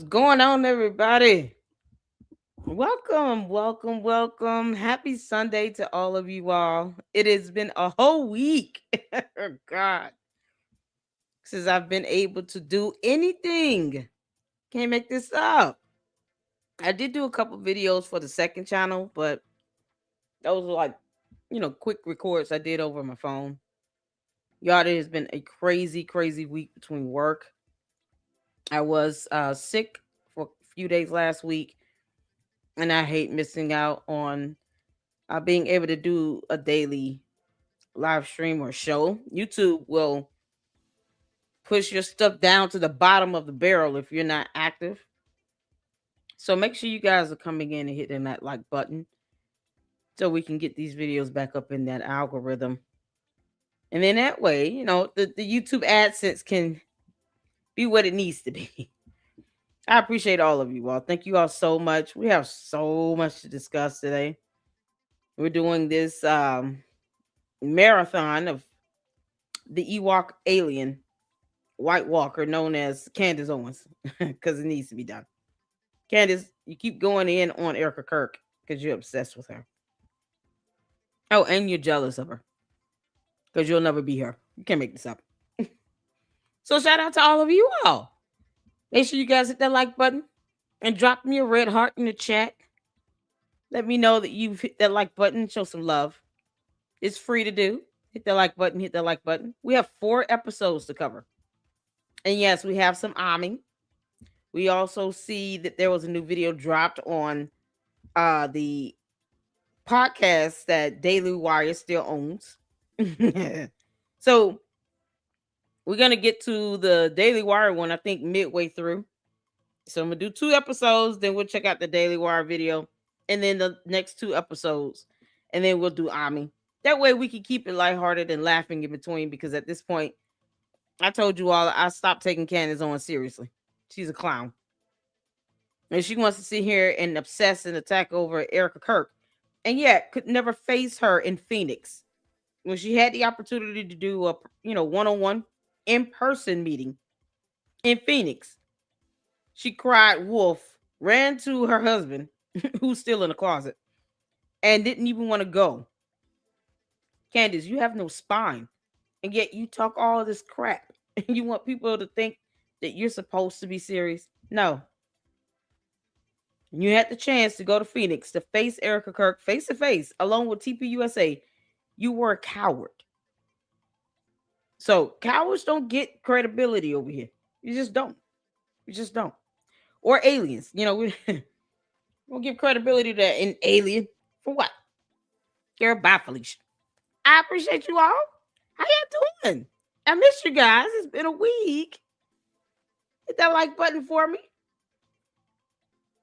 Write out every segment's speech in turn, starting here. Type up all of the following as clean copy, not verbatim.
going on, everybody? Welcome. Happy Sunday to all of you all. It has been a whole week, oh, God, since I've been able to do anything. Can't make this up. I did do a couple videos for the second channel, but those were like, quick records I did over my phone. Y'all, it has been a crazy week between work. I was sick for a few days last week, and I hate missing out on being able to do a daily live stream or show. YouTube will push your stuff down to the bottom of the barrel if you're not active. So make sure you guys are coming in and hitting that like button so we can get these videos back up in that algorithm. And then that way, the YouTube AdSense can be what it needs to be. I appreciate all of you all. Thank you all so much. We have so much to discuss today. We're doing this marathon of the Ewok alien White Walker known as Candace Owens because it needs to be done. Candace, you keep going in on Erika Kirk because you're obsessed with her. Oh, and you're jealous of her because you'll never be her. You can't make this up. So shout out to all of you all. Make sure you guys hit that like button and drop me a red heart in the chat. Let me know that you've hit that like button. Show some love. It's free to do. Hit that like button. Hit that like button. We have 4 episodes to cover. And yes, we have some arming. We also see that there was a new video dropped on the podcast that Daily Wire still owns. So we're going to get to the Daily Wire one, I think, midway through. So I'm going to do 2 episodes, then we'll check out the Daily Wire video, and then the next 2 episodes, and then we'll do Ami. That way we can keep it lighthearted and laughing in between, because at this point, I told you all I stopped taking Candace on seriously. She's a clown. And she wants to sit here and obsess and attack over Erika Kirk. And yet could never face her in Phoenix. When she had the opportunity to do a one-on-one in-person meeting in Phoenix, she cried wolf, ran to her husband, who's still in the closet, and didn't even want to go. Candace, you have no spine. And yet you talk all this crap. And you want people to think that you're supposed to be serious. No. You had the chance to go to Phoenix to face Erika Kirk face to face along with TPUSA. You were a coward. So cowards don't get credibility over here. You just don't. You just don't. Or aliens. We don't give credibility to an alien. For what? Bye, Felicia. I appreciate you all. How y'all doing? I miss you guys. It's been a week. Hit that like button for me.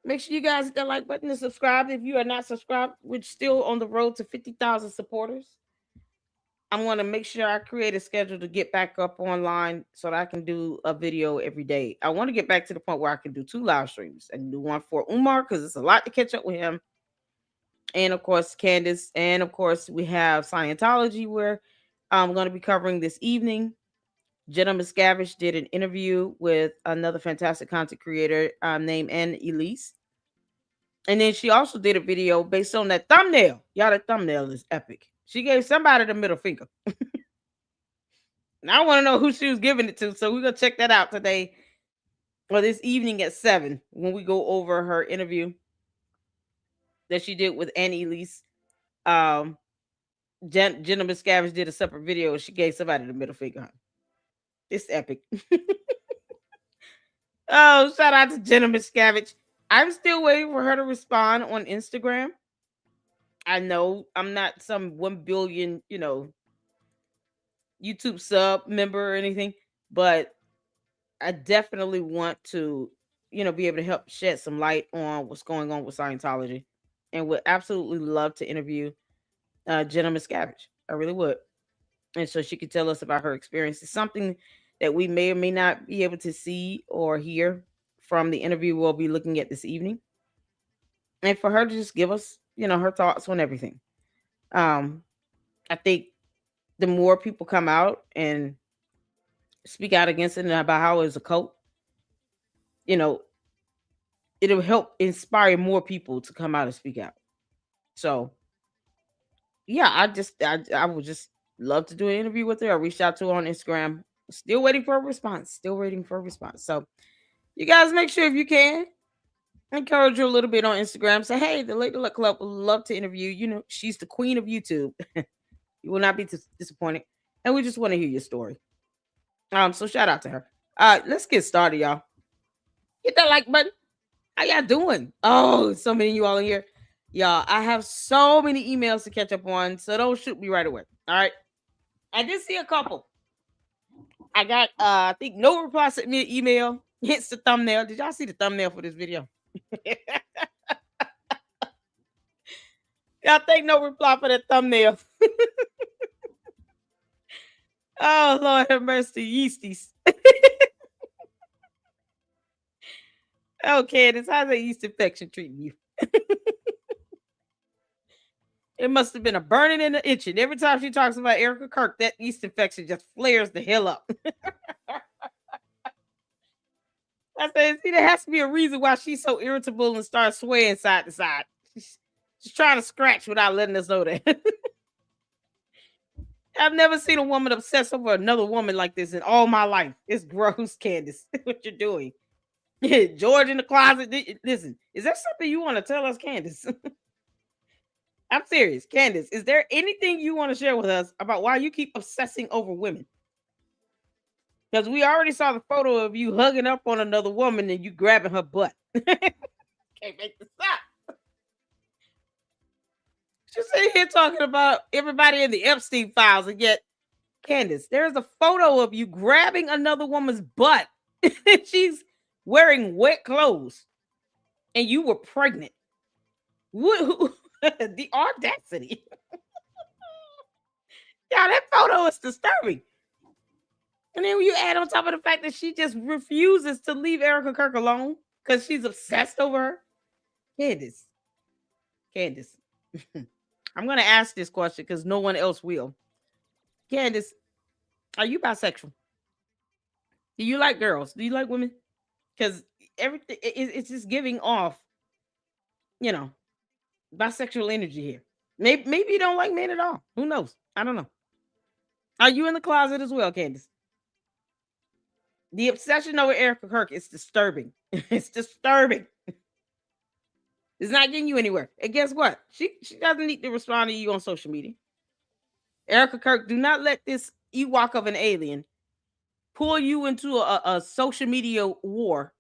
Make sure you guys hit that like button and subscribe. If you are not subscribed, we're still on the road to 50,000 supporters. I want to make sure I create a schedule to get back up online so that I can do a video every day. I want to get back to the point where I can do 2 live streams. I can do one for Umar because it's a lot to catch up with him. And of course, Candace. And of course, we have Scientology where I'm going to be covering this evening. Jenna Miscavige did an interview with another fantastic content creator named Ann Elise. And then she also did a video based on that thumbnail. Y'all, that thumbnail is epic. She gave somebody the middle finger. And I want to know who she was giving it to. So we're going to check that out today or this evening at 7 when we go over her interview that she did with Ann Elise. Jenna Miscavige did a separate video. She gave somebody the middle finger. It's epic. Oh, shout out to Jenna Miscavige. I'm still waiting for her to respond on Instagram. I know I'm not some 1 billion, YouTube sub member or anything, but I definitely want to, be able to help shed some light on what's going on with Scientology, and would absolutely love to interview Jenna Miscavige. I really would. And so she could tell us about her experience. It's something that we may or may not be able to see or hear from the interview we'll be looking at this evening. And for her to just give us, her thoughts on everything. I think the more people come out and speak out against it and about how it's a cult, it'll help inspire more people to come out and speak out. So yeah, I would just love to do an interview with her. I reached out to her on Instagram. Still waiting for a response. Still waiting for a response. So you guys make sure if you can encourage her a little bit on Instagram. Say, hey, the Lady Luck Club would love to interview. You know, she's the queen of YouTube. You will not be disappointed. And we just want to hear your story. So shout out to her. Let's get started, y'all. Hit that like button. How y'all doing? Oh, so many of you all in here. Y'all, I have so many emails to catch up on, so don't shoot me right away. All right. I did see a couple. I got I think no reply sent me an email. Hits the thumbnail. Did y'all see the thumbnail for this video? Y'all think no reply for that thumbnail. Oh Lord have mercy, yeasties. Okay, this how's a yeast infection treating you? It must have been a burning and an itching. Every time she talks about Erika Kirk, that yeast infection just flares the hell up. I said, see, there has to be a reason why she's so irritable and starts swaying side to side. She's trying to scratch without letting us know that. I've never seen a woman obsess over another woman like this in all my life. It's gross, Candace. What you're doing. George in the closet. Listen, is there something you want to tell us, Candace? I'm serious. Candace, is there anything you want to share with us about why you keep obsessing over women? Because we already saw the photo of you hugging up on another woman and you grabbing her butt. Can't make this up. She's sitting here talking about everybody in the Epstein files, and yet, Candace, there's a photo of you grabbing another woman's butt. She's wearing wet clothes, and you were pregnant. The audacity. Yeah, that photo is disturbing. And then when you add on top of the fact that she just refuses to leave Erika Kirk alone because she's obsessed over her. Candace. I'm going to ask this question because no one else will. Candace, are you bisexual? Do you like girls? Do you like women? Because everything, it's just giving off, bisexual energy here. Maybe you don't like men at all. Who knows? I don't know. Are you in the closet as well, Candace? The obsession over Erika Kirk is disturbing. It's disturbing. It's not getting you anywhere. And guess what? She doesn't need to respond to you on social media. Erika Kirk, do not let this Ewok of an alien pull you into a social media war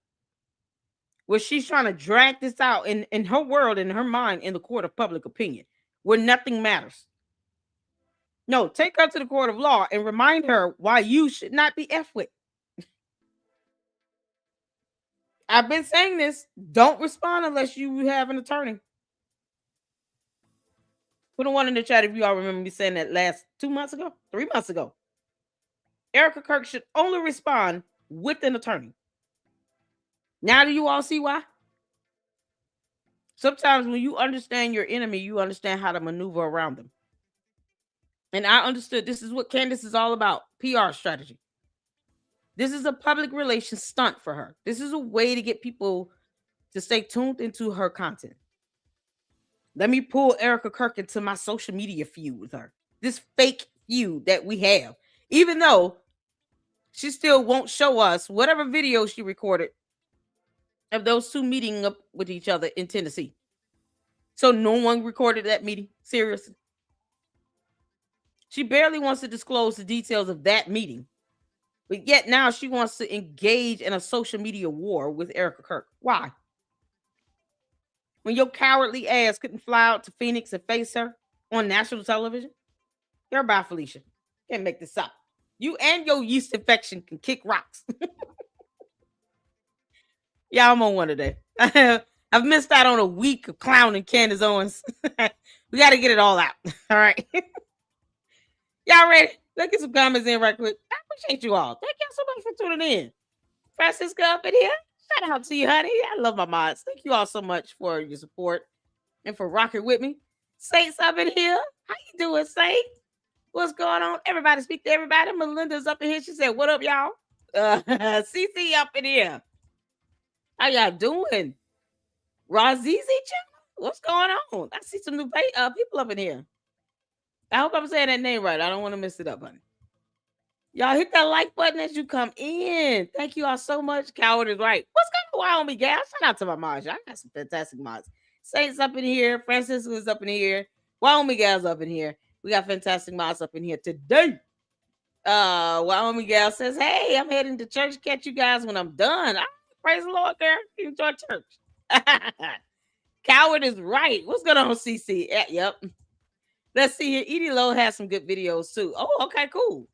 where she's trying to drag this out in her world, in her mind, in the court of public opinion, where nothing matters. No, take her to the court of law and remind her why you should not be F with. I've been saying this. Don't respond unless you have an attorney. Put a one in the chat if you all remember me saying that last 2 months ago, 3 months ago. Erika Kirk should only respond with an attorney. Now do you all see why? Sometimes when you understand your enemy, you understand how to maneuver around them. And I understood this is what Candace is all about, PR strategy. This is a public relations stunt for her. This is a way to get people to stay tuned into her content. Let me pull Erika Kirk into my social media feud with her. This fake feud that we have. Even though she still won't show us whatever video she recorded of those two meeting up with each other in Tennessee. So no one recorded that meeting. Seriously. She barely wants to disclose the details of that meeting. But yet now she wants to engage in a social media war with Erika Kirk. Why? When your cowardly ass couldn't fly out to Phoenix and face her on national television? You're bye, Felicia. Can't make this up. You and your yeast infection can kick rocks. Yeah, I'm on one today. I've missed out on a week of clowning Candace Owens. We got to get it all out. All right. Y'all ready? Let's get some comments in right quick. I appreciate you all. Thank y'all so much for tuning in. Francisca up in here. Shout out to you, honey. I love my mods. Thank you all so much for your support and for rocking with me. Saints up in here. How you doing, Saint? What's going on? Everybody speak to everybody. Melinda's up in here. She said, what up, y'all? CC up in here. How y'all doing? Razizi channel? What's going on? I see some new people up in here. I hope I'm saying that name right. I don't want to mess it up, honey. Y'all hit that like button as you come in. Thank you all so much. Coward is right. What's going on with me, gal? Shout out to my mods. I got some fantastic mods. Saints up in here. Francisco is up in here. Wyoming gal's up in here. We got fantastic mods up in here today. Wyoming gal says, "Hey, I'm heading to church. Catch you guys when I'm done." Praise the Lord, girl. Enjoy church. Coward is right. What's going on, CC? Yep. Let's see here. Edie Lowe has some good videos too. Oh, okay, cool.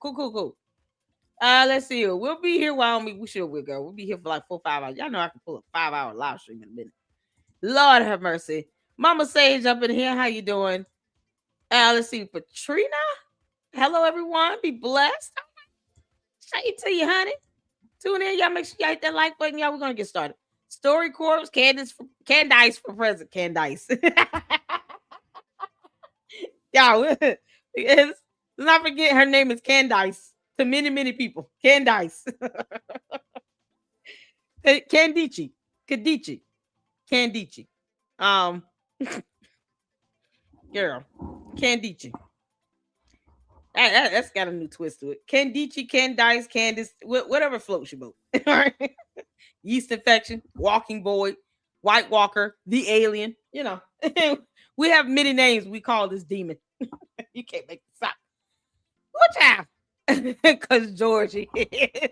Let's see here. We'll be here, Wyoming. We sure will, girl. We'll be here for like 4 5 hours. Y'all know I can pull a 5-hour live stream in a minute. Lord have mercy. Mama Sage up in here. How you doing? Let's see. Patrina. Hello, everyone. Be blessed. Shout you to you, honey. Tune in. Y'all make sure y'all hit that like button. Y'all, we're going to get started. Story Corps, Candace for president. Candace. Y'all, let's not forget her name is Candace to many, many people. Candace. Candice. Girl. Candice. That's got a new twist to it. Candice, Candace, whatever floats your boat. All right. Yeast infection, walking void, White Walker, the alien. You know, we have many names we call this demon. You can't make this up. What time? Because Georgie is.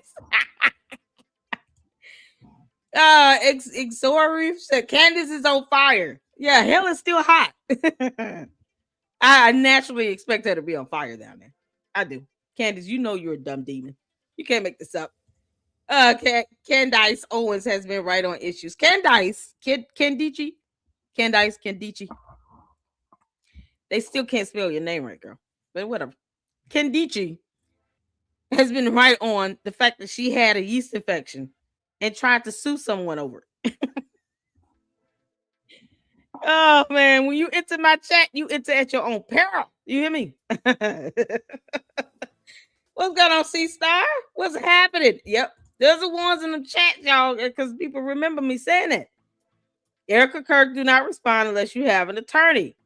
Exori said Candace is on fire. Yeah, hell is still hot. I naturally expect her to be on fire down there. I do. Candace, you know you're a dumb demon. You can't make this up. Candace Owens has been right on issues. Candice. They still can't spell your name right, girl. But whatever. Candice has been right on the fact that she had a yeast infection and tried to sue someone over it. Oh man, when you enter my chat, you enter at your own peril. You hear me? What's going on, C-Star? What's happening? Yep. There's the ones in the chat, y'all, because people remember me saying it. Erika Kirk, do not respond unless you have an attorney.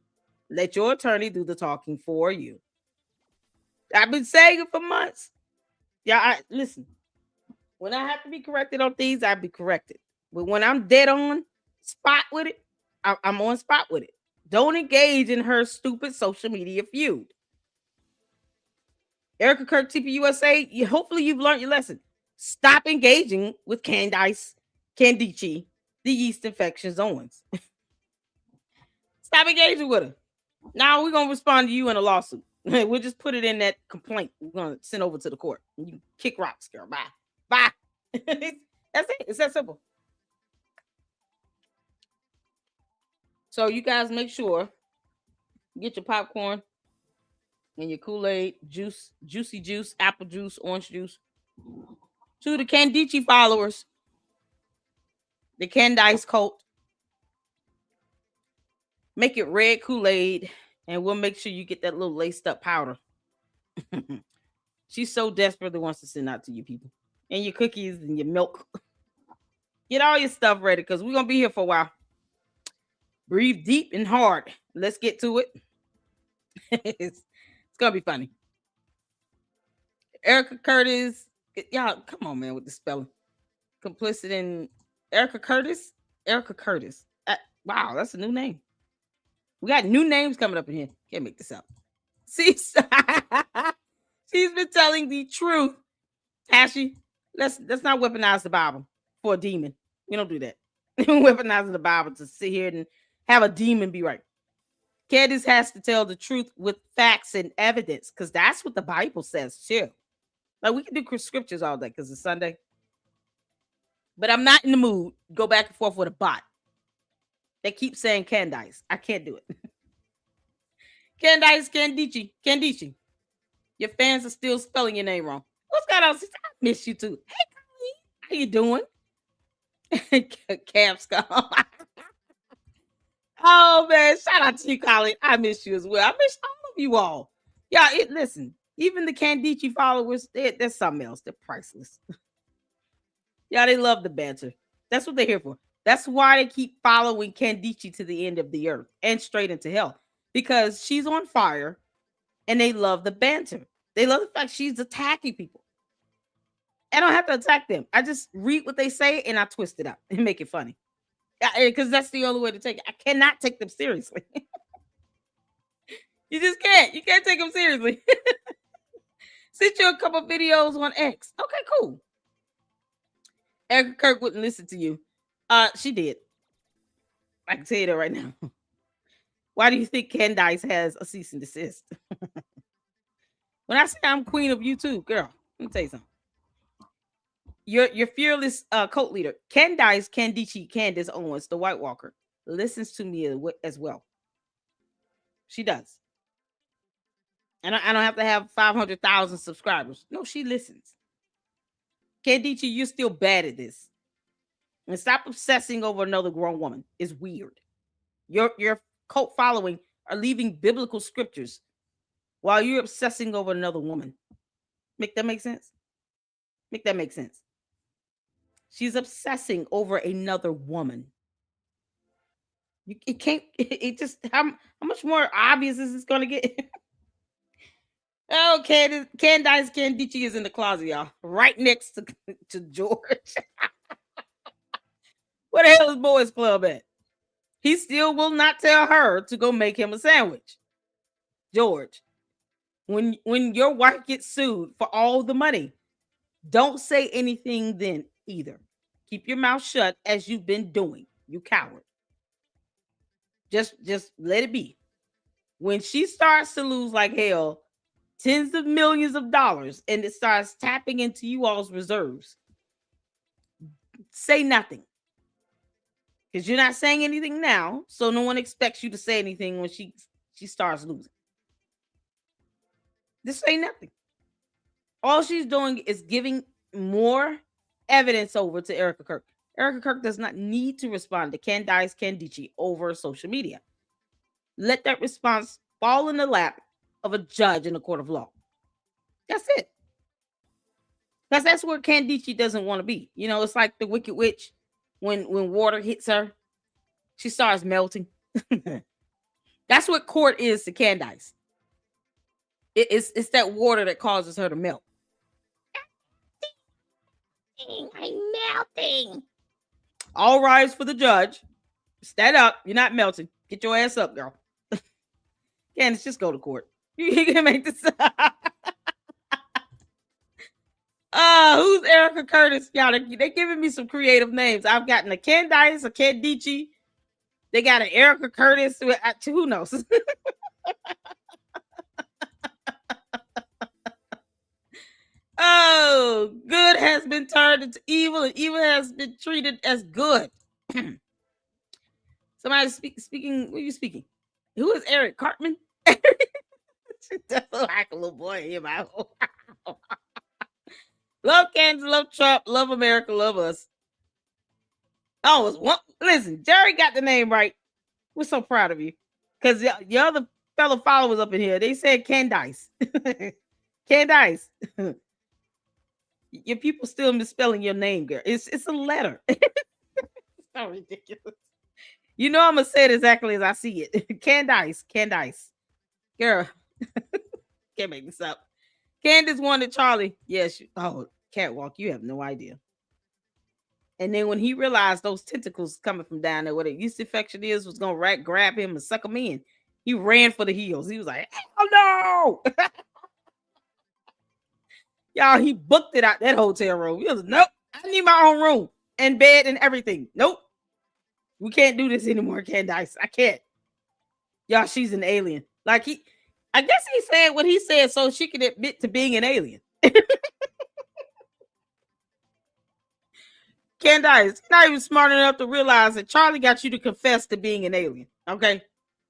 Let your attorney do the talking for you. I've been saying it for months. Yeah, listen. When I have to be corrected on things, I'll be corrected. But when I'm dead on spot with it, I'm on spot with it. Don't engage in her stupid social media feud. Erika Kirk, TPUSA, hopefully you've learned your lesson. Stop engaging with Candice, the yeast infections Owens. Stop engaging with her. Now we're going to respond to you in a lawsuit. We'll just put it in that complaint. We're going to send over to the court. You kick rocks, girl. Bye. Bye. That's it. It's that simple. So you guys make sure get your popcorn and your Kool-Aid, juice, juicy juice, apple juice, orange juice. To the Candice followers, the Candice cult, make it red Kool-Aid, and we'll make sure you get that little laced up powder. She so desperately wants to send out to you people. And your cookies and your milk. Get all your stuff ready because we're going to be here for a while. Breathe deep and hard. Let's get to it. It's going to be funny. Erika Curtis. Y'all, come on, man, with the spelling. Complicit in Erika Curtis. Wow, that's a new name. We got new names coming up in here. Can't make this up. See, she's been telling the truth. Has she? Let's not weaponize the Bible for a demon. We don't do that. Weaponizing the Bible to sit here and have a demon be right. Candace has to tell the truth with facts and evidence because that's what the Bible says too. Like we can do scriptures all day because it's Sunday. But I'm not in the mood. Go back and forth with a bot. They keep saying Candice. I can't do it. Candice. Your fans are still spelling your name wrong. What's going on? I miss you too. Hey, Colleen. How you doing? Cam's gone. Oh, man. Shout out to you, Colleen. I miss you as well. I miss all of you all. Yeah, listen. Even the Candice followers, they're something else. They're priceless. Yeah, they love the banter. That's what they're here for. That's why they keep following Candice to the end of the earth and straight into hell, because she's on fire and they love the banter. They love the fact she's attacking people. I don't have to attack them. I just read what they say and I twist it up and make it funny. Because that's the only way to take it. I cannot take them seriously. You just can't. You can't take them seriously. Sent you a couple videos on X. Okay, cool. Erika Kirk wouldn't listen to you. She did. I can tell you that right now. Why do you think Candace has a cease and desist? When I say I'm queen of YouTube, girl, let me tell you something. Your fearless cult leader, Candace, Candace Owens, the White Walker, listens to me as well. She does. And I don't have to have 500,000 subscribers. No, she listens. Candice, you're still bad at this. And stop obsessing over another grown woman. It's weird. Your cult following are leaving biblical scriptures while you're obsessing over another woman. Make that make sense? Make that make sense. She's obsessing over another woman. It can't. It just how much more obvious is this going to get? Okay, Candace Candice is in the closet, y'all, right next to George. Where the hell is Boys Club at? He still will not tell her to go make him a sandwich. George, when your wife gets sued for all the money, don't say anything then either. Keep your mouth shut as you've been doing, you coward. Just let it be. When she starts to lose like hell, tens of millions of dollars, and it starts tapping into you all's reserves, say nothing. Because you're not saying anything now, so no one expects you to say anything when she starts losing. Just say nothing. All she's doing is giving more evidence over to Erika Kirk. Erika Kirk does not need to respond to Candace Candice over social media. Let that response fall in the lap of a judge in a court of law. That's it. Because that's where Candice doesn't want to be. You know, it's like the Wicked Witch. When water hits her, she starts melting. That's what court is to Candace. It's that water that causes her to melt. I'm melting. All rise for the judge. Stand up. You're not melting. Get your ass up, girl. Candace, just go to court. You can make this. Who's Erika Curtis? Y'all, they're giving me some creative names. I've gotten a Candace, a Candice. They got an Erika Curtis. Who knows? Oh, good has been turned into evil, and evil has been treated as good. Somebody speaking. What are you speaking? Who is Eric Cartman? She does look like a little boy in my home. Love Candace, love Trump, love America, love us. Oh, it's one. Listen, Jerry got the name right. We're so proud of you. Because your other fellow followers up in here, they said Candace. Candace. Your people still misspelling your name, girl. It's a letter. It's so ridiculous. You know I'm going to say it exactly as I see it. Candace. Girl. Can't make this up. Candace wanted Charlie. Yes. Catwalk. You have no idea. And then when he realized those tentacles coming from down there, what a yeast infection was going to grab him and suck him in, he ran for the heels. He was like, oh no! Y'all, he booked it out that hotel room. He was like, nope, I need my own room and bed and everything. Nope. We can't do this anymore, Candace. I can't. Y'all, she's an alien. I guess he said what he said so she could admit to being an alien. Candace, not even smart enough to realize that Charlie got you to confess to being an alien. Okay?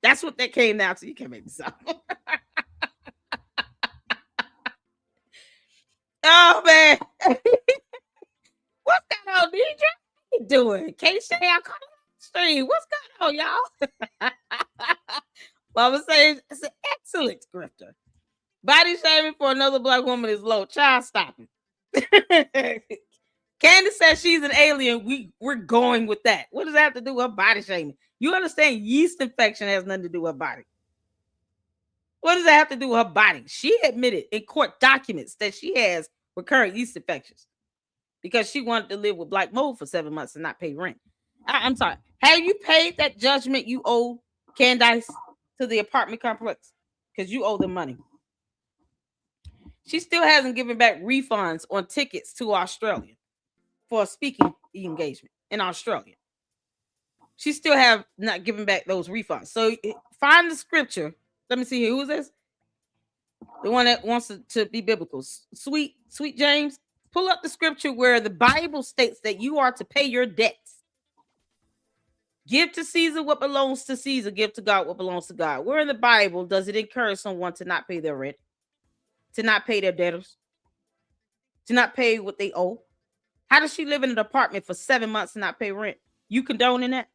That's what that came down to. You can't make this up. Oh, man. What's going on, DJ? What you doing? Can't say I caught the stream. What's going on, y'all? Mama says it's an excellent grifter. Body shaming for another black woman is low. Child, stop it. Candace says she's an alien. We're going with that. What does that have to do with her body shaming? You understand yeast infection has nothing to do with her body. What does that have to do with her body? She admitted in court documents that she has recurrent yeast infections because she wanted to live with black mold for 7 months and not pay rent. I'm sorry. Have you paid that judgment you owe Candace to the apartment complex? Because you owe them money. She still hasn't given back refunds on tickets to Australia for a speaking engagement in Australia. She still have not given back those refunds. So find the scripture. Let me see here. Who is this? The one that wants to be biblical. Sweet James. Pull up the scripture where the Bible states that you are to pay your debts. Give to Caesar what belongs to Caesar. Give to God what belongs to God. Where in the Bible does it encourage someone to not pay their rent, to not pay their debtors, to not pay what they owe? How does she live in an apartment for 7 months and not pay rent? You condoning that?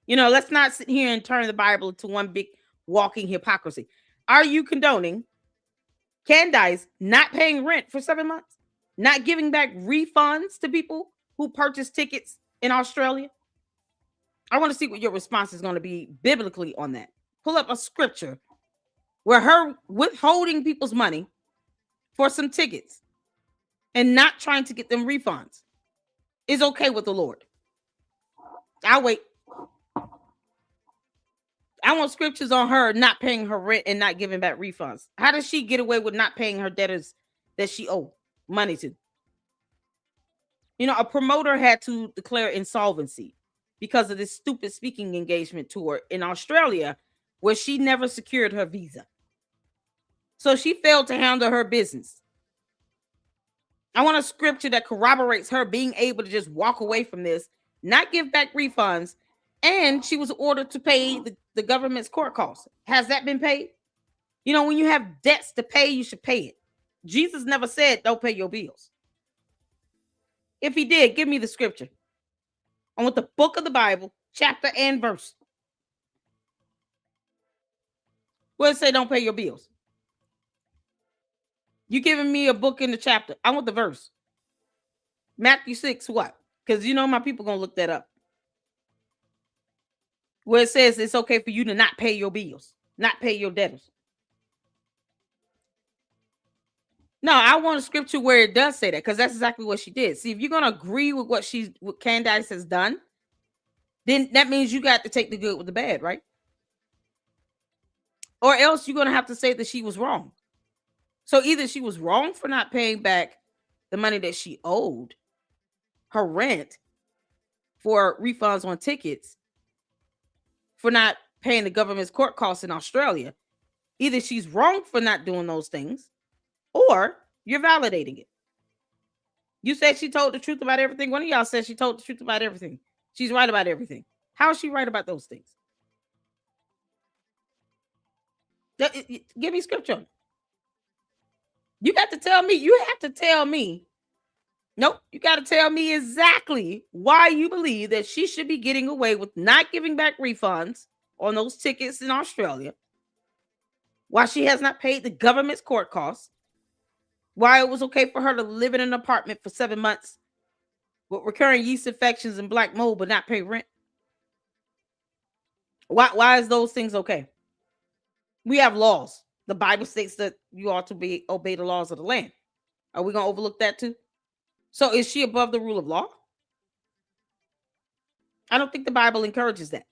Let's not sit here and turn the Bible into one big walking hypocrisy. Are you condoning Candace not paying rent for 7 months? Not giving back refunds to people who purchased tickets in Australia? I want to see what your response is going to be biblically on that. Pull up a scripture where her withholding people's money for some tickets and not trying to get them refunds is okay with the Lord. I'll wait. I want scriptures on her not paying her rent and not giving back refunds. How does she get away with not paying her debtors that she owed money to? A promoter had to declare insolvency because of this stupid speaking engagement tour in Australia where she never secured her visa. So she failed to handle her business. I want a scripture that corroborates her being able to just walk away from this, not give back refunds, and she was ordered to pay the government's court costs. Has that been paid? When you have debts to pay, you should pay it. Jesus never said, don't pay your bills. If he did, give me the scripture. I want the book of the Bible, chapter and verse. Where it say don't pay your bills? You giving me a book in the chapter. I want the verse. Matthew 6, what? Because my people going to look that up. Where it says it's okay for you to not pay your bills, not pay your debtors. No, I want a scripture where it does say that, because that's exactly what she did. See, if you're going to agree with what Candace has done, then that means you got to take the good with the bad, right? Or else you're going to have to say that she was wrong. So either she was wrong for not paying back the money that she owed, her rent, for refunds on tickets, for not paying the government's court costs in Australia. Either she's wrong for not doing those things, or you're validating it. You said she told the truth about everything. One of y'all said she told the truth about everything. She's right about everything. How is she right about those things? Give me scripture. You got to tell me. You have to tell me. Nope. You got to tell me exactly why you believe that she should be getting away with not giving back refunds on those tickets in Australia. Why she has not paid the government's court costs. Why it was okay for her to live in an apartment for 7 months with recurring yeast infections and black mold, but not pay rent. Why is those things okay? We have laws. The Bible states that you ought to obey the laws of the land. Are we going to overlook that too? So is she above the rule of law? I don't think the Bible encourages that.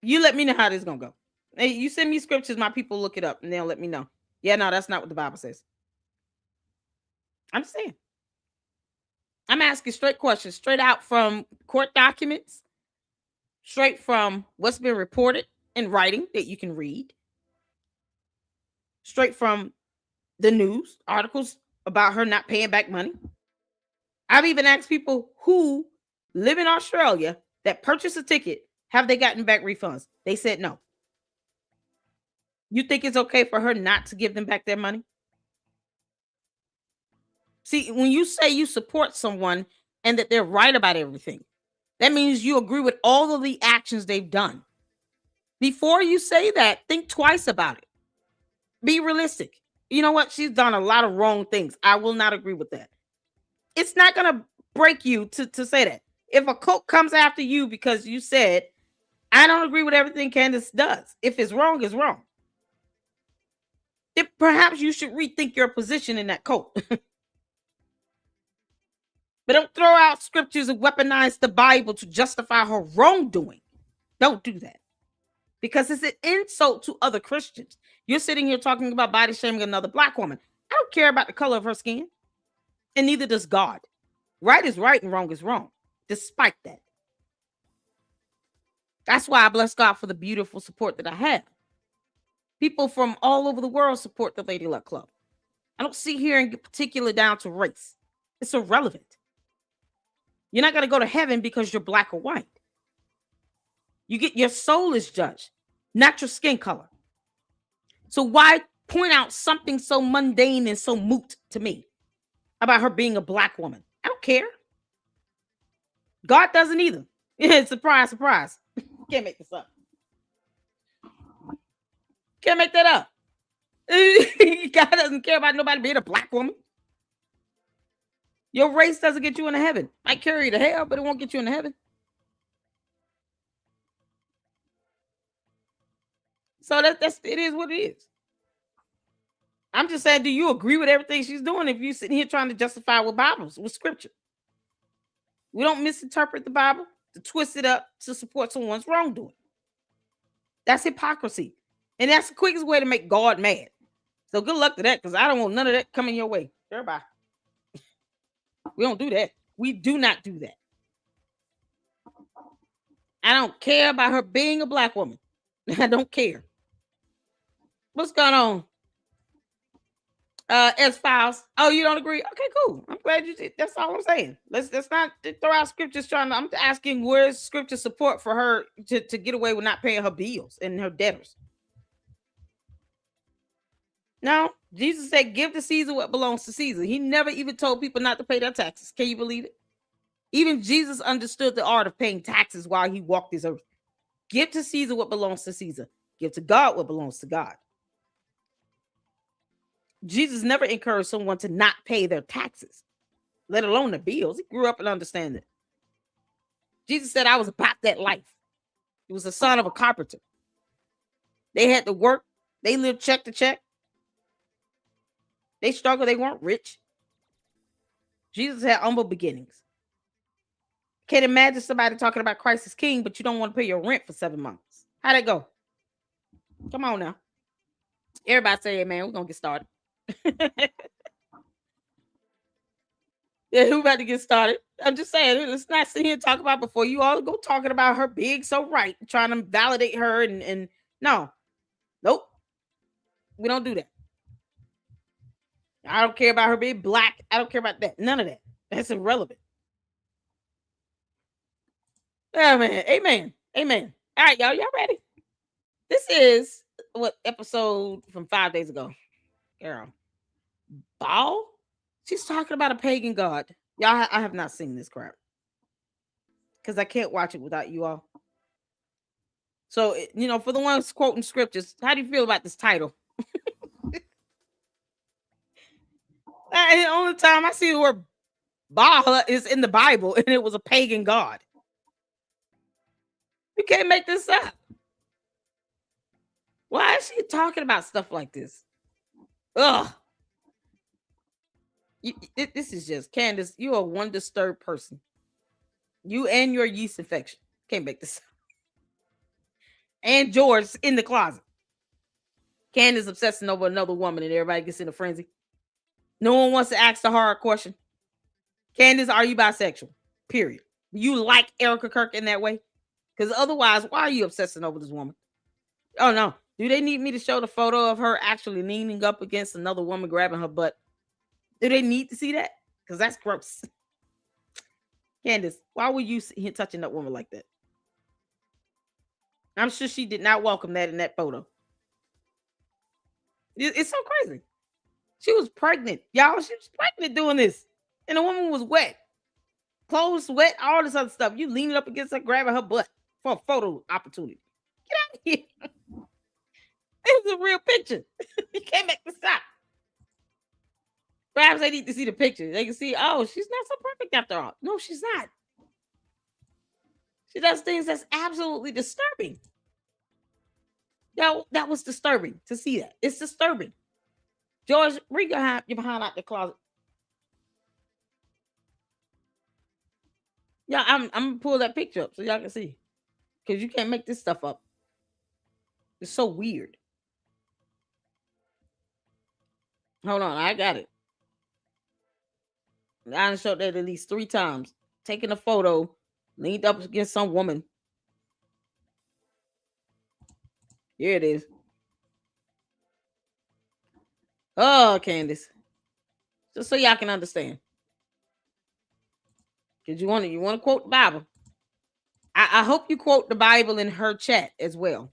You let me know how this is going to go. Hey, you send me scriptures, my people look it up, and they'll let me know. Yeah, no, that's not what the Bible says. I'm saying. I'm asking straight questions, straight out from court documents, straight from what's been reported in writing that you can read, straight from the news articles about her not paying back money. I've even asked people who live in Australia that purchased a ticket, have they gotten back refunds? They said no. You think it's okay for her not to give them back their money? See, when you say you support someone and that they're right about everything, that means you agree with all of the actions they've done. Before you say that, think twice about it. Be realistic. You know what? She's done a lot of wrong things. I will not agree with that. It's not going to break you to say that. If a cult comes after you because you said, I don't agree with everything Candace does. If it's wrong, it's wrong. Then perhaps you should rethink your position in that cult. But don't throw out scriptures and weaponize the Bible to justify her wrongdoing. Don't do that. Because it's an insult to other Christians. You're sitting here talking about body shaming another black woman. I don't care about the color of her skin. And neither does God. Right is right and wrong is wrong. Despite that. That's why I bless God for the beautiful support that I have. People from all over the world support the Lady Luck Club. I don't sit here and get particular down to race. It's irrelevant. You're not going to go to heaven because you're black or white. You get your soul is judged, not your skin color. So why point out something so mundane and so moot to me about her being a black woman? I don't care. God doesn't either. Surprise, surprise. Can't make this up. Can't make that up. God doesn't care about nobody being a black woman. Your race doesn't get you into heaven. Might carry you to hell, but it won't get you into heaven. So that's it is what it is. I'm just saying, do you agree with everything she's doing if you're sitting here trying to justify with Bibles, with scripture? We don't misinterpret the Bible to twist it up to support someone's wrongdoing. That's hypocrisy. And that's the quickest way to make God mad. So good luck to that, because I don't want none of that coming your way. Everybody. We don't do that. We do not do that. I don't care about her being a black woman. I don't care. What's going on? S-Files. Oh, you don't agree? Okay, cool. I'm glad you did. That's all I'm saying. Let's not throw out scriptures I'm asking where's scripture support for her to get away with not paying her bills and her debtors. No, Jesus said, give to Caesar what belongs to Caesar. He never even told people not to pay their taxes. Can you believe it? Even Jesus understood the art of paying taxes while he walked this earth. Give to Caesar what belongs to Caesar. Give to God what belongs to God. Jesus never encouraged someone to not pay their taxes, let alone the bills. He grew up and understand it. Jesus said, I was about that life. He was the son of a carpenter. They had to work. They lived check to check. They struggled. They weren't rich. Jesus had humble beginnings. Can't imagine somebody talking about Christ as king, but you don't want to pay your rent for 7 months. How'd that go? Come on now. Everybody say, hey, man, we're going to get started. Yeah, who about to get started? I'm just saying, let's not sit here and talk about before you all go talking about her being so right, trying to validate her and no. Nope. We don't do that. I don't care about her being black. I don't care about that. None of that. That's irrelevant. Oh, man. Amen. Amen. All right, y'all. Y'all ready? This is what episode from 5 days ago. Girl. Baal? She's talking about a pagan god. Y'all, I have not seen this crap. Because I can't watch it without you all. So, for the ones quoting scriptures, how do you feel about this title? The only time I see the word Baal is in the Bible, and it was a pagan god. You can't make this up. Why is she talking about stuff like this? Ugh. This is just, Candace, you are one disturbed person. You and your yeast infection. Can't make this up. And George in the closet. Candace obsessing over another woman and everybody gets in a frenzy. No one wants to ask the hard question. Candace, are you bisexual? Period. You like Erika Kirk in that way? Because otherwise, why are you obsessing over this woman? Oh, no. Do they need me to show the photo of her actually leaning up against another woman grabbing her butt? Do they need to see that? Because that's gross. Candace, why were you touching that woman like that? I'm sure she did not welcome that in that photo. It's so crazy. She was pregnant. Y'all, she was pregnant doing this. And the woman was wet. Clothes wet, all this other stuff. You leaning up against her, grabbing her butt for a photo opportunity. Get out of here. This is a real picture. You can't make this up. Perhaps they need to see the picture. They can see, oh, she's not so perfect after all. No, she's not. She does things that's absolutely disturbing. That was disturbing to see that. It's disturbing. George, bring your behind out the closet. Yeah, I'm gonna pull that picture up so y'all can see. Because you can't make this stuff up. It's so weird. Hold on, I got it. I showed that at least 3 times. Taking a photo, leaned up against some woman. Here it is. Oh, Candace. Just so y'all can understand. Because you want to quote the Bible. I hope you quote the Bible in her chat as well.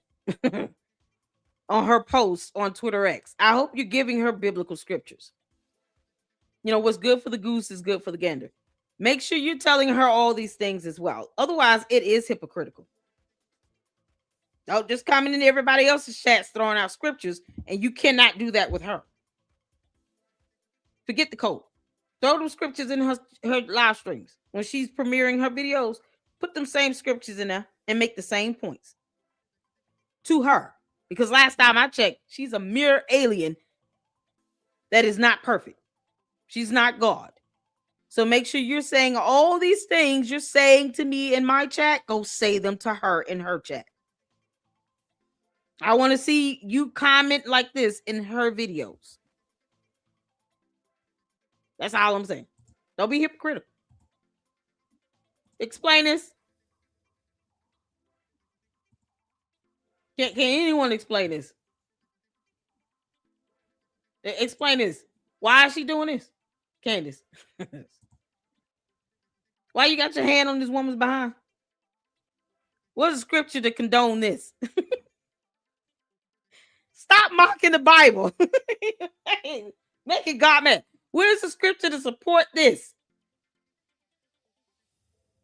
On her post on Twitter X. I hope you're giving her biblical scriptures. You know, what's good for the goose is good for the gander. Make sure you're telling her all these things as well. Otherwise, it is hypocritical. Don't just comment in everybody else's chats throwing out scriptures, and you cannot do that with her. Forget the code. Throw them scriptures in her live streams. When she's premiering her videos, put them same scriptures in there and make the same points to her. Because last time I checked, she's a mere alien that is not perfect. She's not God. So make sure you're saying all these things you're saying to me in my chat. Go say them to her in her chat. I want to see you comment like this in her videos. That's all I'm saying. Don't be hypocritical. Explain this. Can anyone explain this? Explain this. Why is she doing this? Candace. Why you got your hand on this woman's behind? What is scripture to condone this? Stop mocking the Bible. Make it God man. Where's the scripture to support this?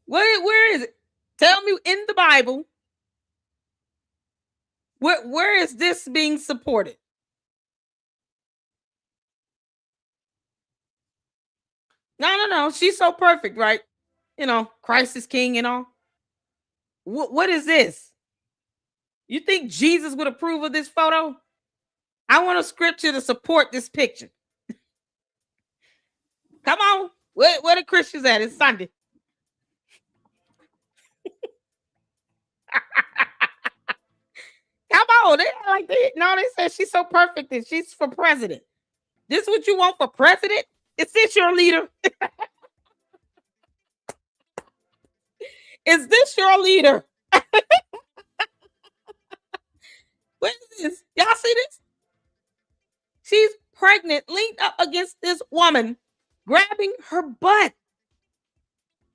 Where is it? Tell me in the Bible. Where is this being supported? No. She's so perfect, right? You know, Christ is king and all. What is this? You think Jesus would approve of this photo? I want a scripture to support this picture. Come on. Where the Christians at? It's Sunday. Come on. They said she's so perfect that she's for president. This is what you want for president? Is this your leader? Is this your leader? What is this? Y'all see this? She's pregnant, leaned up against this woman, grabbing her butt.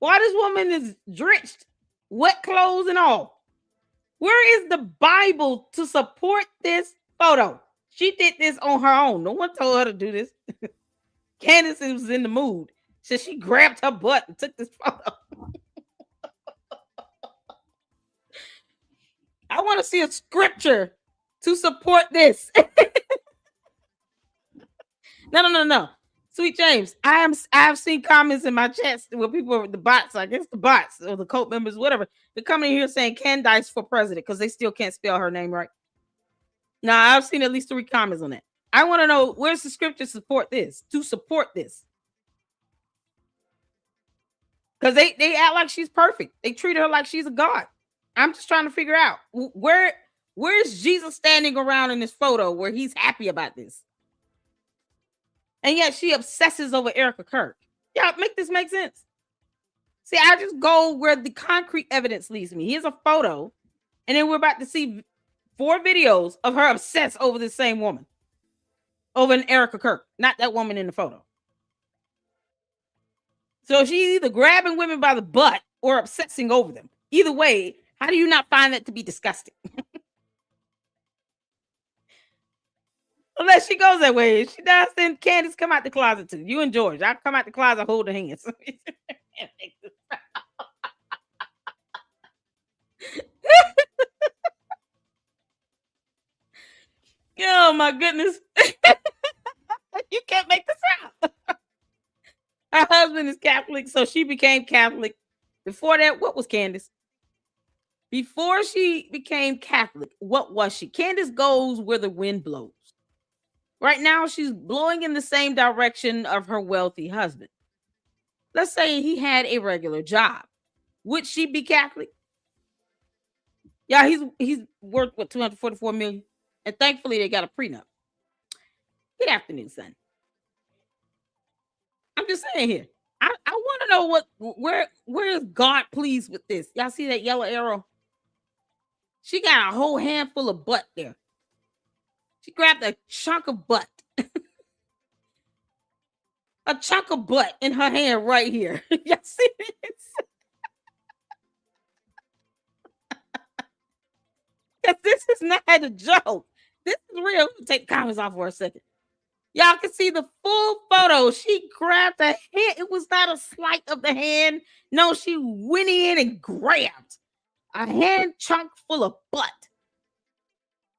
While this woman is drenched, wet clothes and all. Where is the Bible to support this photo? She did this on her own. No one told her to do this. Candace was in the mood. So she grabbed her butt and took this photo. I want to see a scripture to support this. No. Sweet James, I've seen comments in my chats where people, the bots, I guess the bots or the cult members, whatever, they're coming in here saying Candace for president because they still can't spell her name right. Now, I've seen at least 3 comments on that. I want to know where's the scripture to support this? Because they act like she's perfect. They treat her like she's a god. I'm just trying to figure out where's Jesus standing around in this photo where he's happy about this? And yet she obsesses over Erika Kirk. Yeah, make this make sense. See, I just go where the concrete evidence leads me. Here's a photo, and then we're about to see 4 videos of her obsessed over the same woman. Over an Erika Kirk, not that woman in the photo. So she's either grabbing women by the butt or obsessing over them. Either way, how do you not find that to be disgusting? Unless she goes that way. If she does, then Candace, come out the closet too. You and George, I'll come out the closet, hold the hands. Oh my goodness. You can't make this out. husband is Catholic, so she became Catholic. Before that, what was Candace? Before she became Catholic, what was she? Candace goes where the wind blows. Right now, she's blowing in the same direction of her wealthy husband. Let's say he had a regular job. Would she be Catholic? Yeah, he's worth what, 244 million, and thankfully they got a prenup. Good afternoon, son. I'm just saying here. I want to know where is God pleased with this? Y'all see that yellow arrow? She got a whole handful of butt there. She grabbed a chunk of butt. A chunk of butt in her hand right here. Y'all see this? Because this is not a joke. This is real. Take the comments off for a second. Y'all can see the full photo. She grabbed a hand. It was not a slight of the hand. No, she went in and grabbed a hand chunk full of butt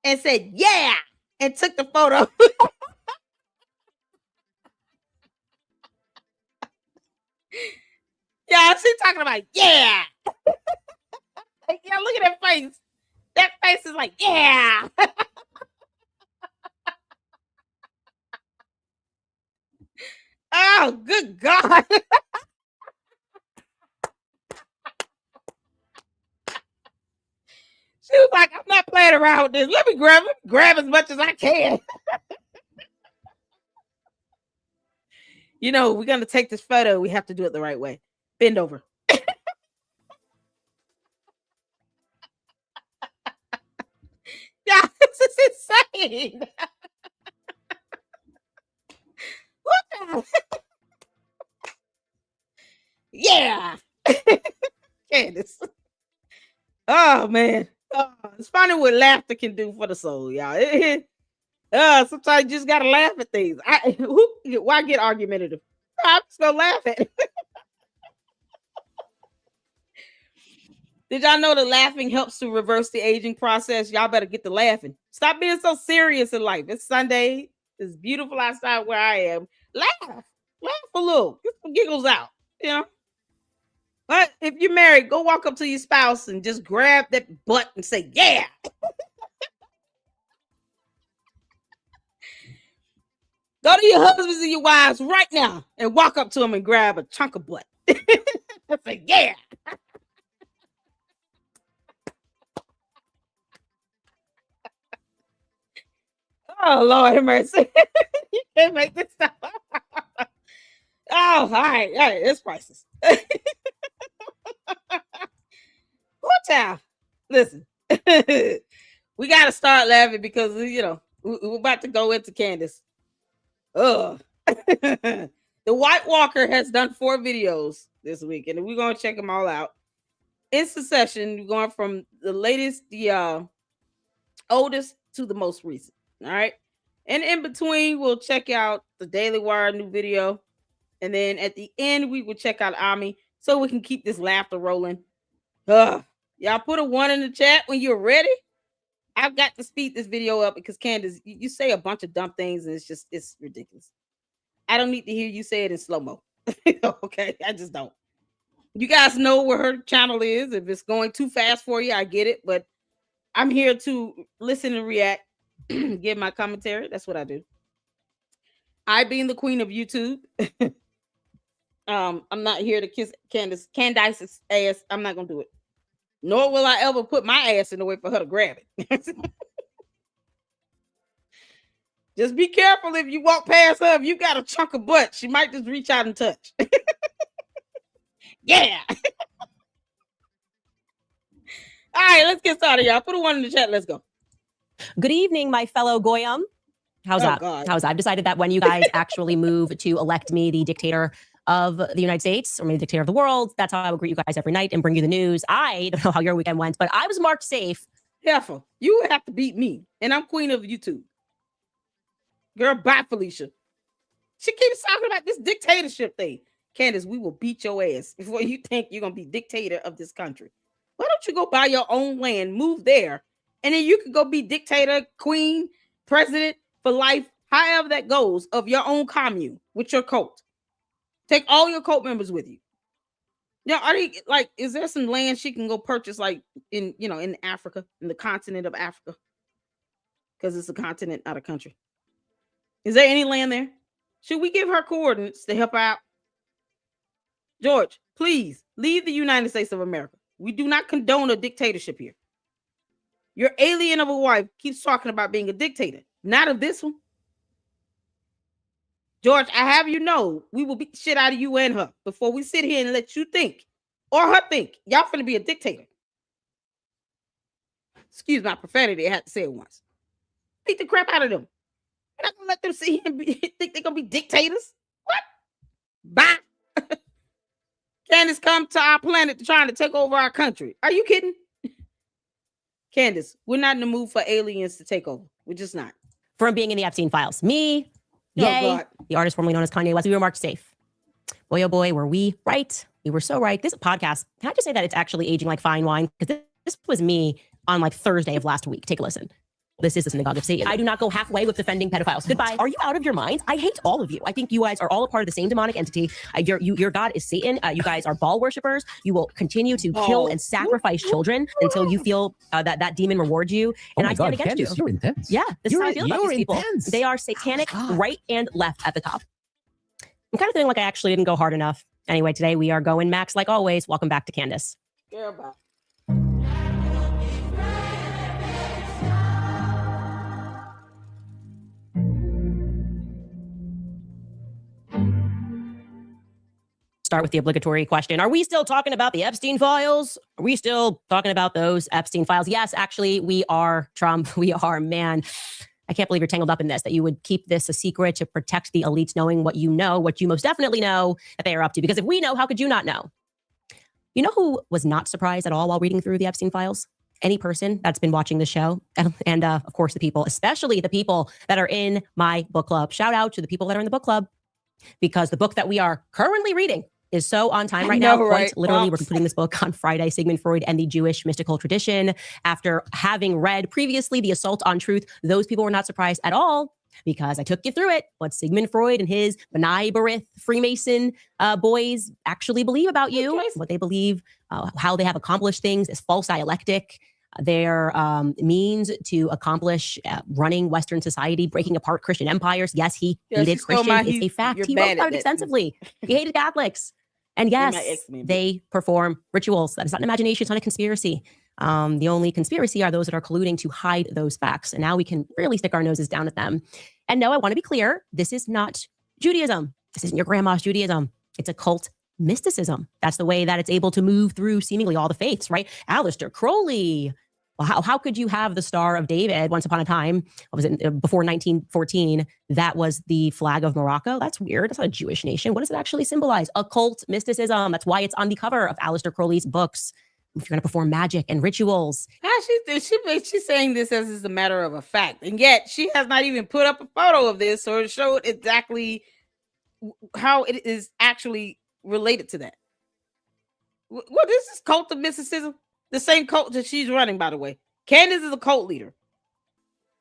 and said, yeah, and took the photo. Yeah, she's talking about, yeah. Yeah, look at that face. That face is like, yeah. Oh, good God. She was like, I'm not playing around with this. Let me grab as much as I can. You know, we're going to take this photo. We have to do it the right way. Bend over. Yeah, this is insane. What the? Yeah. Candace. Oh, man. Oh, it's funny what laughter can do for the soul, y'all. Sometimes you just got to laugh at things. Why get argumentative? I'm just going to laugh at it. Did y'all know that laughing helps to reverse the aging process? Y'all better get to laughing. Stop being so serious in life. It's Sunday. It's beautiful outside where I am. Laugh. Laugh a little. Get some giggles out, you know? But if you're married, go walk up to your spouse and just grab that butt and say, yeah. Go to your husbands and your wives right now and walk up to them and grab a chunk of butt. Say, yeah. Oh, Lord have mercy. You can't make this stuff up. Oh, all right. It's priceless. What time? Listen, we got to start laughing because, you know, we're about to go into Candace. Ugh. The White Walker has done 4 videos this week, and we're going to check them all out. In succession, we're going from the latest, the oldest to the most recent. All right. And in between, we'll check out the Daily Wire new video. And then at the end, we will check out Ami so we can keep this laughter rolling. Y'all put a 1 in the chat when you're ready. I've got to speed this video up because Candace, you say a bunch of dumb things and it's ridiculous. I don't need to hear you say it in slow-mo. Okay, I just don't. You guys know where her channel is. If it's going too fast for you, I get it. But I'm here to listen and react, give my commentary. That's what I do. I being the queen of YouTube. I'm not here to kiss Candace's ass. I'm not gonna do it. Nor will I ever put my ass in the way for her to grab it. Just be careful if you walk past her. If you got a chunk of butt, she might just reach out and touch. Yeah. All right, let's get started, y'all. Put a 1 in the chat. Let's go. Good evening, my fellow Goyam. How's that? God. How's that? I've decided that when you guys actually move to elect me the dictator of the United States, or maybe the dictator of the world, that's how I will greet you guys every night and bring you the news. I don't know how your weekend went, but I was marked safe. Careful. You have to beat me, and I'm queen of YouTube. Girl, bye, Felicia. She keeps talking about this dictatorship thing. Candace, we will beat your ass before you think you're going to be dictator of this country. Why don't you go buy your own land, move there, and then you can go be dictator, queen, president for life, however that goes, of your own commune with your cult. Take all your cult members with you. Now, are they like? Is there some land she can go purchase, like in Africa, in the continent of Africa? Because it's a continent, not a country. Is there any land there? Should we give her coordinates to help out? George, please leave the United States of America. We do not condone a dictatorship here. Your alien of a wife keeps talking about being a dictator. Not of this one. George, I have you know, we will beat the shit out of you and her before we sit here and let you think or her think y'all finna be a dictator. Excuse my profanity, I had to say it once. Beat the crap out of them. We're not gonna let them sit here and think they're gonna be dictators. What? Bye. Candace come to our planet trying to take over our country. Are you kidding? Candace, we're not in the mood for aliens to take over. We're just not. From being in the Epstein files. Me, Yay, the artist formerly known as Kanye West, we were marked safe. Boy, oh boy, were we right. We were so right. This podcast, can I just say that it's actually aging like fine wine? Because this was me on like Thursday of last week. Take a listen. This is the synagogue of Satan. I do not go halfway with defending pedophiles. Goodbye. Are you out of your minds? I hate all of you. I think you guys are all a part of the same demonic entity. Your God is Satan. You guys are Baal worshipers. You will continue to kill and sacrifice children until you feel that demon rewards you. And I stand against Candace, you. You're intense. Yeah, this is how I feel about these people. Intense. They are satanic right and left at the top. I'm kind of feeling like I actually didn't go hard enough. Anyway, today we are going max like always. Welcome back to Candace. Yeah, bye. Start with the obligatory question. Are we still talking about the Epstein files? Are we still talking about those Epstein files? Yes, actually, we are, Trump. We are, man. I can't believe you're tangled up in this, that you would keep this a secret to protect the elites knowing what you know, what you most definitely know that they are up to. Because if we know, how could you not know? You know who was not surprised at all while reading through the Epstein files? Any person that's been watching the show. And of course, the people, especially the people that are in my book club. Shout out to the people that are in the book club. Because the book that we are currently reading is so on time right now. Quite literally, we're putting this book on Friday, Sigmund Freud and the Jewish mystical tradition. After having read previously The Assault on Truth, those people were not surprised at all because I took you through it. What Sigmund Freud and his B'nai B'rith Freemason boys actually believe about you, what they believe, how they have accomplished things, is false dialectic. Their means to accomplish running Western society, breaking apart Christian empires. Yes, he hated Christians. It's a fact. He wrote about it extensively. He hated Catholics. And yes, they perform rituals. That is not an imagination. It's not a conspiracy. The only conspiracy are those that are colluding to hide those facts. And now we can really stick our noses down at them. And no, I want to be clear. This is not Judaism. This isn't your grandma's Judaism. It's a cult mysticism. That's the way that it's able to move through seemingly all the faiths, right? Aleister Crowley. Well, how could you have the Star of David once upon a time? What was it, before 1914? That was the flag of Morocco. That's weird. That's not a Jewish nation. What does it actually symbolize? Occult mysticism. That's why it's on the cover of Aleister Crowley's books. If you're going to perform magic and rituals. She's saying this as is a matter of a fact. And yet she has not even put up a photo of this or showed exactly how it is actually related to that. What is this cult of mysticism? The same cult that she's running, by the way. Candace is a cult leader.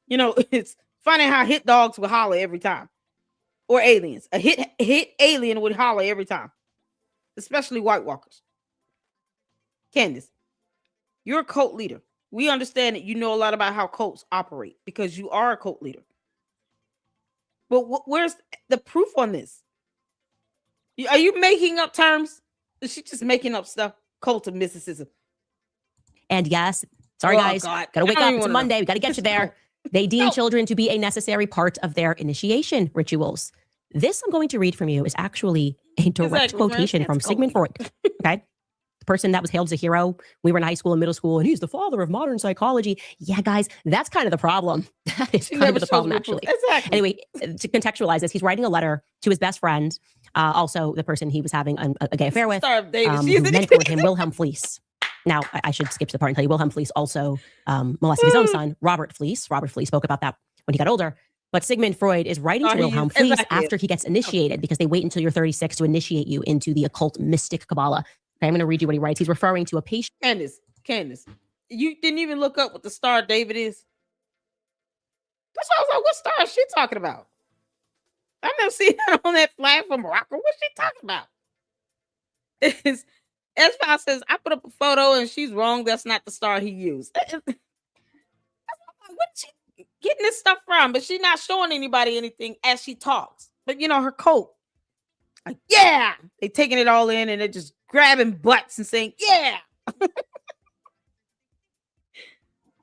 You know, it's funny how hit dogs would holler every time. Or aliens. A hit alien would holler every time. Especially White Walkers. Candace, you're a cult leader. We understand that you know a lot about how cults operate because you are a cult leader. But where's the proof on this? Are you making up terms? Is she just making up stuff? Cult of mysticism. And yes, sorry guys, gotta wake up. It's a Monday. We gotta get you there. They deem children to be a necessary part of their initiation rituals. This I'm going to read from you is actually a direct quotation from Sigmund Freud. Okay. The person that was hailed as a hero. We were in high school and middle school, and he's the father of modern psychology. Yeah, guys, that's kind of the problem. That is kind of the problem, actually. Exactly. Anyway, to contextualize this, he's writing a letter to his best friend, also the person he was having a gay affair with, who mentored him, Wilhelm Fleece. Now, I should skip to the part and tell you Wilhelm Fleece also molested his own son, Robert Fleece. Robert Fleece spoke about that when he got older. But Sigmund Freud is writing to Wilhelm Fleece after he gets initiated because they wait until you're 36 to initiate you into the occult mystic Kabbalah. Okay, I'm going to read you what he writes. He's referring to a patient. Candace, you didn't even look up what the Star of David is. That's why I was like, what star is she talking about? I've never seen her on that flag from Morocco. What's she talking about? It's, S5 says, I put up a photo and she's wrong. That's not the star he used. Where's she getting this stuff from? But she's not showing anybody anything as she talks. But her coat. Like, yeah. They taking it all in and they're just grabbing butts and saying, yeah.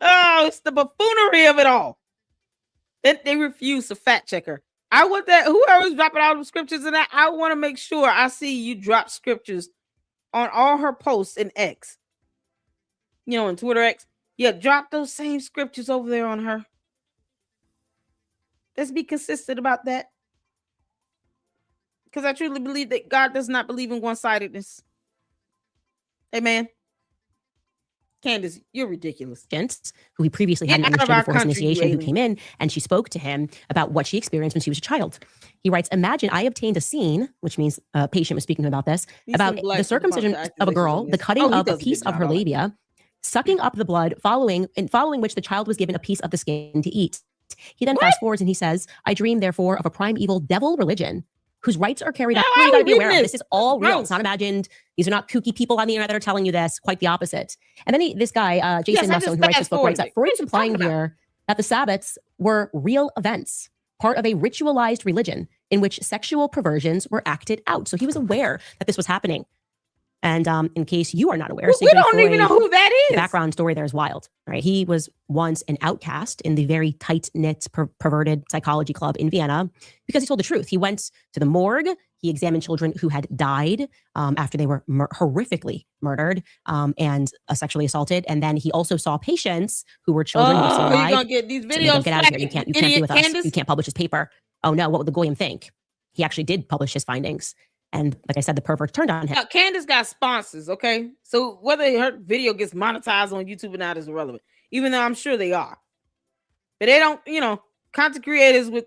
Oh, it's the buffoonery of it all. Then they refuse to fact check her. I want that whoever's dropping all the scriptures in that, I want to make sure I see you drop scriptures on all her posts in X. In Twitter X. Yeah, drop those same scriptures over there on her. Let's be consistent about that. Because I truly believe that God does not believe in one-sidedness. Amen. Candace, you're ridiculous. Who he previously hadn't understood before his initiation, who came in and she spoke to him about what she experienced when she was a child. He writes, imagine I obtained a scene, which means a patient was speaking about this, about the circumcision of a girl, the cutting of a piece of her labia, sucking up the blood, following which the child was given a piece of the skin to eat. He then fast forwards and he says, I dream, therefore, of a primeval devil religion whose rites are carried out. You got to be aware of this is all real. It's not imagined. These are not kooky people on the internet that are telling you this. Quite the opposite. And then this guy, Jason Russo, who writes this book, writes that Freud is implying here that the Sabbats were real events, part of a ritualized religion in which sexual perversions were acted out. So he was aware that this was happening. And in case you are not aware, we don't even know who that is. The background story there is wild, right? He was once an outcast in the very tight-knit, perverted psychology club in Vienna because he told the truth. He went to the morgue. He examined children who had died after they were horrifically murdered and sexually assaulted. And then he also saw patients who were children who were still alive. You're gonna get these videos. So get out of here. You can't be with Candace. us. You can't publish his paper. Oh no, what would the goyim think? He actually did publish his findings. And like I said, the pervert turned on him. Now, Candace got sponsors, okay? So whether her video gets monetized on YouTube or not is irrelevant, even though I'm sure they are. But they don't, content creators with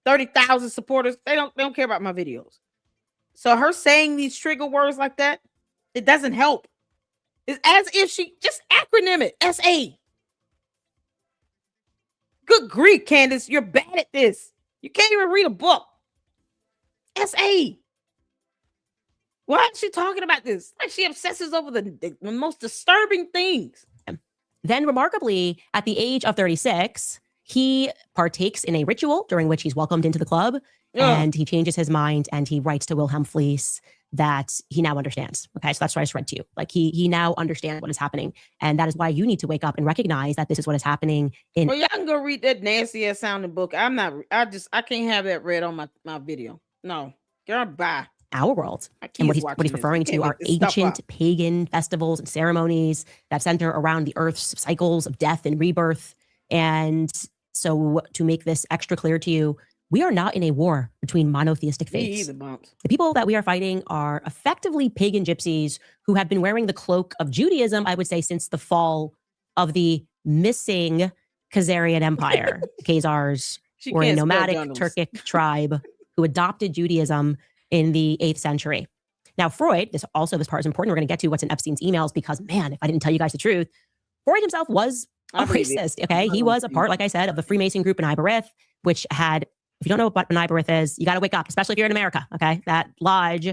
30,000 supporters, they don't care about my videos. So her saying these trigger words like that, it doesn't help. It's as if she just acronym it, SA. Good grief, Candace, you're bad at this. You can't even read a book. SA. Why is she talking about this? Like she obsesses over the most disturbing things. Then remarkably, at the age of 36, he partakes in a ritual during which he's welcomed into the club and he changes his mind and he writes to Wilhelm Fleece that he now understands. Okay, so that's what I just read to you. Like he now understands what is happening. And that is why you need to wake up and recognize that this is what is happening. Well, y'all can go read that nasty ass sounding book. I can't have that read on my video. No, girl, bye. Our world. And what he's referring to are ancient pagan festivals and ceremonies that center around the earth's cycles of death and rebirth. And so to make this extra clear to you, we are not in a war between monotheistic faiths. The people that we are fighting are effectively pagan gypsies who have been wearing the cloak of Judaism, I would say, since the fall of the missing Khazarian Empire. The Khazars were a nomadic Turkic tribe who adopted Judaism in the 8th century. Now, Freud, this part is important. We're going to get to what's in Epstein's emails because, man, if I didn't tell you guys the truth, Freud himself was a racist, okay? He was a part, like I said, of the Freemason group in Iberith, which had, if you don't know what an Iberith is, you got to wake up, especially if you're in America, okay? That lodge.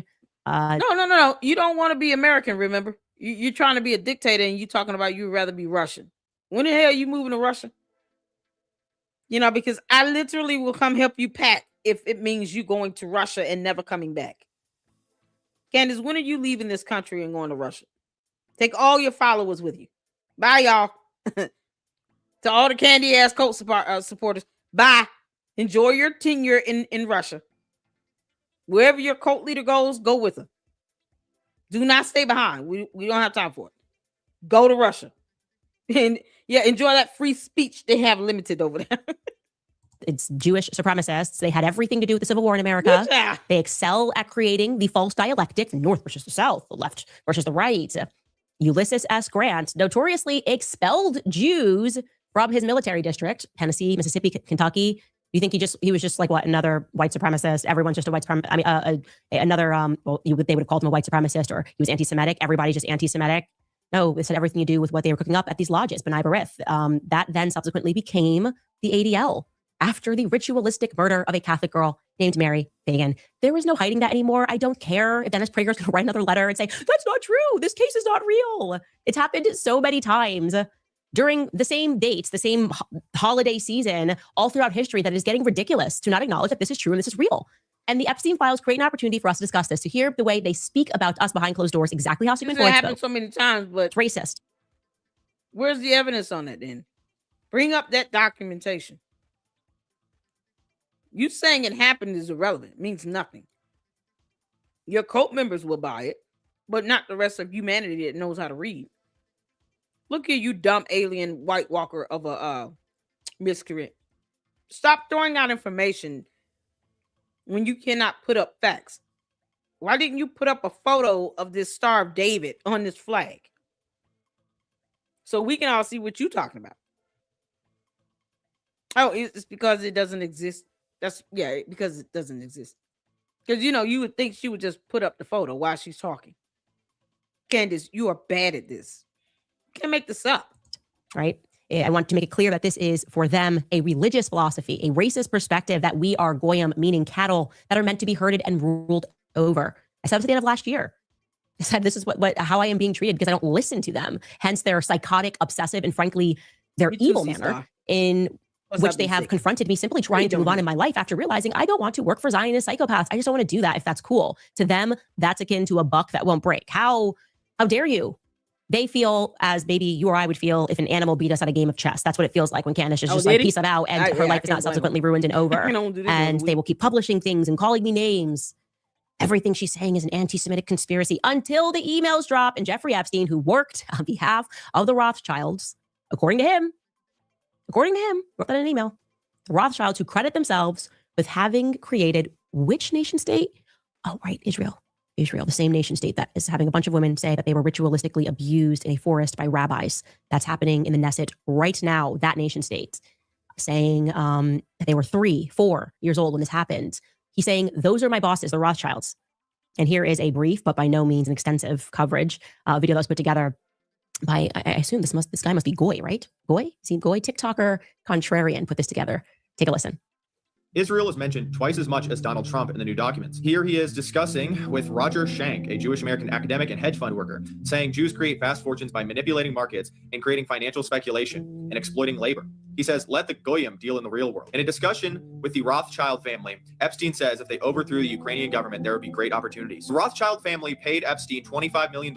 No. You don't want to be American, remember? You're trying to be a dictator and you're talking about you'd rather be Russian. When the hell are you moving to Russia? Because I literally will come help you pack if it means you going to Russia and never coming back. Candace, when are you leaving this country and going to Russia? Take all your followers with you. Bye, y'all. To all the candy ass cult supporters, bye. Enjoy your tenure in Russia. Wherever your cult leader goes, go with them. Do not stay behind. We don't have time for it. Go to Russia. And enjoy that free speech they have limited over there. It's Jewish supremacists. They had everything to do with the Civil War in America. Yeah. They excel at creating the false dialectic, the North versus the South, the left versus the right. Ulysses S. Grant notoriously expelled Jews from his military district, Tennessee, Mississippi, Kentucky. You think he was just like what, another white supremacist? Everyone's just a white supremacist. I mean, they would have called him a white supremacist, or he was anti-Semitic. Everybody's just anti-Semitic. No, it had everything to do with what they were cooking up at these lodges, B'nai B'rith. That then subsequently became the ADL after the ritualistic murder of a Catholic girl named Mary Fagan. There was no hiding that anymore. I don't care if Dennis Prager's going to write another letter and say, that's not true. This case is not real. It's happened so many times during the same dates, the same holiday season, all throughout history, that it is getting ridiculous to not acknowledge that this is true and this is real. And the Epstein files create an opportunity for us to discuss this, to hear the way they speak about us behind closed doors, exactly how Sigmund Freud happened so many times, but it's racist. Where's the evidence on that then? Bring up that documentation. You saying it happened is irrelevant. It means nothing. Your cult members will buy it, but not the rest of humanity that knows how to read. Look here, you dumb alien White Walker of a miscreant. Stop throwing out information when you cannot put up facts. Why didn't you put up a photo of this Star of David on this flag? So we can all see what you're talking about. Oh, it's because it doesn't exist. Because it doesn't exist. Because, you would think she would just put up the photo while she's talking. Candace, you are bad at this. You can't make this up. Right? I want to make it clear that this is, for them, a religious philosophy, a racist perspective that we are goyim, meaning cattle, that are meant to be herded and ruled over. I said this at the end of last year. I said this is how I am being treated because I don't listen to them. Hence their psychotic, obsessive, and frankly, their evil manner in which they have confronted me, simply trying to move on in my life after realizing I don't want to work for Zionist psychopaths. I just don't want to do that if that's cool. To them, that's akin to a buck that won't break. How dare you? They feel as maybe you or I would feel if an animal beat us at a game of chess. That's what it feels like when Candace is just like, peace out, and her life is not subsequently ruined and over. And they will keep publishing things and calling me names. Everything she's saying is an anti-Semitic conspiracy until the emails drop. And Jeffrey Epstein, who worked on behalf of the Rothschilds, according to him, wrote that in an email, the Rothschilds, who credit themselves with having created which nation state? Oh, right, Israel, the same nation state that is having a bunch of women say that they were ritualistically abused in a forest by rabbis. That's happening in the Knesset right now, that nation state, saying that they were 3-4 years old when this happened. He's saying, those are my bosses, the Rothschilds. And here is a brief, but by no means an extensive coverage video that was put together by, I assume this guy must be Goy, right? Goy? Is he Goy? TikToker Contrarian put this together. Take a listen. Israel is mentioned twice as much as Donald Trump in the new documents. Here he is discussing with Roger Schenck, a Jewish-American academic and hedge fund worker, saying Jews create vast fortunes by manipulating markets and creating financial speculation and exploiting labor. He says, let the Goyim deal in the real world. In a discussion with the Rothschild family, Epstein says if they overthrew the Ukrainian government, there would be great opportunities. The Rothschild family paid Epstein $25 million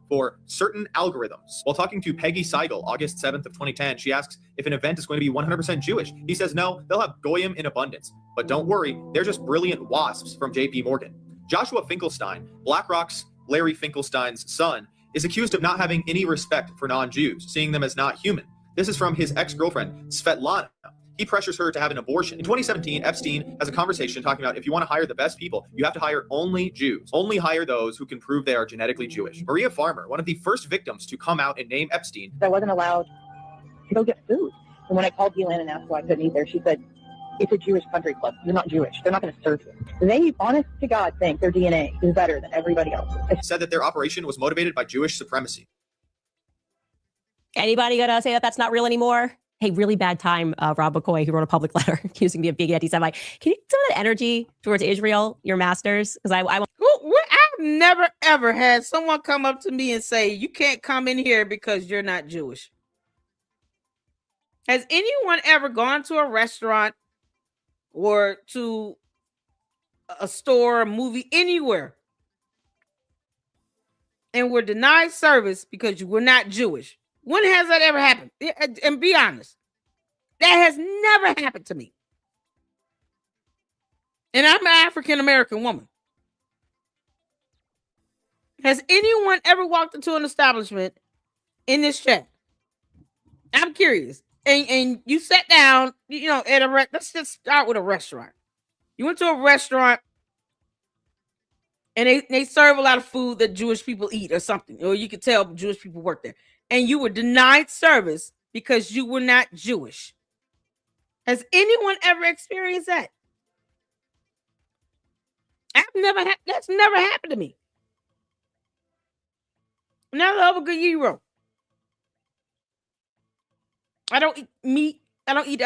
for certain algorithms. While talking to Peggy Seigel, August 7th of 2010, she asks if an event is going to be 100% Jewish. He says, no, they'll have Goyim in abundance. But don't worry, they're just brilliant wasps from JP Morgan. Joshua Finkelstein, BlackRock's Larry Finkelstein's son, is accused of not having any respect for non-Jews, seeing them as not human. This is from his ex-girlfriend, Svetlana. He pressures her to have an abortion. In 2017, Epstein has a conversation talking about if you want to hire the best people, you have to hire only Jews. Only hire those who can prove they are genetically Jewish. Maria Farmer, one of the first victims to come out and name Epstein. I wasn't allowed to go get food. And when I called Guylaine and asked why I couldn't eat there, she said, it's a Jewish country club. You're not Jewish. They're not going to serve you. They, honest to God, think their DNA is better than everybody else's. Said that their operation was motivated by Jewish supremacy. Anybody gonna say that that's not real anymore? Hey, really bad time, Rob McCoy, who wrote a public letter accusing me of being anti-Semite. Can you get some of that energy towards Israel, your masters? Because I've never, ever had someone come up to me and say, you can't come in here because you're not Jewish. Has anyone ever gone to a restaurant or to a store, a movie, anywhere, and were denied service because you were not Jewish? When has that ever happened? And be honest, that has never happened to me. And I'm an African-American woman. Has anyone ever walked into an establishment in this chat? I'm curious. And you sat down, at let's just start with a restaurant. You went to a restaurant and they serve a lot of food that Jewish people eat or something. Or you could tell Jewish people work there. And you were denied service because you were not Jewish. Has anyone ever experienced that? That's never happened to me. Now love a good gyro. I don't eat meat. I don't eat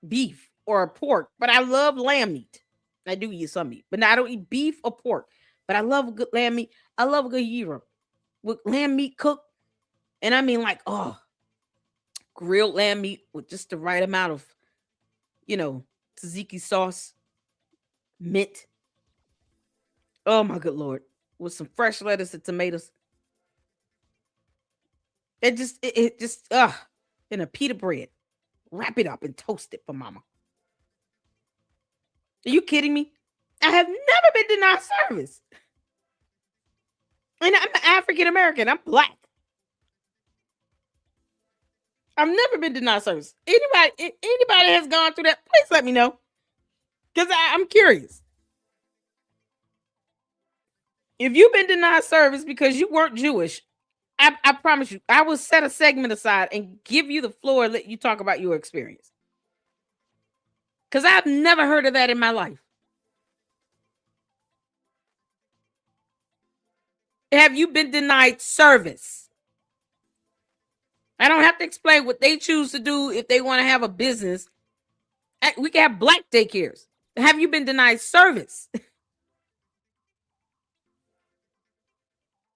beef or pork, but I love lamb meat. I do eat some meat, but now I don't eat beef or pork. But I love a good lamb meat. I love a good gyro with lamb meat cooked. And I mean, like, oh, grilled lamb meat with just the right amount of, tzatziki sauce, mint. Oh, my good Lord. With some fresh lettuce and tomatoes. It just, in a pita bread. Wrap it up and toast it for mama. Are you kidding me? I have never been denied service. And I'm African American. I'm black. I've never been denied service. Anybody has gone through that, please let me know. Because I'm curious. If you've been denied service because you weren't Jewish, I promise you, I will set a segment aside and give you the floor and let you talk about your experience. Because I've never heard of that in my life. Have you been denied service? I don't have to explain what they choose to do if they want to have a business. We can have black daycares. Have you been denied service?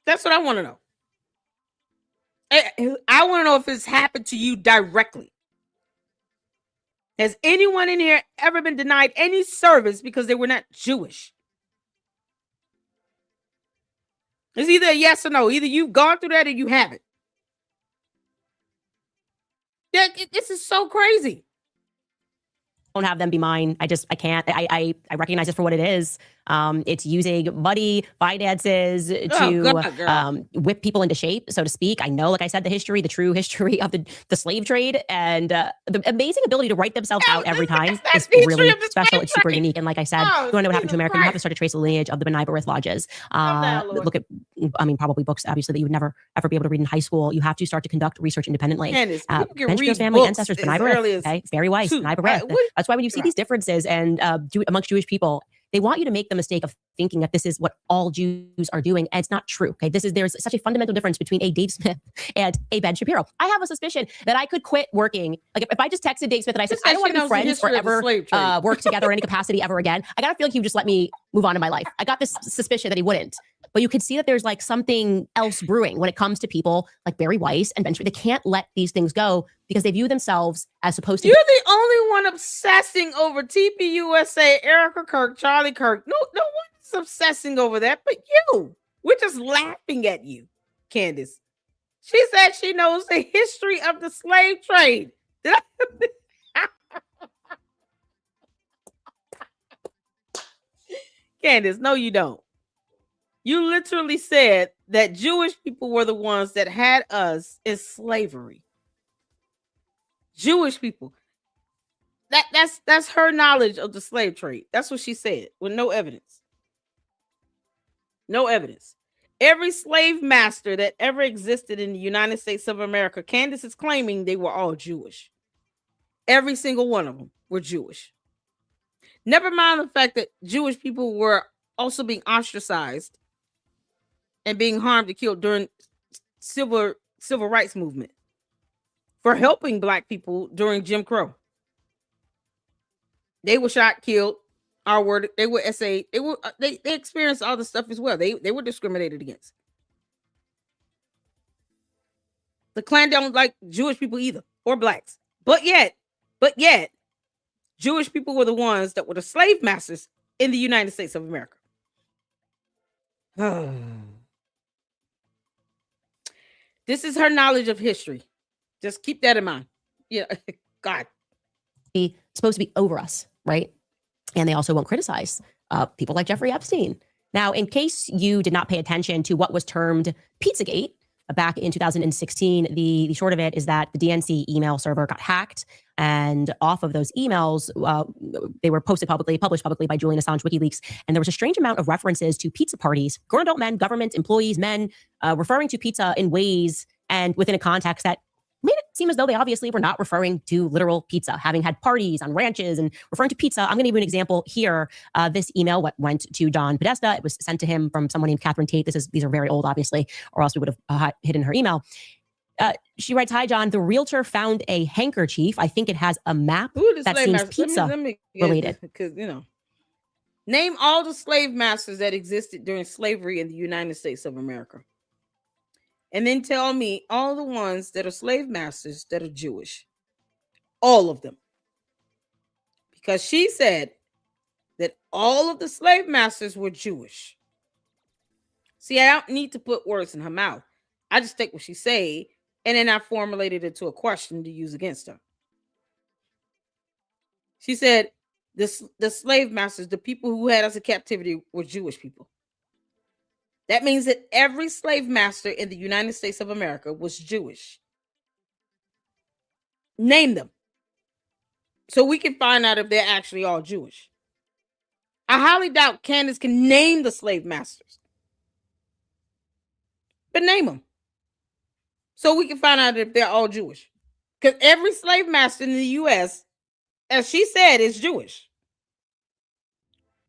That's what I want to know. I want to know if it's happened to you directly. Has anyone in here ever been denied any service because they were not Jewish? It's either a yes or no. Either you've gone through that or you haven't. Yeah, this is so crazy. Don't have them be mine. I can't. I recognize it for what it is. It's using muddy finances to whip people into shape, so to speak. I know, like I said, the true history of the slave trade, and the amazing ability to write themselves out every time is really special. It's super unique. And like I said, if you want to know what happened to America, you have to start to trace the lineage of the B'nai B'rith lodges. Look at, probably books, obviously, that you would never, ever be able to read in high school. You have to start to conduct research independently. Ben Shapiro's family ancestors, B'nai B'rith, okay? Barry Weiss, B'nai B'rith. That's why when you see these differences and amongst Jewish people, they want you to make the mistake of thinking that this is what all Jews are doing. And it's not true. Okay. There's such a fundamental difference between a Dave Smith and a Ben Shapiro. I have a suspicion that I could quit working. Like if I just texted Dave Smith and I said, I don't want to be friends forever, work together in any capacity ever again, I got to feel like he would just let me move on in my life. I got this suspicion that he wouldn't. But you could see that there's like something else brewing when it comes to people like Barry Weiss and Ben Shapiro. They can't let these things go because they view themselves as supposed to. You're the only one obsessing over TPUSA, Erika Kirk, Charlie Kirk. No one is obsessing over that, but you. We're just laughing at you, Candace. She said she knows the history of the slave trade. Candace, no, you don't. You literally said that Jewish people were the ones that had us in slavery. Jewish people. That's her knowledge of the slave trade. That's what she said with no evidence. No evidence. Every slave master that ever existed in the United States of America, Candace is claiming they were all Jewish. Every single one of them were Jewish. Never mind the fact that Jewish people were also being ostracized and being harmed and killed during civil rights movement for helping black people during Jim Crow. They were shot, killed, they were essayed, they experienced all this stuff as well. They were discriminated against. The Klan don't like Jewish people either, or blacks. But yet, Jewish people were the ones that were the slave masters in the United States of America. This is her knowledge of history. Just keep that in mind. Yeah, God. Be supposed to be over us, right? And they also won't criticize people like Jeffrey Epstein. Now, in case you did not pay attention to what was termed Pizzagate back in 2016, the short of it is that the DNC email server got hacked, and off of those emails, they were published publicly by Julian Assange WikiLeaks, and there was a strange amount of references to pizza parties, grown adult men, government employees, men, referring to pizza in ways and within a context that made it seem as though they obviously were not referring to literal pizza, having had parties on ranches and referring to pizza. I'm going to give you an example here. This email went to John Podesta. It was sent to him from someone named Catherine Tate. These are very old, obviously, or else we would have hidden her email. She writes, "Hi, John. The realtor found a handkerchief. I think it has a map that seems pizza related." Because, Name all the slave masters that existed during slavery in the United States of America. And then tell me all the ones that are slave masters that are Jewish. All of them. Because she said that all of the slave masters were Jewish. See, I don't need to put words in her mouth. I just take what she said, and then I formulated it to a question to use against her. She said the slave masters, the people who had us in captivity, were Jewish people. That means that every slave master in the United States of America was Jewish. Name them, so we can find out if they're actually all Jewish. I highly doubt Candace can name the slave masters. But name them, so we can find out if they're all Jewish. Because every slave master in the U.S., as she said, is Jewish.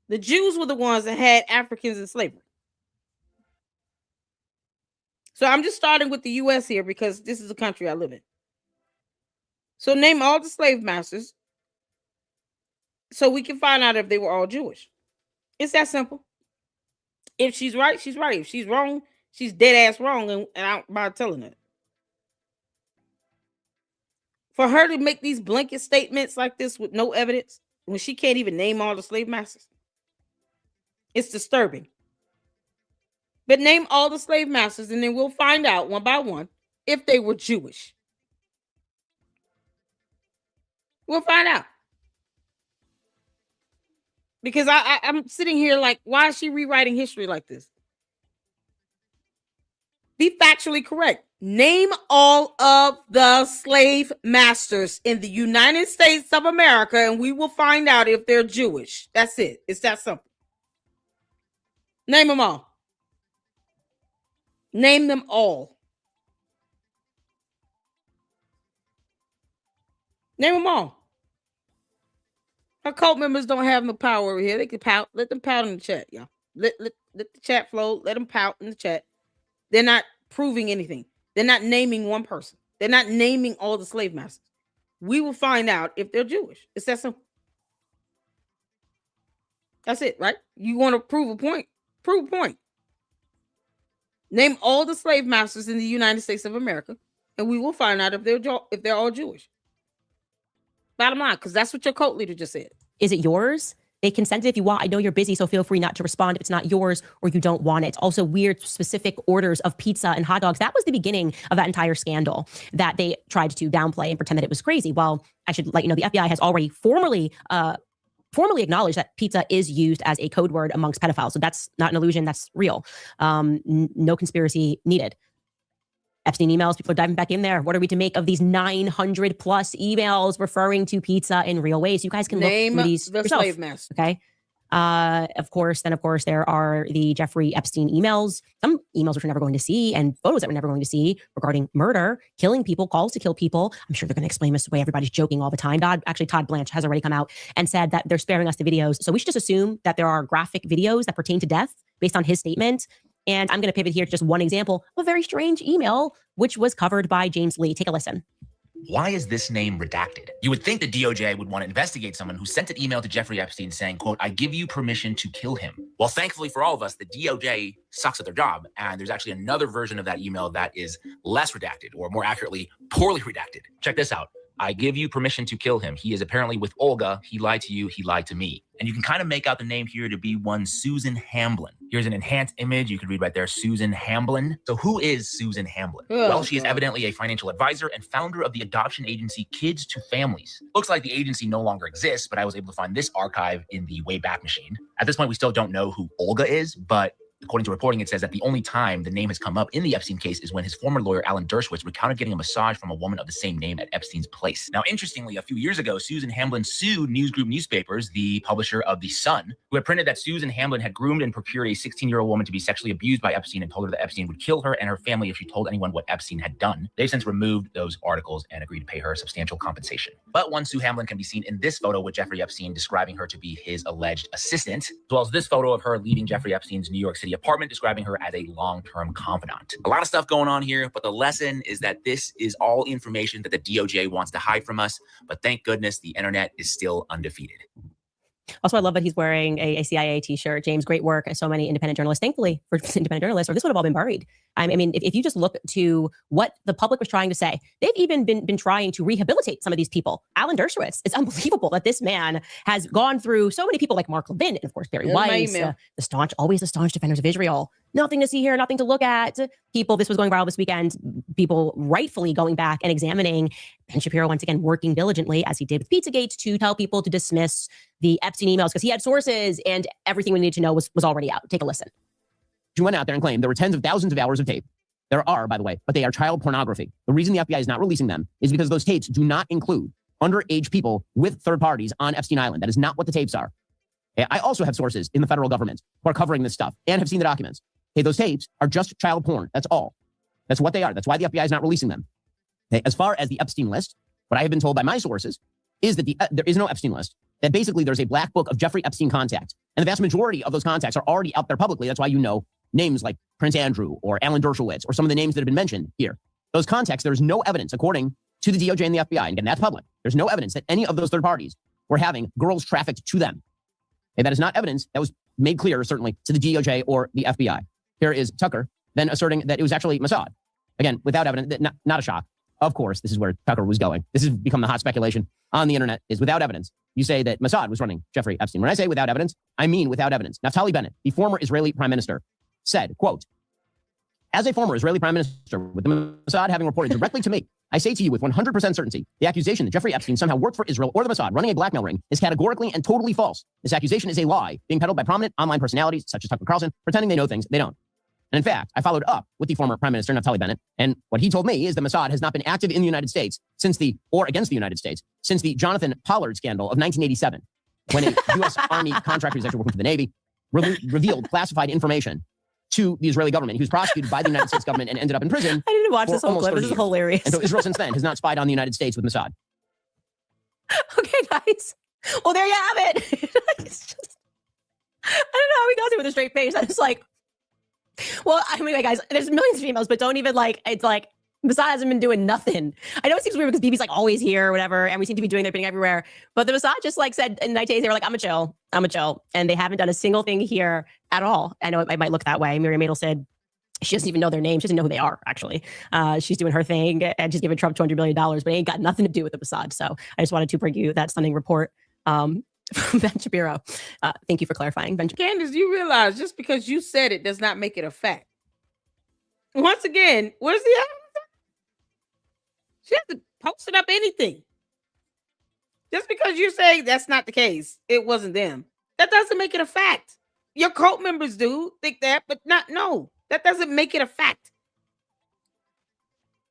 The Jews were the ones that had Africans in slavery. So I'm just starting with the U.S. here because this is the country I live in. So name all the slave masters so we can find out if they were all Jewish. It's that simple. If she's right, she's right. If she's wrong, she's dead ass wrong, and I don't mind telling her. For her to make these blanket statements like this with no evidence, when she can't even name all the slave masters, it's disturbing. But name all the slave masters, and then we'll find out one by one if they were Jewish. We'll find out. Because I'm sitting here like, why is she rewriting history like this? Be factually correct. Name all of the slave masters in the United States of America, and we will find out if they're Jewish. That's it. It's that simple. Name them all. Name them all. Name them all. Our cult members don't have no power over here. They can pout. Let them pout in the chat, y'all. Let the chat flow. Let them pout in the chat. They're not proving anything. They're not naming one person. They're not naming all the slave masters. We will find out if they're Jewish. It's that simple. That's it, right? You want to prove a point? Prove a point. Name all the slave masters in the United States of America, and we will find out if they're all Jewish. Bottom line, because that's what your cult leader just said. Is it yours? They consented if you want. I know you're busy, so feel free not to respond if it's not yours or you don't want it. Also, weird specific orders of pizza and hot dogs. That was the beginning of that entire scandal that they tried to downplay and pretend that it was crazy. Well, I should let you know the FBI has already formally acknowledged that pizza is used as a code word amongst pedophiles. So that's not an illusion. That's real. No conspiracy needed. Epstein emails, people are diving back in there. What are we to make of these 900 plus emails referring to pizza in real ways? You guys can name look through these the yourself. slave master. Okay. Of course, there are the Jeffrey Epstein emails, some emails which we're never going to see, and photos that we're never going to see regarding murder, killing people, calls to kill people. I'm sure they're going to explain this away. Everybody's joking all the time. Todd Blanche has already come out and said that they're sparing us the videos. So we should just assume that there are graphic videos that pertain to death based on his statement. And I'm going to pivot here to just one example of a very strange email, which was covered by James Lee. Take a listen. Why is this name redacted? You would think the DOJ would want to investigate someone who sent an email to Jeffrey Epstein saying, quote, I give you permission to kill him. Well, thankfully for all of us, the DOJ sucks at their job. And there's actually another version of that email that is less redacted, or more accurately, poorly redacted. Check this out. I give you permission to kill him. He is apparently with Olga. He lied to you. He lied to me. And you can kind of make out the name here to be one Susan Hamblin. Here's an enhanced image. You can read right there, Susan Hamblin. So who is Susan Hamblin? Well, she is evidently a financial advisor and founder of the adoption agency Kids to Families. Looks like the agency no longer exists, but I was able to find this archive in the Wayback Machine. At this point, we still don't know who Olga is, but according to reporting, it says that the only time the name has come up in the Epstein case is when his former lawyer, Alan Dershowitz, recounted getting a massage from a woman of the same name at Epstein's place. Now, interestingly, a few years ago, Susan Hamblin sued News Group Newspapers, the publisher of The Sun, who had printed that Susan Hamblin had groomed and procured a 16-year-old woman to be sexually abused by Epstein and told her that Epstein would kill her and her family if she told anyone what Epstein had done. They've since removed those articles and agreed to pay her substantial compensation. But one Sue Hamblin can be seen in this photo with Jeffrey Epstein describing her to be his alleged assistant, as well as this photo of her leaving Jeffrey Epstein's New York City apartment, describing her as a long-term confidant. A lot of stuff going on here, but the lesson is that this is all information that the DOJ wants to hide from us. But thank goodness the internet is still undefeated. Also, I love that he's wearing a CIA t-shirt. James, great work. So many independent journalists, thankfully for independent journalists, or this would have all been buried. I mean, if you just look to what the public was trying to say, they've even been trying to rehabilitate some of these people. Alan Dershowitz, it's unbelievable that this man has gone through so many people like Mark Levin and of course Barry Weiss, always the staunch defenders of Israel. Nothing to see here, nothing to look at. People, this was going viral this weekend, people rightfully going back and examining Ben Shapiro once again working diligently as he did with Pizzagate to tell people to dismiss the Epstein emails because he had sources and everything we needed to know was already out. Take a listen. She went out there and claimed there were tens of thousands of hours of tape. There are, by the way, but they are child pornography. The reason the FBI is not releasing them is because those tapes do not include underage people with third parties on Epstein Island. That is not what the tapes are. I also have sources in the federal government who are covering this stuff and have seen the documents. Those tapes are just child porn. That's all. That's what they are. That's why the FBI is not releasing them. As far as the Epstein list, what I have been told by my sources is that there is no Epstein list. That basically there's a black book of Jeffrey Epstein contacts. And the vast majority of those contacts are already out there publicly. That's why you know names like Prince Andrew or Alan Dershowitz or some of the names that have been mentioned here. Those contacts, there's no evidence, according to the DOJ and the FBI, and again, that's public. There's no evidence that any of those third parties were having girls trafficked to them. And that is not evidence that was made clear, certainly, to the DOJ or the FBI. Here is Tucker then asserting that it was actually Mossad. Again, without evidence, not a shock. Of course, this is where Tucker was going. This has become the hot speculation on the internet, is without evidence. You say that Mossad was running Jeffrey Epstein. When I say without evidence, I mean without evidence. Naftali Bennett, the former Israeli prime minister, said, quote, as a former Israeli prime minister, with the Mossad having reported directly to me, I say to you with 100% certainty, the accusation that Jeffrey Epstein somehow worked for Israel or the Mossad running a blackmail ring is categorically and totally false. This accusation is a lie being peddled by prominent online personalities such as Tucker Carlson, pretending they know things they don't. And in fact, I followed up with the former prime minister, Naftali Bennett, and what he told me is the Mossad has not been active in the United States against the United States since the Jonathan Pollard scandal of 1987, when a U.S. Army contractor who's actually working for the Navy revealed classified information to the Israeli government. He was prosecuted by the United States government and ended up in prison. I didn't watch this whole clip. This is hilarious. And so Israel since then has not spied on the United States with Mossad. Okay, guys. Well, there you have it. It's just, I don't know how he does it with a straight face. I'm just like, well, anyway, guys, there's millions of emails, but don't even it's like, Mossad hasn't been doing nothing. I know it seems weird because BB's like always here or whatever, and we seem to be doing their thing everywhere. But the Mossad just said in 9 days, they were like, I'm a chill. And they haven't done a single thing here at all. I know it might look that way. Miriam Adel said she doesn't even know their names. She doesn't know who they are, actually. She's doing her thing and she's giving Trump $200 million, but it ain't got nothing to do with the Mossad. So I just wanted to bring you that stunning report from Ben Shapiro. Thank you for clarifying, Ben. Candace, you realize just because you said it does not make it a fact. Once again, where's the evidence? She hasn't posted up anything. Just because you're saying that's not the case, it wasn't them, that doesn't make it a fact. Your cult members do think that, but that doesn't make it a fact.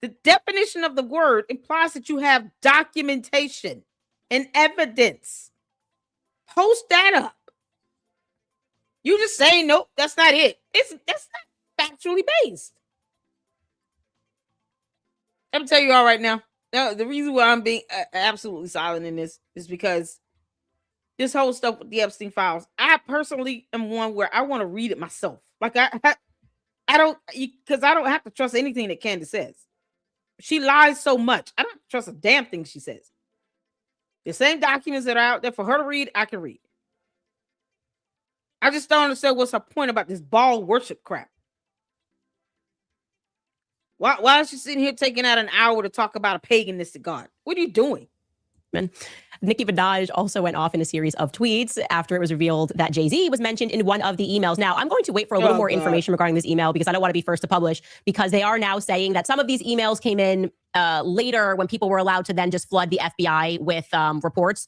The definition of the word implies that you have documentation and evidence. Post that up. You just saying, nope, that's not it. That's not factually based. I'm tell you all right now. The reason why I'm being absolutely silent in this is because this whole stuff with the Epstein files, I personally am one where I want to read it myself. Like I don't, because I don't have to trust anything that Candace says. She lies so much. I don't trust a damn thing she says. The same documents that are out there for her to read, I can read. I just don't understand what's her point about this ball worship crap. Why is she sitting here taking out an hour to talk about a paganistic God? What are you doing? Nicki Minaj also went off in a series of tweets after it was revealed that Jay-Z was mentioned in one of the emails. Now, I'm going to wait for a little more information regarding this email because I don't want to be first to publish, because they are now saying that some of these emails came in later when people were allowed to then just flood the FBI with reports.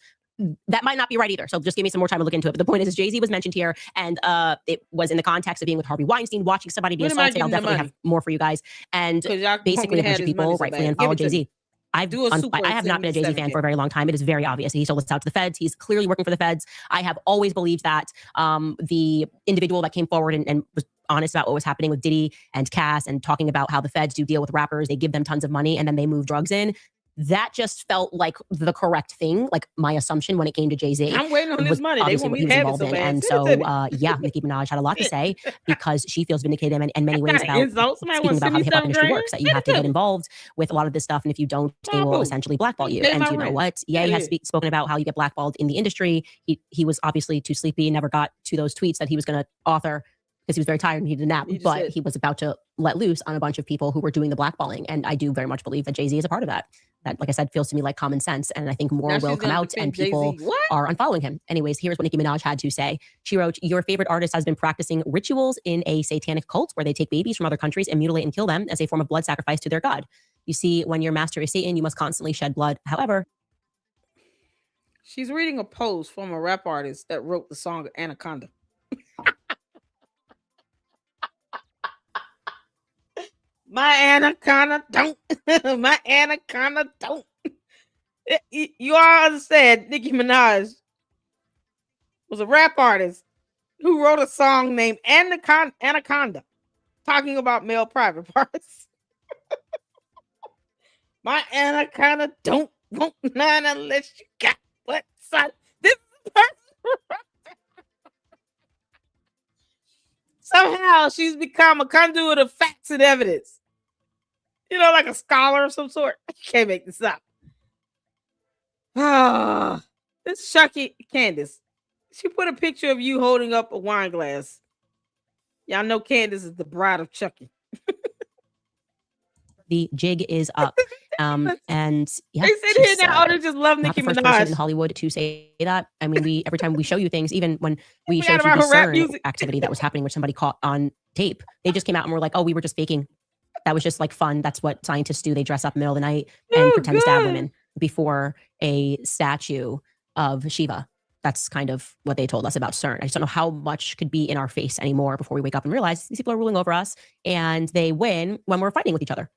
That might not be right either. So just give me some more time to look into it. But the point is Jay-Z was mentioned here, and it was in the context of being with Harvey Weinstein, watching somebody be assaulted. I'll definitely have more for you guys. And basically a bunch of people rightfully unfollowed Jay-Z. I have not been a Jay-Z fan for a very long time. It is very obvious. He sold this out to the feds. He's clearly working for the feds. I have always believed that the individual that came forward and was honest about what was happening with Diddy and Cass and talking about how the feds do deal with rappers. They give them tons of money and then they move drugs in. that just felt like the correct thing, like my assumption when it came to Jay-Z. I'm waiting on was this money. They obviously want what me he to was have it involved so in. bad. And Send it to so, me. yeah, Nicki Minaj had a lot to say because she feels vindicated in many ways Kinda about insult. Somebody speaking wants about how the hip hop 77 industry grand. works, that you Send have it to to get me. involved with a lot of this stuff. And if you don't, they will Bravo. essentially blackball you. Pay And my you know rent. what? Ye Outta has here. spoken about how you get blackballed in the industry. He was obviously too sleepy and never got to those tweets that he was going to author because he was very tired and he needed a nap. He just But said- he was about to let loose on a bunch of people who were doing the blackballing. And I do very much believe that Jay-Z is a part of that. That, like I said, feels to me like common sense. And I think more Now will she's come gonna out defend and people Jay-Z. What? are unfollowing him. Anyways, here's what Nicki Minaj had to say. She wrote, "Your favorite artist has been practicing rituals in a satanic cult where they take babies from other countries and mutilate and kill them as a form of blood sacrifice to their god. You see, when your master is Satan, you must constantly shed blood. However," She's reading a post from a rap artist that wrote the song Anaconda. My anaconda don't. My anaconda don't. You all understand Nicki Minaj was a rap artist who wrote a song named Anaconda, talking about male private parts. My anaconda don't want none unless you got what, son? This person. Somehow she's become a conduit of facts and evidence. You know, like a scholar of some sort. I can't make this up. Ah, this Chucky Candace. She put a picture of you holding up a wine glass. Y'all know Candace is the bride of Chucky. the jig is up. And yeah, They sit here she's, now. They just love not Nicki the first person in Minaj. Hollywood to say that. I mean, we every time we show you things, even when we Forgot showed you about the her rap CERN music. activity that was happening, which somebody caught on tape, they just came out and were like, "Oh, we were just faking. That was just like fun. That's what scientists do. They dress up in the middle of the night and Oh, pretend to stab good. women before a statue of Shiva." That's kind of what they told us about CERN. I just don't know how much could be in our face anymore before we wake up and realize these people are ruling over us and they win when we're fighting with each other.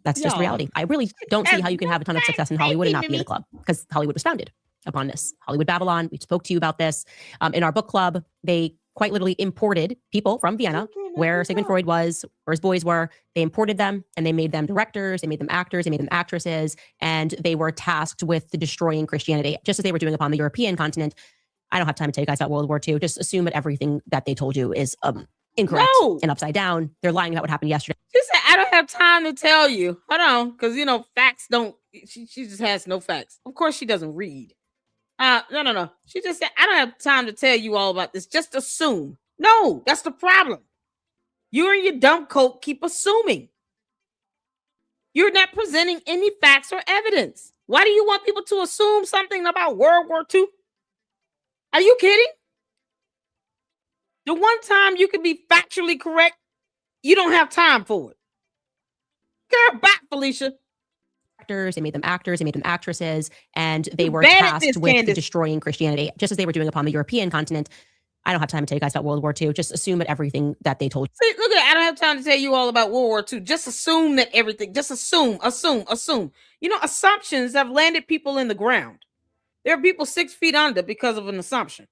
That's just Y'all. reality. I really don't see how you can have a ton of success in Hollywood and not be in the club, because Hollywood was founded upon this. Hollywood Babylon, we spoke to you about this. In our book club, they quite literally imported people from Vienna, where Sigmund Freud was, where his boys were. They imported them and they made them directors, they made them actors, they made them actresses, and they were tasked with destroying Christianity, just as they were doing upon the European continent. I don't have time to tell you guys about World War II. Just assume that everything that they told you is incorrect No. and upside down. They're lying about what happened yesterday. She said, I don't have time to tell you. Hold on. Because, you know, facts don't, she just has no facts. Of course, she doesn't read. No. She just said, I don't have time to tell you all about this. Just assume. No, that's the problem. You and your dumb coat keep assuming. You're not presenting any facts or evidence. Why do you want people to assume something about World War II? Are you kidding? The one time you can be factually correct, you don't have time for it. Girl, back, Felicia. They made them actors, they made them actresses, and they You're were bad at tasked this, with Candace. destroying Christianity, just as they were doing upon the European continent. I don't have time to tell you guys about World War II. Just assume that everything that they told you. See, look at it. I don't have time to tell you all about World War II. Just assume that everything, just assume. You know, assumptions have landed people in the ground. There are people 6 feet under because of an assumption.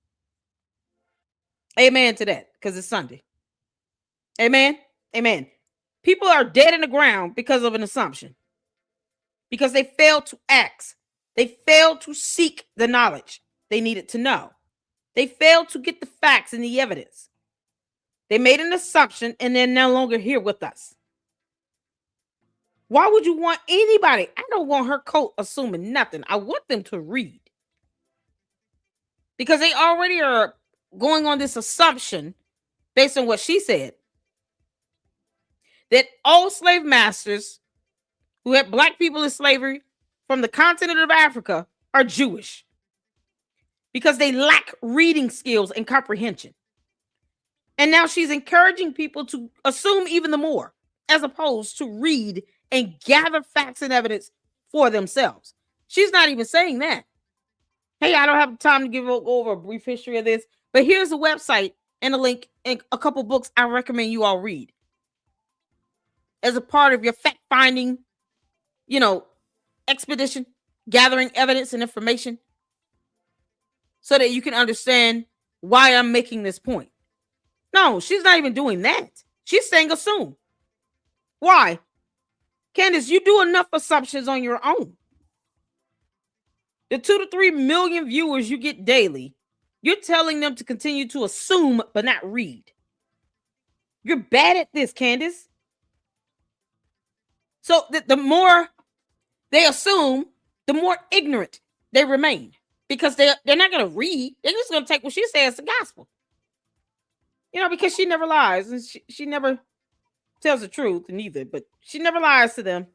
Amen to that, because it's Sunday. Amen. Amen. People are dead in the ground because of an assumption. Because they failed to act. They failed to seek the knowledge they needed to know. They failed to get the facts and the evidence. They made an assumption and they're no longer here with us. Why would you want anybody? I don't want her coat assuming nothing. I want them to read. Because they already are going on this assumption based on what she said, that all slave masters who had black people in slavery from the continent of Africa are Jewish because they lack reading skills and comprehension. And now she's encouraging people to assume even the more, as opposed to read and gather facts and evidence for themselves. She's not even saying that. Hey, I don't have time to go over a brief history of this, but here's a website and a link and a couple books I recommend you all read as a part of your fact-finding, expedition, gathering evidence and information so that you can understand why I'm making this point. No, she's not even doing that. She's saying assume. Why? Candace, you do enough assumptions on your own. the 2 to 3 million viewers you get daily, you're telling them to continue to assume but not read. You're bad at this, Candace. So the more they assume, the more ignorant they remain, because they're not going to read. They're just going to take what she says as the gospel. Because she never lies, and she never tells the truth, neither, but she never lies to them.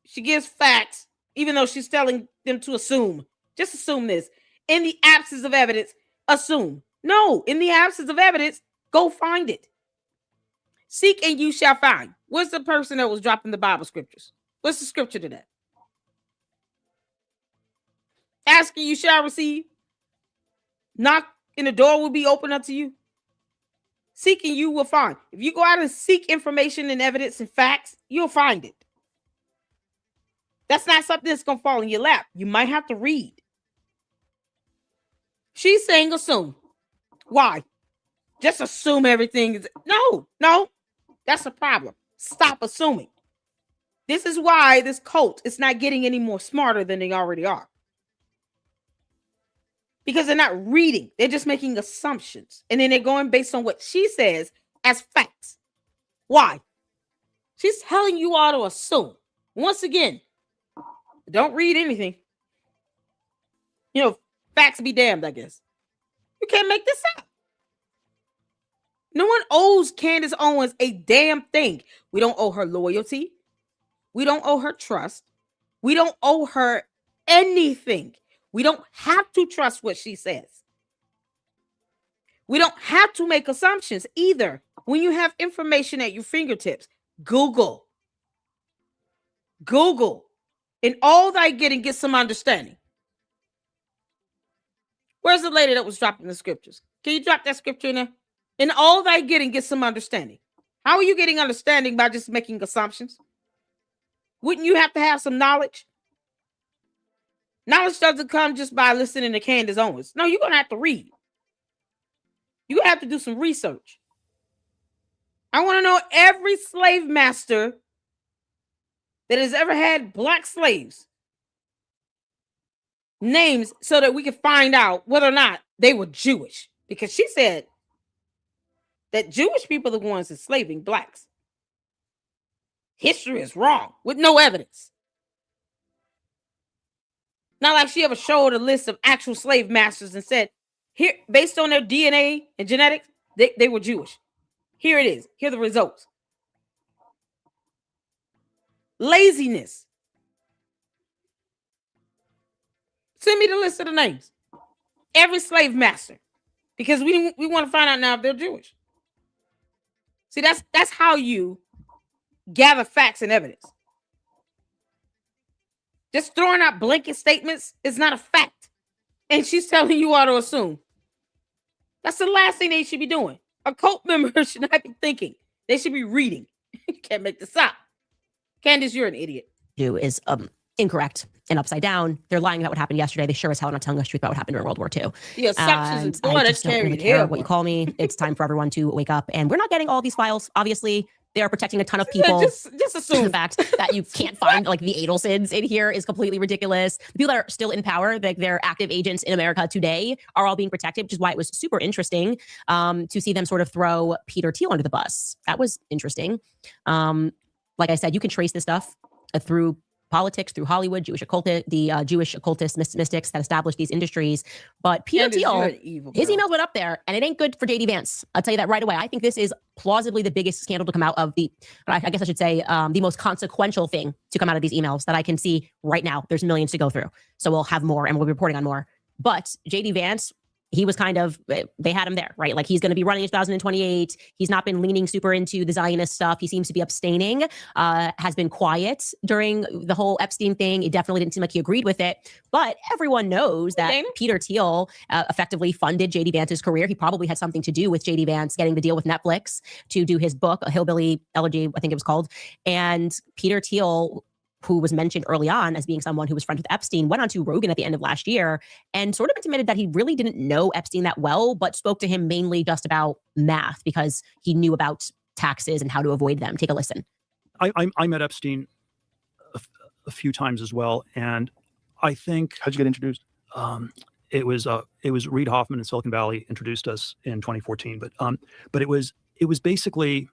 She gives facts, even though she's telling them to assume. Just assume this. In the absence of evidence, assume. No, in the absence of evidence, go find it. Seek and you shall find. What's the person that was dropping the Bible scriptures? What's the scripture to that? Ask and you shall receive. Knock and the door will be open unto you. Seek and you will find. If you go out and seek information and evidence and facts, you'll find it. That's not something that's going to fall in your lap. You might have to read. She's saying assume. Why? Just assume everything is... No. That's a problem. Stop assuming. This is why this cult is not getting any more smarter than they already are. Because they're not reading. They're just making assumptions. And then they're going based on what she says as facts. Why? She's telling you all to assume. Once again, don't read anything. Facts be damned, I guess. You can't make this up. No one owes Candace Owens a damn thing. We don't owe her loyalty. We don't owe her trust. We don't owe her anything. We don't have to trust what she says. We don't have to make assumptions either. When you have information at your fingertips, Google. And all thy getting, get some understanding. Where's the lady that was dropping the scriptures? Can you drop that scripture in there? In all thy getting, get some understanding. How are you getting understanding by just making assumptions? Wouldn't you have to have some knowledge? Knowledge doesn't come just by listening to Candace Owens. No, you're going to have to read. You're going to have to do some research. I want to know every slave master that has ever had black slaves names so that we can find out whether or not they were Jewish. Because she said that Jewish people are the ones enslaving blacks. History is wrong with no evidence. Not like she ever showed a list of actual slave masters and said, here, based on their DNA and genetics, they were Jewish. Here it is. Here are the results. Laziness. Send me the list of the names. Every slave master. Because we want to find out now if they're Jewish. See, that's how you gather facts and evidence. Just throwing out blanket statements is not a fact. And she's telling you all to assume. That's the last thing they should be doing. A cult member should not be thinking. They should be reading. You can't make this up. Candace, you're an idiot. Is incorrect and upside down. They're lying about what happened yesterday. They sure as hell are not telling us the truth about what happened during World War II. Yeah, assumptions and I just don't really care what you call me. It's time for everyone to wake up. And we're not getting all these files. Obviously, they are protecting a ton of people. Just assume. The fact that you can't find like the Adelsons in here is completely ridiculous. The people that are still in power, like they're active agents in America today, are all being protected, which is why it was super interesting to see them sort of throw Peter Thiel under the bus. That was interesting. Like I said, you can trace this stuff through politics, through Hollywood, the Jewish occultist mystics that established these industries. But Peter Thiel, his emails went up there, and it ain't good for JD Vance. I'll tell you that right away. I think this is plausibly the biggest scandal to come out of I guess I should say, the most consequential thing to come out of these emails that I can see right now. There's millions to go through. So we'll have more, and we'll be reporting on more. But JD Vance, he was they had him there, right? Like he's going to be running in 2028. He's not been leaning super into the Zionist stuff. He seems to be abstaining, has been quiet during the whole Epstein thing. It definitely didn't seem like he agreed with it. But everyone knows that Peter Thiel effectively funded JD Vance's career. He probably had something to do with JD Vance getting the deal with Netflix to do his book, A Hillbilly Elegy, I think it was called. And Peter Thiel, who was mentioned early on as being someone who was friends with Epstein, went on to Rogan at the end of last year and sort of intimated that he really didn't know Epstein that well, but spoke to him mainly just about math because he knew about taxes and how to avoid them. Take a listen. I met Epstein a few times as well, and I think How'd you get introduced? it was Reid Hoffman in Silicon Valley introduced us in 2014, but it was basically,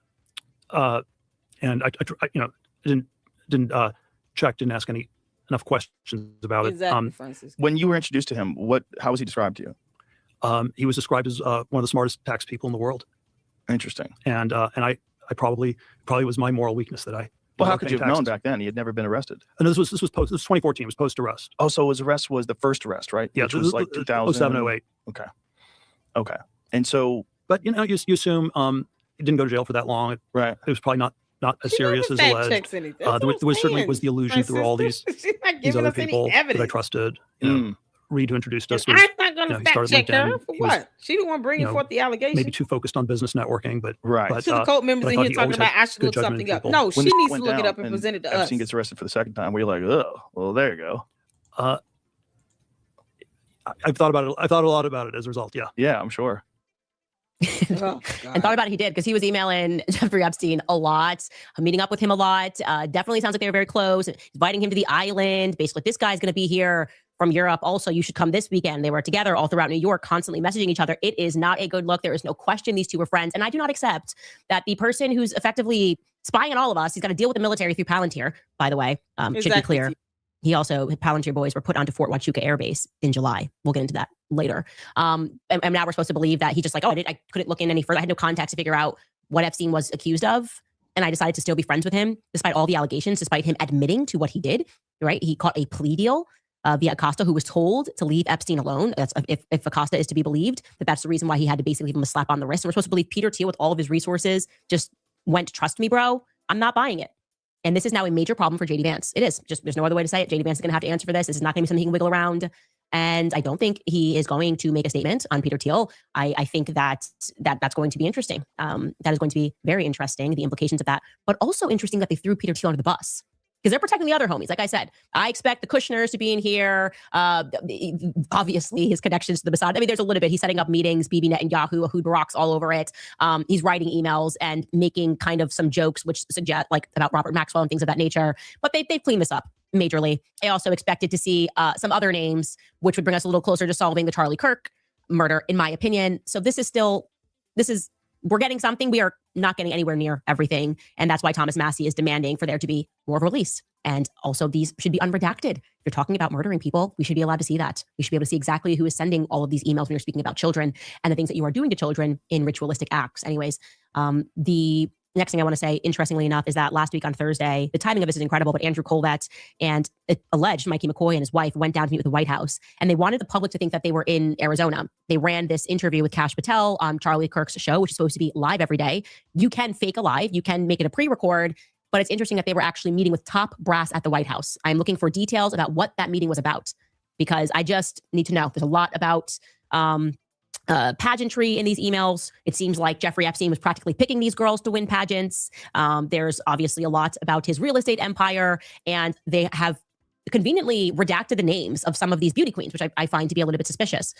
and I didn't check, didn't ask enough questions about Exactly, it. Francis. When you were introduced to him, how was he described to you? He was described as one of the smartest tax people in the world, Interesting. and I probably was my moral weakness that I. Well, how could you have known back then? He had never been arrested. And this was 2014. It was post arrest. Oh, so his arrest was the first arrest, right? Yeah, Which was like 2000. 07, 08. Okay. And so, But you assume he didn't go to jail for that long. right. It was probably not as She serious never as fact alleged. checks anything. There That's what was I'm certainly saying. was the illusion My through all these sister, she's not these giving other us any people that I evidence. trusted. Mm. Reid, who introduced us, And was I'm not gonna he fact started check LinkedIn. her for He was, what? She the one bringing forth the allegation. maybe too focused on business networking, but Right. but, To the cult members but I in thought here he talking always about had I should good look judgment something in up. people. No, When she this needs to went look it down up and present it to us. Epstein gets arrested for the second time. We're like, oh, well, there you go. I've thought about it. I thought a lot about it as a result. Yeah. Yeah, I'm sure. Oh, And thought about it, he did, because he was emailing Jeffrey Epstein a lot, meeting up with him a lot. Definitely sounds like they were very close, inviting him to the island. Basically, this guy's going to be here from Europe. Also, you should come this weekend. They were together all throughout New York, constantly messaging each other. It is not a good look. There is no question these two were friends. And I do not accept that the person who's effectively spying on all of us, he's got to deal with the military through Palantir, by the way, should be clear. He also, Palantir boys were put onto Fort Huachuca Air Base in July. We'll get into that later. And now we're supposed to believe that he just like, I couldn't look in any further. I had no context to figure out what Epstein was accused of. And I decided to still be friends with him, despite all the allegations, despite him admitting to what he did, right? He caught a plea deal via Acosta, who was told to leave Epstein alone. That's if Acosta is to be believed, that's the reason why he had to basically give him a slap on the wrist. And we're supposed to believe Peter Thiel, with all of his resources, just went, trust me, bro, I'm not buying it. And this is now a major problem for JD Vance. It is. Just there's no other way to say it. JD Vance is going to have to answer for this. This is not going to be something he can wiggle around. And I don't think he is going to make a statement on Peter Thiel. I think that's going to be interesting. That is going to be very interesting, the implications of that. But also interesting that they threw Peter Thiel under the bus, because they're protecting the other homies. Like I said, I expect the Kushners to be in here. Obviously, his connections to the Mossad. I mean, there's a little bit. He's setting up meetings, Bibi Netanyahu, Ehud Barak's all over it. He's writing emails and making kind of some jokes, which suggest like about Robert Maxwell and things of that nature. But they've cleaned this up majorly. I also expected to see some other names, which would bring us a little closer to solving the Charlie Kirk murder, in my opinion. So we're getting something. We are not getting anywhere near everything. And that's why Thomas Massie is demanding for there to be more release. And also these should be unredacted. If you're talking about murdering people, we should be allowed to see that. We should be able to see exactly who is sending all of these emails when you're speaking about children and the things that you are doing to children in ritualistic acts. Anyways, the next thing I want to say, interestingly enough, is that last week on Thursday, the timing of this is incredible, but Andrew Colvett and alleged Mikey McCoy and his wife went down to meet with the White House, and they wanted the public to think that they were in Arizona. They ran this interview with Kash Patel on Charlie Kirk's show, which is supposed to be live every day. You can fake a live, you can make it a pre-record, but it's interesting that they were actually meeting with top brass at the White House. I'm looking for details about what that meeting was about, because I just need to know. There's a lot about pageantry in these emails. It seems like Jeffrey Epstein was practically picking these girls to win pageants. There's obviously a lot about his real estate empire, and they have conveniently redacted the names of some of these beauty queens, which I find to be a little bit suspicious.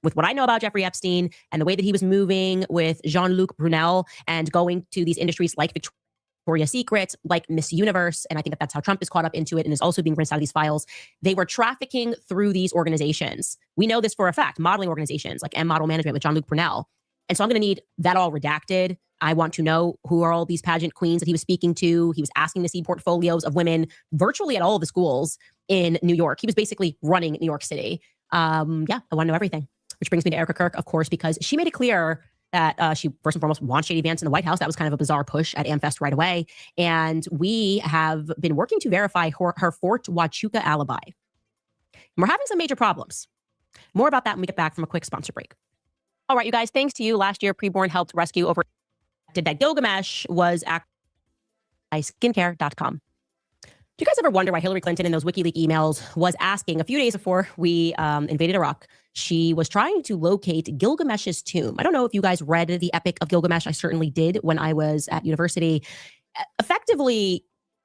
With what I know about Jeffrey Epstein and the way that he was moving with Jean-Luc Brunel and going to these industries like Victoria's Secret, like Miss Universe, and I think that's how Trump is caught up into it and is also being rinsed out of these files. They were trafficking through these organizations. We know this for a fact, modeling organizations like M Model Management with Jean-Luc Brunel. And so I'm going to need that all redacted. I want to know who are all these pageant queens that he was speaking to. He was asking to see portfolios of women virtually at all of the schools in New York. He was basically running New York City. I want to know everything. Which brings me to Erika Kirk, of course, because she made it clear that she first and foremost wants JD Vance in the White House. That was kind of a bizarre push at AmFest right away. And we have been working to verify her Fort Huachuca alibi. And we're having some major problems. More about that when we get back from a quick sponsor break. All right, you guys, thanks to you, last year Preborn helped rescue over that Gilgamesh was actually by skincare.com. Do you guys ever wonder why Hillary Clinton in those WikiLeaks emails was asking a few days before we invaded Iraq? She was trying to locate Gilgamesh's tomb. I don't know if you guys read the Epic of Gilgamesh. I certainly did when I was at university. Effectively,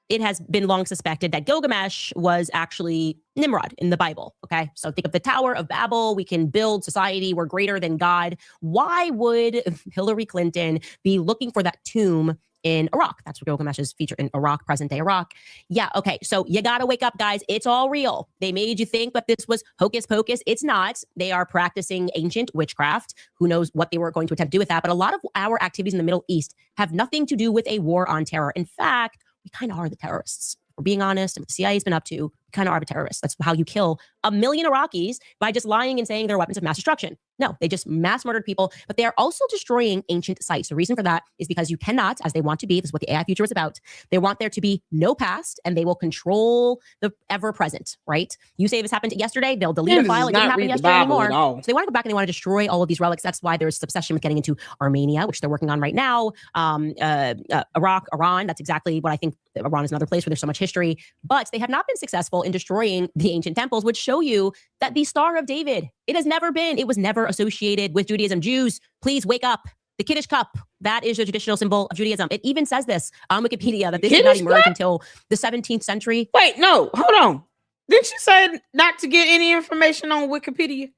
it has been long suspected that Gilgamesh was actually Nimrod in the Bible. Okay, so think of the Tower of Babel. We can build society. We're greater than God. Why would Hillary Clinton be looking for that tomb in Iraq. That's what Gilgamesh is featured in Iraq, present day Iraq. Yeah, okay. So you got to wake up, guys. It's all real. They made you think that this was hocus pocus. It's not. They are practicing ancient witchcraft. Who knows what they were going to attempt to do with that. But a lot of our activities in the Middle East have nothing to do with a war on terror. In fact, we kind of are the terrorists. We're being honest, and what the CIA has been up to, kind of are the terrorists. That's how you kill 1 million Iraqis, by just lying and saying they're weapons of mass destruction. No, they just mass murdered people, but they are also destroying ancient sites. The reason for that is because you cannot, as they want to be, this is what the AI future is about, they want there to be no past, and they will control the ever present, right? You say this happened yesterday, they'll delete a file. It didn't happen yesterday anymore. So they want to go back and they want to destroy all of these relics. That's why there's obsession with getting into Armenia, which they're working on right now. Iraq, Iran, that's exactly what I think. Iran is another place where there's so much history, but they have not been successful in destroying the ancient temples, which show you that the Star of David, it was never associated with Judaism. Jews, please wake up. The Kiddush cup, that is a traditional symbol of Judaism. It even says this on Wikipedia, that this did not emerge until the 17th century. Wait, no, hold on. Didn't you say not to get any information on Wikipedia?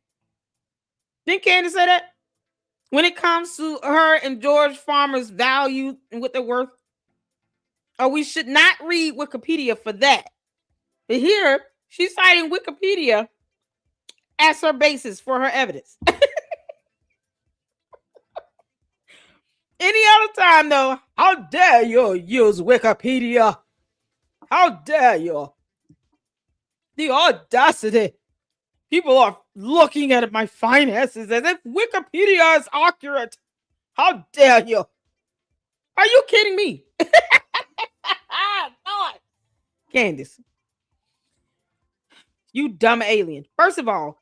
Didn't Candace say that? When it comes to her and George Farmer's value and what they're worth? Or we should not read Wikipedia for that. But here, she's citing Wikipedia as her basis for her evidence. Any other time, though, how dare you use Wikipedia? How dare you? The audacity. People are looking at my finances as if Wikipedia is accurate. How dare you? Are you kidding me? God. Candace, you dumb alien. First of all,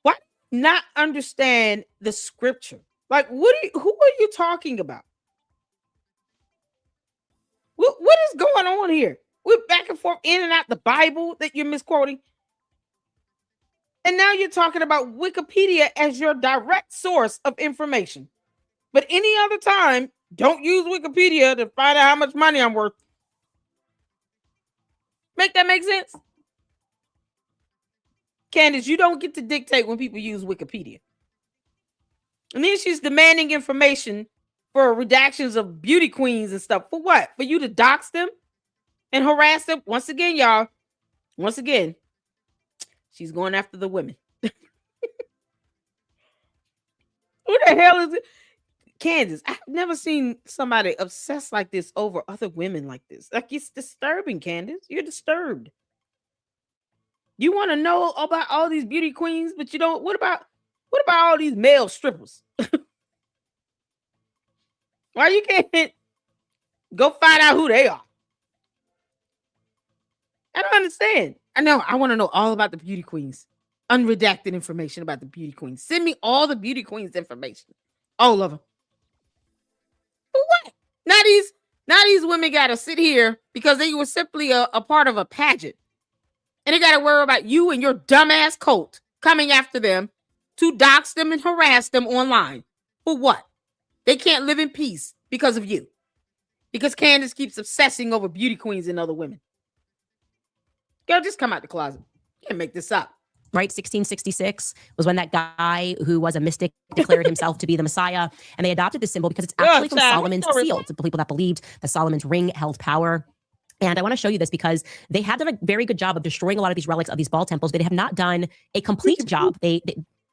why not understand the scripture? Like, who are you talking about? What is going on here? We're back and forth in and out the Bible that you're misquoting. And now you're talking about Wikipedia as your direct source of information. But any other time, don't use Wikipedia to find out how much money I'm worth. Make that make sense? Candace, you don't get to dictate when people use Wikipedia. And then she's demanding information for redactions of beauty queens and stuff. For what? For you to dox them and harass them? Once again, y'all. Once again, she's going after the women. Who the hell is it? Candace, I've never seen somebody obsessed like this over other women like this. Like, it's disturbing, Candace. You're disturbed. You want to know about all these beauty queens, but you don't. What about all these male strippers? Why you can't go find out who they are? I don't understand. I want to know all about the beauty queens. Unredacted information about the beauty queens. Send me all the beauty queens information. All of them. For what? Now these women got to sit here because they were simply a part of a pageant. And they got to worry about you and your dumbass cult coming after them to dox them and harass them online. For what? They can't live in peace because of you. Because Candace keeps obsessing over beauty queens and other women. Girl, just come out the closet. You can't make this up. Right, 1666 was when that guy who was a mystic declared himself to be the Messiah, and they adopted this symbol because it's actually from Solomon's seal. To people that believed that Solomon's ring held power. And I want to show you this because they have done a very good job of destroying a lot of these relics of these Baal temples, but they have not done a complete job. They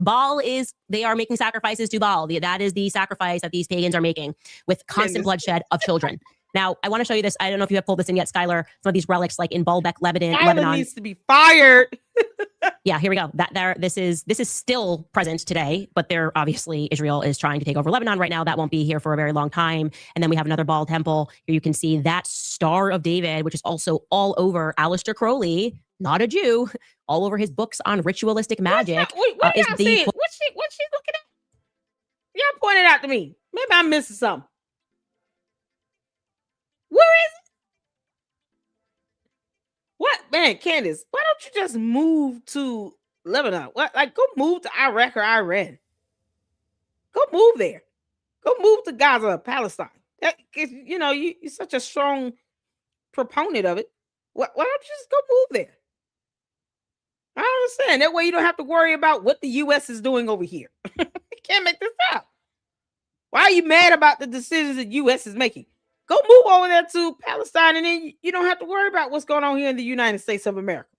are making sacrifices to Baal. That is the sacrifice that these pagans are making with constant bloodshed of children. Now, I want to show you this. I don't know if you have pulled this in yet, Skylar. Some of these relics, like in Baalbek, Lebanon, needs to be fired. Yeah, here we go. This is still present today, but obviously Israel is trying to take over Lebanon right now. That won't be here for a very long time. And then we have another Baal temple. Here you can see that Star of David, which is also all over Aleister Crowley, not a Jew, all over his books on ritualistic magic. What y'all see? What's she looking at? Y'all point it out to me. Maybe I'm missing something. Where is it? What, man, Candace, why don't you just move to Lebanon? What, like, go move to Iraq or Iran. Go move there. Go move to Gaza or Palestine. You're such a strong proponent of it. Why don't you just go move there? I don't understand. That way you don't have to worry about what the U.S. is doing over here. You can't make this up. Why are you mad about the decisions that U.S. is making? Go move over there to Palestine, and then you don't have to worry about what's going on here in the United States of America.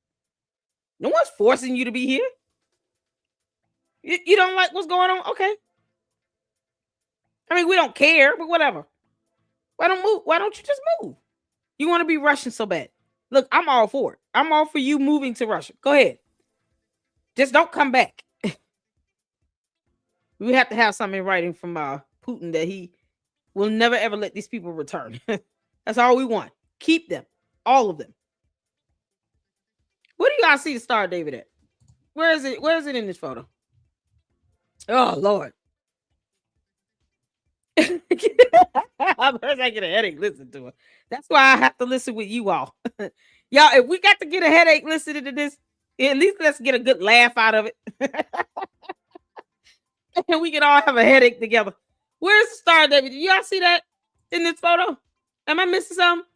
No one's forcing you to be here. You don't like what's going on? Okay. I mean, we don't care, but whatever. Why don't you just move? You want to be Russian so bad. Look, I'm all for it. I'm all for you moving to Russia. Go ahead. Just don't come back. We have to have something in writing from Putin that he will never, ever let these people return. That's all we want. Keep them. All of them. Where do y'all see the Star of David at? Where is it? Where is it in this photo? Oh, Lord. First I get a headache listening to it. That's why I have to listen with you all. Y'all, if we got to get a headache listening to this, at least let's get a good laugh out of it. And we can all have a headache together. Where's the Star, David? Do y'all see that in this photo? Am I missing something?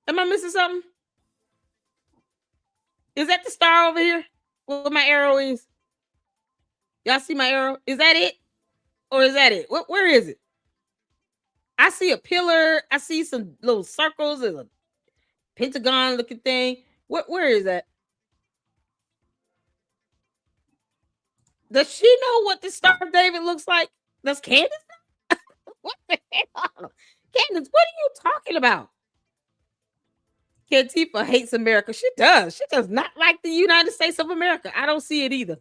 Am I missing something? Is that the star over here? Where my arrow is? Y'all see my arrow? Is that it? Or is that it? Where is it? I see a pillar. I see some little circles. There's a pentagon looking thing. Where is that? Does she know what the Star of David looks like? Does Candace know? What the hell? Candace, what are you talking about? Cantifa hates America. She does. She does not like the United States of America. I don't see it either.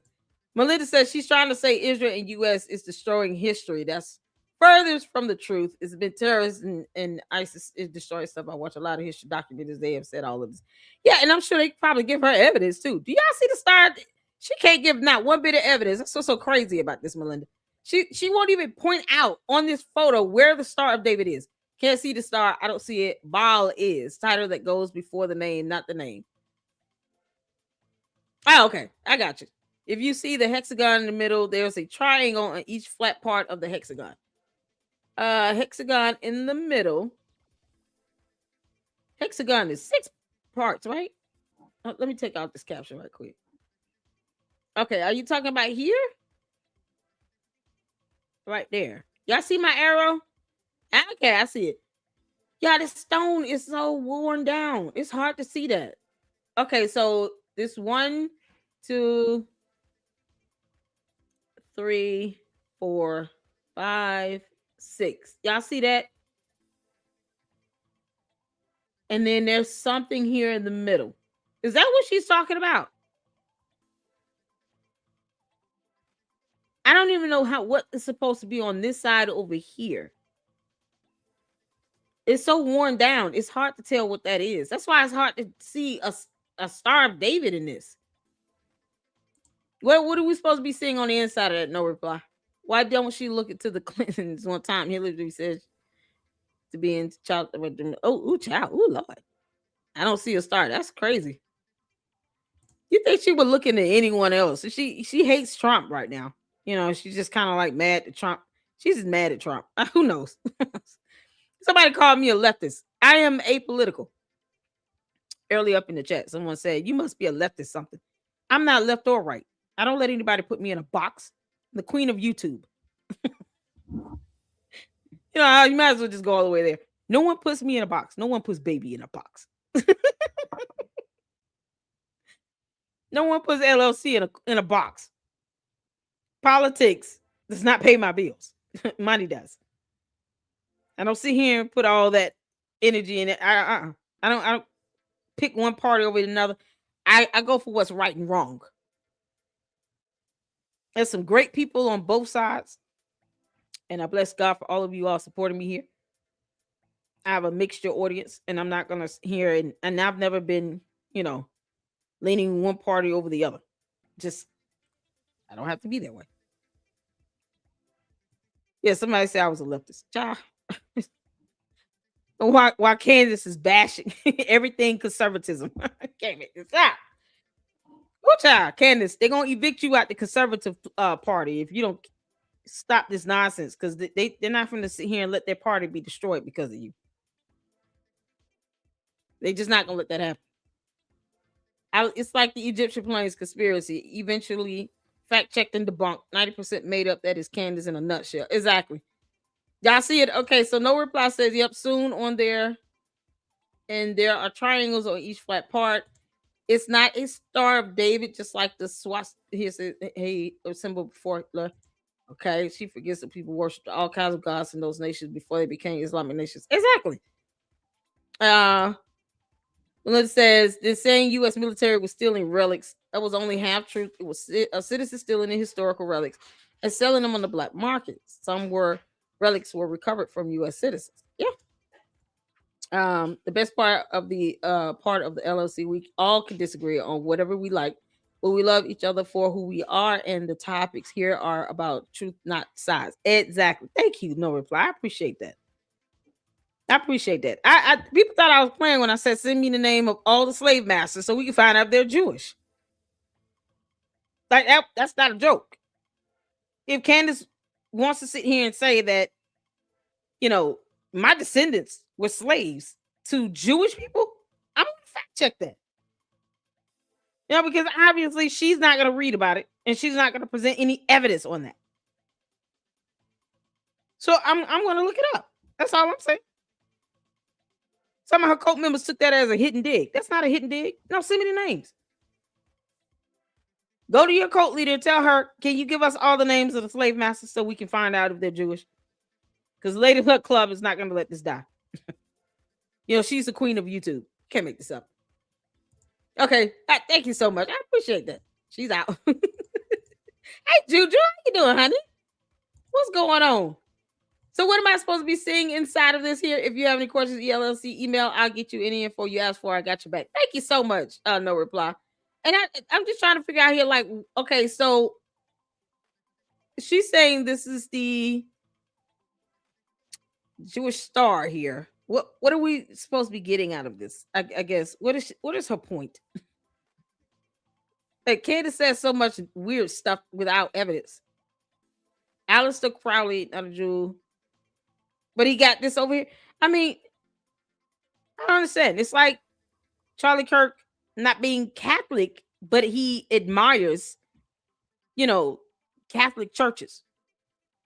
Melinda says she's trying to say Israel and U.S. is destroying history. That's furthest from the truth. It's been terrorists and ISIS is destroying stuff. I watch a lot of history documentaries. They have said all of this. Yeah, and I'm sure they probably give her evidence too. Do y'all see the star? She can't give not one bit of evidence. That's what's so crazy about this, Melinda. She won't even point out on this photo where the Star of David is. Can't see the star. I don't see it. Baal is title that goes before the name, not the name. Oh, okay. I got you. If you see the hexagon in the middle, there's a triangle on each flat part of the hexagon. Hexagon in the middle. Hexagon is 6 parts, right? Let me take out this caption right quick. Okay, are you talking about here? Right there. Y'all see my arrow? Okay, I see it. Yeah, this stone is so worn down. It's hard to see that. Okay, so this 1, 2, 3, 4, 5, 6. Y'all see that? And then there's something here in the middle. Is that what she's talking about? I don't even know what is supposed to be on this side over here. It's so worn down. It's hard to tell what that is. That's why it's hard to see a Star of David in this. What are we supposed to be seeing on the inside of that? No reply. Why don't she look into the Clintons one time? He literally says to be in child. Oh, child. Oh, Lord. I don't see a star. That's crazy. You think she would look into anyone else? She hates Trump right now. You know, she's just kind of like mad at Trump. She's just mad at Trump. Who knows? Somebody called me a leftist. I am apolitical. Early up in the chat, someone said, you must be a leftist something. I'm not left or right. I don't let anybody put me in a box. I'm the queen of YouTube. You know, you might as well just go all the way there. No one puts me in a box. No one puts baby in a box. No one puts LLC in a box. Politics does not pay my bills. Money does. I don't sit here and put all that energy in it. I don't pick one party over another. I go for what's right and wrong. There's some great people on both sides. And I bless God for all of you all supporting me here. I have a mixture audience, and I'm not going to hear, and I've never been, leaning one party over the other. Just, I don't have to be that way. Yeah, somebody said I was a leftist. Child. Why Candace is bashing everything conservatism. Can't make this out. Well, child, Candace, they're going to evict you out the conservative party if you don't stop this nonsense, because they're not going to sit here and let their party be destroyed because of you. They're just not going to let that happen. It's like the Egyptian planes conspiracy. Eventually, fact-checked and debunked. 90% made up. That is Candace in a nutshell. Exactly. Y'all see it? Okay, so no reply says, yep, soon on there. And there are triangles on each flat part. It's not a Star of David, just like the swastika. Here's a symbol before. Okay, she forgets that people worshipped all kinds of gods in those nations before they became Islamic nations. Exactly. Well, it says they're saying U.S. military was stealing relics. That was only half truth. It was a citizen stealing the historical relics and selling them on the black market. Some relics were recovered from U.S. citizens. Yeah. The best part of the LLC, we all can disagree on whatever we like, but we love each other for who we are, and the topics here are about truth, not size. Exactly. Thank you. No reply. I appreciate that. I people thought I was playing when I said send me the name of all the slave masters so we can find out if they're Jewish. Like that's not a joke. If Candace wants to sit here and say that, my descendants were slaves to Jewish people, I'm going to fact check that. Because obviously she's not going to read about it and she's not going to present any evidence on that. So I'm going to look it up. That's all I'm saying. Some of her cult members took that as a hidden dig. That's not a hidden dig. No, send me the names. Go to your cult leader and tell her, can you give us all the names of the slave masters so we can find out if they're Jewish? Because Lady Luck Club is not going to let this die. She's the queen of YouTube. Can't make this up. Okay. Thank you so much. I appreciate that. She's out. Hey, Juju, how you doing, honey? What's going on? So what am I supposed to be seeing inside of this here? If you have any questions, ELLC email, I'll get you any info you ask for. I got your back. Thank you so much. No reply. And I'm just trying to figure out here, like, okay, so she's saying this is the Jewish star here. What are we supposed to be getting out of this? I guess what is her point? Like, Candace says so much weird stuff without evidence. Aleister Crowley, not a Jew, but he got this over here. I mean, I don't understand. It's like Charlie Kirk not being Catholic, but he admires, Catholic churches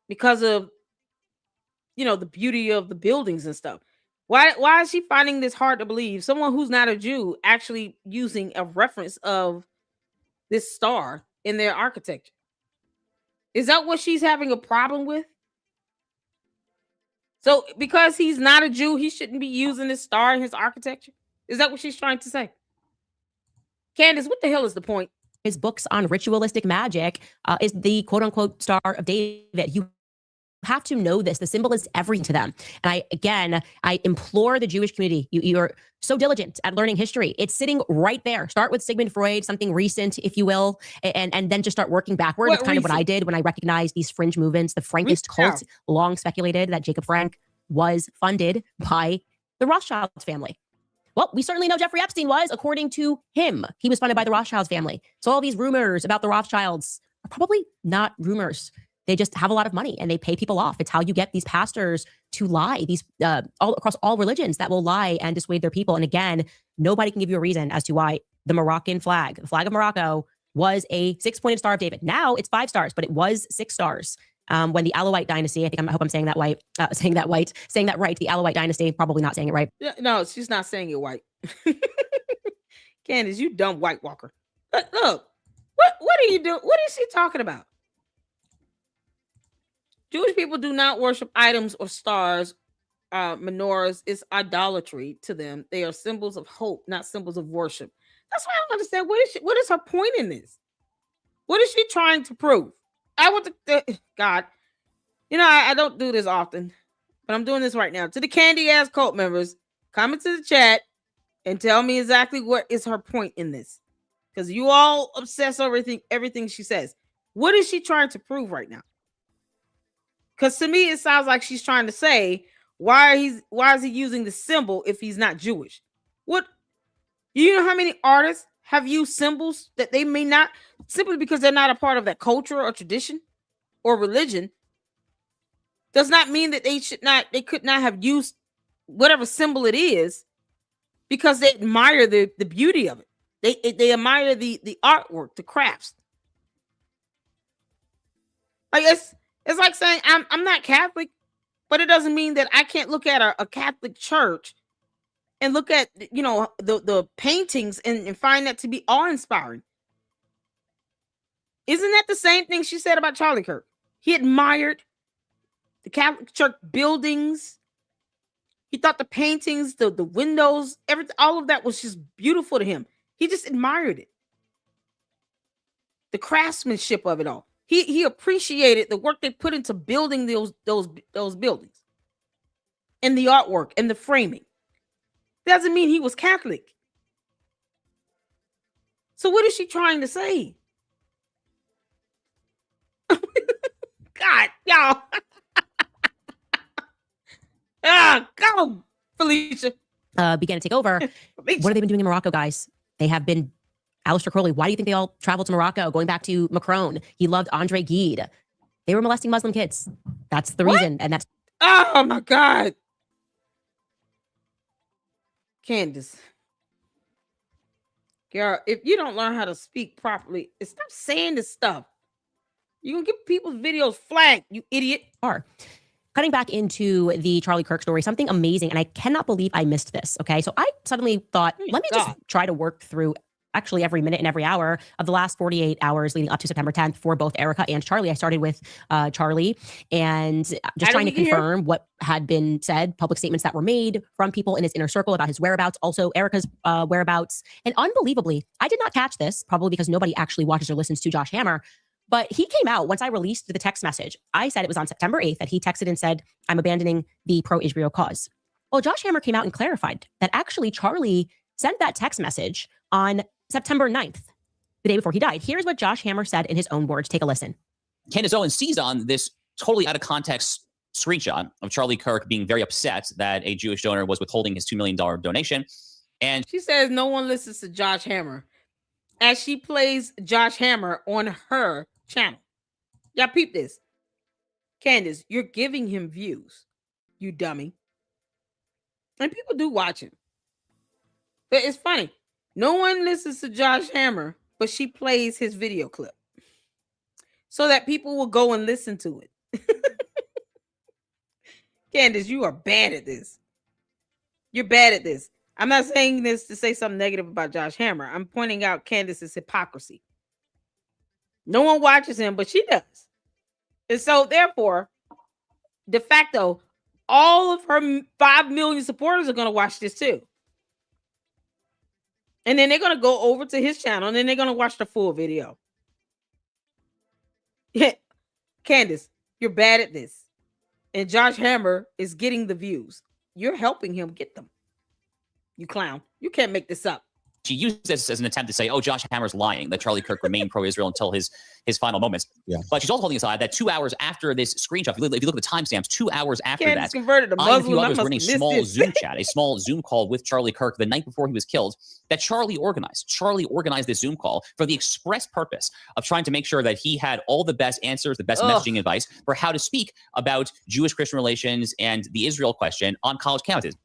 because of, the beauty of the buildings and stuff. Why is she finding this hard to believe? Someone who's not a Jew actually using a reference of this star in their architecture. Is that what she's having a problem with? So because he's not a Jew, he shouldn't be using this star in his architecture? Is that what she's trying to say? Candace, what the hell is the point? His books on ritualistic magic is the quote unquote Star of David. You have to know this. The symbol is everything to them. And I implore the Jewish community, you're so diligent at learning history. It's sitting right there. Start with Sigmund Freud, something recent, if you will, and then just start working backward. It's kind of what I did when I recognized these fringe movements. The Frankist cult long speculated that Jacob Frank was funded by the Rothschild family. Well, we certainly know Jeffrey Epstein was, according to him. He was funded by the Rothschild family. So all these rumors about the Rothschilds are probably not rumors. They just have a lot of money and they pay people off. It's how you get these pastors to lie, these all across all religions that will lie and dissuade their people. And again, nobody can give you a reason as to why the Moroccan flag, the flag of Morocco, was a 6-pointed Star of David. Now it's 5 stars, but it was 6 stars. When the Alawite dynasty, I hope I'm saying that right. Saying that right. The Alawite dynasty, probably not saying it right. No, she's not saying it white. Candace, you dumb white walker. Look, what are you doing? What is she talking about? Jewish people do not worship items or stars, menorahs. It's idolatry to them. They are symbols of hope, not symbols of worship. That's why I don't understand. What is her point in this? What is she trying to prove? I want to, God, I don't do this often, but I'm doing this right now. To the candy ass cult members, comment to the chat and tell me exactly what is her point in this. Because you all obsess over everything she says. What is she trying to prove right now? Because to me, it sounds like she's trying to say, why is he using the symbol if he's not Jewish? What? You know how many artists have used symbols that they may not, simply because they're not a part of that culture or tradition or religion, does not mean that they could not have used whatever symbol it is because they admire the beauty of it. They admire the artwork, the crafts. Like it's like saying I'm not Catholic, But it doesn't mean that I can't look at a Catholic church and look at, the paintings and find that to be awe-inspiring. Isn't that the same thing she said about Charlie Kirk? He admired the Catholic church buildings. He thought the paintings, the windows, everything, all of that was just beautiful to him. He just admired it. The craftsmanship of it all. He appreciated the work they put into building those buildings. And the artwork and the framing. Doesn't mean he was Catholic. So what is she trying to say? God, y'all. Go, Felicia. Began to take over. What have they been doing in Morocco, guys? They have been Aleister Crowley. Why do you think they all traveled to Morocco? Going back to Macron. He loved Andre Gide. They were molesting Muslim kids. That's the reason. And that's... Oh, my God. Candace. Girl, if you don't learn how to speak properly, stop saying this stuff. You're going to give people's videos flagged, you idiot. Cutting back into the Charlie Kirk story, something amazing, and I cannot believe I missed this, okay? So I suddenly thought, let me just try to work through actually every minute and every hour of the last 48 hours leading up to September 10th for both Erika and Charlie. I started with Charlie and just trying to confirm what had been said, public statements that were made from people in his inner circle about his whereabouts, also Erika's whereabouts. And unbelievably, I did not catch this, probably because nobody actually watches or listens to Josh Hammer, but he came out once I released the text message. I said it was on September 8th that he texted and said, I'm abandoning the pro-Israel cause. Well, Josh Hammer came out and clarified that actually Charlie sent that text message on September 9th, the day before he died. Here's what Josh Hammer said in his own words. Take a listen. Candace Owens seized on this totally out of context screenshot of Charlie Kirk being very upset that a Jewish donor was withholding his $2 million donation. And she says no one listens to Josh Hammer as she plays Josh Hammer on her channel. Y'all peep this. Candace, you're giving him views, you dummy. And people do watch him. But it's funny. No one listens to Josh Hammer, but she plays his video clip so that people will go and listen to it. Candace, you are bad at this. You're bad at this. I'm not saying this to say something negative about Josh Hammer. I'm pointing out Candace's hypocrisy. No one watches him, but she does. And so, therefore, de facto, all of her 5 million supporters are going to watch this too. And then they're going to go over to his channel and then they're going to watch the full video. Candace, you're bad at this. And Josh Hammer is getting the views. You're helping him get them. You clown. You can't make this up. She used this as an attempt to say, oh, Josh Hammer's lying, that Charlie Kirk remained pro-Israel until his final moments. Yeah. But she's also holding aside that 2 hours after this screenshot, if you look at the timestamps, 2 hours after Candace that, converted to Muslim. I and a few others were in a small Zoom chat, a small Zoom call with Charlie Kirk the night before he was killed that Charlie organized. Charlie organized this Zoom call for the express purpose of trying to make sure that he had all the best answers, the best messaging advice for how to speak about Jewish-Christian relations and the Israel question on college campuses.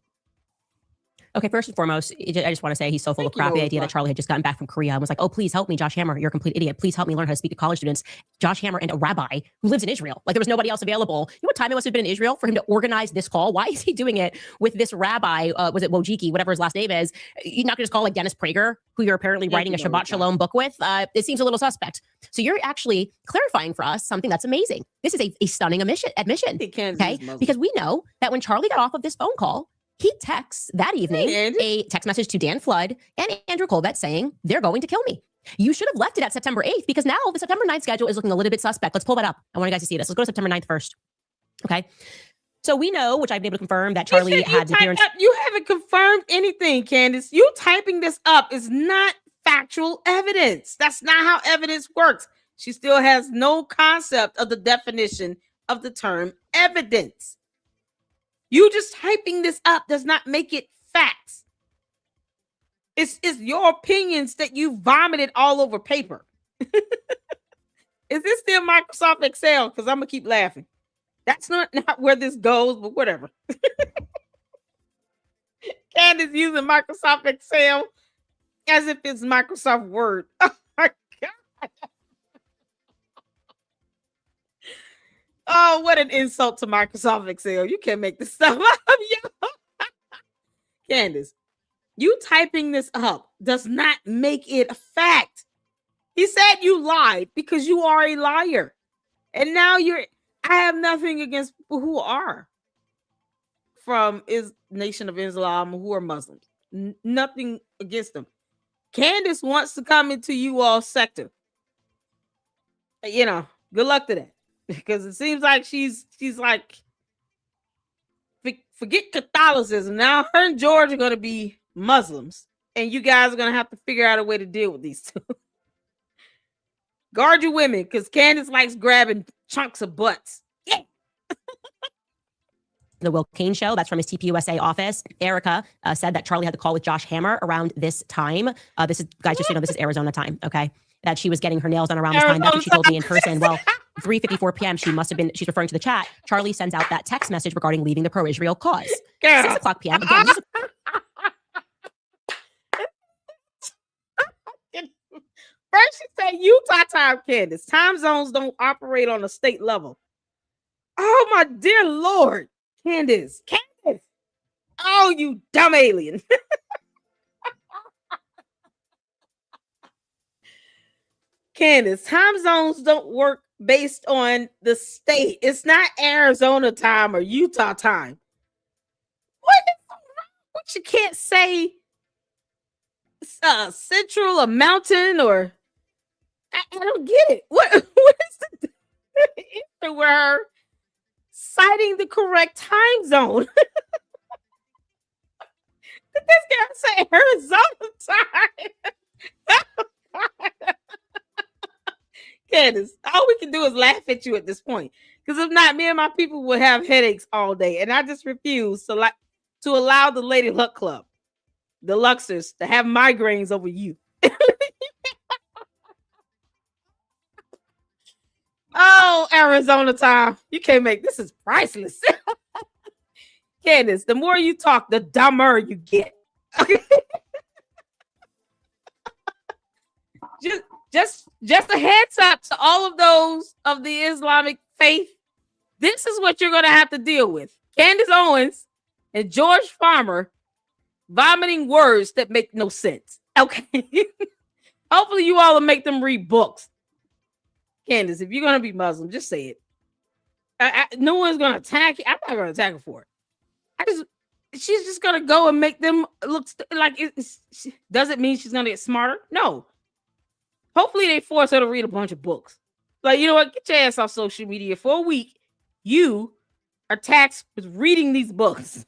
Okay, first and foremost, I just want to say he's so full of crap. The idea that Charlie had just gotten back from Korea and was like, oh, please help me, Josh Hammer. You're a complete idiot. Please help me learn how to speak to college students. Josh Hammer and a rabbi who lives in Israel. Like there was nobody else available. You know what time it must have been in Israel for him to organize this call? Why is he doing it with this rabbi? Was it Wojcicki, whatever his last name is? You're not going to just call like Dennis Prager, who you're apparently writing a Shabbat Shalom book with. It seems a little suspect. So you're actually clarifying for us something that's amazing. This is a stunning admission. Okay, because we know that when Charlie got off of this phone call, he texts that evening a text message to Dan Flood and Andrew Colbert saying, they're going to kill me. You should have left it at September 8th because now the September 9th schedule is looking a little bit suspect. Let's pull that up. I want you guys to see this. Let's go to September 9th first. Okay. So we know, which I've been able to confirm, that Charlie had an appearance. You haven't confirmed anything, Candace. You typing this up is not factual evidence. That's not how evidence works. She still has no concept of the definition of the term evidence. You just typing this up does not make it facts. It's your opinions that you vomited all over paper. Is this still Microsoft Excel? Because I'm going to keep laughing. That's not where this goes, but whatever. Candace using Microsoft Excel as if it's Microsoft Word. Oh, my God. Oh, what an insult to Microsoft Excel. You can't make this stuff up. Candace, you typing this up does not make it a fact. He said you lied because you are a liar. And now I have nothing against people who are from Nation of Islam who are Muslims. Nothing against them. Candace wants to come into you all sector. You know, good luck to that. Because it seems like she's like, forget Catholicism. Now her and George are going to be Muslims. And you guys are going to have to figure out a way to deal with these two. Guard your women, because Candace likes grabbing chunks of butts. Yeah. The Will Kane show, that's from his TPUSA office. Erika said that Charlie had the call with Josh Hammer around this time. This is, guys, just so you know, this is Arizona time, okay? That she was getting her nails done around this time. That's what she told me in person. Well, 3:54 p.m., she's referring to the chat. Charlie sends out that text message regarding leaving the pro-Israel cause. 6 o'clock p.m. Again, First, she said Utah time, Candace. Time zones don't operate on a state level. Oh, my dear Lord. Candace. Oh, you dumb alien. Candace, time zones don't work based on the state. It's not Arizona time or Utah time. What you can't say central or mountain or I don't get it. What is the issue where citing the correct time zone? Did this guy say Arizona time? Candace, all we can do is laugh at you at this point. Because if not, me and my people would have headaches all day. And I just refuse to allow the Lady Luck Club, the Luxers, to have migraines over you. Oh, Arizona time. You can't make this is priceless. Candace, the more you talk, the dumber you get. Just a heads up to all of those of the Islamic faith. This is what you're going to have to deal with. Candace Owens and George Farmer vomiting words that make no sense. Okay. Hopefully you all will make them read books. Candace, if you're going to be Muslim, just say it. No one's going to attack you. I'm not going to attack her for it. She's just going to go and make them look like does it mean she's going to get smarter? No. Hopefully they force her to read a bunch of books. Like, you know what? Get your ass off social media for a week. You are taxed with reading these books.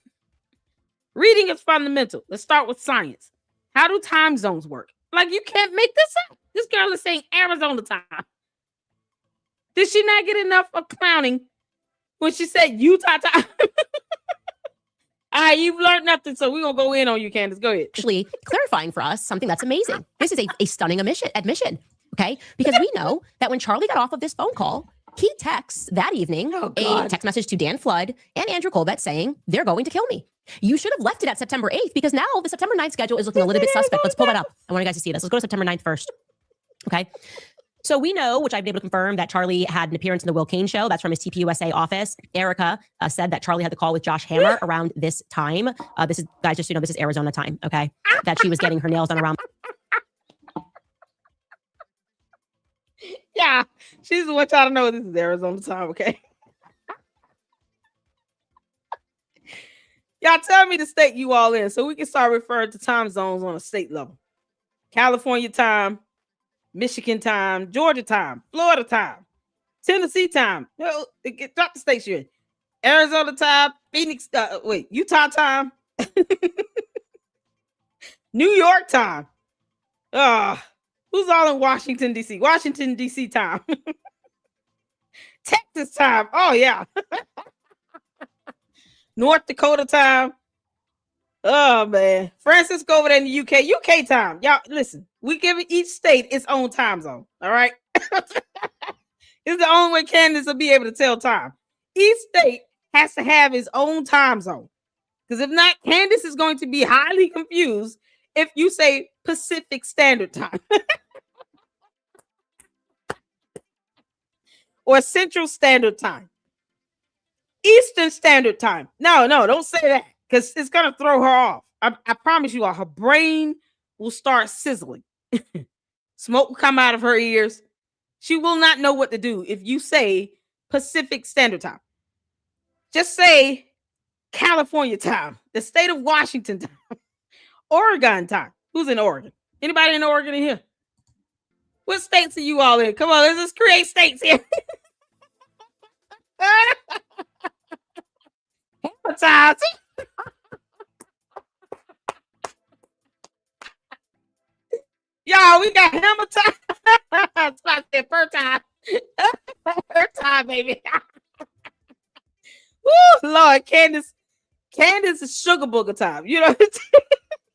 Reading is fundamental. Let's start with science. How do time zones work? Like, you can't make this up. This girl is saying Arizona time. Did she not get enough of clowning when she said Utah time? All right, you've learned nothing, so we're going to go in on you, Candace. Go ahead. Actually clarifying for us something that's amazing. This is a stunning admission, okay? Because we know that when Charlie got off of this phone call, he texts that evening a text message to Dan Flood and Andrew Colbert saying, they're going to kill me. You should have left it at September 8th because now the September 9th schedule is looking a little bit suspect. Let's pull that up. I want you guys to see this. Let's go to September 9th first, okay? So we know, which I've been able to confirm, that Charlie had an appearance in the Will Kane show. That's from his TPUSA office. Erika said that Charlie had the call with Josh Hammer around this time. This is, guys, just so you know, this is Arizona time, okay? That she was getting her nails done around. Yeah, she just want y'all to know this is Arizona time, okay? Y'all tell me the state you all in so we can start referring to time zones on a state level. California time, Michigan time, Georgia time, Florida time, Tennessee time. Drop the states you're in. Arizona time, Phoenix, Utah time, New York time. Who's all in Washington, D.C.? Washington, D.C. time. Texas time. Oh, yeah. North Dakota time. Oh, man. Francisco over there in the UK. UK time. Y'all, listen. We give each state its own time zone. All right? It's the only way Candace will be able to tell time. Each state has to have its own time zone. Because if not, Candace is going to be highly confused if you say Pacific Standard Time. Or Central Standard Time. Eastern Standard Time. No, don't say that because it's going to throw her off. I promise you all, her brain will start sizzling. Smoke will come out of her ears. She will not know what to do if you say Pacific Standard Time. Just say California time, the state of Washington time, Oregon time. Who's in Oregon? Anybody in Oregon in here? What states are you all in? Come on, let's just create states here. Hammer time. Y'all, we got hammer time. It's about to say per time. Per time, baby. Woo, Lord, Candace is sugar booger time. You know,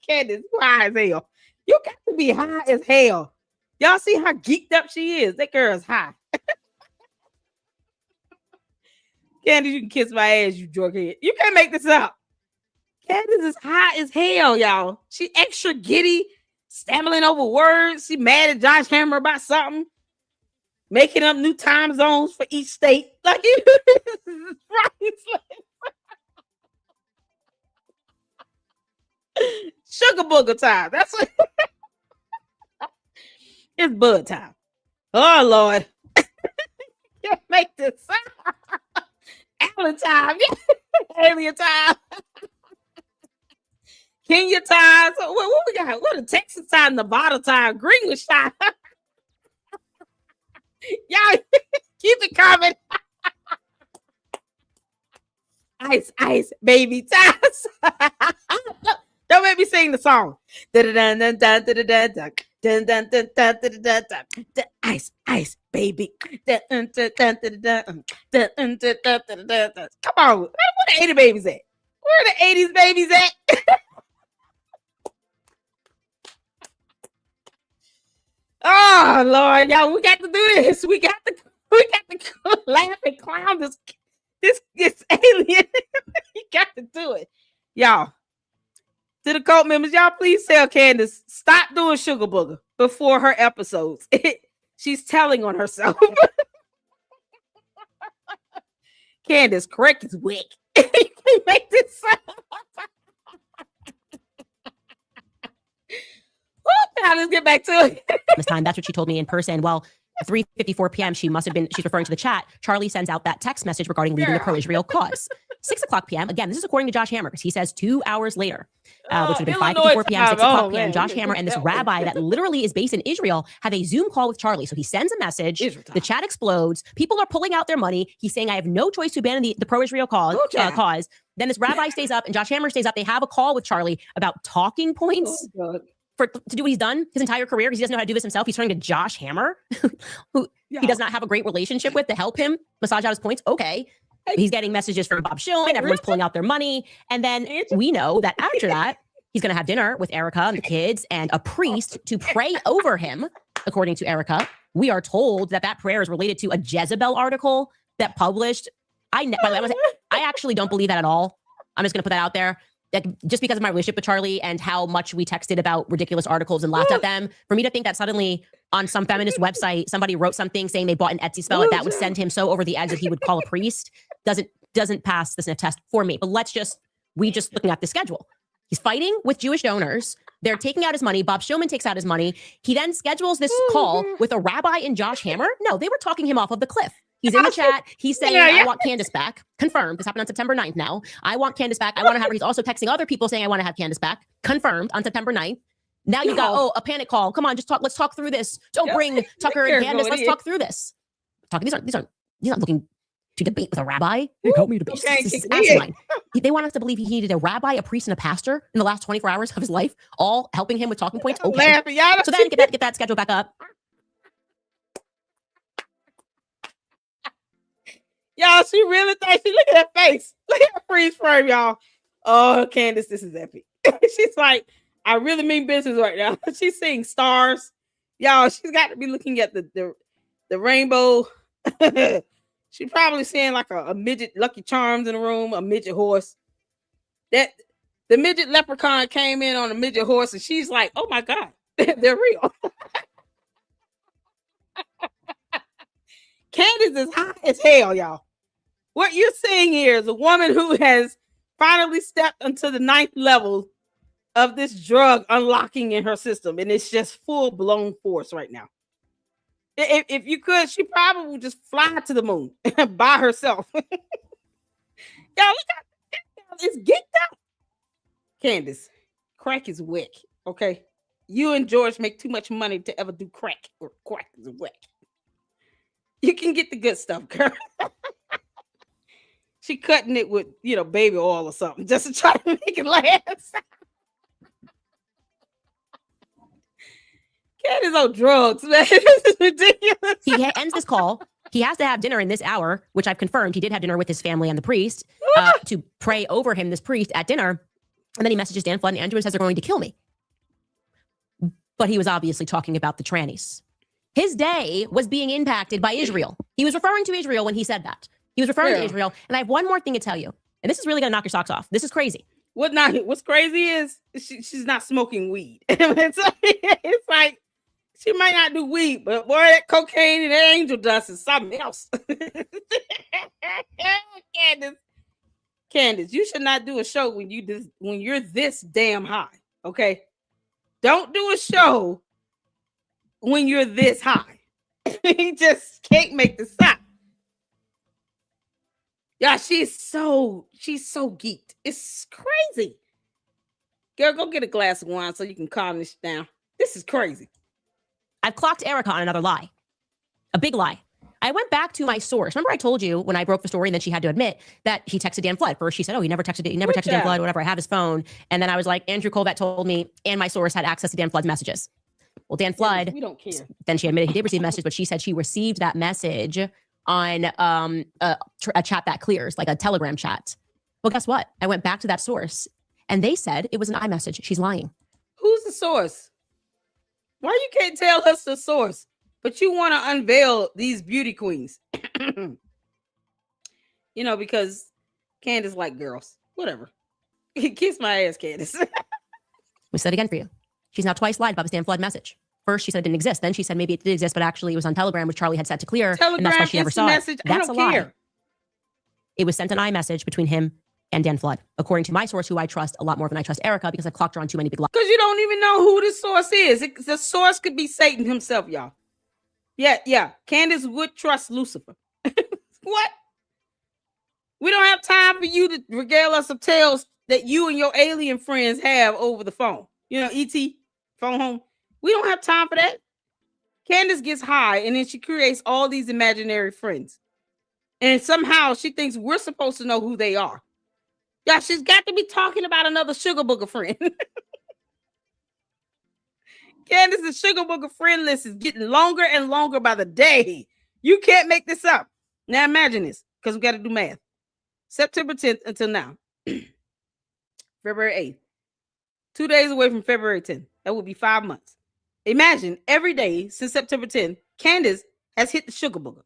Candace, high as hell. You got to be high as hell. Y'all see how geeked up she is? That girl is high. Candace, you can kiss my ass, you jerkhead. You can't make this up. Candace is high as hell, y'all. She extra giddy, stammering over words. She mad at Josh Hammer about something. Making up new time zones for each state. Like, sugar booger time. That's what it's bud time. Oh Lord. Can't make this Allen time. Alien time. Kenya time. So what we got? What a Texas time, Nevada time, Greenwich time. Y'all keep it coming. Ice, baby time. Don't make me sing the song. Ice, baby. Come on. Where the 80 babies at? Where the 80s babies at? Oh Lord, y'all, we got to do this. We got to laugh and clown this alien. You got to do it, y'all. To the cult members, y'all, please tell Candace stop doing sugar booger before her episodes. She's telling on herself. Candace, correct his wig. You can make this sound. Now let's get back to it. This time, that's what she told me in person. Well, at 3:54 p.m., she's referring to the chat. Charlie sends out that text message regarding leading the pro-Israel cause. 6 o'clock p.m., again, this is according to Josh Hammer. He says 2 hours later, which would have been 5:54 p.m., 6 o'clock p.m., Josh Hammer and this rabbi that literally is based in Israel have a Zoom call with Charlie. So he sends a message. The chat explodes. People are pulling out their money. He's saying, I have no choice to abandon the pro-Israel cause. Then this rabbi stays up and Josh Hammer stays up. They have a call with Charlie about talking points. To do what he's done his entire career, because he doesn't know how to do this himself. He's turning to Josh Hammer, who he does not have a great relationship with, to help him massage out his points. Okay. He's getting messages from Bob Shulman. Everyone's pulling out their money. And then we know that after that, he's going to have dinner with Erika and the kids and a priest to pray over him. According to Erika, we are told that prayer is related to a Jezebel article that published. By the way, I actually don't believe that at all. I'm just going to put that out there. Like, just because of my relationship with Charlie and how much we texted about ridiculous articles and laughed at them, for me to think that suddenly on some feminist website, somebody wrote something saying they bought an Etsy spell that would send him so over the edge that he would call a priest doesn't pass the sniff test for me. But we just looking at the schedule. He's fighting with Jewish donors. They're taking out his money. Bob Shulman takes out his money. He then schedules this call with a rabbi and Josh Hammer. No, they were talking him off of the cliff. He's in the chat. He's saying, I want Candace back. Confirmed. This happened on September 9th now. I want Candace back. I want to have her. He's also texting other people saying, I want to have Candace back. Confirmed on September 9th. Now you got, a panic call. Come on, just talk. Let's talk through this. Don't bring Tucker and Candace. Let's talk through this. These aren't looking to debate with a rabbi. Help me debate. This is asinine. They want us to believe he needed a rabbi, a priest, and a pastor in the last 24 hours of his life, all helping him with talking points. Okay. So then get that schedule back up. Y'all, she really thinks, look at that face. Look at her freeze frame, y'all. Oh, Candace, this is epic. She's like, I really mean business right now. She's seeing stars. Y'all, she's got to be looking at the rainbow. She's probably seeing like a midget Lucky Charms in the room, a midget horse. That the midget leprechaun came in on a midget horse, and she's like, oh my God, they're real. Candace is high as hell, y'all. What you're seeing here is a woman who has finally stepped into the 9th level of this drug unlocking in her system, and it's just full blown force right now. If you could, she probably would just fly to the moon by herself. Y'all, look at it's geeked out. Candace, crack is whack. Okay, you and George make too much money to ever do crack, or crack is whack. You can get the good stuff, girl. She cutting it with, baby oil or something just to try to make it last. Candace on drugs, man. This is ridiculous. He ends this call. He has to have dinner in this hour, which I've confirmed. He did have dinner with his family and the priest to pray over him, this priest, at dinner. And then he messages Dan Flood and Andrew and says they're going to kill me. But he was obviously talking about the trannies. His day was being impacted by Israel. He was referring to Israel when he said that. He was referring to Israel. And I have one more thing to tell you. And this is really going to knock your socks off. This is crazy. What's crazy is she's not smoking weed. It's like she might not do weed, but boy, that cocaine and that angel dust is something else. Candace, you should not do a show when you're this damn high. Okay, don't do a show when you're this high. You just can't make this up. Yeah, she's so geeked. It's crazy. Girl, go get a glass of wine so you can calm this down. This is crazy. I've clocked Erika on another lie. A big lie. I went back to my source. Remember I told you when I broke the story and then she had to admit that he texted Dan Flood. First she said, he never texted Dan Flood, whatever. I have his phone. And then I was like, Andrew Colvett told me and my source had access to Dan Flood's messages. Well, Dan Flood, we don't care. Then she admitted he did receive a message, but she said she received that message on a chat that clears, like a Telegram chat. Well, guess what? I went back to that source and they said it was an iMessage. She's lying. Who's the source? Why you can't tell us the source, but you want to unveil these beauty queens? Because Candace like girls. Whatever. Kiss my ass, Candace. We said it again for you. She's now twice lied about the Dan Flood message. First, she said it didn't exist. Then she said maybe it did exist, but actually it was on Telegram, which Charlie had set to clear. Telegram, and that's why she never saw message. it. That's I don't a lie. care. It was sent an iMessage between him and Dan Flood, according to my source, who I trust a lot more than I trust Erika because I've clocked her on too many big lies. Because you don't even know who the source is. The source could be Satan himself, y'all. Yeah. Candace would trust Lucifer. What? We don't have time for you to regale us of tales that you and your alien friends have over the phone. E.T., phone home. We don't have time for that. Candace gets high and then she creates all these imaginary friends. And somehow she thinks we're supposed to know who they are. Yeah, she's got to be talking about another sugar booger friend. Candace's sugar booger friend list is getting longer and longer by the day. You can't make this up. Now imagine this, because we got to do math. September 10th until now. February 8th. 2 days away from February 10th. That would be 5 months. Imagine every day since September 10th, Candace has hit the sugar booger.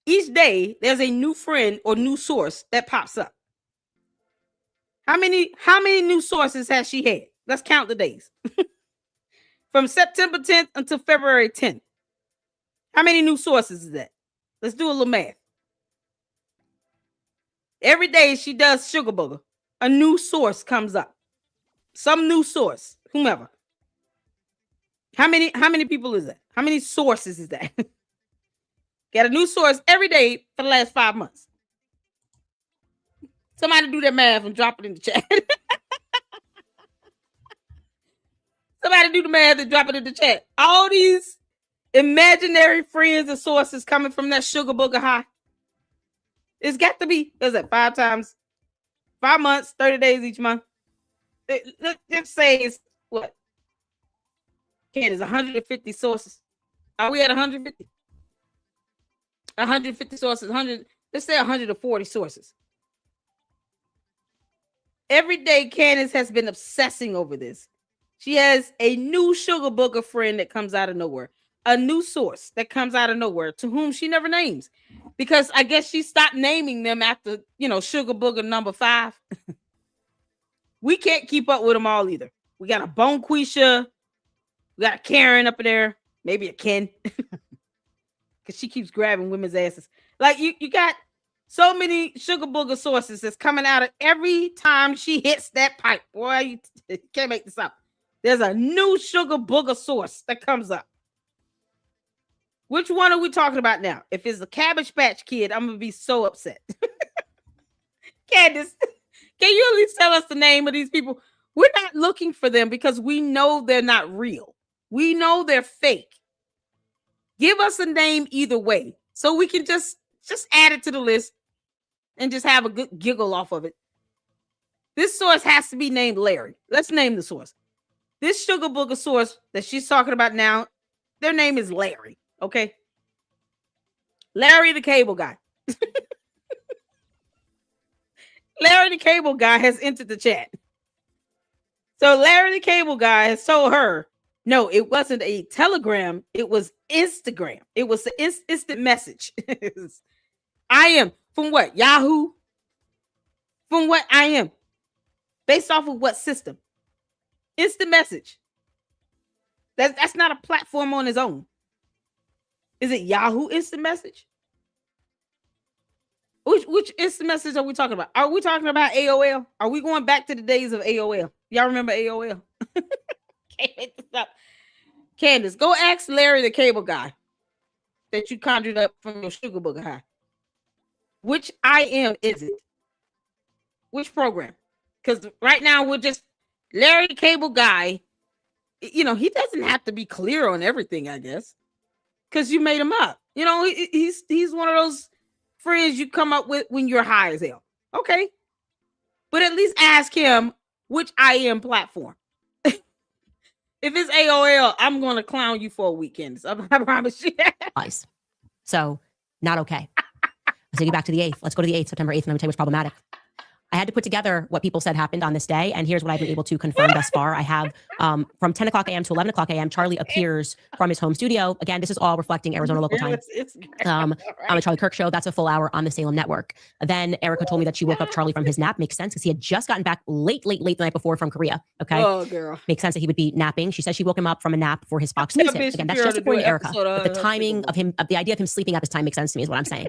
Each day, there's a new friend or new source that pops up. How many new sources has she had? Let's count the days. From September 10th until February 10th. How many new sources is that? Let's do a little math. Every day she does sugar booger, a new source comes up. Some new source, whomever. How many people is that? How many sources is that? Got a new source every day for the last 5 months. Somebody do that math and drop it in the chat. Somebody do the math and drop it in the chat. All these imaginary friends and sources coming from that sugar booger high. It's got to be, what is that, 5 months, 30 days each month. Let's say it's what? Candace, 150 sources. Are we at 150? 150 sources, let's say 140 sources. Every day, Candace has been obsessing over this. She has a new sugar booger friend that comes out of nowhere. A new source that comes out of nowhere to whom she never names. Because I guess she stopped naming them after, sugar booger number 5. We can't keep up with them all either. We got a Bonquisha. We got a Karen up in there. Maybe a Ken. Because she keeps grabbing women's asses. Like, you got So many sugar booger sources that's coming out of every time she hits that pipe. Boy, you can't make this up. There's a new sugar booger source that comes up. Which one are we talking about now? If it's a Cabbage Patch Kid, I'm going to be so upset. Candace, can you at least tell us the name of these people? We're not looking for them because we know they're not real. We know they're fake. Give us a name either way so we can just add it to the list and just have a good giggle off of it. This source has to be named Larry. Let's name the source. This sugar booger source that she's talking about now, their name is Larry. Okay. Larry the Cable Guy. Larry the Cable Guy has entered the chat. So Larry the Cable Guy has told her, no, it wasn't a telegram. It was Instagram. It was the instant message. I am. From what? Yahoo? From what? I am. Based off of what system? Instant message. That's not a platform on its own. Is it Yahoo Instant Message? Which instant message are we talking about? Are we talking about AOL? Are we going back to the days of AOL? Y'all remember AOL? Can't make this up. Candace, go ask Larry the Cable Guy that you conjured up from your sugar booger high. Which I am is it? Which program? Because right now we're just Larry the Cable Guy. You know, he doesn't have to be clear on everything, I guess. Because you made him up. You know, he's one of those friends you come up with when you're high as hell. Okay. But at least ask him which I am platform. If it's AOL, I'm going to clown you for a weekend. I promise you. So, not okay. Let's take you back to the 8th. Let's go to the 8th, September 8th, and I'm going to tell you what's problematic. I had to put together what people said happened on this day, and here's what I've been able to confirm thus far. I have from 10 o'clock a.m. to 11 o'clock a.m., Charlie appears from his home studio. Again, this is all reflecting Arizona local time. On the Charlie Kirk show, that's a full hour on the Salem network. Then Erika told me that she woke up Charlie from his nap. Makes sense because he had just gotten back late the night before from Korea. Okay. Oh, girl. Makes sense that he would be napping. She says she woke him up from a nap for his Fox News hit. Again, that's just according to Erika. But the timing of him, the idea of him sleeping at this time makes sense to me is what I'm saying.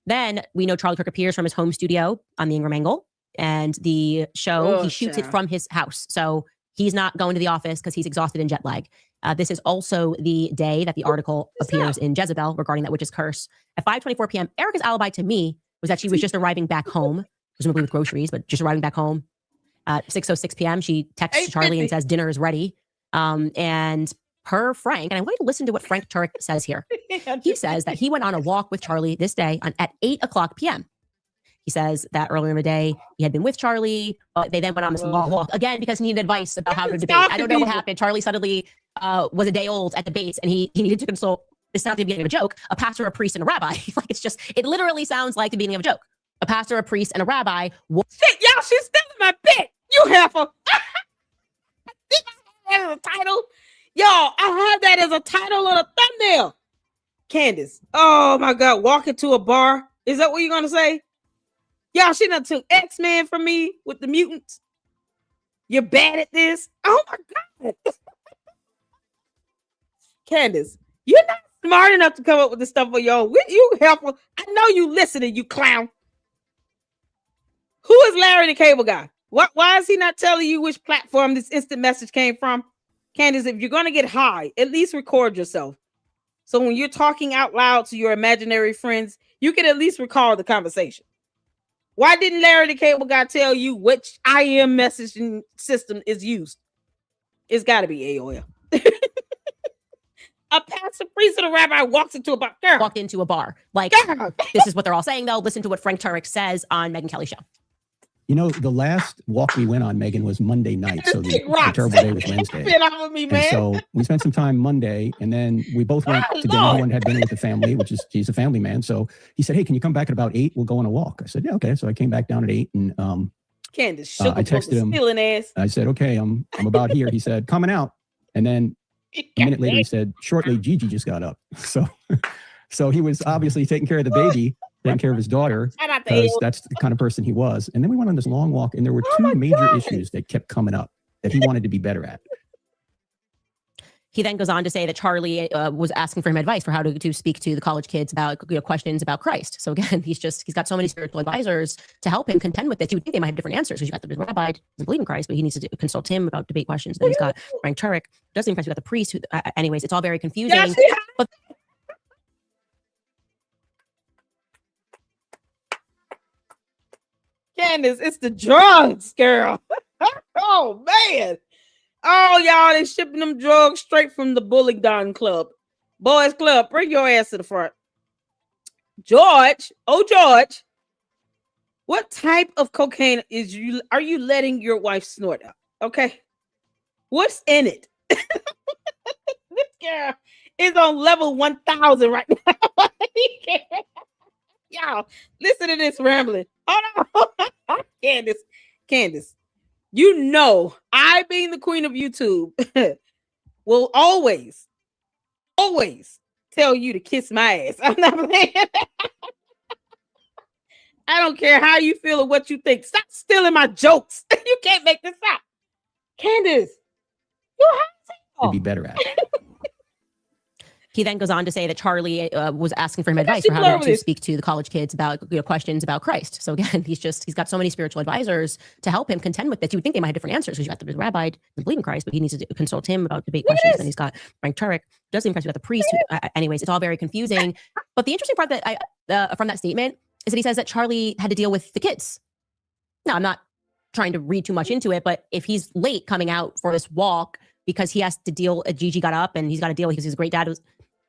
Then we know Charlie Kirk appears from his home studio on the Ingram Angle. And the show, he shoots it from his house. So he's not going to the office because he's exhausted and jet lag. This is also the day that the article appears in Jezebel regarding that witch's curse. At 5:24 p.m., Erika's alibi to me was that she was just arriving back home, presumably with groceries, but just arriving back home. At 6:06 p.m., she texts Charlie and says dinner is ready. And per Frank, and I want you to listen to what Frank Turek says here. He says that he went on a walk with Charlie this day at 8 o'clock p.m. He says that earlier in the day, he had been with Charlie, but they then went on this long walk again because he needed advice about how to debate. I don't know what happened. Charlie suddenly was a day old at debates and he needed to consult. This sounds like the beginning of a joke. A pastor, a priest, and a rabbi. Like it literally sounds like the beginning of a joke. A pastor, a priest, and a rabbi. Shit, y'all, she's stealing my bit. You heifer. Did I have that as a title? Y'all, I have that as a title on a thumbnail. Candace. Oh my God. Walking to a bar. Is that what you're going to say? Y'all, she done took X-Men from me with the mutants. You're bad at this. Oh my God. Candace, you're not smart enough to come up with this stuff on your own. You helpful. I know you listening, you clown. Who is Larry the Cable Guy? Why is he not telling you which platform this instant message came from? Candace, if you're going to get high, at least record yourself. So when you're talking out loud to your imaginary friends, you can at least recall the conversation. Why didn't Larry the Cable Guy tell you which IM messaging system is used? It's got to be AOL. A pastor, priest, and a rabbi walked into a bar. Walked into a bar. Like, this is what they're all saying, though. Listen to what Frank Turek says on Megyn Kelly's show. You know, the last walk we went on, Megan, was Monday night. So the terrible day was Wednesday. And so we spent some time Monday, and then we both went to dinner. One had dinner with the family, which is, he's a family man. So he said, hey, can you come back at about 8? We'll go on a walk. I said, yeah, okay. So I came back down at 8, and Candace, I texted him. Ass. I said, okay, I'm about here. He said, coming out. And then a minute later, he said, shortly, Gigi just got up. So he was obviously taking care of the baby, taking care of his daughter, because that's the kind of person he was. And then we went on this long walk, and there were two major issues that kept coming up that he wanted to be better at. He then goes on to say that Charlie was asking for him advice for how to speak to the college kids about questions about Christ. So again, he's got so many spiritual advisors to help him contend with this. You would think they might have different answers because you got the rabbi doesn't believe in Christ, but he needs to consult him about debate questions. Then he's got Frank Turek, doesn't impress. You got the priest. Who, anyways, it's all very confusing. But Candace, it's the drugs, girl. Oh man. Oh, y'all, they shipping them drugs straight from the Bully Don Club. Boys Club, bring your ass to the front. George, what type of cocaine are you letting your wife snort up? Okay. What's in it? This girl is on level 1000 right now. Y'all, listen to this rambling. Hold on. Candace. You know, I being the queen of YouTube will always tell you to kiss my ass. I'm not playing. I don't care how you feel or what you think. Stop stealing my jokes. You can't make this up. Candace, you have to be better at it. He then goes on to say that Charlie was asking for him advice for how to speak to the college kids about questions about Christ. So again, he's got so many spiritual advisors to help him contend with this. You would think they might have different answers because you got the rabbi doesn't believe in Christ, but he needs to consult him about debate questions. And he's got Frank Turek, doesn't impress. You got the priest. Who, anyways, it's all very confusing. But the interesting part that from that statement is that he says that Charlie had to deal with the kids. Now, I'm not trying to read too much into it, but if he's late coming out for this walk because he has to deal, Gigi got up and he's got to deal because he's a great dad.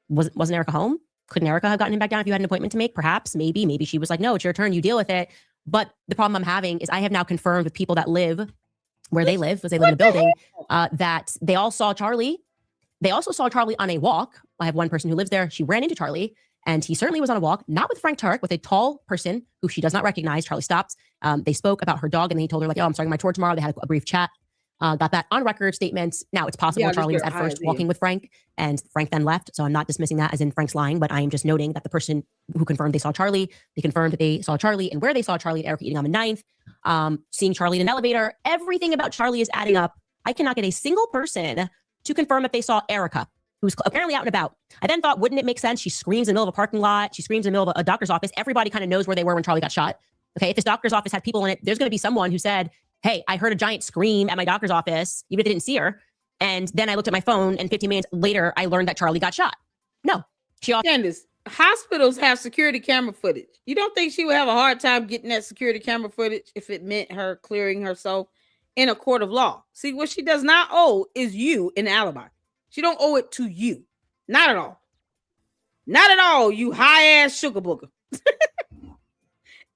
Wasn't Erika home? Couldn't Erika have gotten him back down if you had an appointment to make? Perhaps, maybe she was like, no, it's your turn. You deal with it. But the problem I'm having is I have now confirmed with people that live where they live, because they live in a building, that they all saw Charlie. They also saw Charlie on a walk. I have one person who lives there. She ran into Charlie and he certainly was on a walk, not with Frank Turek, with a tall person who she does not recognize. Charlie stops. They spoke about her dog and then he told her like, oh, I'm starting my tour tomorrow. They had a brief chat. Got that on record statements. Now, it's possible Charlie was at first walking with Frank and Frank then left. So I'm not dismissing that as in Frank's lying, but I am just noting that the person who confirmed they saw Charlie, they confirmed that they saw Charlie and where they saw Charlie and Erika eating on the 9th, seeing Charlie in an elevator. Everything about Charlie is adding up. I cannot get a single person to confirm that they saw Erika, who's apparently out and about. I then thought, wouldn't it make sense? She screams in the middle of a parking lot. She screams in the middle of a doctor's office. Everybody kind of knows where they were when Charlie got shot. Okay, if this doctor's office had people in it, there's going to be someone who said, hey, I heard a giant scream at my doctor's office, even if they didn't see her. And then I looked at my phone and 15 minutes later, I learned that Charlie got shot. No. Candace, hospitals have security camera footage. You don't think she would have a hard time getting that security camera footage if it meant her clearing herself in a court of law? See, what she does not owe is you an alibi. She don't owe it to you. Not at all. Not at all, you high-ass sugar booger.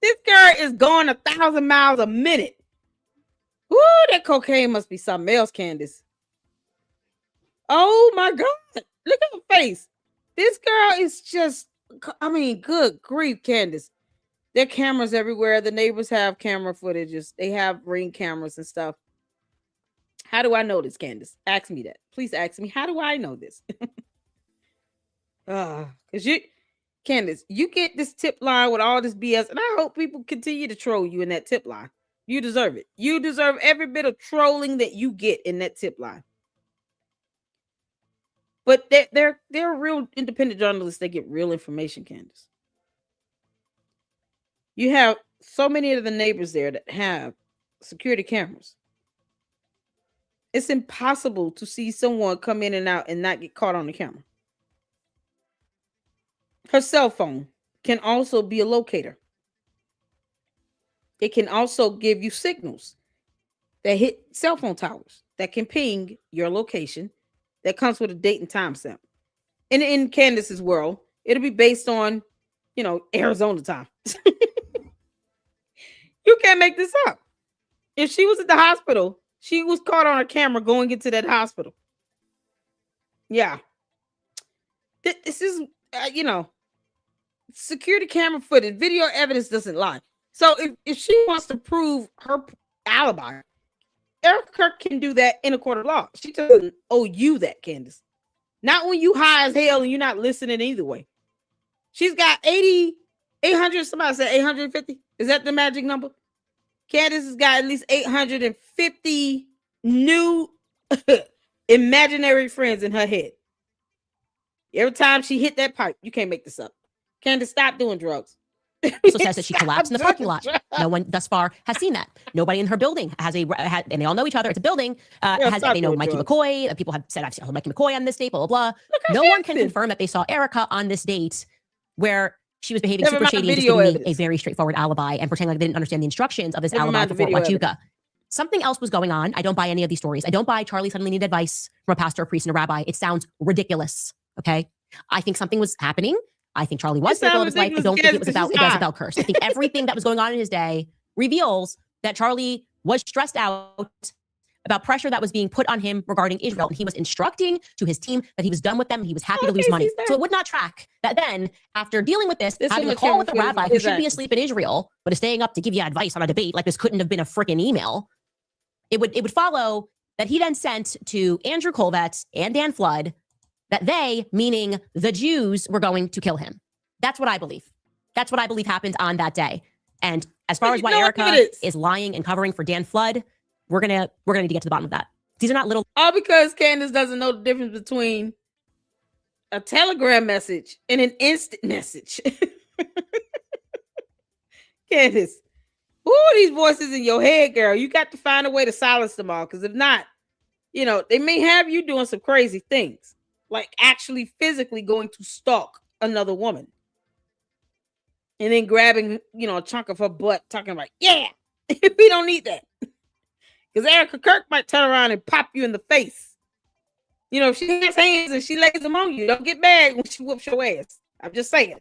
This girl is going 1,000 miles a minute. Ooh, that cocaine must be something else, Candace. Oh my God. Look at her face. This girl is just, I mean, good grief, Candace. There are cameras everywhere. The neighbors have camera footages. They have Ring cameras and stuff. How do I know this, Candace? Ask me that. Please ask me. How do I know this? Because Candace, you get this tip line with all this BS, and I hope people continue to troll you in that tip line. You deserve it. You deserve every bit of trolling that you get in that tip line. But they're real independent journalists. They get real information, Candace. You have so many of the neighbors there that have security cameras. It's impossible to see someone come in and out and not get caught on the camera. Her cell phone can also be a locator. It can also give you signals that hit cell phone towers that can ping your location that comes with a date and time stamp. And in Candace's world, it'll be based on, Arizona time. You can't make this up. If she was at the hospital, she was caught on a camera going into that hospital. Yeah. This is, security camera footage, video evidence doesn't lie. So if she wants to prove her alibi, Erika can do that in a court of law. She doesn't owe you that, Candace. Not when you high as hell and you're not listening either way. She's got 800, somebody said 850. Is that the magic number? Candace has got at least 850 new imaginary friends in her head. Every time she hit that pipe, you can't make this up. Candace, stop doing drugs. Also says that she collapsed in the parking lot. No one thus far has seen that. Nobody in her building has and they all know each other. It's a building. They know Mikey McCoy. People have said, I've seen Mikey McCoy on this date, blah, blah, blah. No one can confirm that they saw Erika on this date where she was behaving super shady and just giving me a very straightforward alibi and pretending like they didn't understand the instructions of this alibi for Fort Huachuca. Something else was going on. I don't buy any of these stories. I don't buy Charlie suddenly needed advice from a pastor, a priest, and a rabbi. It sounds ridiculous. Okay. I think something was happening. I think Charlie was fearful of his life. I don't think it was about Kirk. I think everything that was going on in his day reveals that Charlie was stressed out about pressure that was being put on him regarding Israel. And he was instructing to his team that he was done with them. And he was happy to lose money. So it would not track that then, after dealing with this having a call with the rabbi who should be asleep in Israel, but is staying up to give you advice on a debate, like this couldn't have been a freaking email. It would follow that he then sent to Andrew Colvett and Dan Flood that they, meaning the Jews, were going to kill him. That's what I believe. That's what I believe happened on that day. And as far as why Erika is lying and covering for Dan Flood, we're gonna need to get to the bottom of that. These are not little. All because Candace doesn't know the difference between a telegram message and an instant message. Candace, who are these voices in your head, girl? You got to find a way to silence them all. Because if not, they may have you doing some crazy things. Like actually physically going to stalk another woman. And then grabbing, a chunk of her butt, talking like, yeah, we don't need that. Because Erika Kirk might turn around and pop you in the face. If she has hands and she lays them on you, don't get mad when she whoops your ass. I'm just saying.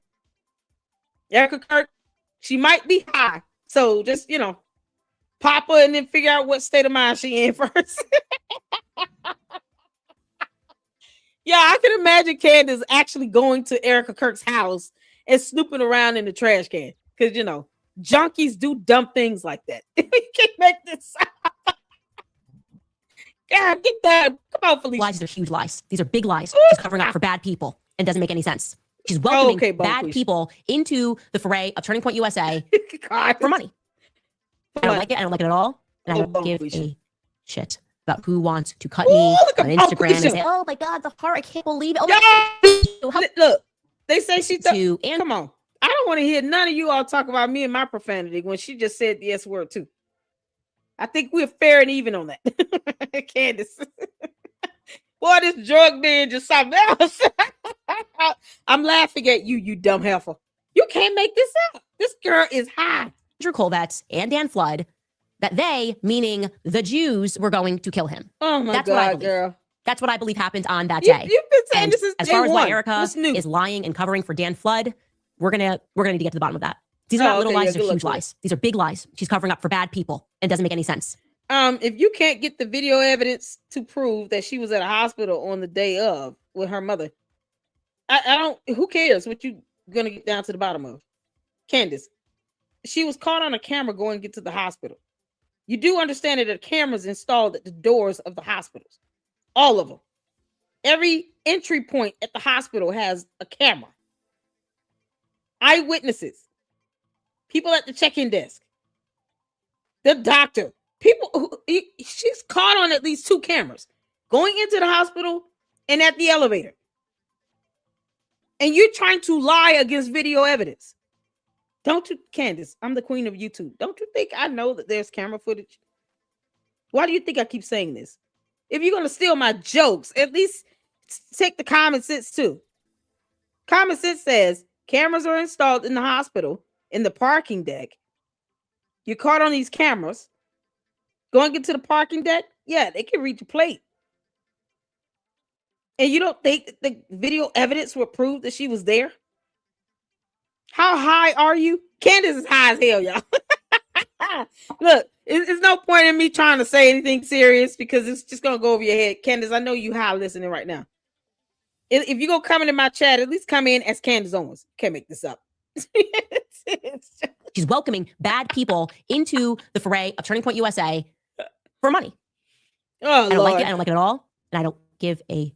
Erika Kirk, she might be high. So just, pop her and then figure out what state of mind she in first. Yeah, I can imagine Candace actually going to Erika Kirk's house and snooping around in the trash can. Because, junkies do dumb things like that. You can't make this up. God, get that. Come on, Felicia. Lies are huge lies. These are big lies. She's covering up for bad people and doesn't make any sense. She's welcoming bad people into the foray of Turning Point USA for money. I don't like it. I don't like it at all. And I don't give a shit about who wants to cut me on Instagram and say, oh my God, the heart, I can't believe it. Oh my God. Look, they say come on. I don't want to hear none of you all talk about me and my profanity when she just said the S word too. I think we're fair and even on that. Candace. Boy, this drug man just something else. I'm laughing at you, you dumb heifer. You can't make this up. This girl is high. Andrew Colvett and Dan Flood, that they, meaning the Jews, were going to kill him. Oh my God, what I girl. That's what I believe happened on that day. You've been saying this is as far as why Erika is lying and covering for Dan Flood, we're gonna need to get to the bottom of that. These are not little lies, these are huge lies. These are big lies. She's covering up for bad people and doesn't make any sense. If you can't get the video evidence to prove that she was at a hospital on the day of with her mother, I don't, who cares what you gonna get down to the bottom of? Candace, she was caught on a camera going to get to the hospital. You do understand that there are cameras installed at the doors of the hospitals. All of them. Every entry point at the hospital has a camera. Eyewitnesses. People at the check-in desk. The doctor. She's caught on at least 2 cameras. Going into the hospital and at the elevator. And you're trying to lie against video evidence. Don't you, Candace, I'm the queen of YouTube. Don't you think I know that there's camera footage? Why do you think I keep saying this? If you're going to steal my jokes, at least take the common sense too. Common sense says cameras are installed in the hospital, in the parking deck. You're caught on these cameras. Going into the parking deck, yeah, they can read your plate. And you don't think that the video evidence would prove that she was there? How high are you? Candace is high as hell, y'all. Look, it's no point in me trying to say anything serious because it's just going to go over your head. Candace, I know you high listening right now. If you're going to come into my chat, at least come in as Candace Owens. Can't make this up. She's welcoming bad people into the foray of Turning Point USA for money. Oh, I don't like it. I don't like it at all. And I don't give a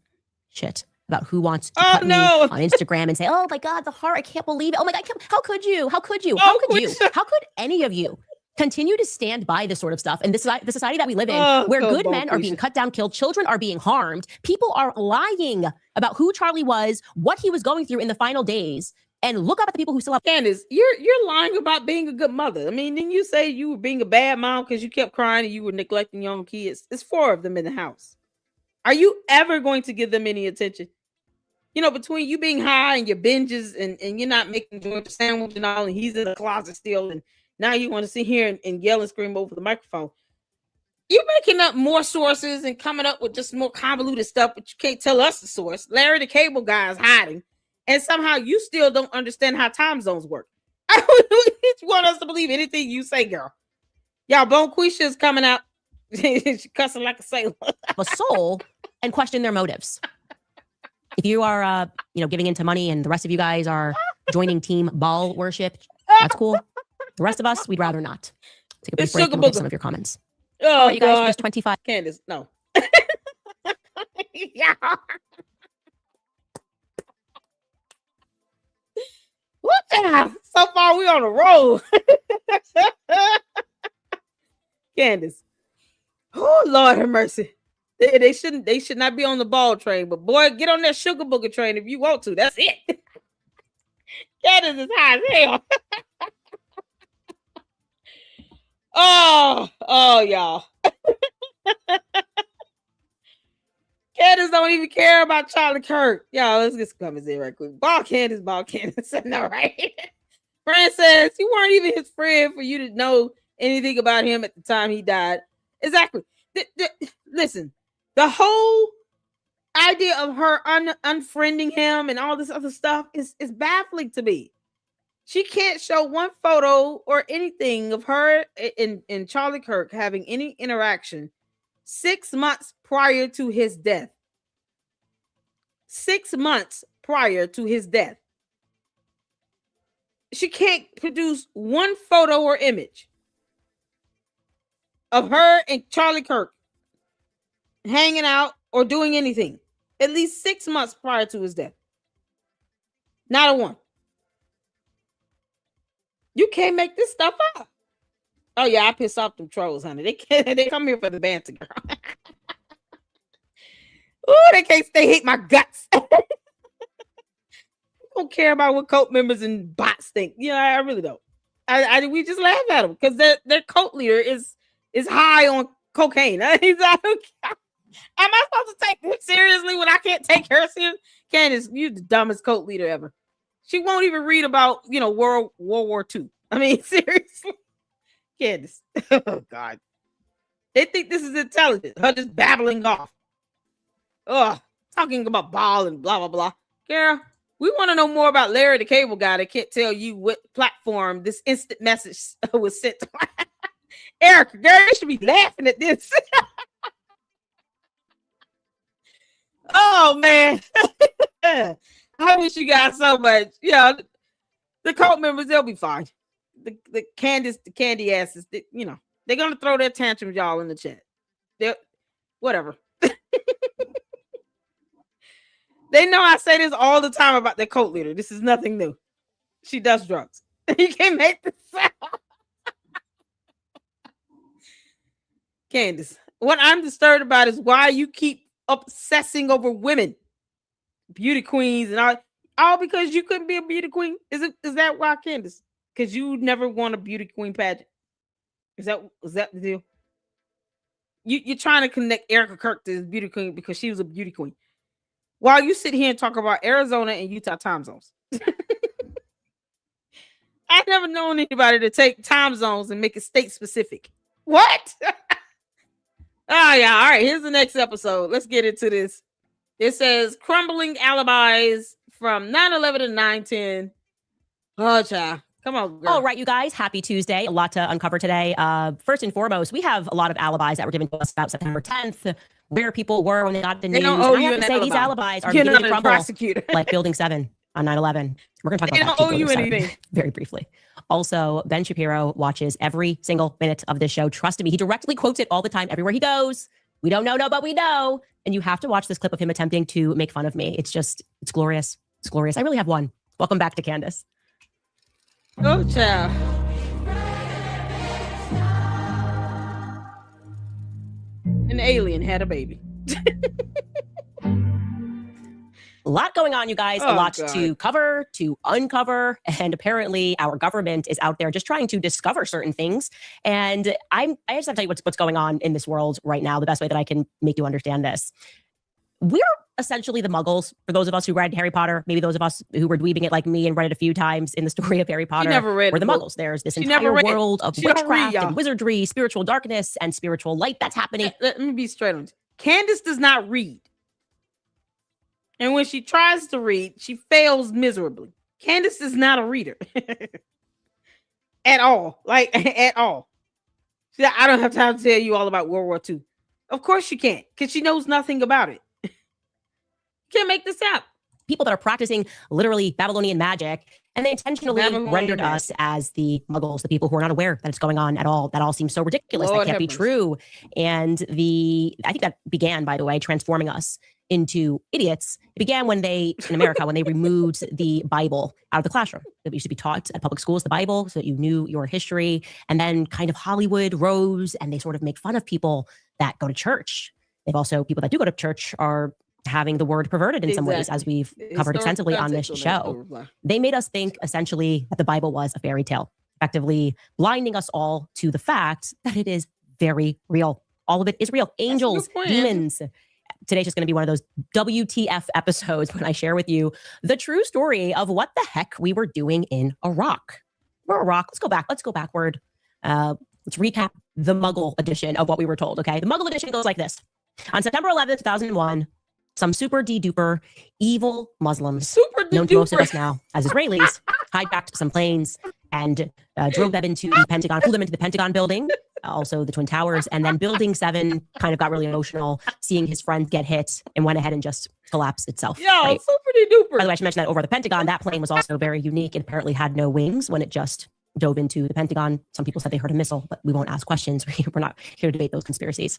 shit about who wants to cut me on Instagram and say, oh my God, the heart, I can't believe it. Oh my God, how could you? How could you? How could you? How could any of you continue to stand by this sort of stuff. And the society that we live in, where good men are being cut down, killed, children are being harmed, people are lying about who Charlie was, what he was going through in the final days. And look up at the people who still have. Candace, you're lying about being a good mother. I mean, didn't you say you were being a bad mom because you kept crying and you were neglecting your own kids? It's 4 of them in the house. Are you ever going to give them any attention? You know, between you being high and your binges and you're not making George a sandwich and all, and he's in the closet still, and now you want to sit here and yell and scream over the microphone. You're making up more sources and coming up with just more convoluted stuff, but you can't tell us the source. Larry the Cable Guy is hiding. And somehow you still don't understand how time zones work. You want us to believe anything you say, girl. Y'all, Bonquisha is coming out. She's cussing like a sailor. A soul and question their motives. If you are, giving into money and the rest of you guys are joining team Baal worship, that's cool. The rest of us, we'd rather not. Take a brief break and we'll get some of your comments. Oh, you guys, just 25. Candace, no. Yeah. What the? So far, we on the road. Candace. Oh, Lord have mercy. They should not be on the ball train, but boy, get on that sugar booger train if you want to. That's it. Candace is high as hell. Oh, y'all. Candace don't even care about Charlie Kirk. Y'all, let's get some comments in right quick. Ball Candace. No, right? Fran says you weren't even his friend for you to know anything about him at the time he died. Exactly. Listen, the whole idea of her unfriending him and all this other stuff is baffling to me. She can't show one photo or anything of her and Charlie Kirk having any interaction 6 months prior to his death. 6 months prior to his death. She can't produce one photo or image of her and Charlie Kirk hanging out or doing anything at least 6 months prior to his death. Not a one. You can't make this stuff up. Oh yeah, I piss off them trolls, honey. They come here for the banter, girl. Oh, they hate my guts. Don't care about what cult members and bots think. Yeah, I really don't. We just laugh at them because their cult leader is high on cocaine. Am I supposed to take him seriously when I can't take her seriously? Candace, you're the dumbest cult leader ever. She won't even read about World War II. I mean, seriously, Candace. Oh God, they think this is intelligent. Her just babbling off. Talking about Baal and blah blah blah. Girl, we want to know more about Larry the Cable Guy that can't tell you what platform this instant message was sent to. Erika, girl, you should be laughing at this. Oh man. I wish you guys so much. Yeah, the cult members, they'll be fine. The Candace, the candy asses, they're gonna throw their tantrums, y'all, in the chat. They're whatever. They know I say this all the time about their cult leader. This is nothing new. She does drugs. You can't make this sound. Candace, what I'm disturbed about is why you keep obsessing over women, beauty queens, and all because you couldn't be a beauty queen. Is that why, Candace? Because you never won a beauty queen pageant. Is that the deal? You're trying to connect Erika Kirk to this beauty queen because she was a beauty queen, while you sit here and talk about Arizona and Utah time zones. I've never known anybody to take time zones and make it state specific. What? Oh yeah, all right. Here's the next episode. Let's get into this. It says crumbling alibis from 9/11 to 9/10. Oh, child. Come on, girl. All right, you guys. Happy Tuesday. A lot to uncover today. First and foremost, we have a lot of alibis that were given to us about September 10th, where people were when they got the news. Don't owe I you have an to say alibi. these alibis are You're beginning not to a crumble, prosecutor. like Building 7 on 9/11. We're going to talk They about don't that. owe you Building 7 anything. very briefly. Also, Ben Shapiro watches every single minute of this show. Trust me, he directly quotes it all the time, everywhere he goes. We don't know, but we know. And you have to watch this clip of him attempting to make fun of me. It's glorious. It's glorious. I really have one. Welcome back to Candace. Oh, child. An alien had a baby. A lot going on, you guys. A lot God. to cover, to uncover. And apparently our government is out there just trying to discover certain things. And I just have to tell you what's going on in this world right now, the best way that I can make you understand this. We're essentially the Muggles. For those of us who read Harry Potter, maybe those of us who were dweebing it like me and read it a few times in the story of Harry Potter, we're the Muggles. There's this entire world of witchcraft and wizardry, spiritual darkness and spiritual light that's happening. Let me be straight on this. Candace does not read. And when she tries to read, she fails miserably. Candace is not a reader. At all. Like, at all. She's like, I don't have time to tell you all about World War II. Of course she can't, because she knows nothing about it. Can't make this up. People that are practicing literally Babylonian magic, and they intentionally rendered us as the Muggles, the people who are not aware that it's going on at all. That all seems so ridiculous. That can't be true. And I think that began, by the way, transforming us into idiots. It began when in America, when they removed the Bible out of the classroom. It used to be taught at public schools, the Bible, so that you knew your history. And then kind of Hollywood rose, and they sort of make fun of people that go to church. They've also, people that do go to church are having the word perverted in some ways, as we've covered extensively on this show. They made us think essentially that the Bible was a fairy tale, effectively blinding us all to the fact that it is very real. All of it is real. Angels, demons. Today's just going to be one of those WTF episodes when I share with you the true story of what the heck we were doing in Iraq. We're Iraq. Let's go back. Let's go backward. Let's recap the Muggle edition of what we were told. Okay. The Muggle edition goes like this. On September 11th, 2001, some super duper evil Muslims, known to most of us now as Israelis, hijacked some planes and drove them into the Pentagon, flew them into the Pentagon building, also the Twin Towers, and then Building 7 kind of got really emotional seeing his friend get hit and went ahead and just collapsed itself. Yeah, right? Super duper. By the way, I should mention that over the Pentagon, that plane was also very unique. It apparently had no wings when it just dove into the Pentagon. Some people said they heard a missile, but we won't ask questions. We're not here to debate those conspiracies.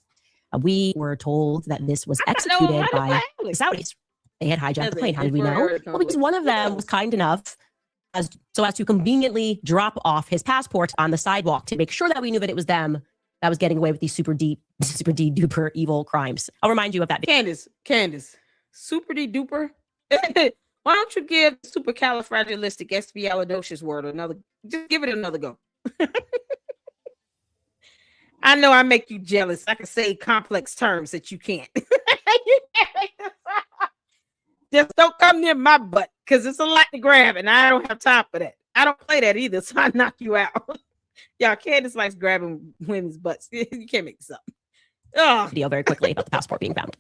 We were told that this was executed by the Saudis. They had hijacked the plane. How did we know? Well, because one of them was kind enough as to conveniently drop off his passport on the sidewalk to make sure that we knew that it was them that was getting away with these super duper evil crimes. I'll remind you of that. Candace, super duper. Why don't you give supercalifragilisticexpialidocious word another? Just give it another go. I know I make you jealous. I can say complex terms that you can't. Just don't come near my butt because it's a lot to grab and I don't have time for that. I don't play that either, so I knock you out. Y'all, Candace likes grabbing women's butts. You can't make this up. Video very quickly about the passport being found.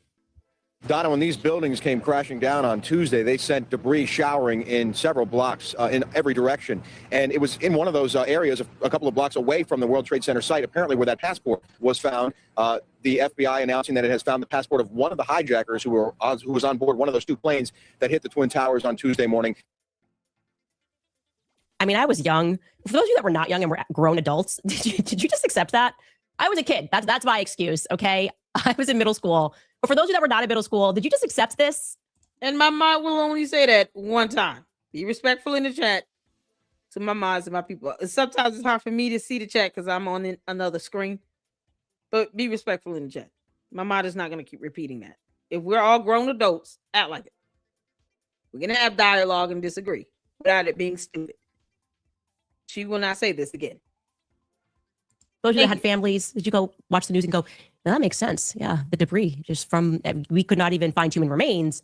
Donna, when these buildings came crashing down on Tuesday, they sent debris showering in several blocks in every direction. And it was in one of those areas a couple of blocks away from the World Trade Center site, apparently where that passport was found. The FBI announcing that it has found the passport of one of the hijackers who was on board one of those two planes that hit the Twin Towers on Tuesday morning. I mean, I was young. For those of you that were not young and were grown adults, did you just accept that? I was a kid. That's my excuse, okay? I was in middle school. But for those of you that were not in middle school, did you just accept this? And my mom will only say that one time. Be respectful in the chat to my moms and my people. Sometimes it's hard for me to see the chat because I'm on another screen. But be respectful in the chat. My mom is not going to keep repeating that. If we're all grown adults, act like it. We're going to have dialogue and disagree without it being stupid. She will not say this again. Those of you that had families, did you go watch the news and go, that makes sense. Yeah, the debris just we could not even find human remains,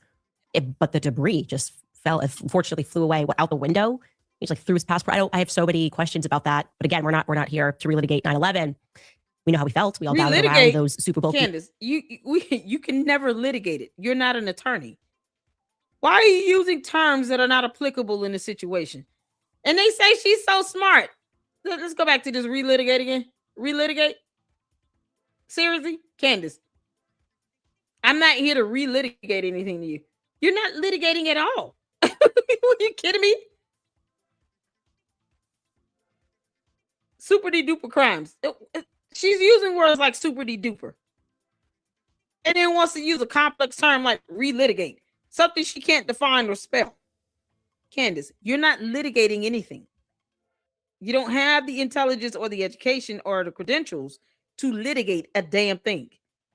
but the debris just unfortunately flew away out the window. He's like threw his passport. I have so many questions about that. But again, we're not here to relitigate 9/11. We know how we felt. We all gathered around those Super Bowl. Candace, you can never litigate it. You're not an attorney. Why are you using terms that are not applicable in the situation? And they say she's so smart. Let's go back to this relitigate again. Relitigate? Seriously? Candace, I'm not here to relitigate anything to you. You're not litigating at all. Are you kidding me? Super duper crimes. She's using words like super duper. And then wants to use a complex term like relitigate. Something she can't define or spell. Candace, you're not litigating anything. You don't have the intelligence or the education or the credentials to litigate a damn thing.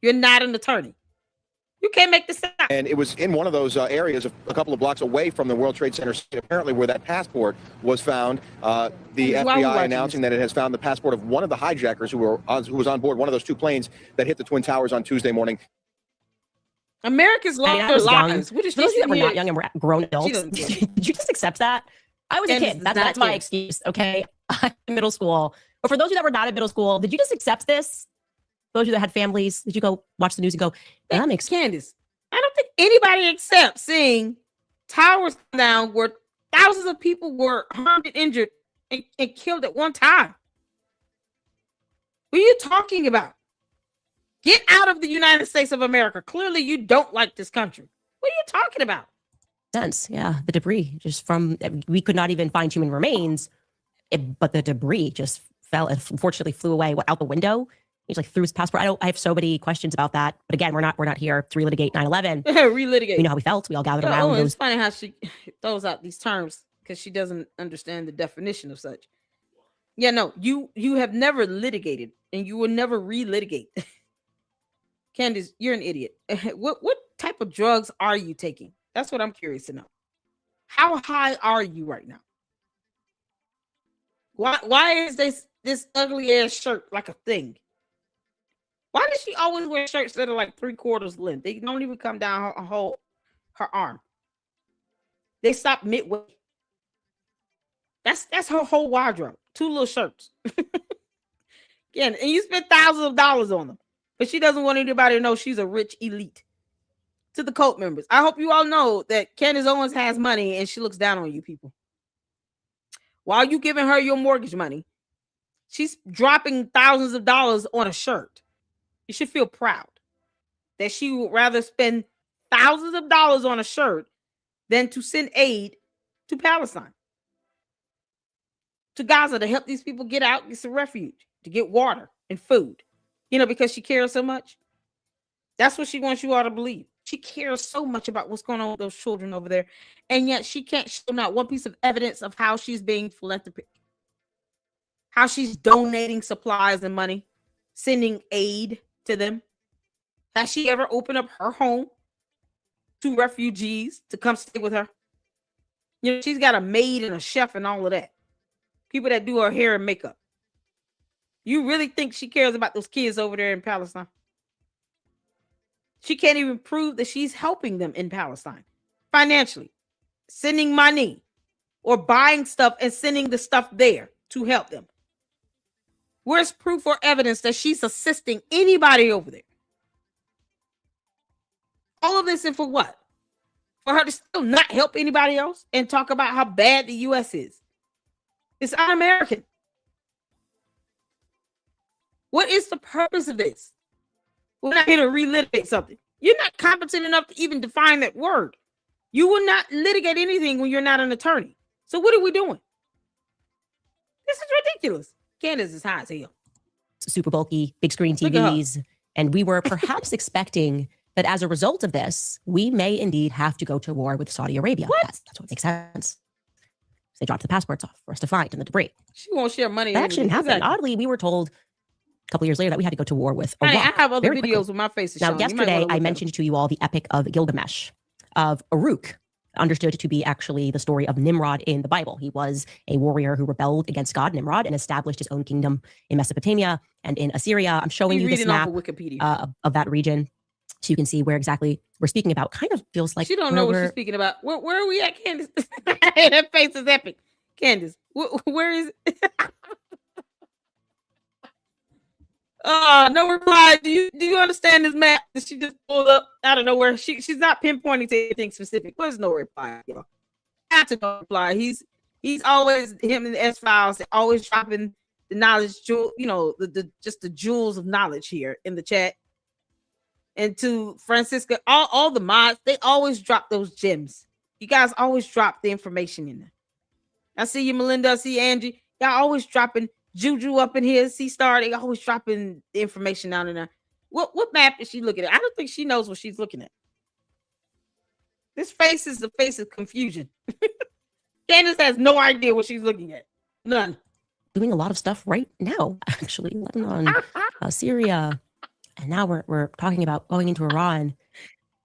You're not an attorney. You can't make this up. And it was in one of those areas, a couple of blocks away from the World Trade Center, apparently where that passport was found. The FBI announcing that it has found the passport of one of the hijackers who was on board one of those two planes that hit the Twin Towers on Tuesday morning. Americans lost their lives. For those of you that were not young and were grown adults, did you just accept that? I was a kid. That's my excuse, okay? I'm in middle school. But for those of you that were not in middle school, did you just accept this? Those of you that had families, did you go watch the news and go, that makes Candace, I don't think anybody accepts seeing towers down where thousands of people were harmed and injured and killed at one time. What are you talking about? Get out of the United States of America. Clearly, you don't like this country. What are you talking about? Sense, yeah. The debris just from, we could not even find human remains, but the debris just fell and unfortunately flew away out the window. He's like threw his passport. I have so many questions about that. But again, we're not here to relitigate 9/11. Relitigate. We know how we felt. We all gathered around. Oh, it's funny how she throws out these terms because she doesn't understand the definition of such. Yeah, no, you have never litigated and you will never relitigate. Candace, you're an idiot. What type of drugs are you taking? That's what I'm curious to know. How high are you right now? Why is this ugly ass shirt like a thing? Why does she always wear shirts that are like 3/4 length? They don't even come down her arm. They stop midway. That's her whole wardrobe. 2 little shirts. Again, and you spend thousands of dollars on them. But she doesn't want anybody to know she's a rich elite. To the cult members, I hope you all know that Candace Owens has money and she looks down on you people. While you giving her your mortgage money, she's dropping thousands of dollars on a shirt. You should feel proud that she would rather spend thousands of dollars on a shirt than to send aid to Palestine, to Gaza, to help these people get out, get some refuge, to get water and food. You know, because she cares so much. That's what she wants you all to believe. She cares so much about what's going on with those children over there. And yet she can't show not one piece of evidence of how she's being philanthropic, how she's donating supplies and money, sending aid to them. Has she ever opened up her home to refugees to come stay with her? You know, she's got a maid and a chef and all of that. People that do her hair and makeup. You really think she cares about those kids over there in Palestine? She can't even prove that she's helping them in Palestine financially, sending money or buying stuff and sending the stuff there to help them. Where's proof or evidence that she's assisting anybody over there? All of this and for what? For her to still not help anybody else and talk about how bad the U.S. is. It's un-American. What is the purpose of this? We're not here to relitigate something. You're not competent enough to even define that word. You will not litigate anything when you're not an attorney. So what are we doing? This is ridiculous. Candace is high as hell. Super bulky, big screen TVs. And we were perhaps expecting that as a result of this, we may indeed have to go to war with Saudi Arabia. That's what makes sense. They dropped the passports off for us to find in the debris. She won't share money. That actually didn't happen. Exactly. Oddly, we were told a couple years later that we had to go to war with Iraq. I have other videos with my face. Now, yesterday, I mentioned to you all the Epic of Gilgamesh of Uruk, understood to be actually the story of Nimrod in the Bible. He was a warrior who rebelled against God, Nimrod, and established his own kingdom in Mesopotamia and in Assyria. I'm showing you this map of that region so you can see where exactly we're speaking about. Kind of feels like she don't know what she's speaking about. Where are we at, Candace? That face is epic. Candace, where is it? No reply. Do you understand this map that she just pulled up out of nowhere? She's not pinpointing to anything specific. There's no reply. That's a no reply. He's always him in the S-Files, always dropping the knowledge, just the jewels of knowledge here in the chat. And to Francisca, all the mods, they always drop those gems. You guys always drop the information in there. I see you, Melinda. I see Angie. Y'all always dropping Juju up in here. C-Star, they always dropping the information down in there. What map is she looking at? I don't think she knows what she's looking at. This face is the face of confusion. Candace has no idea what she's looking at. None. Doing a lot of stuff right now, actually. Lebanon, Syria, And now we're talking about going into Iran.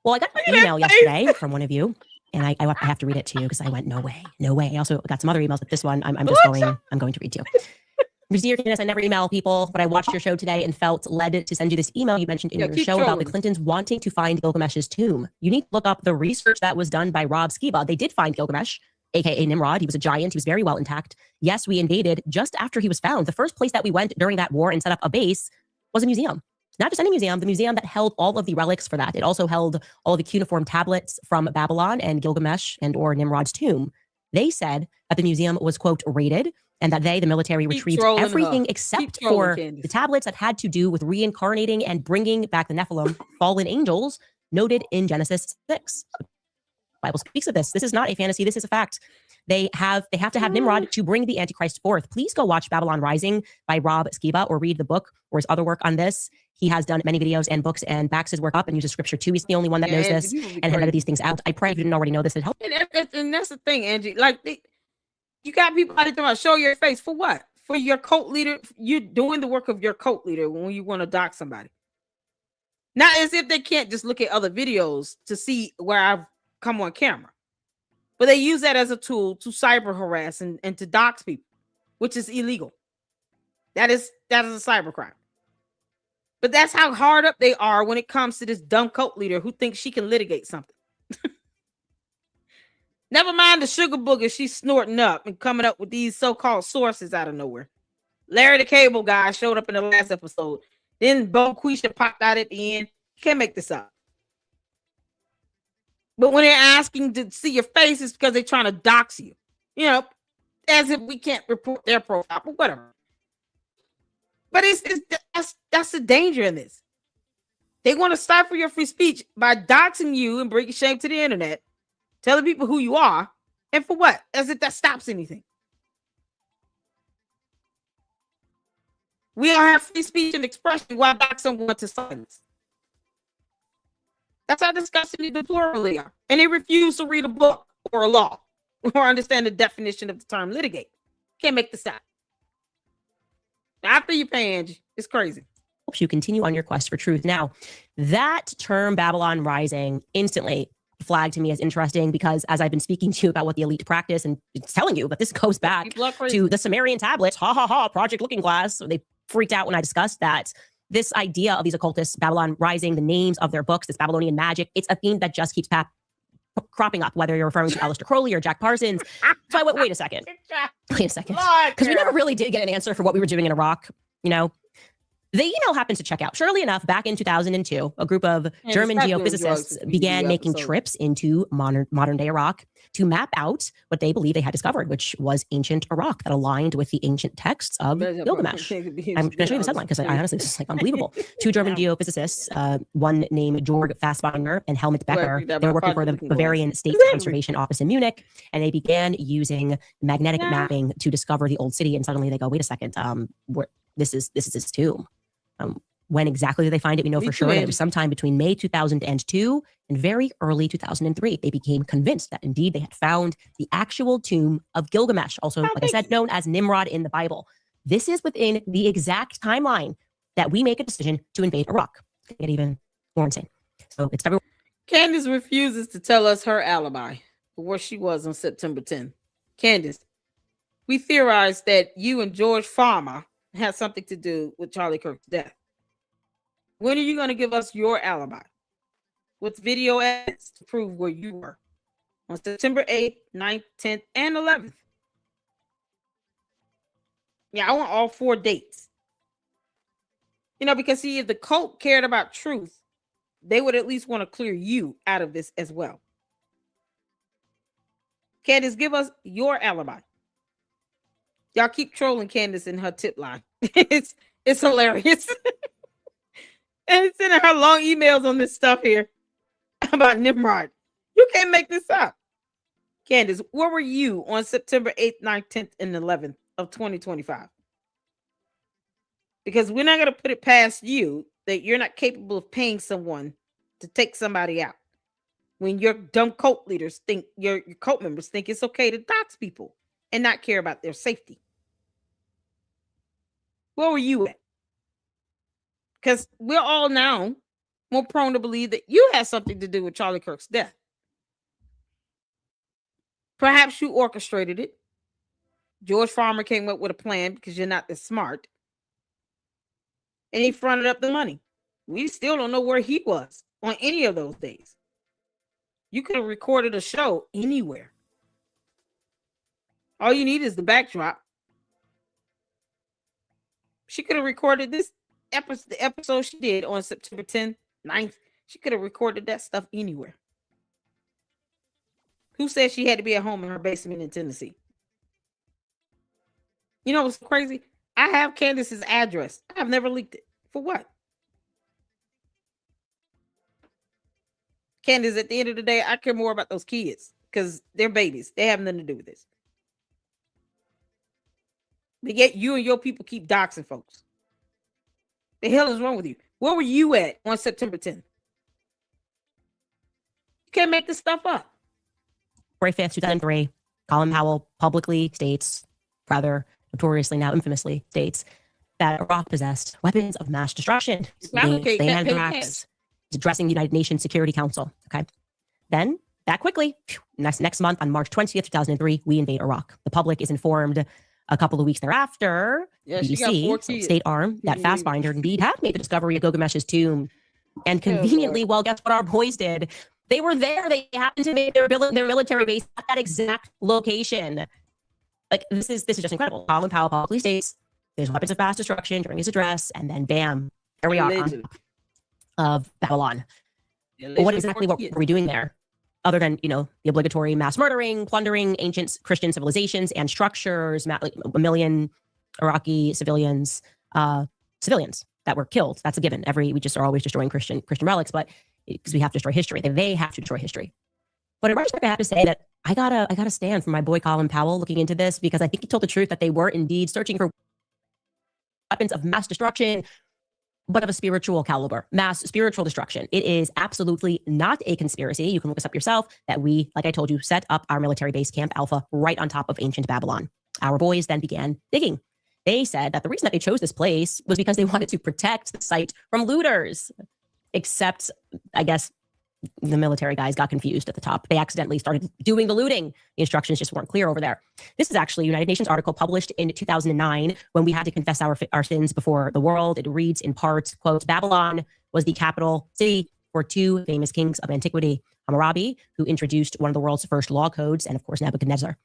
Well, I got an email yesterday from one of you, and I have to read it to you because I went, no way. I also got some other emails, but this one I'm going to read to you. Dear Candace, I never email people, but I watched your show today and felt led to send you this email you mentioned in your show about the Clintons wanting to find Gilgamesh's tomb. You need to look up the research that was done by Rob Skiba. They did find Gilgamesh, aka Nimrod. He was a giant. He was very well intact. Yes, we invaded just after he was found. The first place that we went during that war and set up a base was a museum. Not just any museum, the museum that held all of the relics for that. It also held all of the cuneiform tablets from Babylon and Gilgamesh and or Nimrod's tomb. They said that the museum was, quote, raided, and that the military, retrieved everything except for the tablets that had to do with reincarnating and bringing back the Nephilim, fallen angels, noted in Genesis 6. The Bible speaks of this. This is not a fantasy. This is a fact. They have to have Nimrod to bring the Antichrist forth. Please go watch Babylon Rising by Rob Skiba or read the book or his other work on this. He has done many videos and books and backs his work up and uses scripture too. He's the only one that knows this and has these things out. I pray if you didn't already know this, it helped. And that's the thing, Angie. Like, you got people out there talking about show your face for what? For your cult leader. You're doing the work of your cult leader when you want to dox somebody. Not as if they can't just look at other videos to see where I've come on camera. But they use that as a tool to cyber harass and to dox people, which is illegal. That is a cyber crime. But that's how hard up they are when it comes to this dumb cult leader who thinks she can litigate something. Never mind the sugar booger she's snorting up and coming up with these so-called sources out of nowhere. Larry the Cable Guy showed up in the last episode. Then Bo Quisha popped out at the end. You can't make this up. But when they're asking to see your face, it's because they're trying to dox you. You know, as if we can't report their profile, but whatever. But that's the danger in this. They want to stifle your free speech by doxing you and bringing shame to the internet, telling people who you are, and for what? As if that stops anything. We don't have free speech and expression. Why dox someone to silence? That's how disgusting the plurality are. And they refuse to read a book or a law or understand the definition of the term litigate. Can't make this up. After you pay, Angie, it's crazy. Helps you continue on your quest for truth. Now, that term Babylon Rising instantly flagged to me as interesting because as I've been speaking to you about what the elite practice and it's telling you, but this goes back to the Sumerian tablets, Project Looking Glass. So they freaked out when I discussed that. This idea of these occultists, Babylon Rising, the names of their books, this Babylonian magic, it's a theme that just keeps cropping up, whether you're referring to Aleister Crowley or Jack Parsons. So I went, wait a second. Because we never really did get an answer for what we were doing in Iraq, you know. The email happens to check out. Surely enough, back in 2002, a group of German geophysicists began making trips into modern-day Iraq to map out what they believe they had discovered, which was ancient Iraq that aligned with the ancient texts of Gilgamesh. I'm going to show you this headline because I honestly, this is like unbelievable. Two German geophysicists, one named Georg Fassbinder and Helmut Becker, they were working for the Bavarian State Conservation Office in Munich, and they began using magnetic mapping to discover the old city. And suddenly they go, wait a second, this is his tomb. When exactly did they find it? We know for sure that it was sometime between May 2002 and very early 2003. They became convinced that indeed they had found the actual tomb of Gilgamesh, also, like I said, known as Nimrod in the Bible. This is within the exact timeline that we make a decision to invade Iraq. It's going to get even more insane. So it's February. Candace refuses to tell us her alibi for where she was on September 10th. Candace, we theorized that you and George Farmer had something to do with Charlie Kirk's death. When are you going to give us your alibi with video evidence to prove where you were on September 8th, 9th, 10th, and 11th? Yeah, I want all 4 dates. You know, because see, if the cult cared about truth, they would at least want to clear you out of this as well. Candace, give us your alibi. Y'all keep trolling Candace in her tip line. It's hilarious. And sending her long emails on this stuff here about Nimrod. You can't make this up. Candace, where were you on September 8th, 9th, 10th, and 11th of 2025? Because we're not going to put it past you that you're not capable of paying someone to take somebody out. When your dumb cult leaders think, your cult members think it's okay to dox people and not care about their safety. Where were you at? Because we're all now more prone to believe that you had something to do with Charlie Kirk's death. Perhaps you orchestrated it. George Farmer came up with a plan because you're not that smart. And he fronted up the money. We still don't know where he was on any of those days. You could have recorded a show anywhere. All you need is the backdrop. She could have recorded this episode, the episode she did on September 10th, 9th. She could have recorded that stuff anywhere. Who said she had to be at home in her basement in Tennessee? You know what's crazy? I have Candace's address. I've never leaked it. For what? Candace, at the end of the day, I care more about those kids because they're babies. They have nothing to do with this. But yet you and your people keep doxing folks. The hell is wrong with you? Where were you at on September 10th? You can't make this stuff up. February 5th, 2003, Colin Powell publicly states, rather notoriously now infamously states, that Iraq possessed weapons of mass destruction. He's addressing the United Nations Security Council. Okay. Then, that quickly, next month on March 20th, 2003, we invade Iraq. The public is informed a couple of weeks thereafter, BBC, state arm, that Fastbinder indeed had made the discovery of Gilgamesh's tomb. And conveniently, well, guess what our boys did? They were there. They happened to make their military base at that exact location. Like, this is just incredible. Colin Powell publicly states there's weapons of mass destruction during his address, and then bam, there we are on top of Babylon. What exactly were we doing there? Other than, the obligatory mass murdering, plundering ancient Christian civilizations and structures, like a million Iraqi civilians that were killed. That's a given. We just are always destroying Christian relics, but because we have to destroy history, they have to destroy history. But in retrospect, I have to say that I gotta stand for my boy Colin Powell looking into this, because I think he told the truth that they were indeed searching for weapons of mass destruction, but of a spiritual caliber, mass spiritual destruction. It is absolutely not a conspiracy. You can look this up yourself, that we, like I told you, set up our military base, Camp Alpha, right on top of ancient Babylon. Our boys then began digging. They said that the reason that they chose this place was because they wanted to protect the site from looters. Except, I guess, the military guys got confused at the top. They accidentally started doing the looting. The instructions just weren't clear over there. This is actually a United Nations article published in 2009 when we had to confess our sins before the world. It reads in part, quote, Babylon was the capital city for two famous kings of antiquity, Hammurabi, who introduced one of the world's first law codes, and of course, Nebuchadnezzar.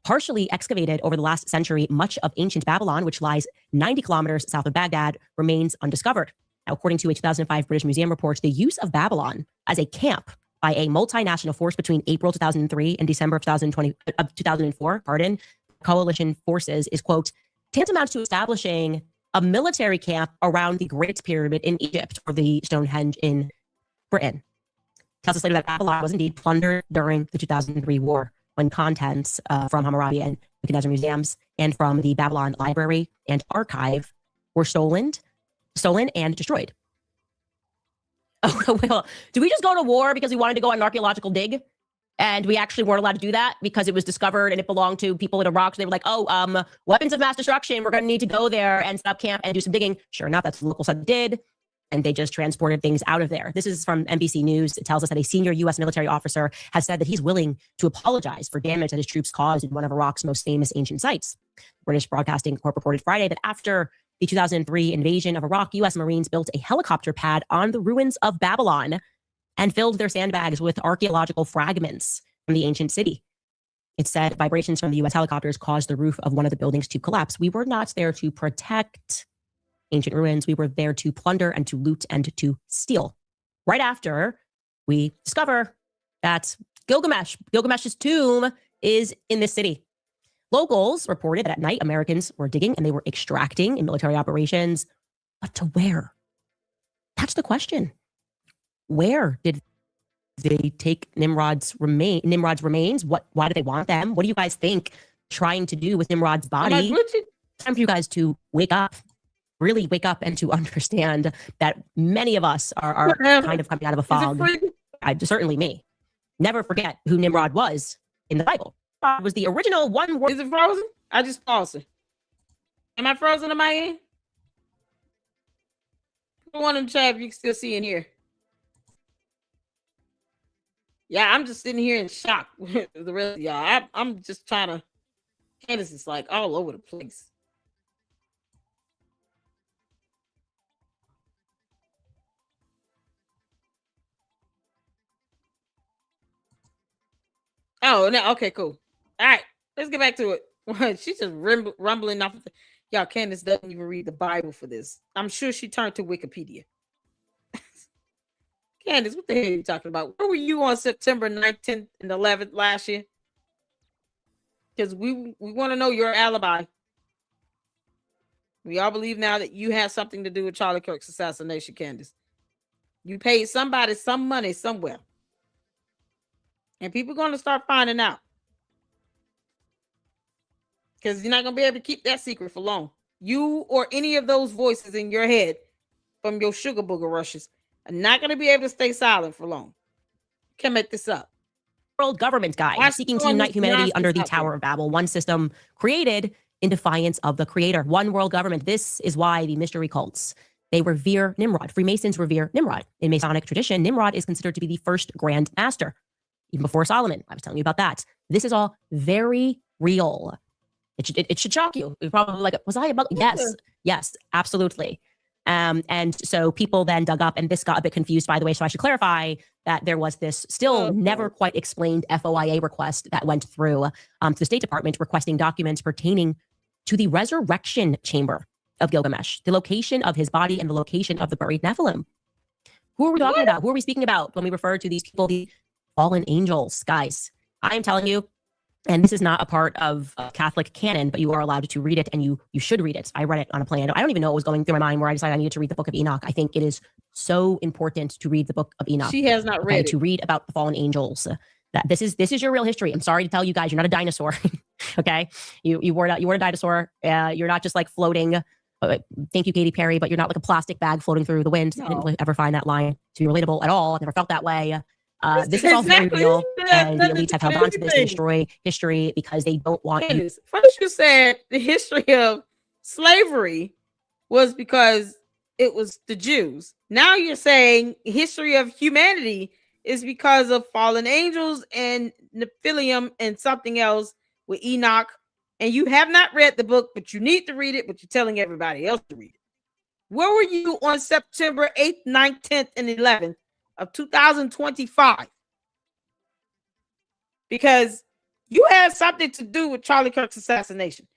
Partially excavated over the last century, much of ancient Babylon, which lies 90 kilometers south of Baghdad, remains undiscovered. Now, according to a 2005 British Museum report, the use of Babylon as a camp by a multinational force between April 2003 and December of 2004, coalition forces is, quote, tantamount to establishing a military camp around the Great Pyramid in Egypt or the Stonehenge in Britain. Tells us later that Babylon was indeed plundered during the 2003 war, when contents from Hammurabi and Nebuchadnezzar museums and from the Babylon Library and Archive were stolen and destroyed. Oh, well, did we just go to war because we wanted to go on an archaeological dig? And we actually weren't allowed to do that because it was discovered and it belonged to people in Iraq. So they were like, weapons of mass destruction. We're going to need to go there and set up camp and do some digging. Sure enough, that's what the local said they did. And they just transported things out of there. This is from NBC News. It tells us that a senior U.S. military officer has said that he's willing to apologize for damage that his troops caused in one of Iraq's most famous ancient sites. British Broadcasting Corp reported Friday that after the 2003 invasion of Iraq, U.S. Marines built a helicopter pad on the ruins of Babylon and filled their sandbags with archaeological fragments from the ancient city. It said vibrations from the U.S. helicopters caused the roof of one of the buildings to collapse. We were not there to protect ancient ruins. We were there to plunder and to loot and to steal. Right after we discover that Gilgamesh's tomb is in this city. Locals reported that at night, Americans were digging and they were extracting in military operations. But to where? That's the question. Where did they take Nimrod's remains? Why do they want them? What do you guys think trying to do with Nimrod's body? Time for you guys to wake up, really wake up, and to understand that many of us are kind of coming out of a fog. Certainly me. Never forget who Nimrod was in the Bible. Was the original one word. Is it frozen? I just paused it. Am I frozen on my end? one in the chat if you can still see in here. Yeah, I'm just sitting here in shock with the rest of y'all. I'm just trying to. Candace is like all over the place. Oh, no. Okay, cool. All right, let's get back to it. She's just rumbling off. Y'all, Candace doesn't even read the Bible for this. I'm sure she turned to Wikipedia. Candace, what the hell are you talking about? Where were you on September 9th, 10th, and 11th last year? Because we want to know your alibi. We all believe now that you had something to do with Charlie Kirk's assassination, Candace. You paid somebody some money somewhere. And people are going to start finding out. Because you're not going to be able to keep that secret for long. You or any of those voices in your head from your sugar booger rushes are not going to be able to stay silent for long. Can't make this up. World government guy seeking to unite humanity under the Tower of Babel, one system created in defiance of the creator. One world government. This is why the mystery cults, they revere Nimrod. Freemasons revere Nimrod. In Masonic tradition, Nimrod is considered to be the first Grand Master, even before Solomon. I was telling you about that. This is all very real. It should shock you. You're probably like, was I about? Yes, absolutely. And so people then dug up, and this got a bit confused, by the way. So I should clarify that there was this still never quite explained FOIA request that went through to the State Department requesting documents pertaining to the resurrection chamber of Gilgamesh, the location of his body and the location of the buried Nephilim. Who are we talking about? Who are we speaking about when we refer to these people, the fallen angels? Guys, I am telling you, and this is not a part of Catholic canon, but you are allowed to read it, and you should read it. I read it on a plane. I don't even know what was going through my mind where I decided I needed to read the Book of Enoch. I think it is so important to read the Book of Enoch. She has not read it. To read about the fallen angels. That this is your real history. I'm sorry to tell you guys, you're not a dinosaur. Okay, you weren't a dinosaur. You're not just like floating. Thank you, Katy Perry, but you're not like a plastic bag floating through the wind. No. I didn't really ever find that line to be relatable at all. I've never felt that way. This is all very real, and the elites have held on to this and destroy history because they don't want you. First, you said the history of slavery was because it was the Jews. Now you're saying history of humanity is because of fallen angels and Nephilim and something else with Enoch. And you have not read the book, but you need to read it, but you're telling everybody else to read it. Where were you on September 8th, 9th, 10th, and 11th of 2025? Because you had something to do with Charlie Kirk's assassination.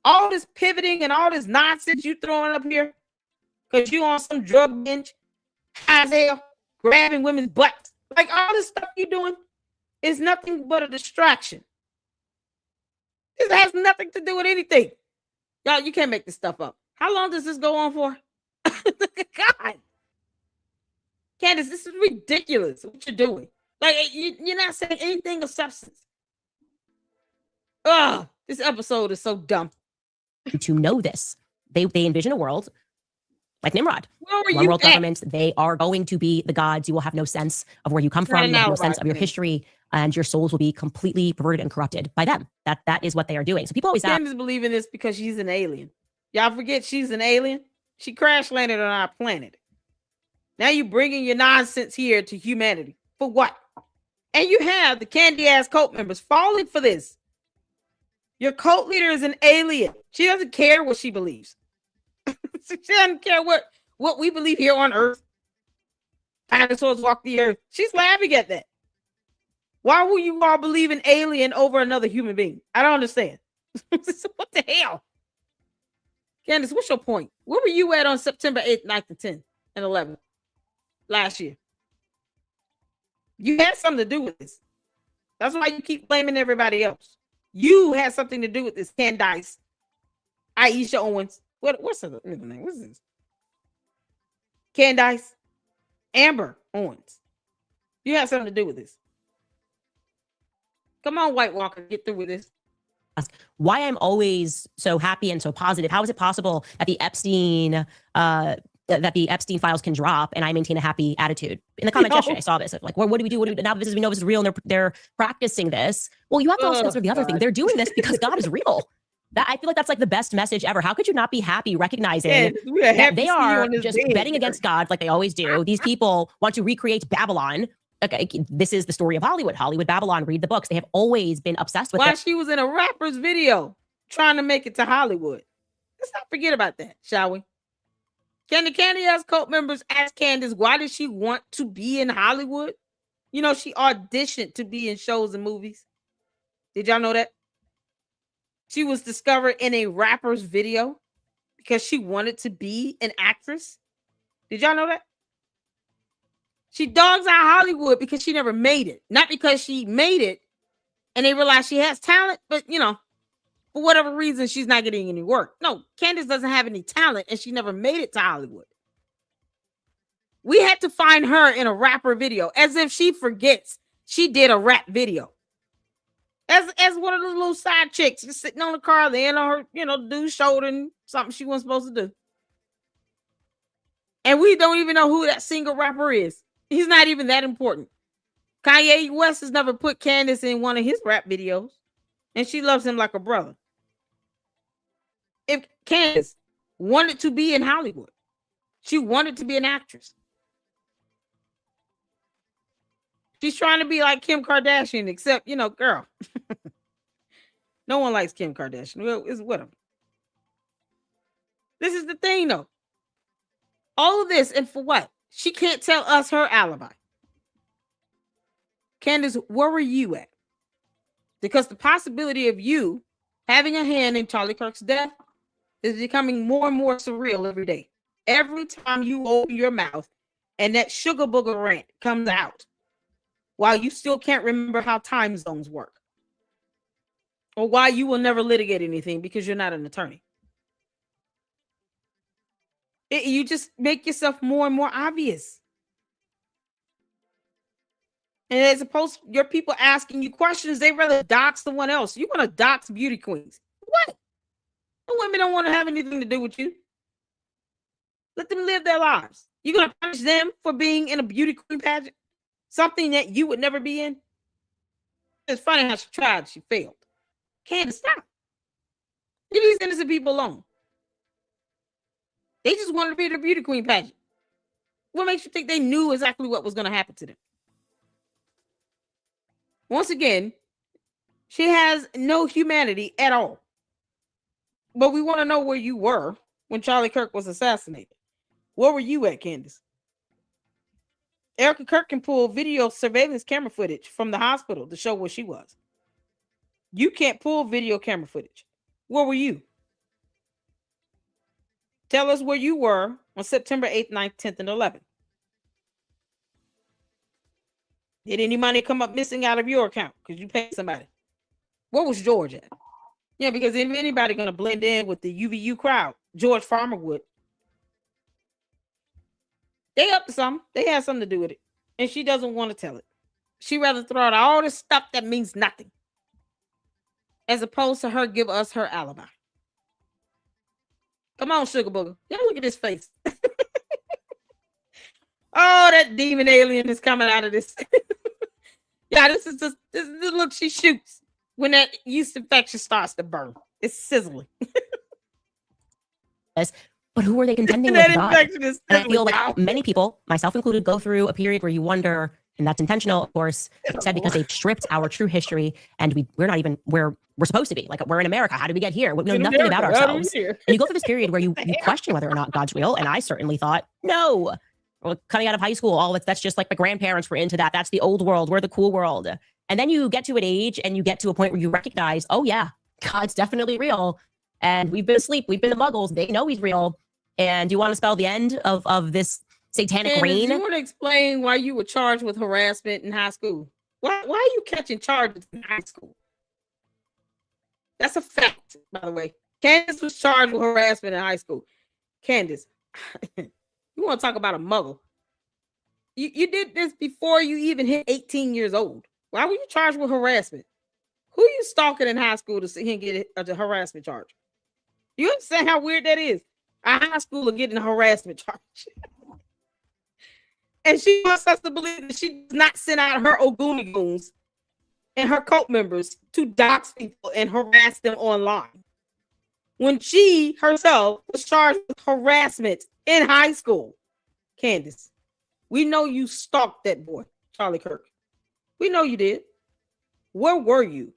All this pivoting and all this nonsense you throwing up here because you on some drug binge, high as hell, grabbing women's butts. Like all this stuff you're doing is nothing but a distraction. This has nothing to do with anything. Y'all, you can't make this stuff up. How long does this go on for? God. Candace, this is ridiculous what you're doing. Like, you're not saying anything of substance. Ugh, this episode is so dumb. To know this, they envision a world like Nimrod. One world government. They are going to be the gods. You will have no sense of where you come from. You have no sense of your history, and your souls will be completely perverted and corrupted by them. That is what they are doing. So people always Candace believe in this because she's an alien. Y'all forget she's an alien. She crash landed on our planet. Now you bringing your nonsense here to humanity for what? And you have the candy ass cult members falling for this. Your cult leader is an alien. She doesn't care what she believes. She doesn't care what we believe here on Earth. Dinosaurs walk the earth. She's laughing at that. Why will you all believe an alien over another human being? I don't understand. What the hell? Candace, what's your point? Where were you at on September 8th, 9th, and 10th, and 11th last year? You had something to do with this. That's why you keep blaming everybody else. You had something to do with this, Candace. Aisha Owens. What's her name? What's this? Candace. Amber Owens. You had something to do with this. Come on, White Walker, get through with this. Why I'm always so happy and so positive. How is it possible that the Epstein files can drop and I maintain a happy attitude? In the comments yesterday, I saw this. Like, what do we do? Now this is, we know this is real and they're practicing this. Well, you have to also consider the other thing. They're doing this because God is real. I feel like that's like the best message ever. How could you not be happy recognizing that they are just betting against God like they always do? These people want to recreate Babylon. Okay, this is the story of Hollywood. Hollywood Babylon. Read the books. They have always been obsessed with it. She was in a rapper's video trying to make it to Hollywood. Let's not forget about that, shall we? Can the Candy Ass cult members ask Candace why did she want to be in Hollywood? You know, she auditioned to be in shows and movies. Did y'all know that? She was discovered in a rapper's video because she wanted to be an actress. Did y'all know that? She dogs out Hollywood because she never made it. Not because she made it and they realize she has talent, but you know, for whatever reason, she's not getting any work. No, Candace doesn't have any talent and she never made it to Hollywood. We had to find her in a rapper video as if she forgets she did a rap video. As one of the little side chicks, just sitting on the car, laying on her, dude's shoulder and something she wasn't supposed to do. And we don't even know who that single rapper is. He's not even that important. Kanye West has never put Candace in one of his rap videos, and she loves him like a brother. If Candace wanted to be in Hollywood, she wanted to be an actress. She's trying to be like Kim Kardashian, except, girl. No one likes Kim Kardashian. Well, it's whatever. This is the thing, though. All of this, and for what? She can't tell us her alibi. Candace, where were you at? Because the possibility of you having a hand in Charlie Kirk's death is becoming more and more surreal every day. Every time you open your mouth and that sugar booger rant comes out, while you still can't remember how time zones work, or why you will never litigate anything because you're not an attorney. You just make yourself more and more obvious. And as opposed to your people asking you questions, they rather dox someone else. You want to dox beauty queens. What? The women don't want to have anything to do with you. Let them live their lives. You're going to punish them for being in a beauty queen pageant? Something that you would never be in? It's funny how she tried, she failed. Candace, stop. Leave these innocent people alone. They just wanted to be the beauty queen pageant. What makes you think they knew exactly what was going to happen to them? Once again, she has no humanity at all. But we want to know where you were when Charlie Kirk was assassinated. Where were you at, Candace? Erika Kirk can pull video surveillance camera footage from the hospital to show where she was. You can't pull video camera footage. Where were you? Tell us where you were on September 8th, 9th, 10th, and 11th. Did any money come up missing out of your account because you paid somebody? Where was George at? Yeah, because if anybody going to blend in with the UVU crowd, George Farmer would. They up to something. They had something to do with it. And she doesn't want to tell it. She'd rather throw out all this stuff that means nothing. As opposed to her give us her alibi. Come on, Sugar Booger. Yeah, look at his face. Oh, that demon alien is coming out of this. Yeah, this is just this look she shoots when that yeast infection starts to burn. It's sizzling. But who are they contending with? God? And I feel like many people, myself included, go through a period where you wonder, and that's intentional, of course, said because they've stripped our true history, and we're not even where we're supposed to be. Like, we're in America. How did we get here? We know nothing about ourselves. And you go through this period where you question whether or not God's real, and I certainly thought, no. Well, coming out of high school, all that's just like my grandparents were into that. That's the old world. We're the cool world. And then you get to an age and you get to a point where you recognize, oh yeah, God's definitely real. And we've been asleep. We've been the muggles. They know he's real. And do you want to spell the end of this satanic reign? You want to explain why you were charged with harassment in high school? Why are you catching charges in high school? That's a fact, by the way. Candace was charged with harassment in high school. Candace, you want to talk about a muggle? You did this before you even hit 18 years old. Why were you charged with harassment? Who are you stalking in high school to see him get a harassment charge? You understand how weird that is? A high schooler getting a harassment charge. And she wants us to believe that she does not send out her Oguni goons and her cult members to dox people and harass them online. when she herself was charged with harassment in high school. Candace, we know you stalked that boy, Charlie Kirk. We know you did. Where were you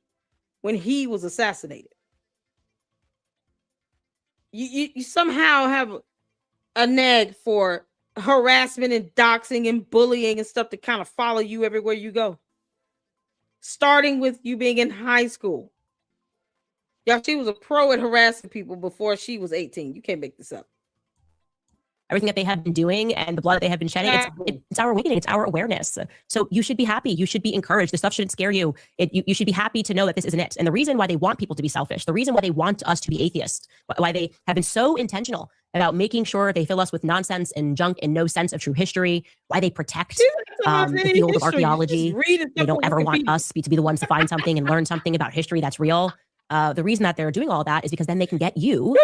when he was assassinated? You somehow have a nag for harassment and doxing and bullying and stuff to kind of follow you everywhere you go. Starting with you being in high school. Y'all, she was a pro at harassing people before she was 18. You can't make this up. Everything that they have been doing and the blood that they have been shedding, it's our awakening, it's our awareness. So you should be happy. You should be encouraged. This stuff shouldn't scare you. You should be happy to know that this isn't it. And the reason why they want people to be selfish, the reason why they want us to be atheists, why they have been so intentional about making sure they fill us with nonsense and junk and no sense of true history, why they protect the field of archaeology. They don't ever want us to be the ones to find something and learn something about history that's real. The reason that they're doing all that is because then they can get you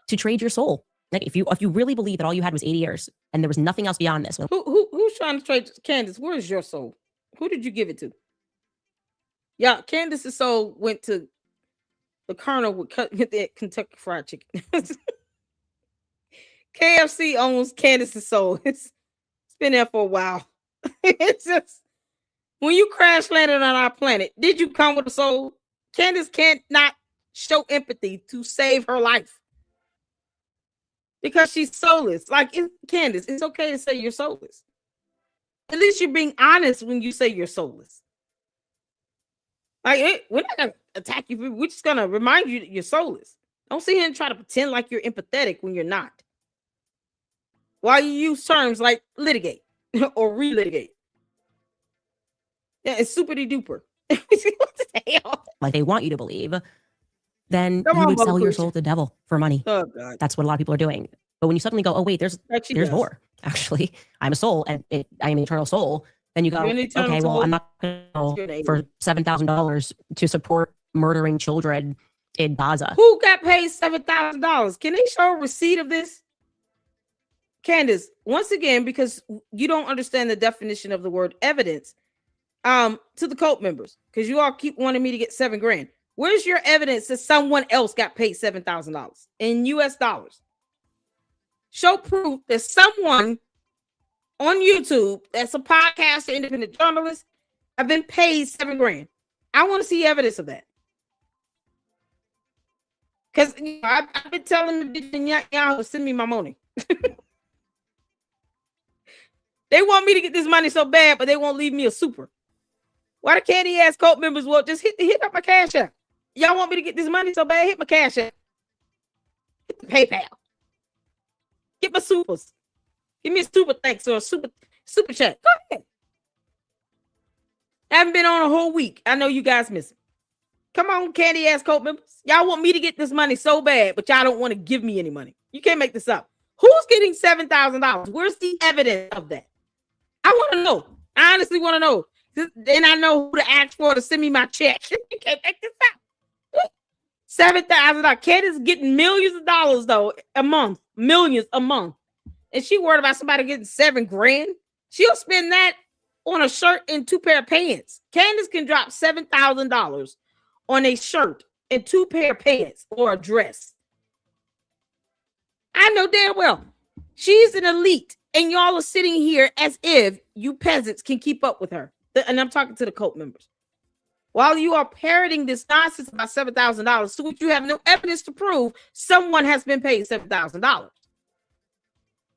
to trade your soul. Like if you really believe that all you had was 80 years and there was nothing else beyond this. Who's trying to trade? Candace, where's your soul? Who did you give it to? Yeah, Candace's soul went to the Colonel with the Kentucky Fried Chicken. KFC owns Candace's soul. It's been there for a while. It's just when you crash landed on our planet, did you come with a soul? Candace can't not show empathy to save her life. Because she's soulless. Like, Candace, it's okay to say you're soulless. At least you're being honest when you say you're soulless. Like, we're not going to attack you. We're just going to remind you that you're soulless. Don't sit here and try to pretend like you're empathetic when you're not. Why you use terms like litigate or relitigate. Yeah, it's super duper. What the hell? Like they want you to believe. Then you would sell your soul to the devil for money. Oh, God. That's what a lot of people are doing. But when you suddenly go, oh, wait, there's more. Actually, I'm a soul and I am an eternal soul. Then you go, okay, well, I'm not going to go for $7,000 to support murdering children in Gaza. Who got paid $7,000? Can they show a receipt of this? Candace, once again, because you don't understand the definition of the word evidence, to the cult members, because you all keep wanting me to get $7,000. Where's your evidence that someone else got paid $7,000 in US dollars? Show proof that someone on YouTube that's a podcaster, independent journalist, have been paid $7,000. I want to see evidence of that. Because I've been telling y'all to send me my money. They want me to get this money so bad, but they won't leave me a super. Why the candy ass cult members will just hit up my Cash App? Y'all want me to get this money so bad? Hit my Cash App. Hit the PayPal. Get my supers. Give me a super thanks or a super chat. Go ahead. I haven't been on a whole week. I know you guys miss it. Come on, candy ass cult members. Y'all want me to get this money so bad, but y'all don't want to give me any money. You can't make this up. Who's getting $7,000? Where's the evidence of that? I want to know. I honestly want to know. Then I know who to ask for to send me my check. You can't make this up. $7,000. Candace getting millions of dollars though a month, millions a month, and she worried about somebody getting $7,000. She'll spend that on a shirt and 2 pair of pants. Candace can drop $7,000 on a shirt and 2 pair of pants or a dress. I know damn well she's an elite, and y'all are sitting here as if you peasants can keep up with her. And I'm talking to the cult members. While you are parroting this nonsense about $7,000, to which you have no evidence to prove someone has been paid $7,000.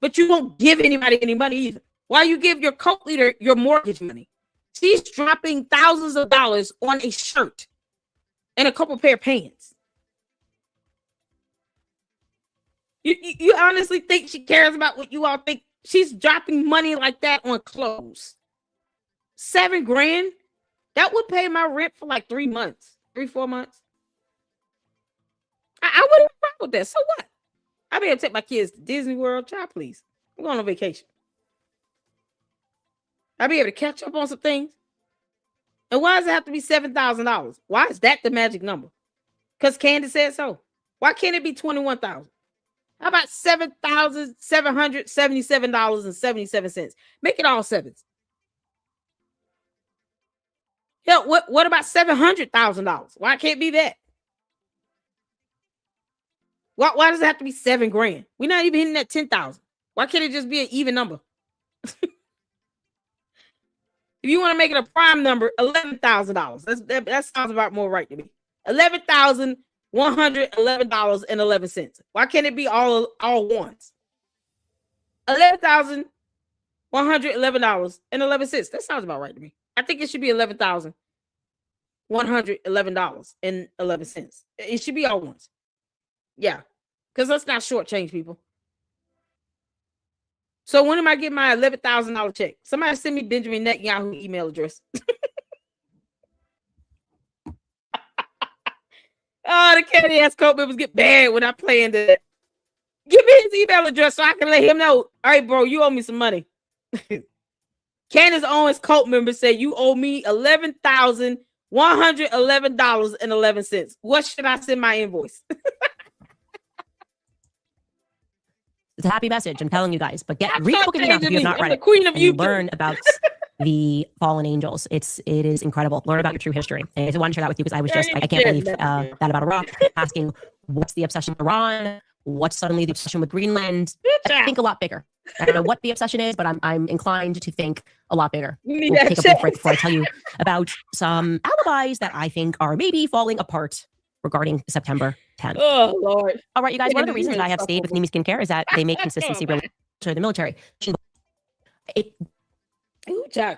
But you won't give anybody any money either. Why you give your cult leader your mortgage money? She's dropping thousands of dollars on a shirt and a couple pair of pants. You honestly think she cares about what you all think? She's dropping money like that on clothes. $7,000? That would pay my rent for like 3 months, 3-4 months. I wouldn't have with that. So what? I'll be able to take my kids to Disney World. Child, please. I'm going on vacation. I'll be able to catch up on some things. And why does it have to be $7,000? Why is that the magic number? Because Candace said so. Why can't it be $21,000? How about $7,777.77? Make it all sevens. Hell, what about $700,000? Why can't it be that? Why does it have to be $7,000? We're not even hitting that 10,000. Why can't it just be an even number? If you want to make it a prime number, $11,000. That sounds about more right to me. $11,111.11. Why can't it be all ones? $11,111.11. That sounds about right to me. I think it should be $11,111.11. It should be all ones. Yeah, because let's not shortchange people. So when am I getting my $11,000 check? Somebody send me Benjamin Netanyahu email address. Oh, the candy ass cult members get bad when I play into that. Give me his email address so I can let him know. All right, bro, you owe me some money. Candace Owens cult member said you owe me $11,111.11. What should I send my invoice? It's a happy message. I'm telling you guys, but read the book of Enoch if you have not read it. Queen of YouTube. Learn about the fallen angels. It is incredible. Learn about your true history. And I want to share that with you because I was just I can't believe that about Iraq. Asking what's the obsession with Iran? What's suddenly the obsession with Greenland? I think a lot bigger. I don't know what the obsession is, but I'm inclined to think a lot bigger. We'll take a brief break before I tell you about some alibis that I think are maybe falling apart regarding September 10th. Oh, Lord. All right, you guys, one of the reasons I have stayed with Nimi Skincare is that they make consistency related to the military.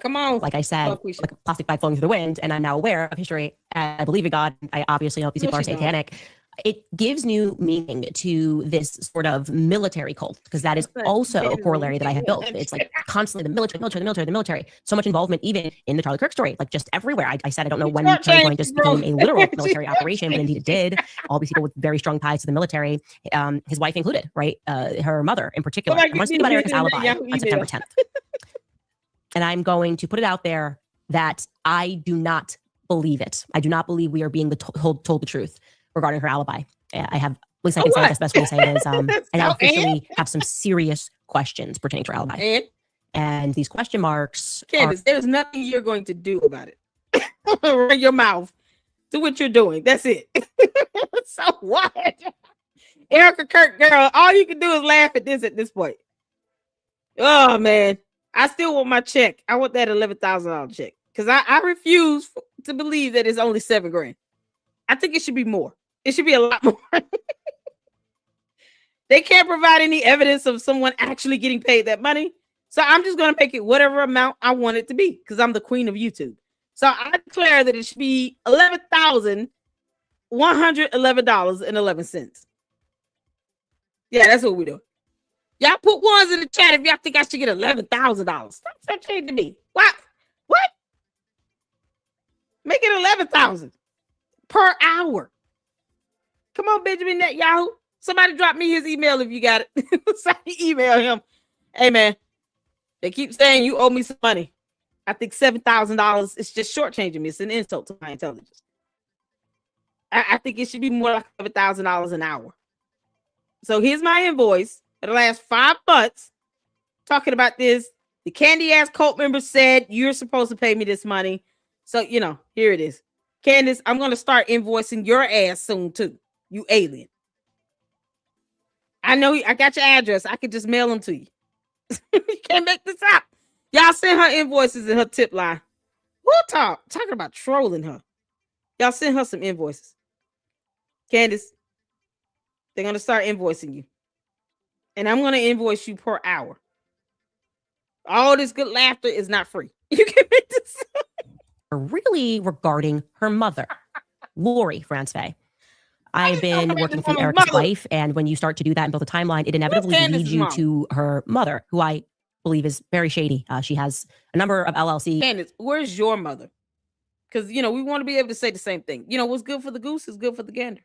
Come on. Like I said, like a plastic bag flowing through the wind, and I'm now aware of history. I believe in God. I obviously know these people are satanic. It gives new meaning to this sort of military cult, because that is also a corollary that I have built. It's like constantly the military. So much involvement, even in the Charlie Kirk story, like just everywhere. I said, I don't know when Charlie Kirk just became a literal military operation, but indeed it did. All these people with very strong ties to the military, his wife included, right? Her mother in particular. I want to speak about Erika's alibi on September 10th. And I'm going to put it out there that I do not believe it. I do not believe we are being told the truth regarding her alibi. I have, at least I can say the best way to say it is, I now officially have some serious questions pertaining to her alibi. And these question marks Candace, there's nothing you're going to do about it. Run your mouth. Do what you're doing. That's it. So what? Erika Kirk, girl, all you can do is laugh at this point. Oh, man. I still want my check. I want that $11,000 check. Because I refuse to believe that it's only $7,000. I think it should be more. It should be a lot more. They can't provide any evidence of someone actually getting paid that money. So I'm just going to make it whatever amount I want it to be, because I'm the queen of YouTube. So I declare that it should be $11,111.11. Yeah, that's what we do. Y'all put ones in the chat if y'all think I should get $11,000. Stop changing me. What? Make it $11,000 per hour. Come on, Benjamin Netanyahu. Somebody drop me his email if you got it. So I email him. Hey, man, they keep saying you owe me some money. I think $7,000 is just shortchanging me. It's an insult to my intelligence. I think it should be more like $7,000 an hour. So here's my invoice for the last 5 months talking about this. The candy ass cult member said you're supposed to pay me this money. So, here it is. Candace, I'm going to start invoicing your ass soon, too. You alien. I know I got your address. I could just mail them to you. You can't make this up. Y'all send her invoices in her tip line. We'll talking about trolling her. Y'all send her some invoices. Candace, they're going to start invoicing you. And I'm going to invoice you per hour. All this good laughter is not free. You can make this up. Really regarding her mother, Lori Franz-Faye. I've been working through Erika's life, and when you start to do that and build a timeline, it inevitably leads you to her mother, who I believe is very shady. She has a number of LLC. Candace, where's your mother? Because, we want to be able to say the same thing. What's good for the goose is good for the gander.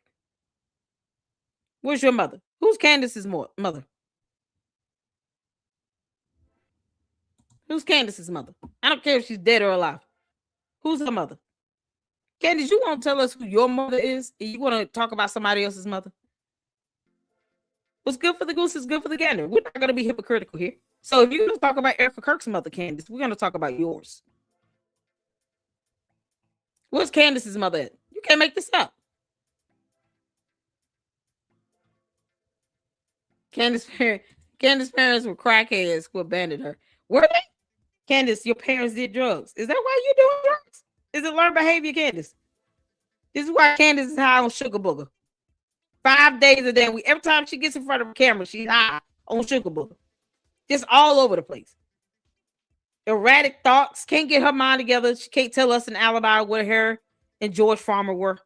Where's your mother? Who's Candace's mother? Who's Candace's mother? I don't care if she's dead or alive. Who's her mother? Candace, you want to tell us who your mother is? You want to talk about somebody else's mother? What's good for the goose is good for the gander. We're not going to be hypocritical here. So if you're going to talk about Erika Kirk's mother, Candace, we're going to talk about yours. Where's Candace's mother at? You can't make this up. Candace's parents were crackheads who abandoned her. Were they? Candace, your parents did drugs. Is that why you're doing drugs? Is it learned behavior, Candace? This is why Candace is high on sugar booger. 5 days a day. Every time she gets in front of a camera, she's high on sugar booger. Just all over the place. Erratic thoughts. Can't get her mind together. She can't tell us an alibi where her and George Farmer were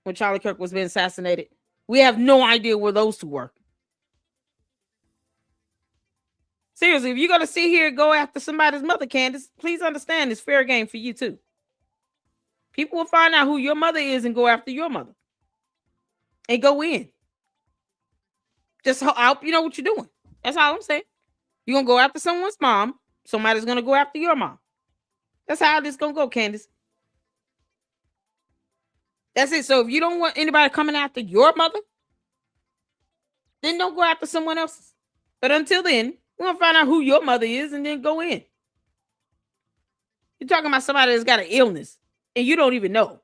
when Charlie Kirk was being assassinated. We have no idea where those two were. Seriously, if you're going to sit here and go after somebody's mother, Candace, please understand it's fair game for you too. People will find out who your mother is and go after your mother. And go in. Just hope you know what you're doing. That's all I'm saying. You're going to go after someone's mom. Somebody's going to go after your mom. That's how this going to go, Candace. That's it. So if you don't want anybody coming after your mother, then don't go after someone else's. But until then, we're going to find out who your mother is and then go in. You're talking about somebody that's got an illness and you don't even know.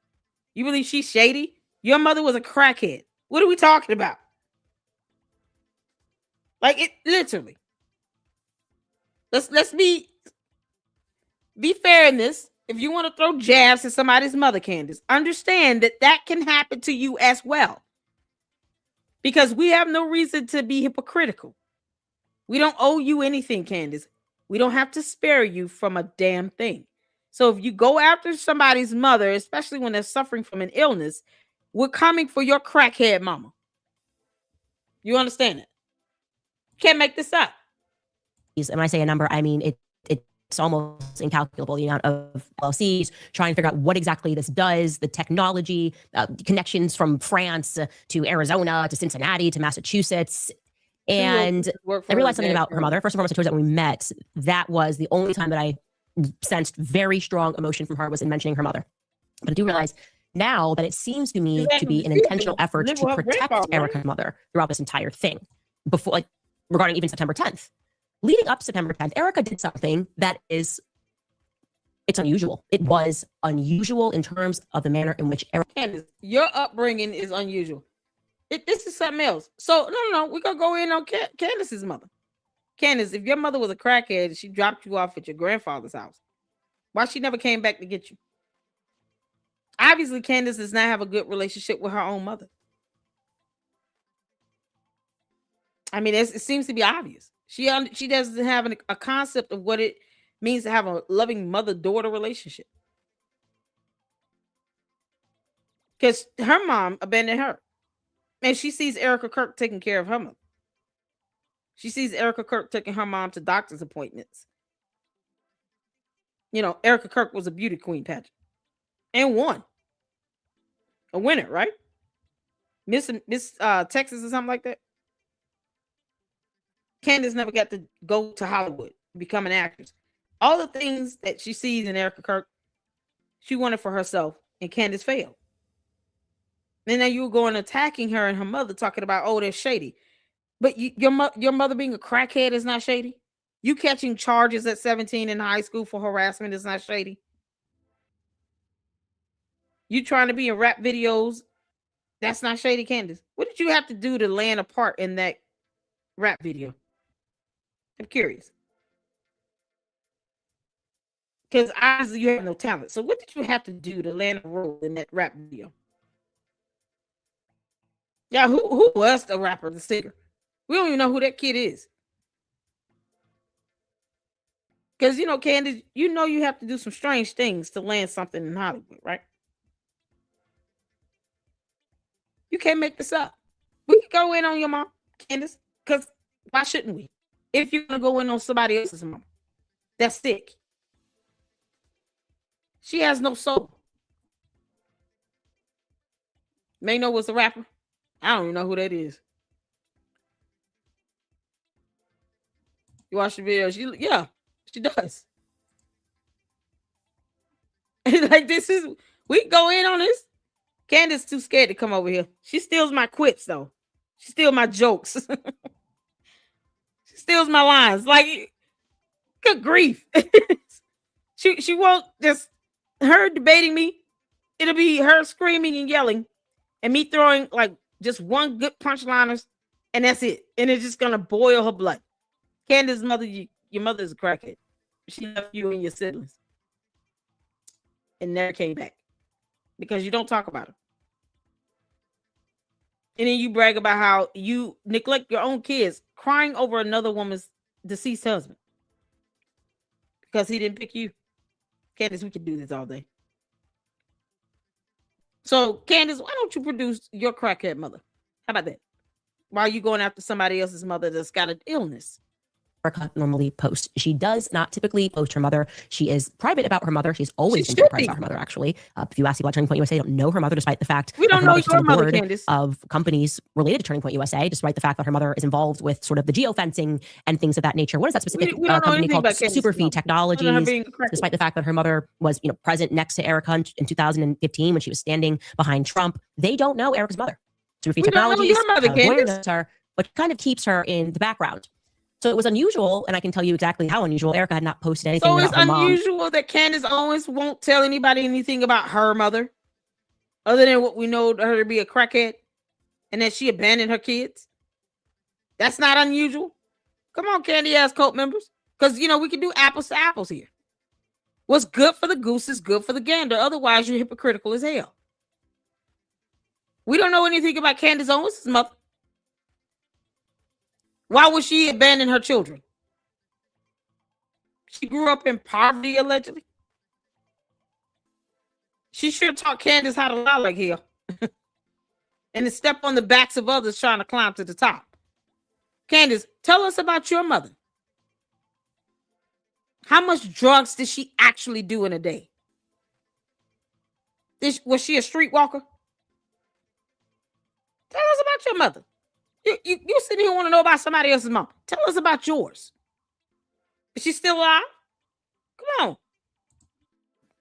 You believe she's shady? Your mother was a crackhead. What are we talking about? Like it literally. Let's be fair in this. If you want to throw jabs at somebody's mother, Candace, understand that that can happen to you as well. Because we have no reason to be hypocritical. We don't owe you anything, Candace. We don't have to spare you from a damn thing. So if you go after somebody's mother, especially when they're suffering from an illness, we're coming for your crackhead mama. You understand it? Can't make this up. And when I say a number, I mean it's almost incalculable, the amount of LLCs trying to figure out what exactly this does, the technology, connections from France to Arizona to Cincinnati to Massachusetts. And I realized something about her mother. First and foremost, I told you that when we met, that was the only time that I sensed very strong emotion from her was in mentioning her mother. But I do realize now that it seems to me to be an intentional effort to protect Erika's mother throughout this entire thing. Before, like, regarding even September 10th. Leading up to September 10th, Erika did something that it's unusual. It was unusual in terms of the manner in which Erika... Candace, your upbringing is unusual. This is something else. So, no. We're going to go in on Candace's mother. Candace, if your mother was a crackhead and she dropped you off at your grandfather's house, why she never came back to get you? Obviously, Candace does not have a good relationship with her own mother. I mean, it seems to be obvious. She doesn't have a concept of what it means to have a loving mother-daughter relationship. Because her mom abandoned her. And she sees Erika Kirk taking care of her mother. She sees Erika Kirk taking her mom to doctor's appointments. You know, Erika Kirk was a beauty queen pageant. And won. A winner, right? Miss Texas or something like that. Candace never got to go to Hollywood, become an actress. All the things that she sees in Erika Kirk, she wanted for herself, and Candace failed. And then you were going attacking her and her mother, talking about, oh, they're shady. But your mother being a crackhead is not shady. You catching charges at 17 in high school for harassment is not shady. You trying to be in rap videos, that's not shady, Candace. What did you have to do to land a part in that rap video? I'm curious. Because obviously you have no talent. So what did you have to do to land a role in that rap video? Yeah, who was the rapper, the singer? We don't even know who that kid is. Because, you know, Candace, you know you have to do some strange things to land something in Hollywood, right? You can't make this up. We can go in on your mom, Candace, because why shouldn't we? If you're going to go in on somebody else's mom that's sick. She has no soul. May know what's a rapper. I don't even know who that is. You watch the video? Yeah, she does. Like we can go in on this. Candace too scared to come over here. She steals my quits though. She steals my jokes. She steals my lines. Like, good grief. She won't just her debating me. It'll be her screaming and yelling, and me throwing like just one good punchliners And that's it. And it's just gonna boil her blood. Candace's mother, your mother's a crackhead. She left you and your siblings and never came back because you don't talk about her. And then you brag about how you neglect your own kids, crying over another woman's deceased husband because he didn't pick you. Candace, we could do this all day. So, Candace, why don't you produce your crackhead mother? How about that? Why are you going after somebody else's mother that's got an illness? Erika normally posts. She does not typically post her mother. She is private about her mother. She's always been very private about her mother, actually. If you ask people at Turning Point USA, they don't know her mother, despite the fact we don't that her know mother's your on the mother, board Candace. of companies related to Turning Point USA, despite the fact that her mother is involved with sort of the geofencing and things of that nature. What is that specific we don't know company anything called? about Candace's Superfeed mother. Technologies. Despite the fact that her mother was, present next to Erika in 2015 when she was standing behind Trump, they don't know Erika's mother. Superfeed Technologies, your mother, Candace. her, but kind of keeps her in the background. So it was unusual, and I can tell you exactly how unusual. Erika had not posted anything So about it's her mom. unusual that Candace Owens won't tell anybody anything about her mother, other than what we know her to be a crackhead, and that she abandoned her kids. That's not unusual. Come on, Candy ass cult members, because we can do apples to apples here. What's good for the goose is good for the gander. Otherwise, you're hypocritical as hell. We don't know anything about Candace Owens' mother. Why would she abandon her children? She grew up in poverty, allegedly. She sure taught Candace how to lie like hell. And to step on the backs of others trying to climb to the top. Candace, tell us about your mother. How much drugs did she actually do in a day? Was she a streetwalker? Tell us about your mother. You sitting here want to know about somebody else's mom. Tell us about yours. Is she still alive? Come on.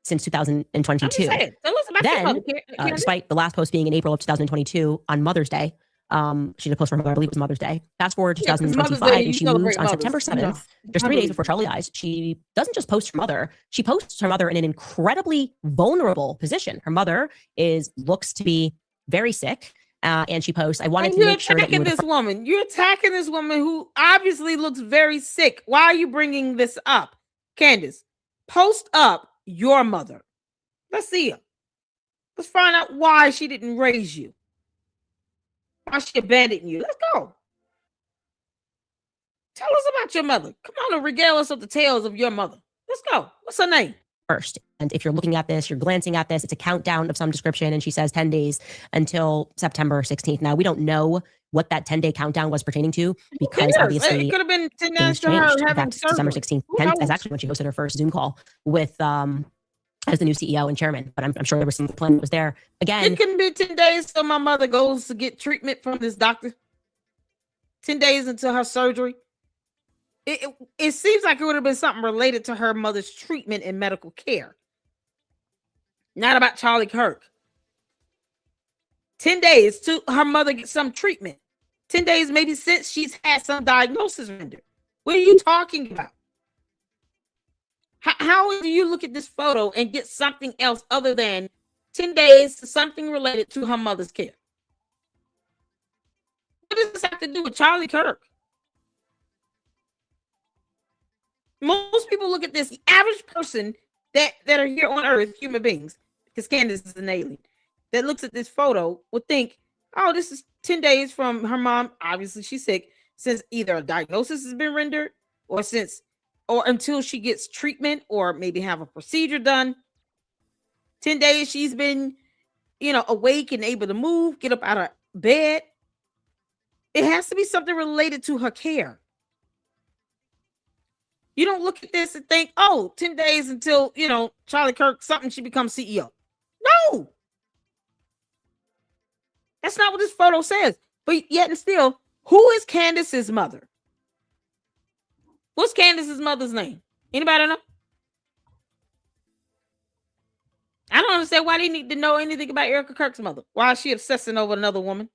Since 2022. Tell us about your mother. Despite the last post being in April of 2022 on Mother's Day, she did a post for her mother, I believe it was Mother's Day. Fast forward to 2025, and she moves on September 7th. Just 3 days before Charlie dies. She doesn't just post her mother. She posts her mother in an incredibly vulnerable position. Her mother looks to be very sick. And she posts, I wanted to make sure that you were this woman. You're attacking this woman who obviously looks very sick. Why are you bringing this up? Candace, post up your mother. Let's see her. Let's find out why she didn't raise you. Why she abandoned you. Let's go. Tell us about your mother. Come on and regale us of the tales of your mother. Let's go. What's her name? First. And if you're looking at this, you're glancing at this, it's a countdown of some description. And she says 10 days until September 16th. Now, we don't know what that 10-day countdown was pertaining to because obviously it could have been 10 days days to her changed. having December 16th is actually when she hosted her first Zoom call with as the new CEO and chairman. But I'm sure there was some plan that was there. Again, it couldn't be 10 days till my mother goes to get treatment from this doctor. 10 days until her surgery. It seems like it would have been something related to her mother's treatment and medical care. Not about Charlie Kirk. 10 days to her mother get some treatment. 10 days maybe since she's had some diagnosis rendered. What are you talking about? How do you look at this photo and get something else other than 10 days to something related to her mother's care? What does this have to do with Charlie Kirk? Most people look at this, the average person that are here on Earth, human beings, because Candace is an alien, that looks at this photo would think, oh, this is 10 days from her mom. Obviously, she's sick since either a diagnosis has been rendered or until she gets treatment or maybe have a procedure done. 10 days she's been, awake and able to move, get up out of bed. It has to be something related to her care. You don't look at this and think, 10 days until, Charlie Kirk, something, she becomes CEO. No. That's not what this photo says. But yet and still, who is Candace's mother? What's Candace's mother's name? Anybody know? I don't understand why they need to know anything about Erika Kirk's mother. Why is she obsessing over another woman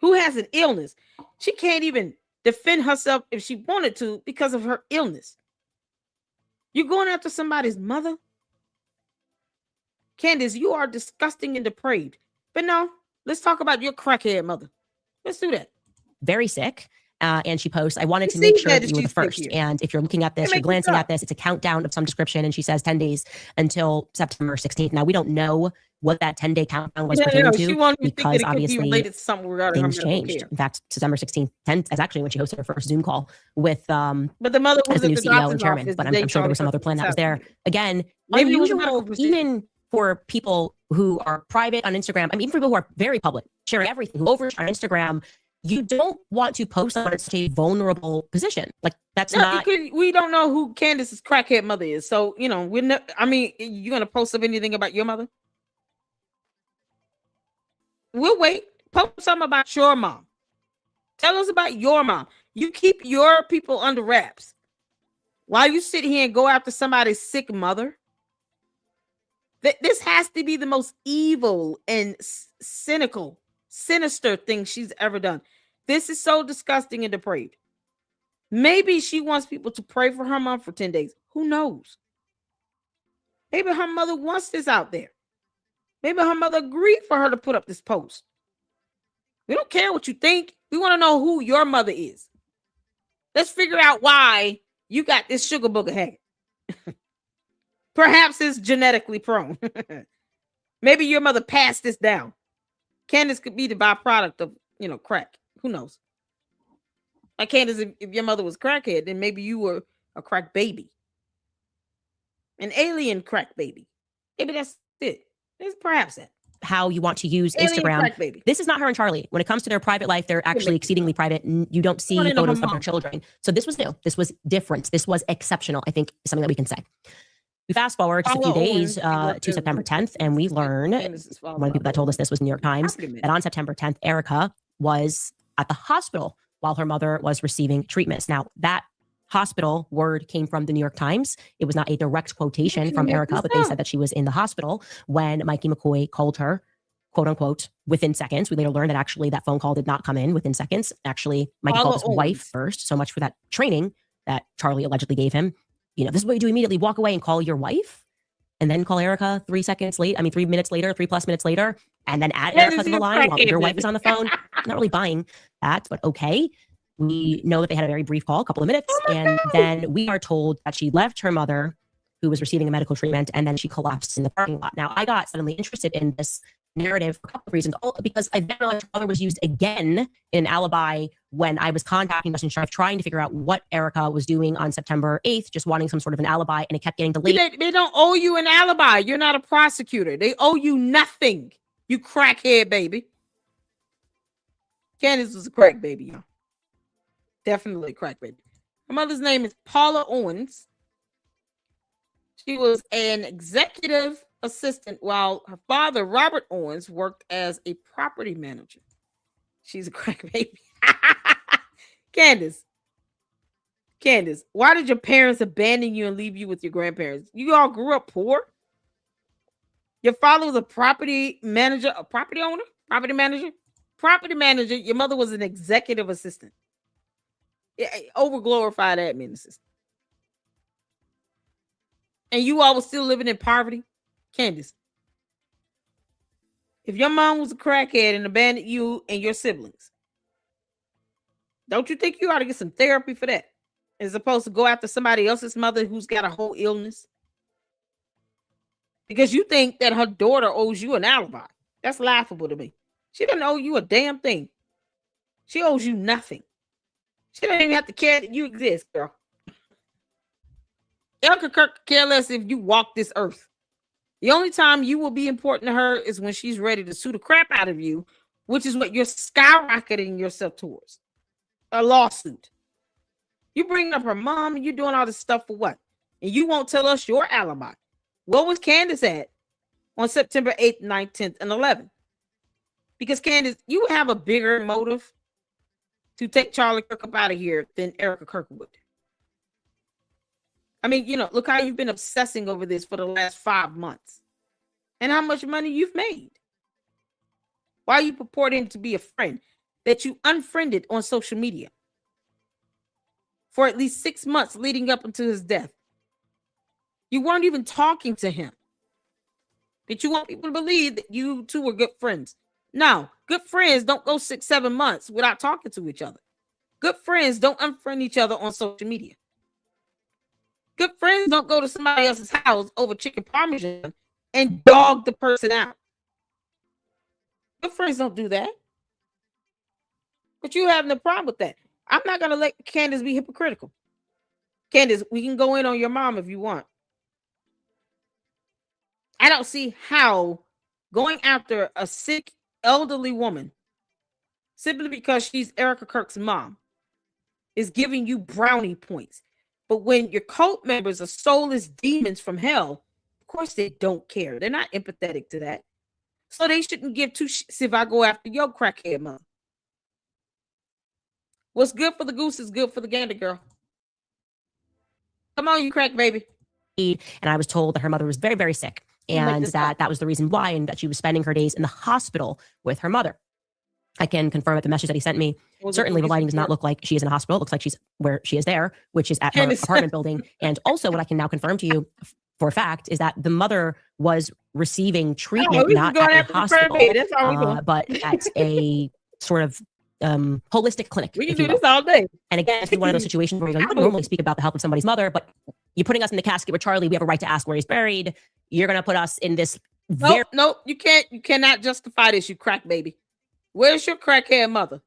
who has an illness? She can't even defend herself if she wanted to because of her illness. You're going after somebody's mother? Candace, you are disgusting and depraved. But no, let's talk about your crackhead mother. Let's do that. very sick. And she posts, I wanted to make sure that you were the first. And if you're looking at this, you're glancing at this, it's a countdown of some description. And she says 10 days until September 16th. Now, we don't know what that 10-day countdown was pertaining to, because obviously things changed. In fact, September 16th is actually when she hosted her first Zoom call with but the mother was the new CEO and chairman. But I'm sure there was some other plan that was there. Again, unusual, even for people who are private on Instagram. I mean, even for people who are very public, sharing everything, who overshare on Instagram. You don't want to post on such a vulnerable position. Like, that's not. We don't know who Candace's crackhead mother is. So, you know, I mean, you're going to post up anything about your mother? We'll wait. Post something about your mom. Tell us about your mom. You keep your people under wraps while you sit here and go after somebody's sick mother. This has to be the most evil and cynical, sinister thing she's ever done. This is so disgusting and depraved. Maybe she wants people to pray for her mom for 10 days. Who knows? Maybe her mother wants this out there. Maybe her mother agreed for her to put up this post. We don't care what you think. We want to know who your mother is. Let's figure out why you got this sugar booger head. Perhaps it's genetically prone. Maybe your mother passed this down. Candace could be the byproduct of, crack. Who knows? Like Candace, if your mother was crackhead, then maybe you were a crack baby. An alien crack baby. Maybe that's it. It's perhaps it. How you want to use Instagram. This is not her and Charlie. When it comes to their private life, they're actually exceedingly private. You don't see photos of their children. So this was new. This was different. This was exceptional, I think, is something that we can say. We fast forward just a few days to September 10th, and we learn, one of the people that told us this was New York Times, that on September 10th, Erika was at the hospital while her mother was receiving treatments. Now, that hospital word came from the New York Times. It was not a direct quotation from Erika, but they said that she was in the hospital when Mikey McCoy called her, quote unquote, within seconds. We later learned that actually that phone call did not come in within seconds. Actually, Mikey called his wife first. So much for that training that Charlie allegedly gave him. This is what you do immediately. Walk away and call your wife and then call Erika 3 minutes later, 3+ minutes later, and then add Erika to the line while your wife is on the phone. I'm not really buying that, but okay. We know that they had a very brief call, a couple of minutes, and then we are told that she left her mother, who was receiving a medical treatment, and then she collapsed in the parking lot. Now, I got suddenly interested in this narrative for a couple of reasons. Because I then realized her mother was used again in an alibi when I was contacting Justin Shrive, trying to figure out what Erika was doing on September 8th, just wanting some sort of an alibi, and it kept getting delayed. They don't owe you an alibi. You're not a prosecutor. They owe you nothing. You crackhead, baby. Candace was a crack baby, y'all. Definitely a crack baby. Her mother's name is Paula Owens. She was an executive assistant while her father, Robert Owens, worked as a property manager. She's a crack baby. Candace, why did your parents abandon you and leave you with your grandparents? You all grew up poor. Your father was a property manager, a property owner, property manager. Your mother was an executive assistant. Overglorified admin assistant. And you all were still living in poverty. Candace, if your mom was a crackhead and abandoned you and your siblings, don't you think you ought to get some therapy for that, as opposed to go after somebody else's mother who's got a whole illness? Because you think that her daughter owes you an alibi. That's laughable to me. She doesn't owe you a damn thing. She owes you nothing. She don't even have to care that you exist, girl. Erika Kirk care less if you walk this earth. The only time you will be important to her is when she's ready to sue the crap out of you, which is what you're skyrocketing yourself towards. A lawsuit. You bring up her mom and you're doing all this stuff for what? And you won't tell us your alibi. What was Candace at on September 8th, 9th, 10th, and 11th? Because Candace, you have a bigger motive to take Charlie Kirk up out of here than Erika Kirk would. I mean, look how you've been obsessing over this for the last 5 months and how much money you've made. Why are you purporting to be a friend that you unfriended on social media for at least 6 months leading up until his death? You weren't even talking to him. But you want people to believe that you two were good friends. No, Good friends don't go 6-7 months without talking to each other. Good friends don't unfriend each other on social media. Good friends don't go to somebody else's house over chicken parmesan and dog the person out. Good friends don't do that. But you having a problem with that. I'm not going to let Candace be hypocritical. Candace, we can go in on your mom if you want. I don't see how going after a sick, elderly woman simply because she's Erika Kirk's mom is giving you brownie points. But when your cult members are soulless demons from hell, of course they don't care. They're not empathetic to that. So they shouldn't give two shits if I go after your crackhead mother. What's good for the goose is good for the gander, girl. Come on, you crack baby. And I was told that her mother was very, very sick and that was the reason why, and that she was spending her days in the hospital with her mother. I can confirm that the message that he sent me, certainly the lighting does not look like she is in a hospital. It looks like she's where she is there, which is at her apartment building. And also what I can now confirm to you for a fact is that the mother was receiving treatment, not at a hospital, but at a sort of holistic clinic. We can do this all day. And again, this is one of those situations where you don't normally speak about the health of somebody's mother, but you're putting us in the casket with Charlie. We have a right to ask where he's buried. You're going to put us in this. No, you can't. You cannot justify this, you crack baby. Where's your crackhead mother?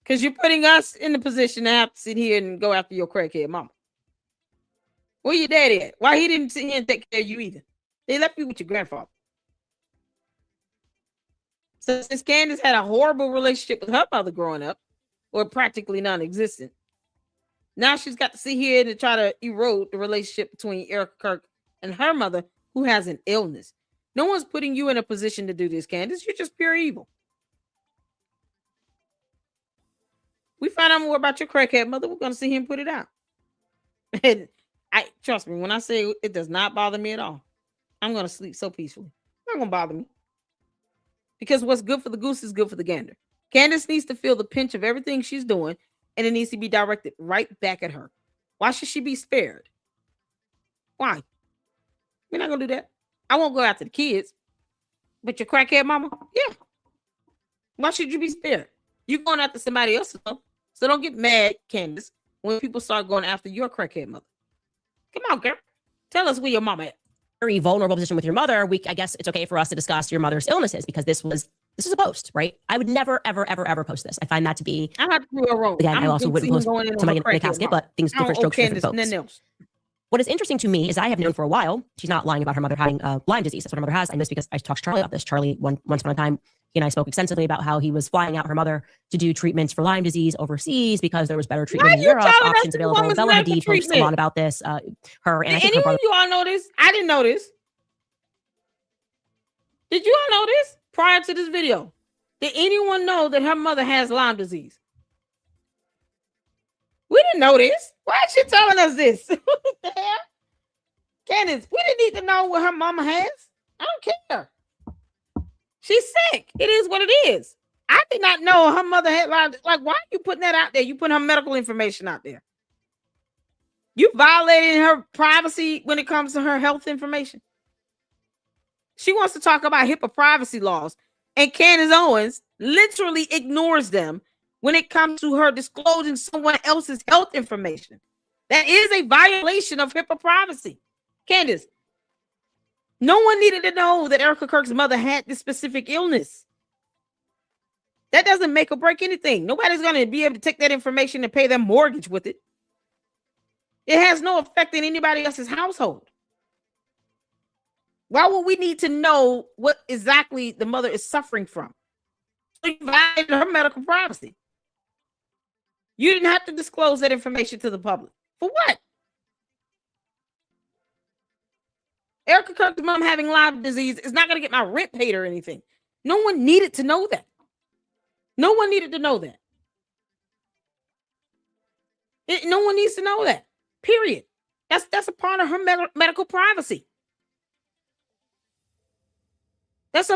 Because you're putting us in the position to have to sit here and go after your crackhead mama. Where your daddy at? Why he didn't sit here and take care of you either? They left you with your grandfather. So since Candace had a horrible relationship with her mother growing up, or practically non-existent, now she's got to sit here to try to erode the relationship between Erika Kirk and her mother, who has an illness. No one's putting you in a position to do this, Candace. You're just pure evil. We find out more about your crackhead mother, we're going to see him put it out. And trust me, when I say it does not bother me at all, I'm going to sleep so peacefully. It's not going to bother me. Because what's good for the goose is good for the gander. Candace needs to feel the pinch of everything she's doing, and it needs to be directed right back at her. Why should she be spared? Why? We're not going to do that. I won't go after the kids. But your crackhead mama? Yeah. Why should you be spared? You're going after somebody else. So don't get mad, Candace, when people start going after your crackhead mother. Come on, girl. Tell us where your mama at. Very vulnerable position with your mother. I guess it's okay for us to discuss your mother's illnesses because this is a post, right? I would never, ever, ever, ever post this. I find that to be. I have to do it wrong. Again, I also wouldn't post somebody in a casket, but things different strokes for different folks. What is interesting to me is I have known for a while, she's not lying about her mother having Lyme disease. That's what her mother has. I know this because I talked to Charlie about this. Charlie, once upon a time, he and I spoke extensively about how he was flying out her mother to do treatments for Lyme disease overseas because there was better treatment in Europe, options available. Bella Hadid posts a lot about this. Her and I think her brother. You all know this? I didn't know this. Did you all know this prior to this video? Did anyone know that her mother has Lyme disease? We didn't know this. Why is she telling us this? What the hell? Candace, we didn't need to know what her mama has. I don't care. She's sick. It is what it is. I did not know her mother had Lyme. Like, why are you putting that out there? You put her medical information out there. You violating her privacy when it comes to her health information. She wants to talk about HIPAA privacy laws, and Candace Owens literally ignores them when it comes to her disclosing someone else's health information. That is a violation of HIPAA privacy. Candace, no one needed to know that Erika Kirk's mother had this specific illness. That doesn't make or break anything. Nobody's going to be able to take that information and pay their mortgage with it. It has no effect in anybody else's household. Why would we need to know what exactly the mother is suffering from? So you violated her medical privacy. You didn't have to disclose that information to the public. For what? Erika Kirk's mom having Lyme disease is not going to get my rent paid or anything. No one needed to know that. No one needed to know that. No one needs to know that. Period. That's a part of her medical privacy. That's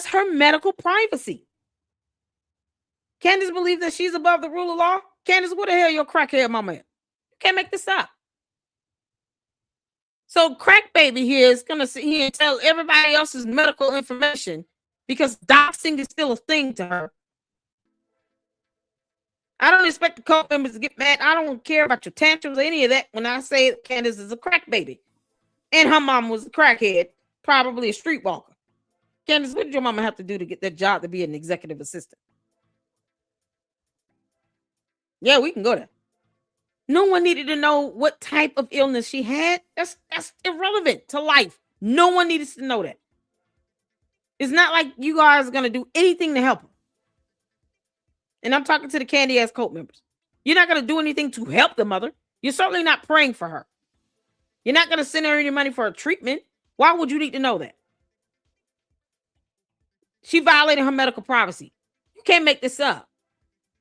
her medical privacy. Candace believes that she's above the rule of law. Candace, where the hell your crackhead mama at? You can't make this up. So crack baby here is gonna sit here and tell everybody else's medical information because doxing is still a thing to her. I don't expect the cult members to get mad. I don't care about your tantrums or any of that when I say that Candace is a crack baby. And her mom was a crackhead, probably a streetwalker. Candace, what did your mama have to do to get that job to be an executive assistant? Yeah, we can go there. No one needed to know what type of illness she had. That's irrelevant to life. No one needed to know that. It's not like you guys are going to do anything to help her. And I'm talking to the candy ass cult members. You're not going to do anything to help the mother. You're certainly not praying for her. You're not going to send her any money for a treatment. Why would you need to know that? She violated her medical privacy. You can't make this up.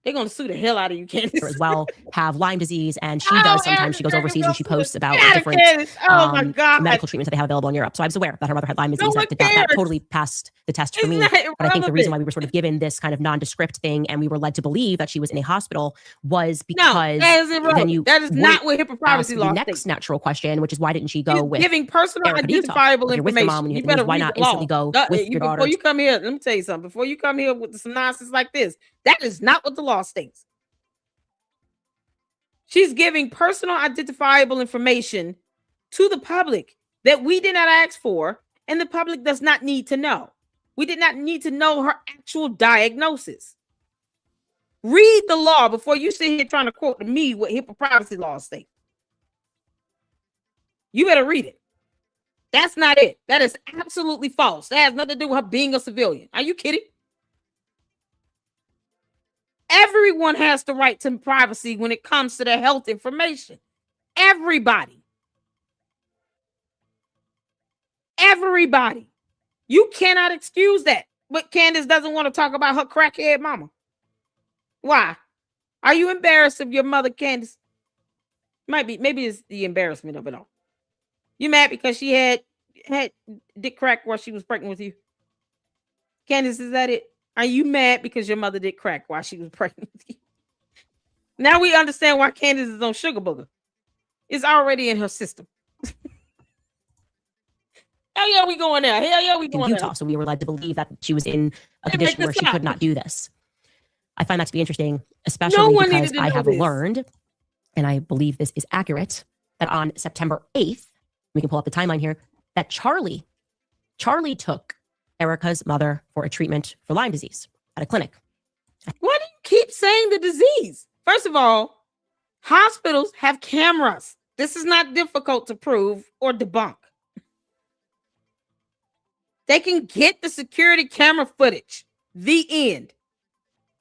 They're going to sue the hell out of you, Candace. As well, have Lyme disease, and she does sometimes. She goes overseas and she posts about different my God. medical treatments that they have available in Europe. So I was aware that her mother had Lyme disease. That totally passed the test for me. But I think the reason why we were sort of given this kind of nondescript thing and we were led to believe that she was in a hospital was because that is not what HIPAA privacy law states. The next natural question, which is why didn't she go with giving personal identifiable information? Mom, you better why not instantly go with your daughter? Before you come here, let me tell you something. Before you come here with some nonsense like this, that is not what the law states. She's giving personal identifiable information to the public that we did not ask for, and the public does not need to know. We did not need to know her actual diagnosis. Read the law before you sit here trying to quote to me what HIPAA privacy laws state. You better read it. That's not it. That is absolutely false. That has nothing to do with her being a civilian. Are you kidding? Everyone has the right to privacy when it comes to their health information. Everybody. Everybody. You cannot excuse that. But Candace doesn't want to talk about her crackhead mama. Why? Are you embarrassed of your mother, Candace? Maybe it's the embarrassment of it all. You mad because she had dick crack while she was pregnant with you? Candace, is that it? Are you mad because your mother did crack while she was pregnant with you? Now we understand why Candace is on sugar booger. It's already in her system. Hell yeah, we going there. Hell yeah, we going in Utah. There. So we were led to believe that she was in a condition where she could not do this. I find that to be interesting, especially because I have learned, and I believe this is accurate, that on September 8th, we can pull up the timeline here, that Charlie took Erika's mother for a treatment for Lyme disease at a clinic. Why do you keep saying the disease? First of all, hospitals have cameras. This is not difficult to prove or debunk. They can get the security camera footage. The end.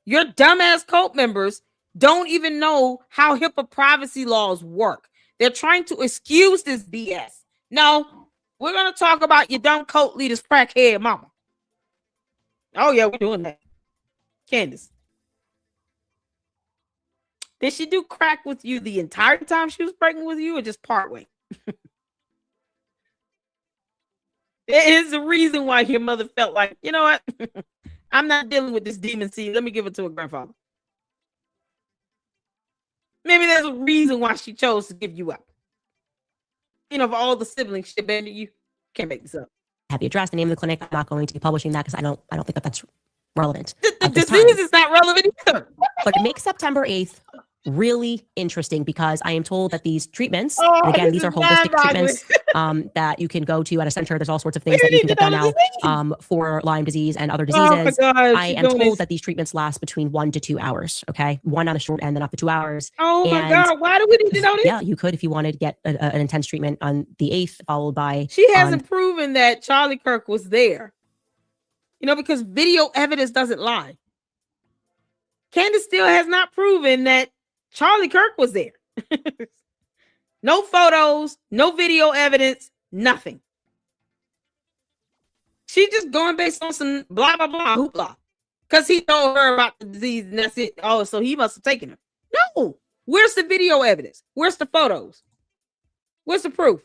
Your dumbass cult members don't even know how HIPAA privacy laws work. They're trying to excuse this BS. No, we're going to talk about your dumb cult leader's crackhead mama. Oh, yeah, we're doing that. Candace. Did she do crack with you the entire time she was pregnant with you or just part way? There is a reason why your mother felt like, you know what? I'm not dealing with this demon seed. Let me give it to her grandfather. Maybe there's a reason why she chose to give you up. You know, for all the siblings she abandoned you. Can't make this up. Have the address, the name of the clinic. I'm not going to be publishing that because I don't think that that's relevant. The disease is not relevant either. But it makes September 8th really interesting because I am told that these treatments, and again, these are holistic treatments that you can go to at a center. There's all sorts of things that you can get done now for Lyme disease and other diseases. I am told that these treatments last between 1 to 2 hours. Okay. One on the short end, then up to 2 hours. Oh my God. Why do we need to know this? Yeah, you could if you wanted to get an intense treatment on the 8th, followed by. She hasn't proven that Charlie Kirk was there. You know, because video evidence doesn't lie. Candace still has not proven that Charlie Kirk was there. No photos, no video evidence, nothing. She's just going based on some blah, blah, blah, hoopla. Because he told her about the disease and that's it. Oh, so he must have taken her. No. Where's the video evidence? Where's the photos? Where's the proof?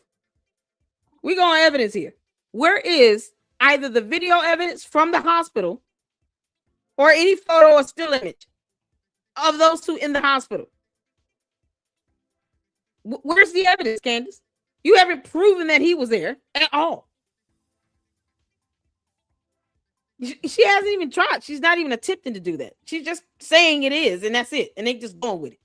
We go on evidence here. Where is either the video evidence from the hospital or any photo or still image of those two in the hospital? Where's the evidence, Candace? You haven't proven that he was there at all. She hasn't even tried. She's not even attempting to do that. She's just saying it is, and that's it. And they just going with it.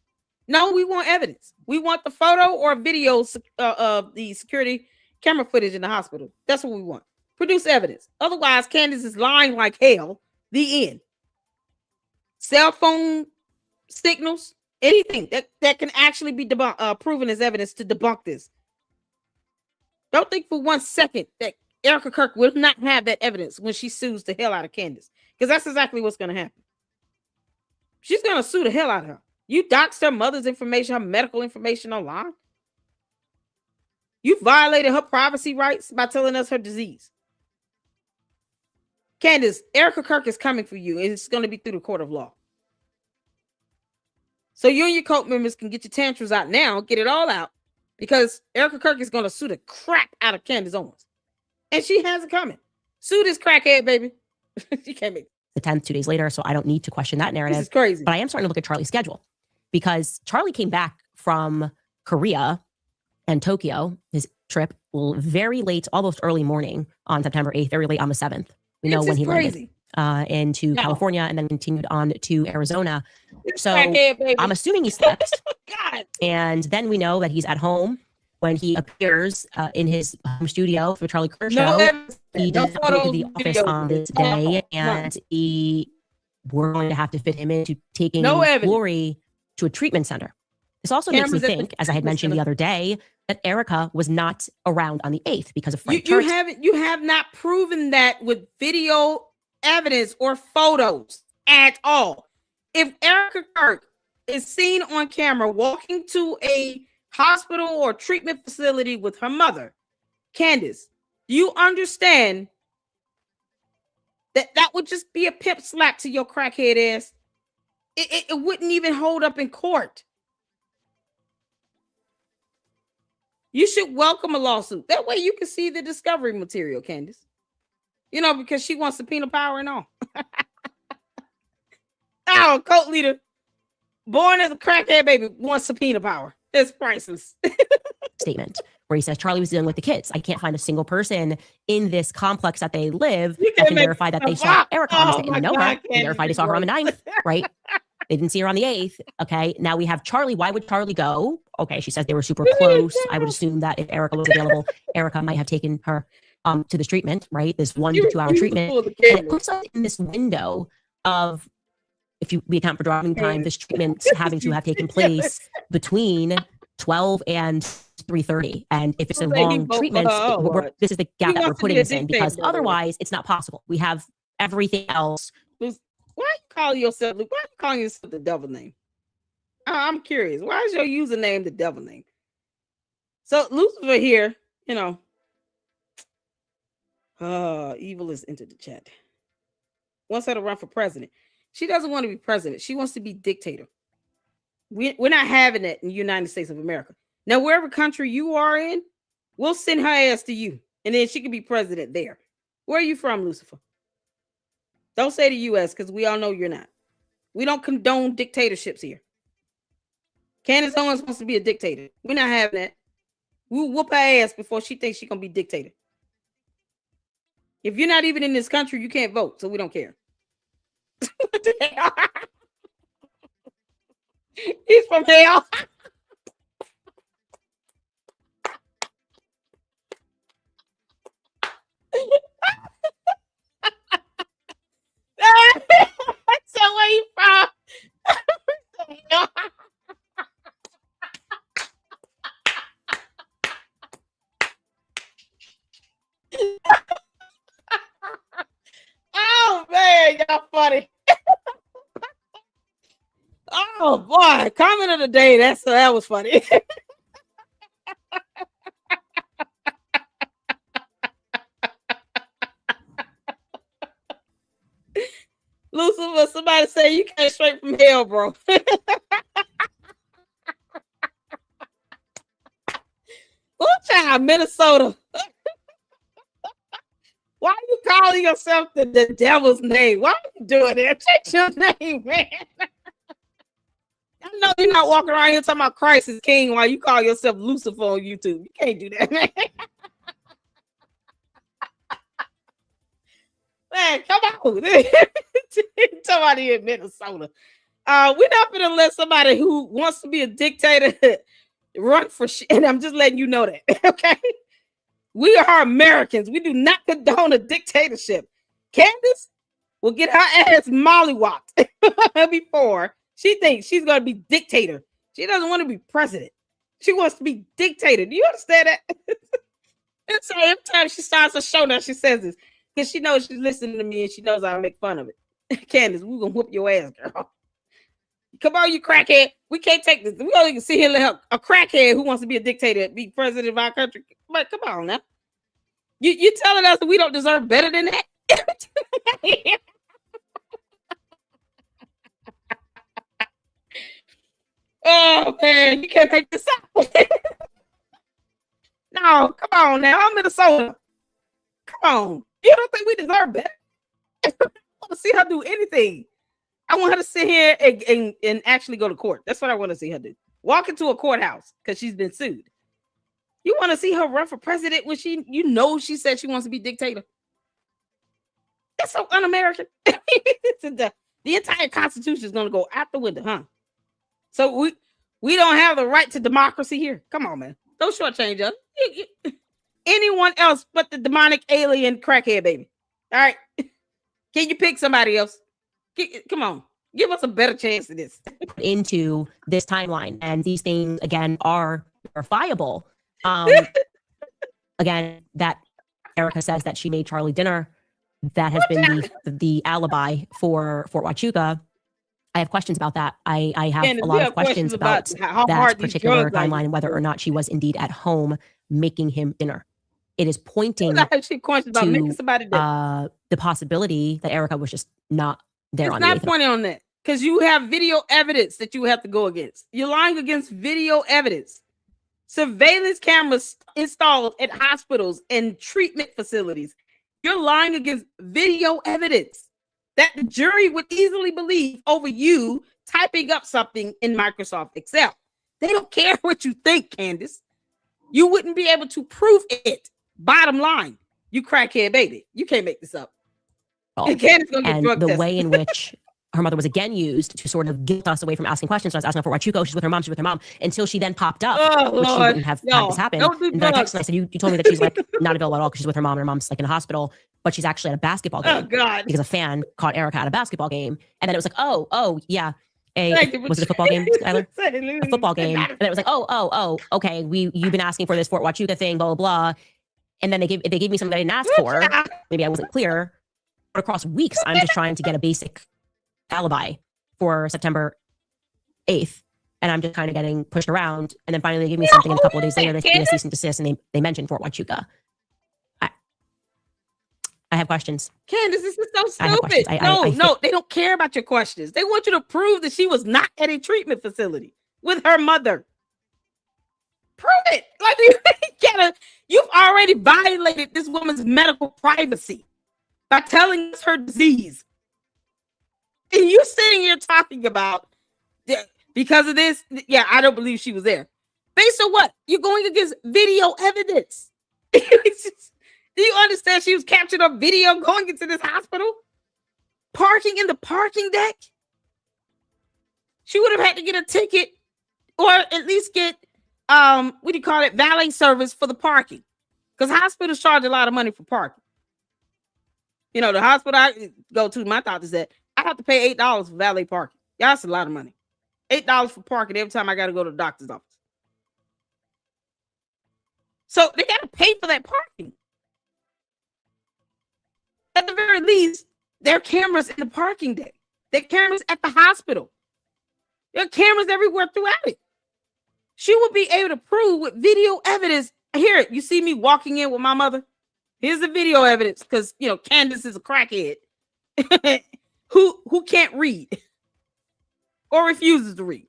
No, we want evidence. We want the photo or video of the security camera footage in the hospital. That's what we want. Produce evidence. Otherwise, Candace is lying like hell. The end. Cell phone signals, anything that can actually be proven as evidence to debunk this. Don't think for 1 second that Erika Kirk will not have that evidence when she sues the hell out of Candace, because that's exactly what's going to happen. She's going to sue the hell out of her. You doxed her mother's information, her medical information online. You violated her privacy rights by telling us her disease. Candace, Erika Kirk is coming for you, and it's going to be through the court of law. So you and your cult members can get your tantrums out now, get it all out, because Erika Kirk is going to sue the crap out of Candace Owens. And she has it coming. Sue this crackhead, baby. She can't make the 10th, 2 days later, so I don't need to question that narrative. This is crazy. But I am starting to look at Charlie's schedule, because Charlie came back from Korea and Tokyo, his trip, very late, almost early morning on September 8th, very late on the 7th. We know when he landed into California and then continued on to Arizona. So I'm assuming he slept. And then we know that he's at home when he appears in his home studio for the Charlie Kirk show. He did not go to the office on this day, and we're going to have to fit him into taking Lori to a treatment center. This also makes me think, as I had mentioned the other day, that Erika was not around on the 8th because of Frank Church. You have not proven that with video evidence or photos at all. If Erika Kirk is seen on camera walking to a hospital or treatment facility with her mother, Candace, do you understand that that would just be a pimp slap to your crackhead ass? It wouldn't even hold up in court. You should welcome a lawsuit. That way you can see the discovery material, Candace. You know, because she wants subpoena power and all. Our cult leader, born as a crackhead baby, wants subpoena power. It's priceless. Statement where he says Charlie was dealing with the kids. I can't find a single person in this complex that they live that can verify that they saw Erika on the 8th. They know her. They verified they saw her on the 9th, right? They didn't see her on the 8th. Okay. Now we have Charlie. Why would Charlie go? Okay. She says they were super close. I would assume that if Erika was available, Erika might have taken her to this treatment, right? This 1 to 2 hour treatment. And it puts us in this window of, if we account for driving time, this treatment having to have taken place between 12 and 3:30. And if it's a long treatment, this is the gap that we're putting this in, because otherwise it's not possible. We have everything else. Why are you calling yourself? Why are you calling yourself the devil name? I'm curious. Why is your username the devil name? So Lucifer here, you know. Evil has entered the chat. Wants her to run for president. She doesn't want to be president. She wants to be dictator. We're not having that in the United States of America. Now, wherever country you are in, we'll send her ass to you, and then she can be president there. Where are you from, Lucifer? Don't say the U.S., because we all know you're not. We don't condone dictatorships here. Candace Owens wants to be a dictator. We're not having that. We'll whoop her ass before she thinks she's going to be dictator. If you're not even in this country, you can't vote, so we don't care. He's from hell. So where you from? Oh man, y'all funny. Oh boy, comment of the day. That was funny. Lucifer, somebody say you came straight from hell, bro. What child, Minnesota? Why are you calling yourself the devil's name? Why are you doing that? Change your name, man. I know you're not walking around here talking about Christ is King while you call yourself Lucifer on YouTube. You can't do that, man. Man, come on. Somebody in Minnesota. We're not going to let somebody who wants to be a dictator run for shit. And I'm just letting you know that, okay? We are Americans. We do not condone a dictatorship. Candace will get her ass mollywopped before she thinks she's going to be dictator. She doesn't want to be president. She wants to be dictator. Do you understand that? And so every time she starts a show now, she says this because she knows she's listening to me and she knows I'll make fun of it. Candace, we're going to whoop your ass, girl. Come on, you crackhead. We can't take this. We only can see here let a crackhead who wants to be a dictator be president of our country. But come on now. You telling us that we don't deserve better than that? Oh, man, you can't make this up. No, come on now. I'm Minnesota. Come on. You don't think we deserve better? I want to see her do anything. I want her to sit here and actually go to court. That's what I want to see her do. Walk into a courthouse because she's been sued. You want to see her run for president when she said she wants to be dictator? That's so un-American. The entire Constitution is going to go out the window, huh? So we don't have the right to democracy here. Come on, man. Don't shortchange us. Anyone else but the demonic alien crackhead baby. All right. Can you pick somebody else? Come on. Give us a better chance of this. Into this timeline. And these things, again, are verifiable. Again, that Erika says that she made Charlie dinner. That has been the alibi for Fort Huachuca. I have questions about that. I have a lot of questions about that particular timeline and whether or not she was indeed at home making him dinner. It is pointing to the possibility that Erika was just not there. It's not pointing on that because you have video evidence that you have to go against. You're lying against video evidence. Surveillance cameras installed at hospitals and treatment facilities. You're lying against video evidence that the jury would easily believe over you typing up something in Microsoft Excel. They don't care what you think, Candace. You wouldn't be able to prove it. Bottom line, you crackhead baby. You can't make this up. And the way in which her mother was again used to sort of guilt us away from asking questions. So I was asking her for Huachuca. She's with her mom, until she then popped up, which she wouldn't have had this happen. And then I texted and I said, you told me that she's like not available at all because she's with her mom and her mom's like in a hospital, but she's actually at a basketball game. Oh, God. Because a fan caught Erika at a basketball game. And then it was like, oh, yeah. Was it a football game, Skylar? A football game. And then it was like, okay, you've been asking for this Fort Huachuca thing, blah, blah, blah. And then they gave me something I didn't ask for. Maybe I wasn't clear. But across weeks, I'm just trying to get a basic alibi for September 8th. And I'm just kind of getting pushed around. And then finally they gave me something, and a couple of days later, they gave me a cease and desist, and they mentioned Fort Huachuca. I have questions. Candace, this is so stupid. No, they don't care about your questions. They want you to prove that she was not at a treatment facility with her mother. Prove it. Like you've already violated this woman's medical privacy by telling us her disease. And you're sitting here talking about because of this. Yeah, I don't believe she was there. Based on what? You're going against video evidence. Do you understand she was captured on video going into this hospital? Parking in the parking deck? She would have had to get a ticket or at least get, valet service for the parking. Because hospitals charge a lot of money for parking. You know, the hospital I go to, my thought is that I have to pay $8 for valet parking. Yeah, that's a lot of money. $8 for parking every time I got to go to the doctor's office. So they got to pay for that parking. At the very least, there are cameras in the parking deck. There are cameras at the hospital. There are cameras everywhere throughout it. She would be able to prove with video evidence. Here, you see me walking in with my mother? Here's the video evidence because, Candace is a crackhead who can't read or refuses to read.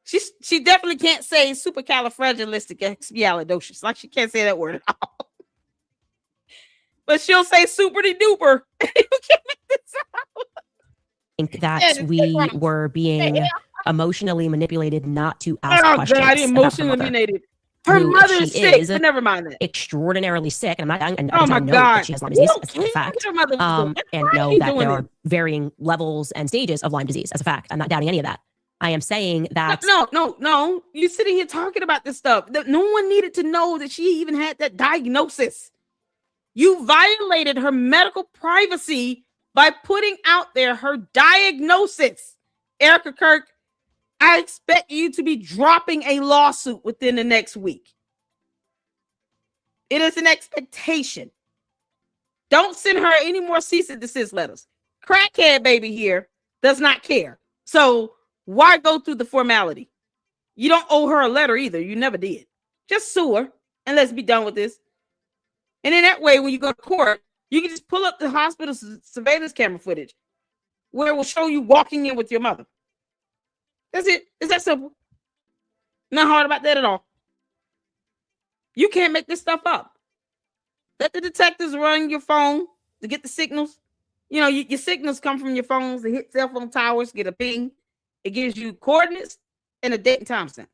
She definitely can't say supercalifragilisticexpialidocious. Like she can't say that word at all. But she'll say super-de-duper. I think that we were being emotionally manipulated not to ask questions. God, emotionally manipulated. Her who mother she is sick, is but never mind that. Extraordinarily sick, and I Oh my know God. that she has Lyme disease as a fact, Her mother was doing. and Why are know you that doing there are this? varying levels and stages of Lyme disease as a fact. I'm not doubting any of that. I am saying that No. You're sitting here talking about this stuff. No one needed to know that she even had that diagnosis. You violated her medical privacy by putting out there her diagnosis. Erika Kirk, I expect you to be dropping a lawsuit within the next week. It is an expectation. Don't send her any more cease and desist letters. Crackhead baby here does not care. So why go through the formality? You don't owe her a letter either. You never did. Just sue her and let's be done with this. And in that way, when you go to court, you can just pull up the hospital surveillance camera footage where it will show you walking in with your mother. That's it. It's that simple. Not hard about that at all. You can't make this stuff up. Let the detectives run your phone to get the signals. You know, your signals come from your phones. They hit cell phone towers, get a ping. It gives you coordinates and a date and time stamp.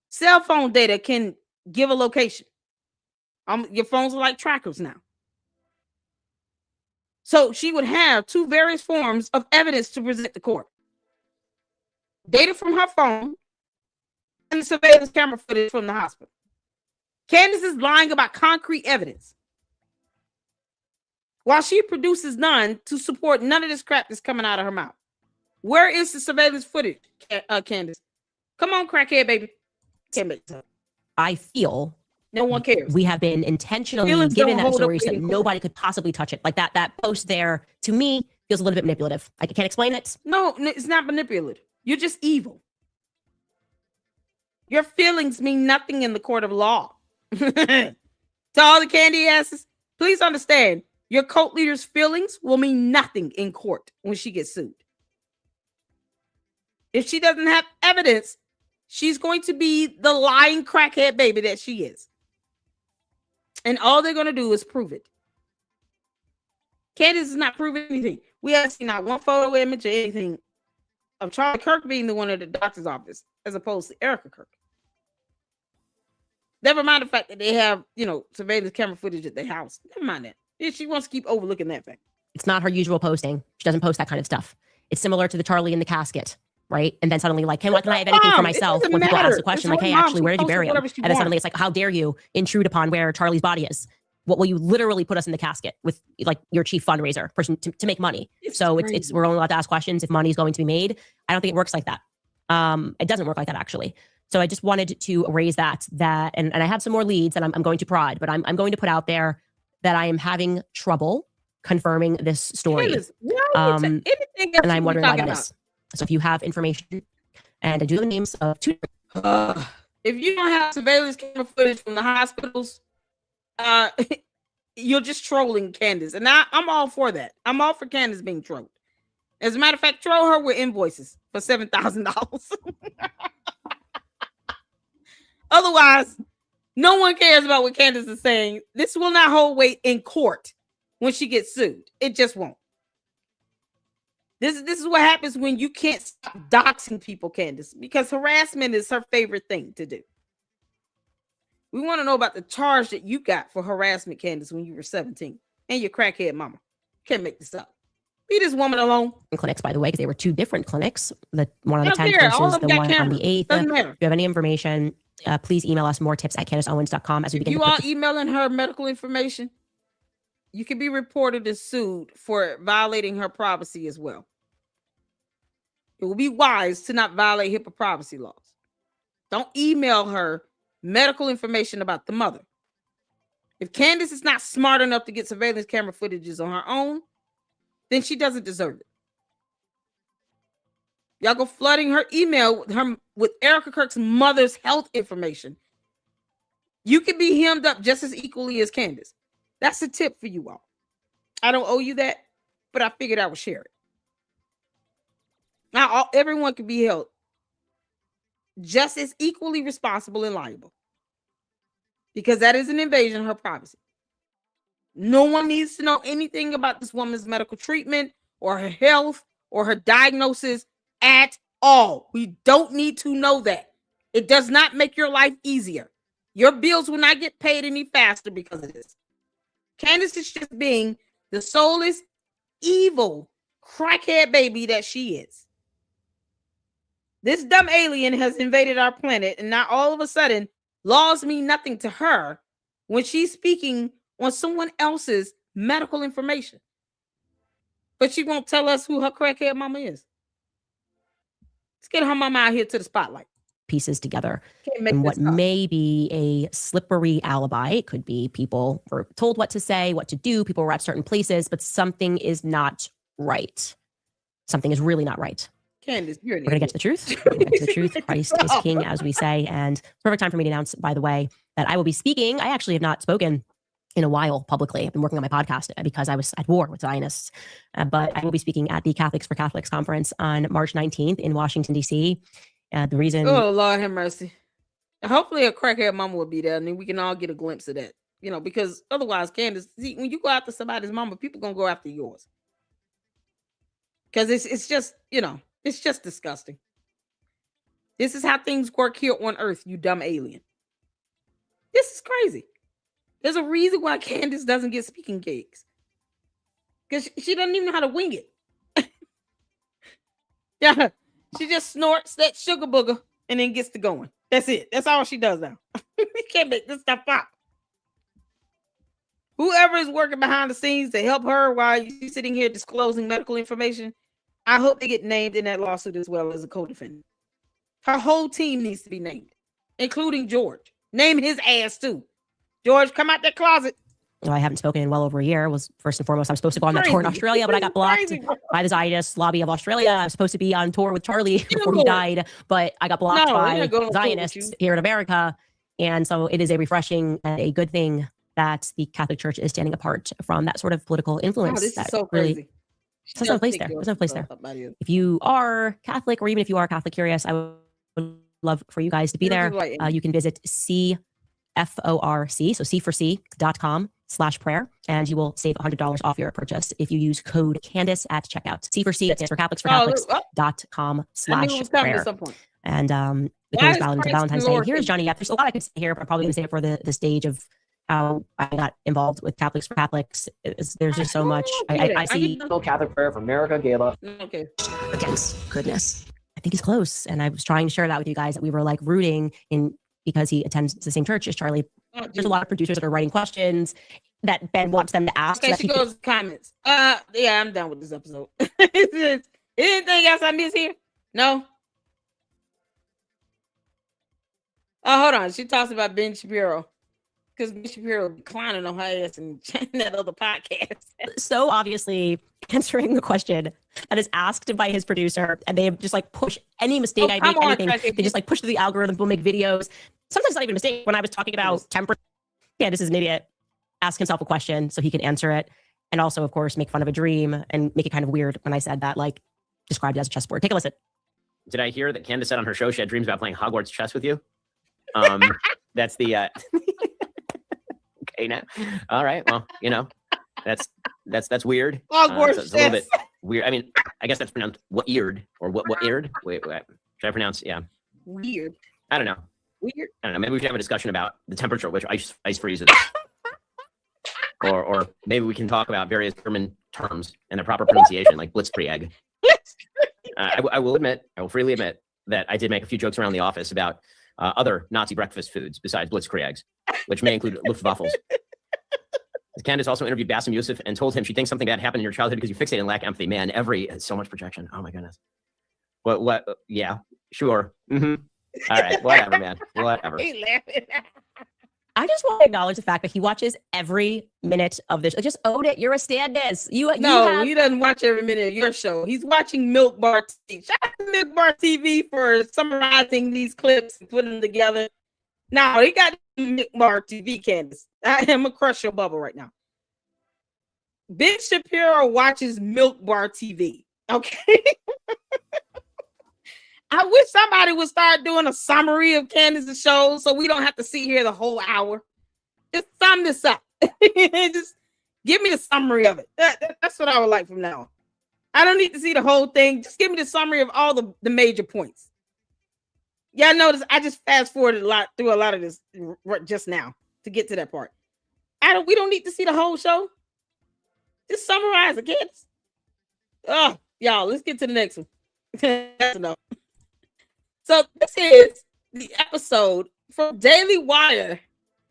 Cell phone data can give a location. Your phones are like trackers now. So she would have two various forms of evidence to present to court. Data from her phone and the surveillance camera footage from the hospital. Candace is lying about concrete evidence, while she produces none to support none of this crap that's coming out of her mouth. Where is the surveillance footage, Candace? Come on, crackhead baby. Can't make this up. I feel no one cares. We have been intentionally Feelings given don't that hold story up so in that court. nobody could possibly touch it. Like that post there, to me, feels a little bit manipulative. I can't explain it. No, it's not manipulative. You're just evil. Your feelings mean nothing in the court of law. To all the candy asses, please understand, your cult leader's feelings will mean nothing in court when she gets sued. If she doesn't have evidence, she's going to be the lying crackhead baby that she is. And all they're going to do is prove it. Candace is not proving anything. We haven't seen not one photo image or anything of Charlie Kirk being the one at the doctor's office as opposed to Erika Kirk. Never mind the fact that they have, surveillance camera footage at their house. Never mind that. Yeah, she wants to keep overlooking that fact. It's not her usual posting. She doesn't post that kind of stuff. It's similar to the Charlie in the casket, right? And then suddenly, like, can I have anything for myself? When people ask the question, like, hey, actually, where did you bury him? And then suddenly it's like, how dare you intrude upon where Charlie's body is? What will you literally put us in the casket with, like, your chief fundraiser person to make money? So it's we're only allowed to ask questions if money is going to be made. I don't think it works like that. It doesn't work like that, actually. So I just wanted to raise that, and I have some more leads that I'm going to prod, but I'm going to put out there that I am having trouble confirming this story. And I'm wondering why that is. So if you have information, and I do the names of two. If you don't have surveillance camera footage from the hospitals, you're just trolling Candace. And I'm all for that. I'm all for Candace being trolled. As a matter of fact, troll her with invoices for $7,000. Otherwise, no one cares about what Candace is saying. This will not hold weight in court when she gets sued. It just won't. This is what happens when you can't stop doxing people, Candace, because harassment is her favorite thing to do. We want to know about the charge that you got for harassment, Candace, when you were 17 and your crackhead mama. Can't make this up. Leave this woman alone. Clinics, by the way, because they were two different clinics. The one on the 10th All versus of them the got one cameras. on the 8th. Doesn't If matter. you have any information, please email us more tips at CandaceOwens.com as we begin You to are put emailing her medical information. You can be reported and sued for violating her privacy as well. It will be wise to not violate HIPAA privacy laws. Don't email her medical information about the mother. If Candace is not smart enough to get surveillance camera footages on her own, then she doesn't deserve it. Y'all go flooding her email with Erika Kirk's mother's health information. You can be hemmed up just as equally as Candace. That's a tip for you all. I don't owe you that, but I figured I would share it. Now, everyone can be held just as equally responsible and liable, because that is an invasion of her privacy. No one needs to know anything about this woman's medical treatment or her health or her diagnosis at all. We don't need to know that. It does not make your life easier. Your bills will not get paid any faster because of this. Candace is just being the soulless, evil, crackhead baby that she is. This dumb alien has invaded our planet, and now all of a sudden, laws mean nothing to her when she's speaking on someone else's medical information. But she won't tell us who her crackhead mama is. Let's get her mama out here to the spotlight. Pieces together. And what may be a slippery alibi, it could be people were told what to say, what to do, people were at certain places, but something is not right. Something is really not right. Candace, we're going to get to the truth. We're going to get to the truth. Christ is king, as we say. And perfect time for me to announce, by the way, that I will be speaking. I actually have not spoken in a while publicly. I've been working on my podcast because I was at war with Zionists. But I will be speaking at the Catholics for Catholics conference on March 19th in Washington, D.C. The reason... Oh, Lord have mercy. Hopefully a crackhead mama will be there, and then we can all get a glimpse of that. You know, because otherwise, Candace, see, when you go after somebody's mama, people going to go after yours. Because it's just, you know, it's just disgusting. This is how things work here on Earth, you dumb alien. This is crazy. There's a reason why Candace doesn't get speaking gigs. Because she doesn't even know how to wing it. Yeah, she just snorts that sugar booger and then gets to going. That's it. That's all she does now. You can't make this stuff up. Whoever is working behind the scenes to help her while she's sitting here disclosing medical information, I hope they get named in that lawsuit as well as a co-defendant. Her whole team needs to be named, including George. Name his ass too. George, come out that closet. Well, I haven't spoken in well over a year. Was first and foremost, I'm supposed to go on that tour in Australia, but I got blocked by the Zionist lobby of Australia. I was supposed to be on tour with Charlie before he died, but I got blocked by Zionists here in America. And so it is a refreshing and a good thing that the Catholic Church is standing apart from that sort of political influence. This that is so really, crazy. There's no place there. There's no place there. If you are Catholic, or even if you are Catholic curious, I would love for you guys to be there. You can visit CFORC, so c4c.com/prayer, and you will save $100 off your purchase if you use code Candace at checkout. C4C, that stands for Catholics for Catholics.com/prayer. And the code is valid until Valentine's Day. Here's Johnny. Yeah, there's a lot I could say here, but I'm probably going to say it for the stage of how I got involved with Catholics for Catholics. There's just so much. I see. Catholic Prayer for America, Gala. Okay. Against goodness. I think he's close. And I was trying to share that with you guys, that we were like rooting in because he attends the same church as Charlie. There's a lot of producers that are writing questions that Ben wants them to ask. Okay, she goes comments. Yeah, I'm done with this episode. Anything else I miss here? No. Oh, hold on. She talks about Ben Shapiro. Because Ben Shapiro declining on her ass and that other podcast. So obviously answering the question that is asked by his producer, and they just like push any mistake I make, anything. They just like push through the algorithm, will make videos. Sometimes not even a mistake. When I was talking about temper, Candace is an idiot. Ask himself a question so he can answer it. And also, of course, make fun of a dream and make it kind of weird when I said that, like, described it as a chessboard. Take a listen. Did I hear that Candace said on her show she had dreams about playing Hogwarts chess with you? That's the okay now. All right. Well, you know, that's weird. Hogwarts it's a little bit weird. I mean, I guess that's pronounced what-eared or what-eared. Wait. Should I pronounce? Yeah. Weird. I don't know. Weird. I don't know. Maybe we should have a discussion about the temperature at which ice freezes. or maybe we can talk about various German terms and their proper pronunciation, like Blitzkrieg. I will freely admit that I did make a few jokes around the office about other Nazi breakfast foods besides Blitzkriegs, which may include Luftwaffles. Candace also interviewed Bassem Youssef and told him she thinks something bad happened in your childhood because you fixate and lack empathy. Man, so much projection. Oh my goodness. What? Yeah, sure. Mm-hmm. All right, whatever, man. Whatever. I just want to acknowledge the fact that he watches every minute of this. Just own it. You're a Candace. He doesn't watch every minute of your show. He's watching Milk Bar TV. Shout out to Milk Bar TV for summarizing these clips and putting them together. Now he got Milk Bar TV, Candace. I am gonna crush your bubble right now. Ben Shapiro watches Milk Bar TV. Okay. I wish somebody would start doing a summary of Candace's shows so we don't have to sit here the whole hour. Just sum this up. Just give me the summary of it. That's what I would like from now on. I don't need to see the whole thing. Just give me the summary of all the major points. Y'all notice I just fast forwarded through a lot of this just now to get to that part. We don't need to see the whole show. Just summarize it, kids. Oh, y'all, let's get to the next one. That's enough. So this is the episode from Daily Wire,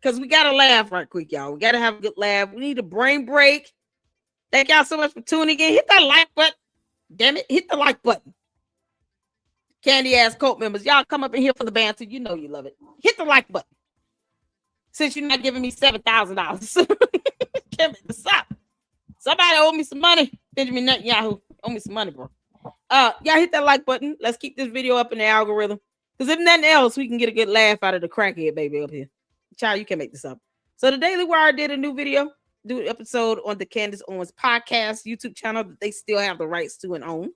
because we gotta laugh right quick, y'all. We gotta have a good laugh. We need a brain break. Thank y'all so much for tuning in. Hit that like button. Damn it, hit the like button. Candy ass cult members, y'all come up in here for the banter. You know you love it. Hit the like button. Since you're not giving me $7,000, can't make this up. Somebody owe me some money. Benjamin Netanyahu owe me some money, bro. Y'all hit that like button. Let's keep this video up in the algorithm. Because if nothing else, we can get a good laugh out of the crackhead baby up here. Child, you can make this up. So the Daily Wire did a new video, do an episode on the Candace Owens podcast YouTube channel that they still have the rights to and own.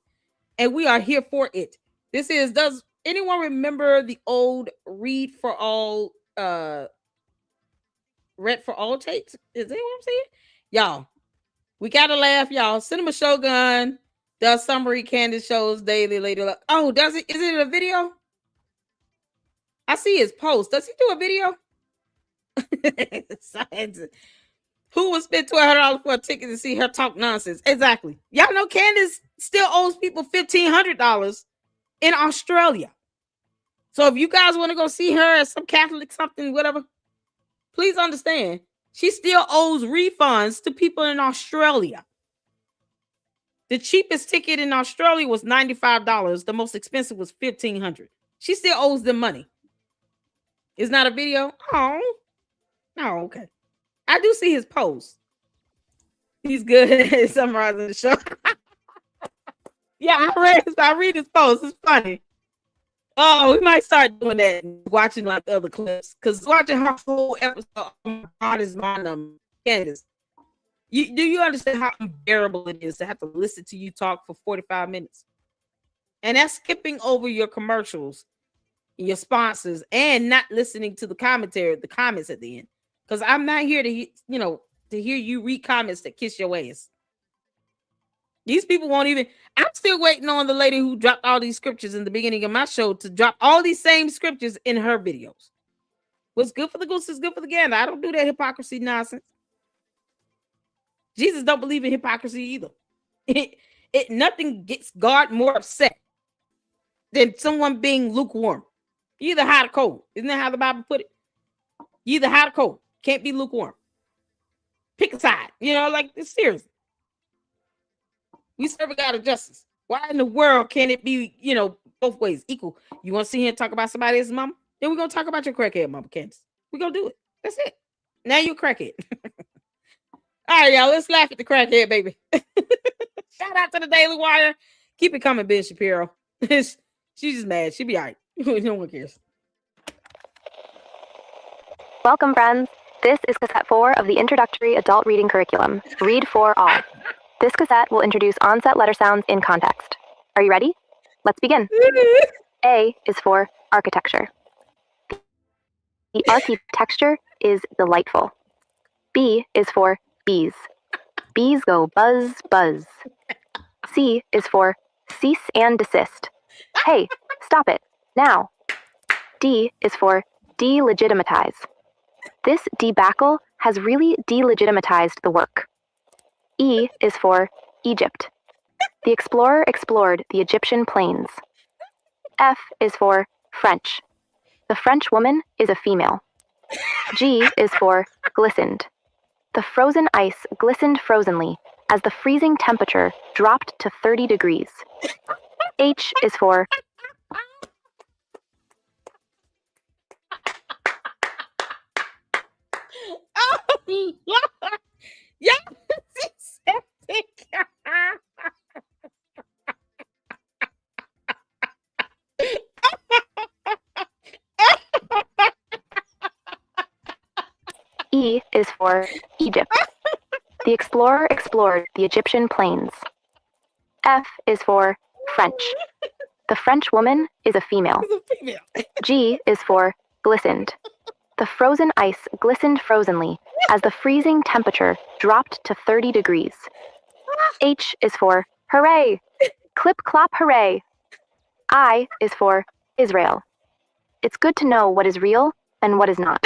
And we are here for it. This is, does anyone remember the old Read for All tapes? Is that what I'm saying? Y'all, we gotta laugh, y'all. Cinema Shogun does summary Candace shows daily later. Oh, does it? Is it a video? I see his post. Does he do a video? Who would spend $1,200 for a ticket to see her talk nonsense? Exactly. Y'all know Candace still owes people $1,500 in Australia. So if you guys want to go see her at some Catholic something, whatever, please understand, she still owes refunds to people in Australia. The cheapest ticket in Australia was $95. The most expensive was $1,500. She still owes them money. It's not a video? Oh, okay. I do see his post. He's good at summarizing the show. Yeah, I read his post. It's funny. Oh, we might start doing that and watching like the other clips. Because watching her whole episode, oh my God, is my Candace. Do you understand how unbearable it is to have to listen to you talk for 45 minutes? And that's skipping over your commercials, your sponsors, and not listening to the commentary, the comments at the end. Because I'm not here to, to hear you read comments that kiss your ass. These people won't even. I'm still waiting on the lady who dropped all these scriptures in the beginning of my show to drop all these same scriptures in her videos. What's good for the goose is good for the gander. I don't do that hypocrisy nonsense. Jesus don't believe in hypocrisy either. Nothing gets God more upset than someone being lukewarm. You either hot or cold. Isn't that how the Bible put it? You either hot or cold. Can't be lukewarm. Pick a side. Like it's serious. We serve a God of justice. Why in the world can't it be, both ways equal? You want to sit here and talk about somebody else's mama? Then we're going to talk about your crackhead mama, Candace. We're going to do it. That's it. Now you're crackhead. All right, y'all. Let's laugh at the crackhead, baby. Shout out to the Daily Wire. Keep it coming, Ben Shapiro. She's just mad. She'll be all right. No one cares. Welcome, friends. This is cassette 4 of the introductory adult reading curriculum, Read for All. This cassette will introduce onset letter sounds in context. Are you ready? Let's begin. A is for architecture. The architecture is delightful. B is for bees. Bees go buzz, buzz. C is for cease and desist. Hey, stop it, now. D is for delegitimize. This debacle has really delegitimatized the work. E is for Egypt. The explorer explored the Egyptian plains. F is for French. The French woman is a female. G is for glistened. The frozen ice glistened frozenly as the freezing temperature dropped to 30 degrees. H is for Yeah. E is for Egypt. The explorer explored the Egyptian plains. F is for French. The French woman is a female. G is for glistened. The frozen ice glistened frozenly as the freezing temperature dropped to 30 degrees. H is for hooray! Clip clop hooray! I is for Israel. It's good to know what is real and what is not.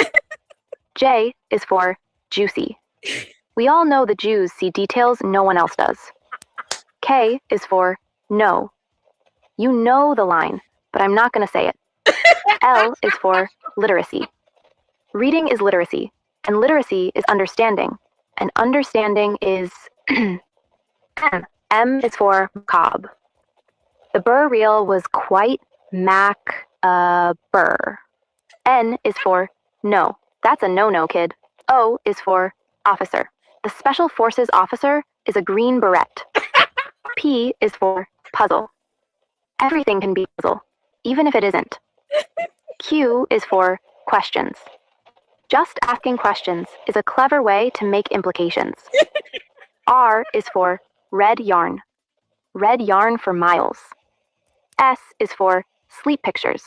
J is for juicy. We all know the Jews see details no one else does. K is for no. You know the line, but I'm not going to say it. L is for literacy. Reading is literacy, and literacy is understanding, and understanding is M. M is for macabre. The Burr reel was quite burr. N is for no. That's a no-no, kid. O is for officer. The Special Forces officer is a green beret. P is for puzzle. Everything can be a puzzle, even if it isn't. Q is for questions. Just asking questions is a clever way to make implications. R is for red yarn. Red yarn for miles. S is for sleep pictures.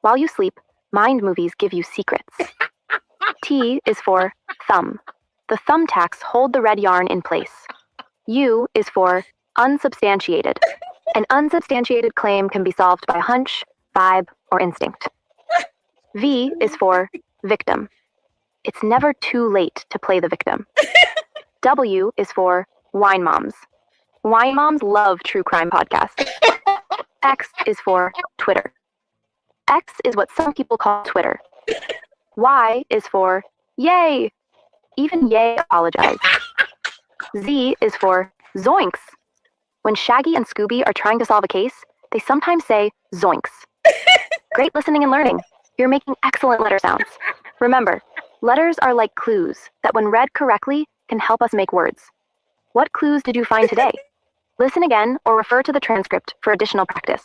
While you sleep, mind movies give you secrets. T is for thumb. The thumbtacks hold the red yarn in place. U is for unsubstantiated. An unsubstantiated claim can be solved by hunch, vibe, or instinct. V is for victim. It's never too late to play the victim. W is for wine moms. Wine moms love true crime podcasts. X is for Twitter. X is what some people call Twitter. Y is for yay. Even yay apologize. Z is for zoinks. When Shaggy and Scooby are trying to solve a case, they sometimes say zoinks. Great listening and learning. You're making excellent letter sounds. Remember, letters are like clues that when read correctly can help us make words. What clues did you find today? Listen again or refer to the transcript for additional practice.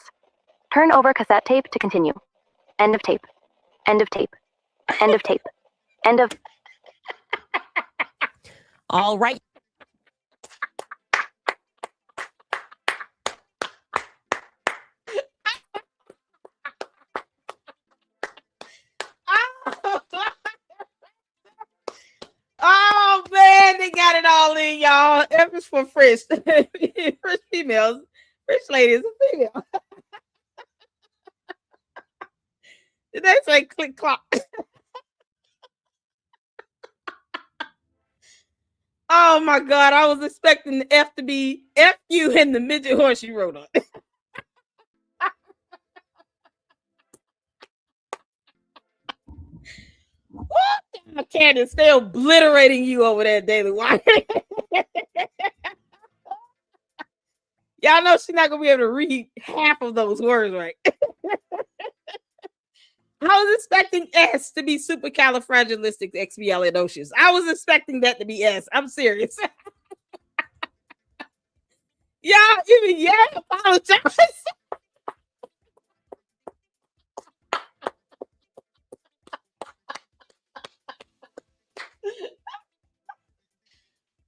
Turn over cassette tape to continue. End of tape. End of tape. End of tape. End of... All right. Oh man, they got it all in, y'all. It was for French. French females. French ladies, a female. Did they say click clock? Oh my God, I was expecting the F to be F-U and the midget horse you wrote on. What? Candace, they're obliterating you over there, Daily Wire. Y'all know she's not gonna be able to read half of those words, right? I was expecting S to be supercalifragilisticexpialidocious. I was expecting that to be S. I'm serious. Y'all even apologize.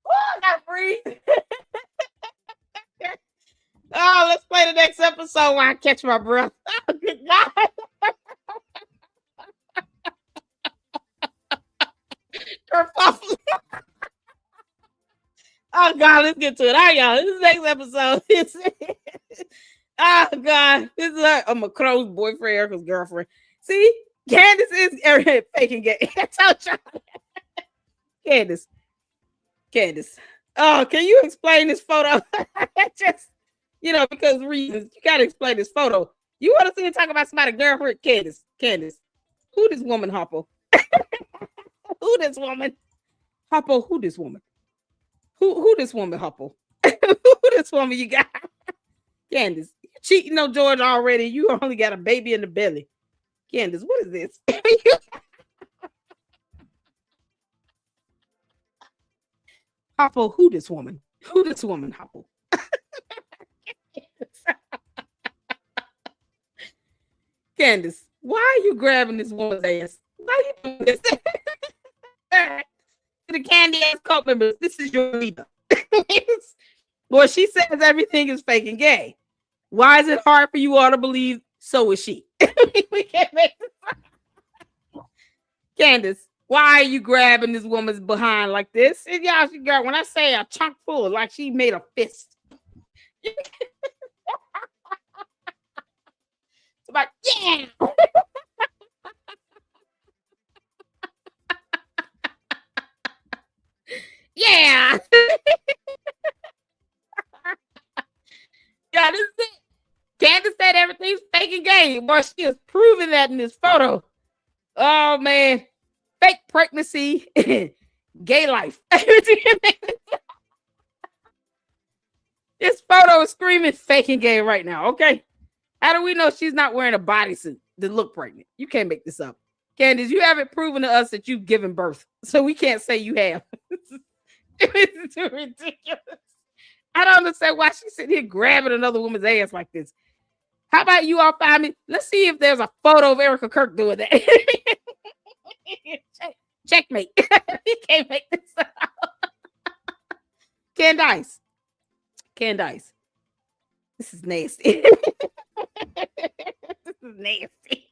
I gotta breathe. Oh, let's play the next episode while I catch my breath. Oh, good God. Oh God, let's get to it. All right, y'all. This is the next episode. Oh God, this is a Macro's boyfriend, Erica's girlfriend. See, Candace is faking gay. That's how Candace. Oh, can you explain this photo? Just, because reasons. You gotta explain this photo. You want to see her talk about somebody's girlfriend? Candace. Who this woman, Hoppo? Who this woman? Hoppo, who this woman? Who this woman, Hoppo? Who this woman you got? Candace, you cheating on George already. You only got a baby in the belly. Candace, what is this? Hoppo, who this woman? Who this woman, Hoppo? Candace, why are you grabbing this woman's ass? Why are you doing this? The candy ass cult members, this is your leader. Well, she says everything is fake and gay. Why is it hard for you all to believe so is she? We can't make this. Candace, why are you grabbing this woman's behind like this? And y'all, she got, when I say a chunk full, like she made a fist. It's like, yeah. you, boy, she is proving that in this photo. Oh man, fake pregnancy, gay life. This photo is screaming fake and gay right now. Okay, how do we know she's not wearing a bodysuit to look pregnant? You can't make this up, Candace. You haven't proven to us that you've given birth, so we can't say you have. It's ridiculous. I don't understand why she's sitting here grabbing another woman's ass like this. How about you all find me? Let's see if there's a photo of Erika Kirk doing that. Checkmate. You can't make this up. Candace. Candace. This is nasty. This is nasty.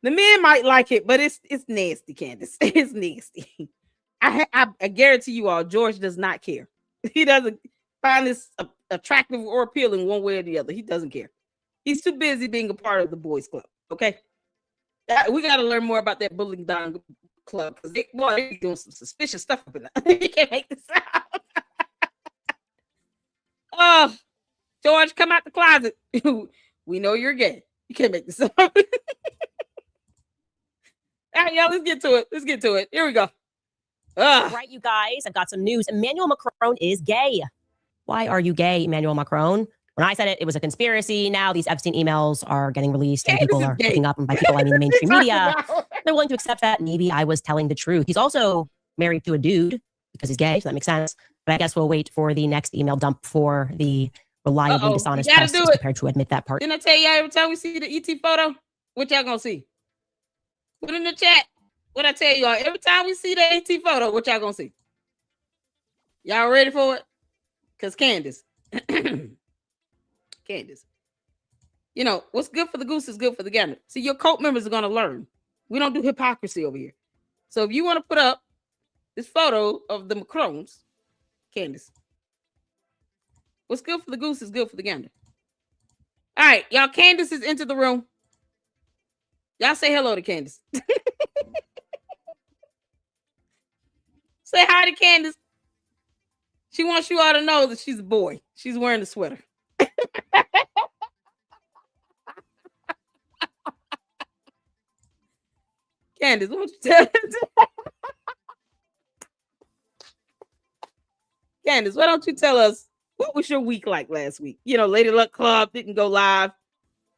The men might like it, but it's nasty, Candace. It's nasty. I guarantee you all, George does not care. He doesn't find this attractive or appealing one way or the other. He doesn't care. He's too busy being a part of the boys club. Okay, we got to learn more about that bullying down club because they're doing some suspicious stuff up in there. You can't make this out. Oh, George, come out the closet. We know you're gay. You can't make this up. All right, y'all, let's get to it. Let's get to it. Here we go. Right, you guys, I've got some news. Emmanuel Macron is gay. Why are you gay, Emmanuel Macron? When I said it, it was a conspiracy. Now these Epstein emails are getting released and people are picking up. And by people, I mean the mainstream media. They're willing to accept that maybe I was telling the truth. He's also married to a dude because he's gay, so that makes sense. But I guess we'll wait for the next email dump for the reliably dishonest press is prepared to admit that part. Didn't I tell y'all every time we see the ET photo, what y'all gonna see? Put in the chat. What I tell y'all, every time we see the AT photo, what y'all gonna see? Y'all ready for it? Because Candace, Candace, you know, what's good for the goose is good for the gander. See, your cult members are gonna learn. We don't do hypocrisy over here. So if you want to put up this photo of the Macrons, Candace, what's good for the goose is good for the gander. All right, y'all, Candace is into the room. Y'all say hello to Candace. Say hi to Candace. She wants you all to know that she's a boy. She's wearing a sweater. Candace, why don't you tell Candace, why don't you tell us what was your week like last week? You know, Lady Luck Club didn't go live.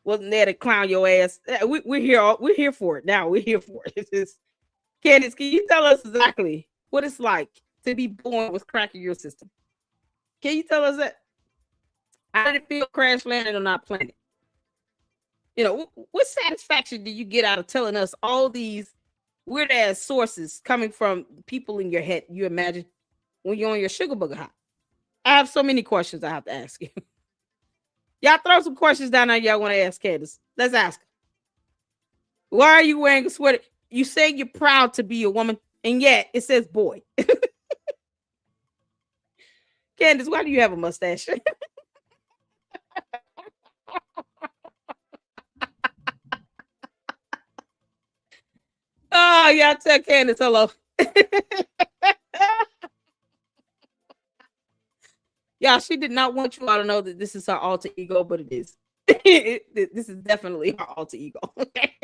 Wasn't there to clown your ass. We're here. We're here for it now. We're here for it. Candace, can you tell us exactly what it's like to be born with crack in your system? Can you tell us that? How did it feel crash landing on our planet? You know, what satisfaction do you get out of telling us all these weird ass sources coming from people in your head you imagine when you're on your sugar booger high? I have so many questions I have to ask you. Y'all throw some questions down there y'all want to ask Candace. Let's ask her. Why are you wearing a sweater? You say you're proud to be a woman, and yet it says boy. Candace, why do you have a mustache? Oh, y'all tell Candace hello. Yeah, she did not want you all to know that this is her alter ego, but it is. This is definitely her alter ego. Okay.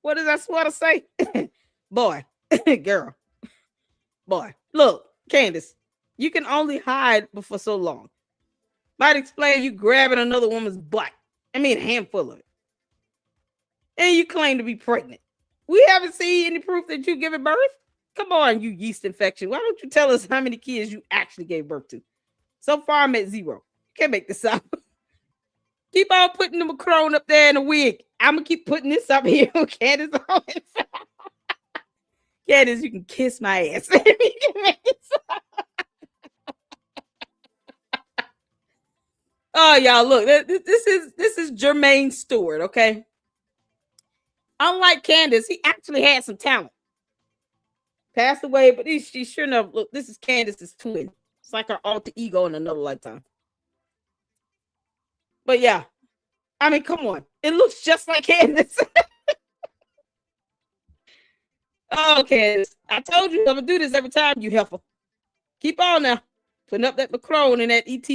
What does that sweater say? Boy, girl, boy. Look, Candace, you can only hide for so long. Might explain you grabbing another woman's butt. I mean, a handful of it. And you claim to be pregnant. We haven't seen any proof that you giving birth. Come on, you yeast infection. Why don't you tell us how many kids you actually gave birth to? So far, I'm at 0. You can't make this up. Keep on putting the Macron up there in a wig. I'm going to keep putting this up here. Candace, Candace, you can kiss my ass. You can make this up. Oh, y'all, look. This is Jermaine Stewart, okay? Unlike Candace, he actually had some talent. Passed away, but she sure enough, look, this is Candace's twin. It's like her alter ego in another lifetime. But yeah, I mean, come on. It looks just like Candace. Oh, Candace, I told you I'm gonna do this every time, you heifer. Keep on now. Putting up that Macron and that ET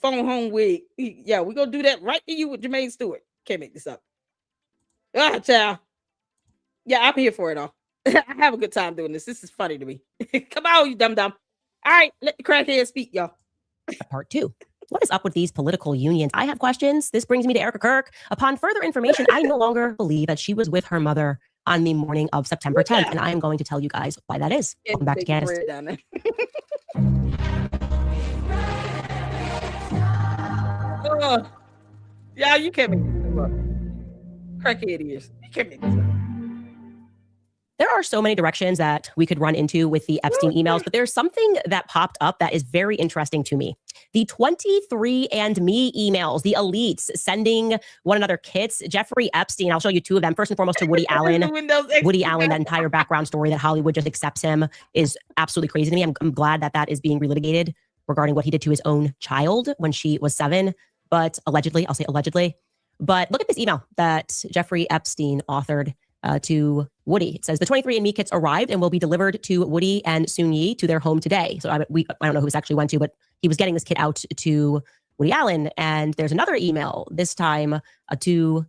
phone home wig. Yeah, we're gonna do that right to you with Jermaine Stewart. Can't make this up. Ah, child. Yeah, I'm here for it all. I have a good time doing this. This is funny to me. Come on, you dumb. All right, let the crackhead speak, y'all. Part 2. What is up with these political unions? I have questions. This brings me to Erika Kirk. Upon further information, I no longer believe that she was with her mother on the morning of September 10th, and I am going to tell you guys why that is. Welcome back to Candace. Yeah, you can't make this up. Crackhead ears. You can't make this up. There are so many directions that we could run into with the Epstein emails, but there's something that popped up that is very interesting to me. The 23andMe emails, the elites sending one another kits. Jeffrey Epstein, I'll show you 2 of them. First and foremost to Woody Allen. Woody Allen, that entire background story that Hollywood just accepts him is absolutely crazy to me. I'm glad that that is being relitigated regarding what he did to his own child when she was 7. But allegedly, I'll say allegedly. But look at this email that Jeffrey Epstein authored to Woody. It says the 23andMe kits arrived and will be delivered to Woody and Soon-Yi to their home today. So I don't know who this actually went to, but he was getting this kit out to Woody Allen. And there's another email, this time to,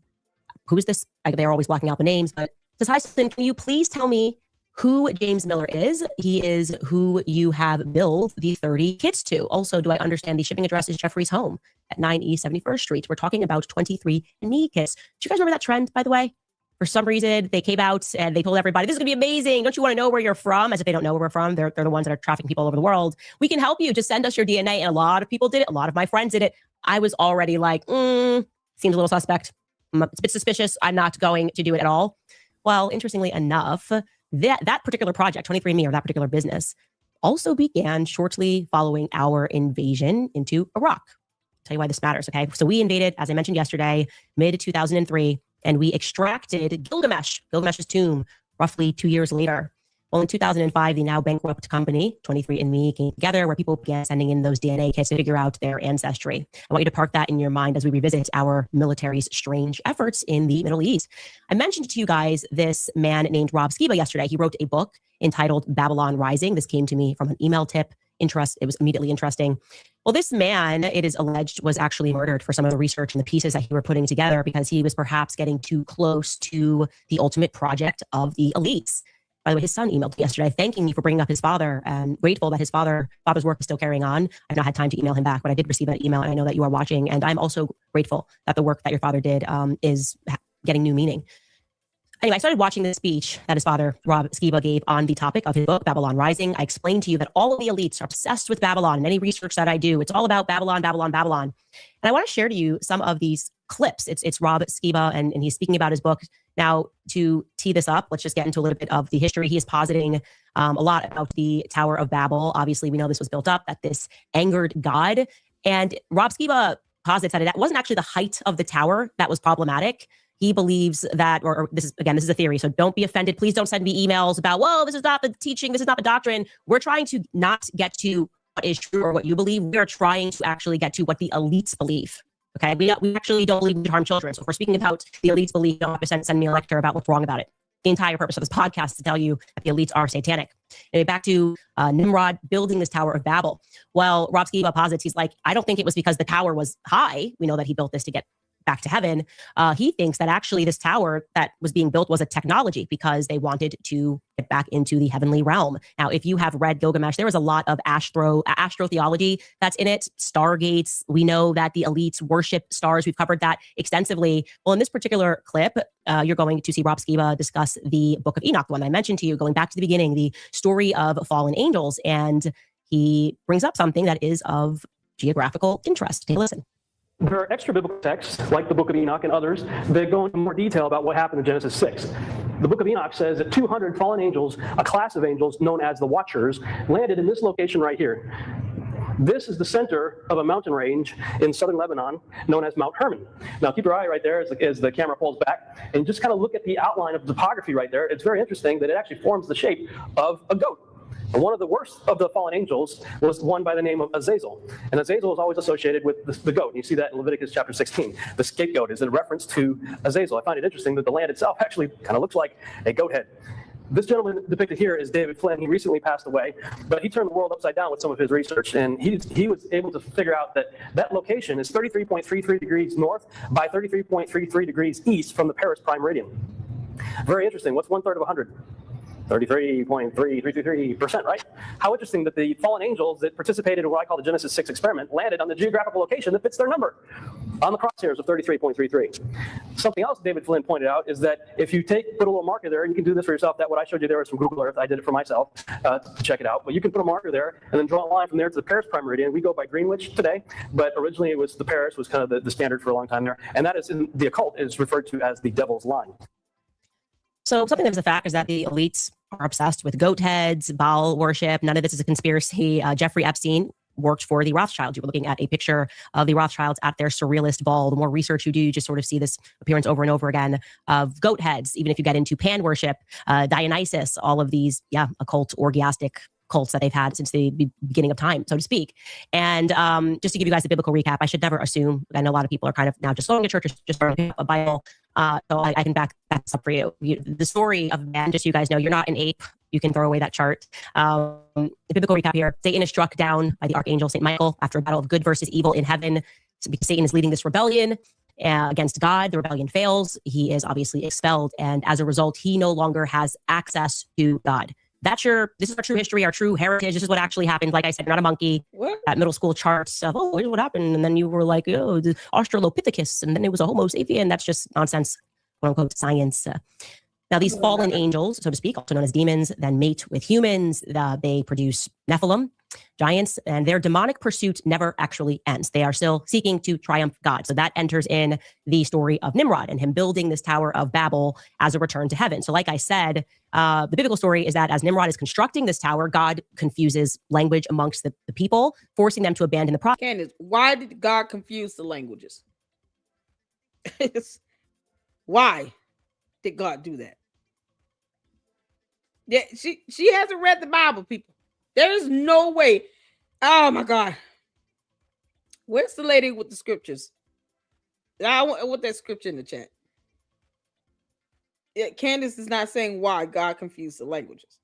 who is this? They're always blocking out the names, but it says, hi, Susan, can you please tell me who James Miller is? He is who you have billed the 30 kits to. Also, do I understand the shipping address is Jeffrey's home at 9 East 71st Street? We're talking about 23andMe kits. Do you guys remember that trend, by the way? For some reason, they came out and they told everybody, this is going to be amazing. Don't you want to know where you're from? As if they don't know where we're from. They're the ones that are trafficking people all over the world. We can help you. Just send us your DNA. And a lot of people did it. A lot of my friends did it. I was already like, seems a little suspect. It's a bit suspicious. I'm not going to do it at all. Well, interestingly enough, that particular project, 23andMe, or that particular business, also began shortly following our invasion into Iraq. I'll tell you why this matters, okay? So we invaded, as I mentioned yesterday, mid-2003, and we extracted Gilgamesh's tomb, roughly 2 years later. Well, in 2005, the now bankrupt company, 23andMe, came together where people began sending in those DNA kits to figure out their ancestry. I want you to park that in your mind as we revisit our military's strange efforts in the Middle East. I mentioned to you guys this man named Rob Skiba yesterday. He wrote a book entitled Babylon Rising. This came to me from an email tip. It was immediately interesting. Well, this man, it is alleged, was actually murdered for some of the research and the pieces that he were putting together because he was perhaps getting too close to the ultimate project of the elites. By the way, his son emailed me yesterday thanking me for bringing up his father and grateful that his father's work is still carrying on. I've not had time to email him back, but I did receive that email and I know that you are watching. And I'm also grateful that the work that your father did is getting new meaning. Anyway, I started watching the speech that his father, Rob Skiba, gave on the topic of his book, Babylon Rising. I explained to you that all of the elites are obsessed with Babylon, and any research that I do, it's all about Babylon, Babylon, Babylon. And I want to share to you some of these clips. It's Rob Skiba, and he's speaking about his book. Now, to tee this up, let's just get into a little bit of the history. He is positing a lot about the Tower of Babel. Obviously, we know this was built up, that this angered God. And Rob Skiba posits that it wasn't actually the height of the tower that was problematic. He believes that, or this is a theory, so don't be offended. Please don't send me emails about, whoa, this is not the teaching, this is not the doctrine. We're trying to not get to what is true or what you believe. We are trying to actually get to what the elites believe. Okay, we actually don't believe we harm children. So if we're speaking about the elites' belief, don't have to send me a lecture about what's wrong about it. The entire purpose of this podcast is to tell you that the elites are satanic. Anyway, back to Nimrod building this Tower of Babel. Well, Rob Skiba posits, he's like, I don't think it was because the tower was high. We know that he built this to get back to heaven. He thinks that actually this tower that was being built was a technology because they wanted to get back into the heavenly realm. Now, if you have read Gilgamesh, there was a lot of astrotheology that's in it, stargates. We know that the elites worship stars. We've covered that extensively. Well, in this particular clip, you're going to see Rob Skiba discuss the Book of Enoch, the one I mentioned to you, going back to the beginning, the story of fallen angels. And he brings up something that is of geographical interest. Take a listen. There are extra biblical texts, like the Book of Enoch and others, that go into more detail about what happened in Genesis 6. The Book of Enoch says that 200 fallen angels, a class of angels known as the Watchers, landed in this location right here. This is the center of a mountain range in southern Lebanon known as Mount Hermon. Now keep your eye right there as the camera pulls back and just kind of look at the outline of the topography right there. It's very interesting that it actually forms the shape of a goat. And one of the worst of the fallen angels was one by the name of Azazel. And Azazel is always associated with the goat. And you see that in Leviticus chapter 16. The scapegoat is a reference to Azazel. I find it interesting that the land itself actually kind of looks like a goat head. This gentleman depicted here is David Flynn. He recently passed away, but he turned the world upside down with some of his research, and he was able to figure out that that location is 33.33 degrees north by 33.33 degrees east from the Paris prime meridian. Very interesting. What's 1/3 of 100? 33.3333%, right? How interesting that the fallen angels that participated in what I call the Genesis 6 experiment landed on the geographical location that fits their number on the crosshairs of 33.33. Something else David Flynn pointed out is that if you put a little marker there, and you can do this for yourself, that what I showed you there is from Google Earth. I did it for myself to check it out. But you can put a marker there and then draw a line from there to the Paris prime meridian. We go by Greenwich today, but originally it was the Paris was kind of the standard for a long time there. And that is in the occult is referred to as the devil's line. So something that's a fact is that the elites are obsessed with goat heads, Baal worship. None of this is a conspiracy. Jeffrey Epstein worked for the Rothschilds. You were looking at a picture of the Rothschilds at their surrealist ball. The more research you do, you just sort of see this appearance over and over again of goat heads. Even if you get into Pan worship, Dionysus, all of these, occult, orgiastic cults that they've had since the beginning of time, so to speak. And just to give you guys a biblical recap, I should never assume. I know a lot of people are kind of now just going to church, just starting a Bible. So I can back this up for you. The story of man, just so you guys know, you're not an ape. You can throw away that chart. The biblical recap here: Satan is struck down by the archangel Saint Michael after a battle of good versus evil in heaven. So because Satan is leading this rebellion against God, the rebellion fails. He is obviously expelled, and as a result, he no longer has access to God. This is our true history, our true heritage. This is what actually happened. Like I said, not a monkey. What? At middle school charts of, here's what happened. And then you were like, the Australopithecus. And then it was a Homo sapien. That's just nonsense, quote unquote, science. Now, these fallen angels, so to speak, also known as demons, then mate with humans. They produce Nephilim, giants, and their demonic pursuit never actually ends. They are still seeking to triumph God. So that enters in the story of Nimrod and him building this Tower of Babel as a return to heaven. So like I said, the biblical story is that as Nimrod is constructing this tower, God confuses language amongst the people, forcing them to abandon the process. Candace, why did God confuse the languages? Why did God do that? Yeah, she hasn't read the Bible, people. There is no way. Oh my God. Where's the lady with the scriptures? I want that scripture in the chat. Yeah, Candace is not saying why God confused the languages.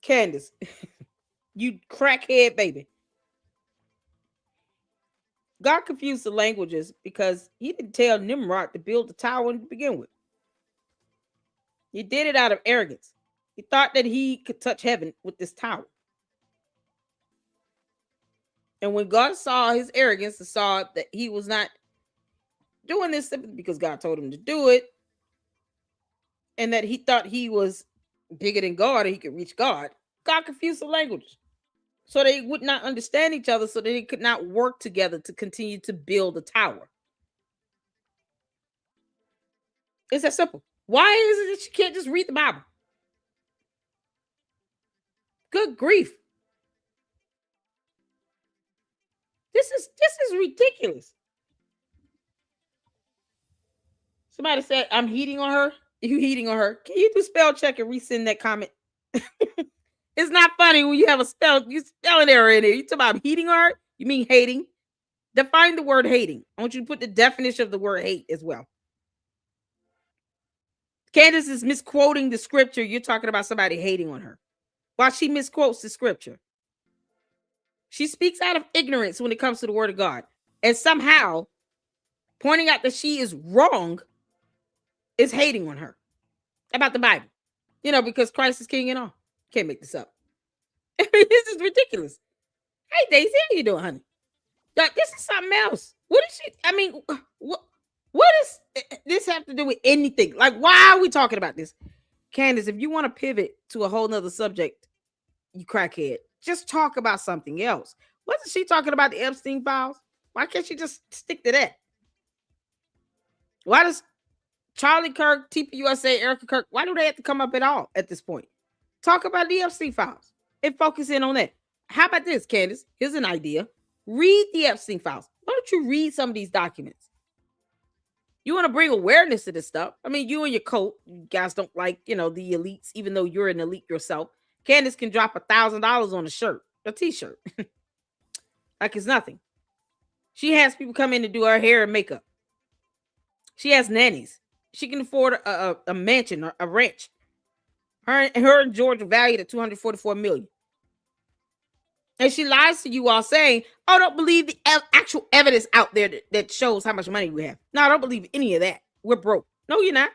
Candace, you crackhead baby. God confused the languages because he didn't tell Nimrod to build the tower to begin with. He did it out of arrogance. He thought that he could touch heaven with this tower. And when God saw his arrogance and saw that he was not doing this simply because God told him to do it, and that he thought he was bigger than God and he could reach God, God confused the languages. So they would not understand each other, so that they could not work together to continue to build a tower. It's that simple. Why is it that you can't just read the Bible? Good grief. This is ridiculous. Somebody said, I'm heating on her. You heating on her. Can you do spell check and resend that comment? It's not funny when you have a spelling error in it. You talk about heating on her? You mean hating? Define the word hating. I want you to put the definition of the word hate as well. Candace is misquoting the scripture. You're talking about somebody hating on her. While she misquotes the scripture. She speaks out of ignorance when it comes to the word of God. And somehow pointing out that she is wrong is hating on her about the Bible. Because Christ is king and all. Can't make this up. This is ridiculous. Hey, Daisy, how you doing, honey? This is something else. What is she? What does this have to do with anything? Like, why are we talking about this? Candace, if you want to pivot to a whole nother subject, you crackhead, just talk about something else. Wasn't she talking about the Epstein files? Why can't she just stick to that? Why does Charlie Kirk, TPUSA, Erika Kirk, why do they have to come up at all at this point? Talk about the Epstein files and focus in on that. How about this, Candace? Here's an idea. Read the Epstein files. Why don't you read some of these documents? You want to bring awareness to this stuff. You and your cult, you guys don't like, the elites, even though you're an elite yourself. Candace can drop $1,000 on a shirt, a t-shirt. Like it's nothing. She has people come in to do her hair and makeup. She has nannies. she can afford a mansion or a ranch. Her and George are valued at $244 million. And she lies to you all saying, oh, don't believe the actual evidence out there that shows how much money we have. No, I don't believe any of that. We're broke. No, you're not.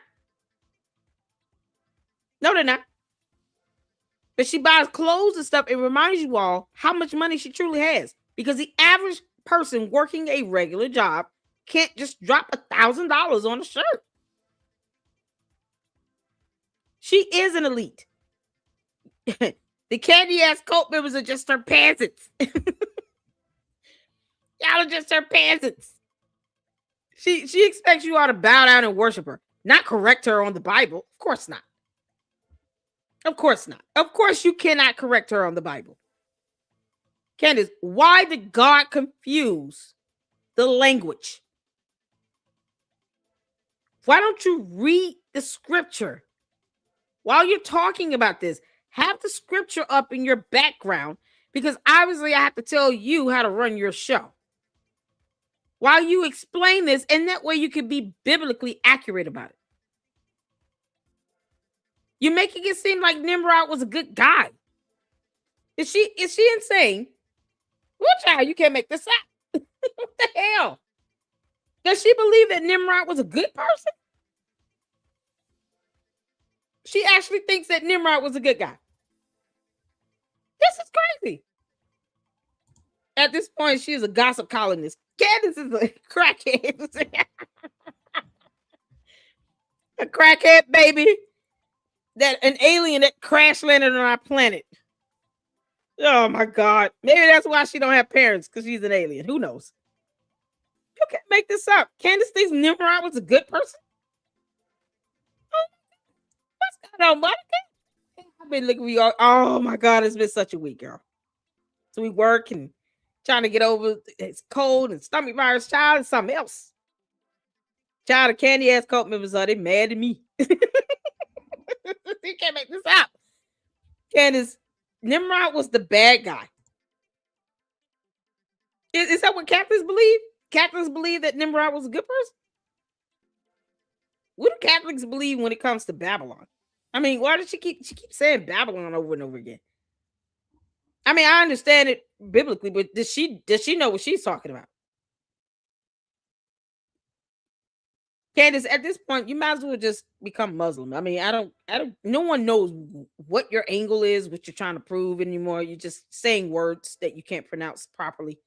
No, they're not. But she buys clothes and stuff and reminds you all how much money she truly has. Because the average person working a regular job can't just drop $1,000 on a shirt. She is an elite. The candy ass cult members are just her peasants. Y'all are just her peasants. She expects you all to bow down and worship her, not correct her on the Bible. Of course not. Of course not. Of course you cannot correct her on the Bible. Candace, why did God confuse the language? Why don't you read the scripture? While you're talking about this, have the scripture up in your background, because obviously I have to tell you how to run your show. While you explain this, and that way you can be biblically accurate about it. You're making it seem like Nimrod was a good guy. Is she insane? What child? You can't make this up. What the hell? Does she believe that Nimrod was a good person? She actually thinks that Nimrod was a good guy. This is crazy. At this point, she is a gossip columnist. Candace is a crackhead. A crackhead baby. An alien that crash landed on our planet. Oh my God. Maybe that's why she don't have parents, because she's an alien. Who knows? You can't make this up. Candace thinks Nimrod was a good person? What's going on, Monica? I've been looking for you all. Oh my God, it's been such a week, girl. So we work and trying to get over it's cold and stomach virus, child, and something else. Child of candy ass cult members are they mad at me. You can't make this up. Candace, Nimrod was the bad guy. Is that what Catholics believe? Catholics believe that Nimrod was a good person? What do Catholics believe when it comes to Babylon? I mean, why does she keep saying Babylon over and over again? I mean, I understand it biblically, but does she know what she's talking about? Candace, at this point, you might as well just become Muslim. I mean, I don't, no one knows what your angle is, what you're trying to prove anymore. You're just saying words that you can't pronounce properly.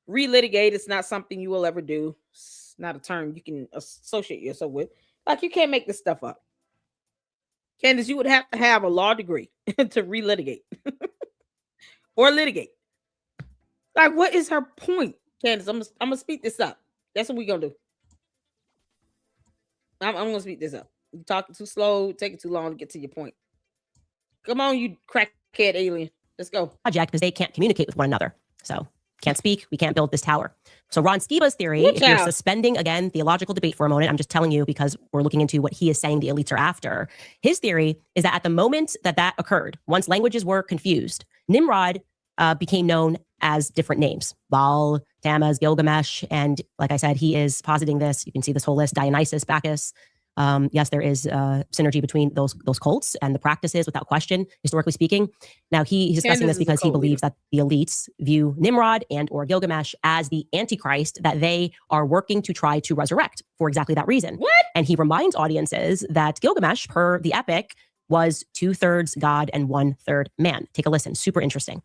Relitigate, it's not something you will ever do. It's not a term you can associate yourself with. Like, you can't make this stuff up. Candace, you would have to have a law degree to relitigate or litigate. Like, what is her point? Candace, I'm gonna speed this up. That's what we're gonna do. I'm gonna speed this up. You're talking too slow, taking too long to get to your point. Come on, you crackhead alien. Let's go. Project, because they can't communicate with one another. So can't speak. We can't build this tower. So Ron Skiba's theory, if you're suspending, again, theological debate for a moment, I'm just telling you because we're looking into what he is saying the elites are after. His theory is that at the moment that occurred, once languages were confused, Nimrod became known as different names. Baal, Tammuz, Gilgamesh, and like I said, he is positing this. You can see this whole list, Dionysus, Bacchus. Yes, there is synergy between those cults and the practices, without question, historically speaking. Now, he's discussing this because he believes that the elites view Nimrod and or Gilgamesh as the Antichrist that they are working to try to resurrect for exactly that reason. What? And he reminds audiences that Gilgamesh, per the epic, was 2/3 God and 1/3 man. Take a listen. Super interesting.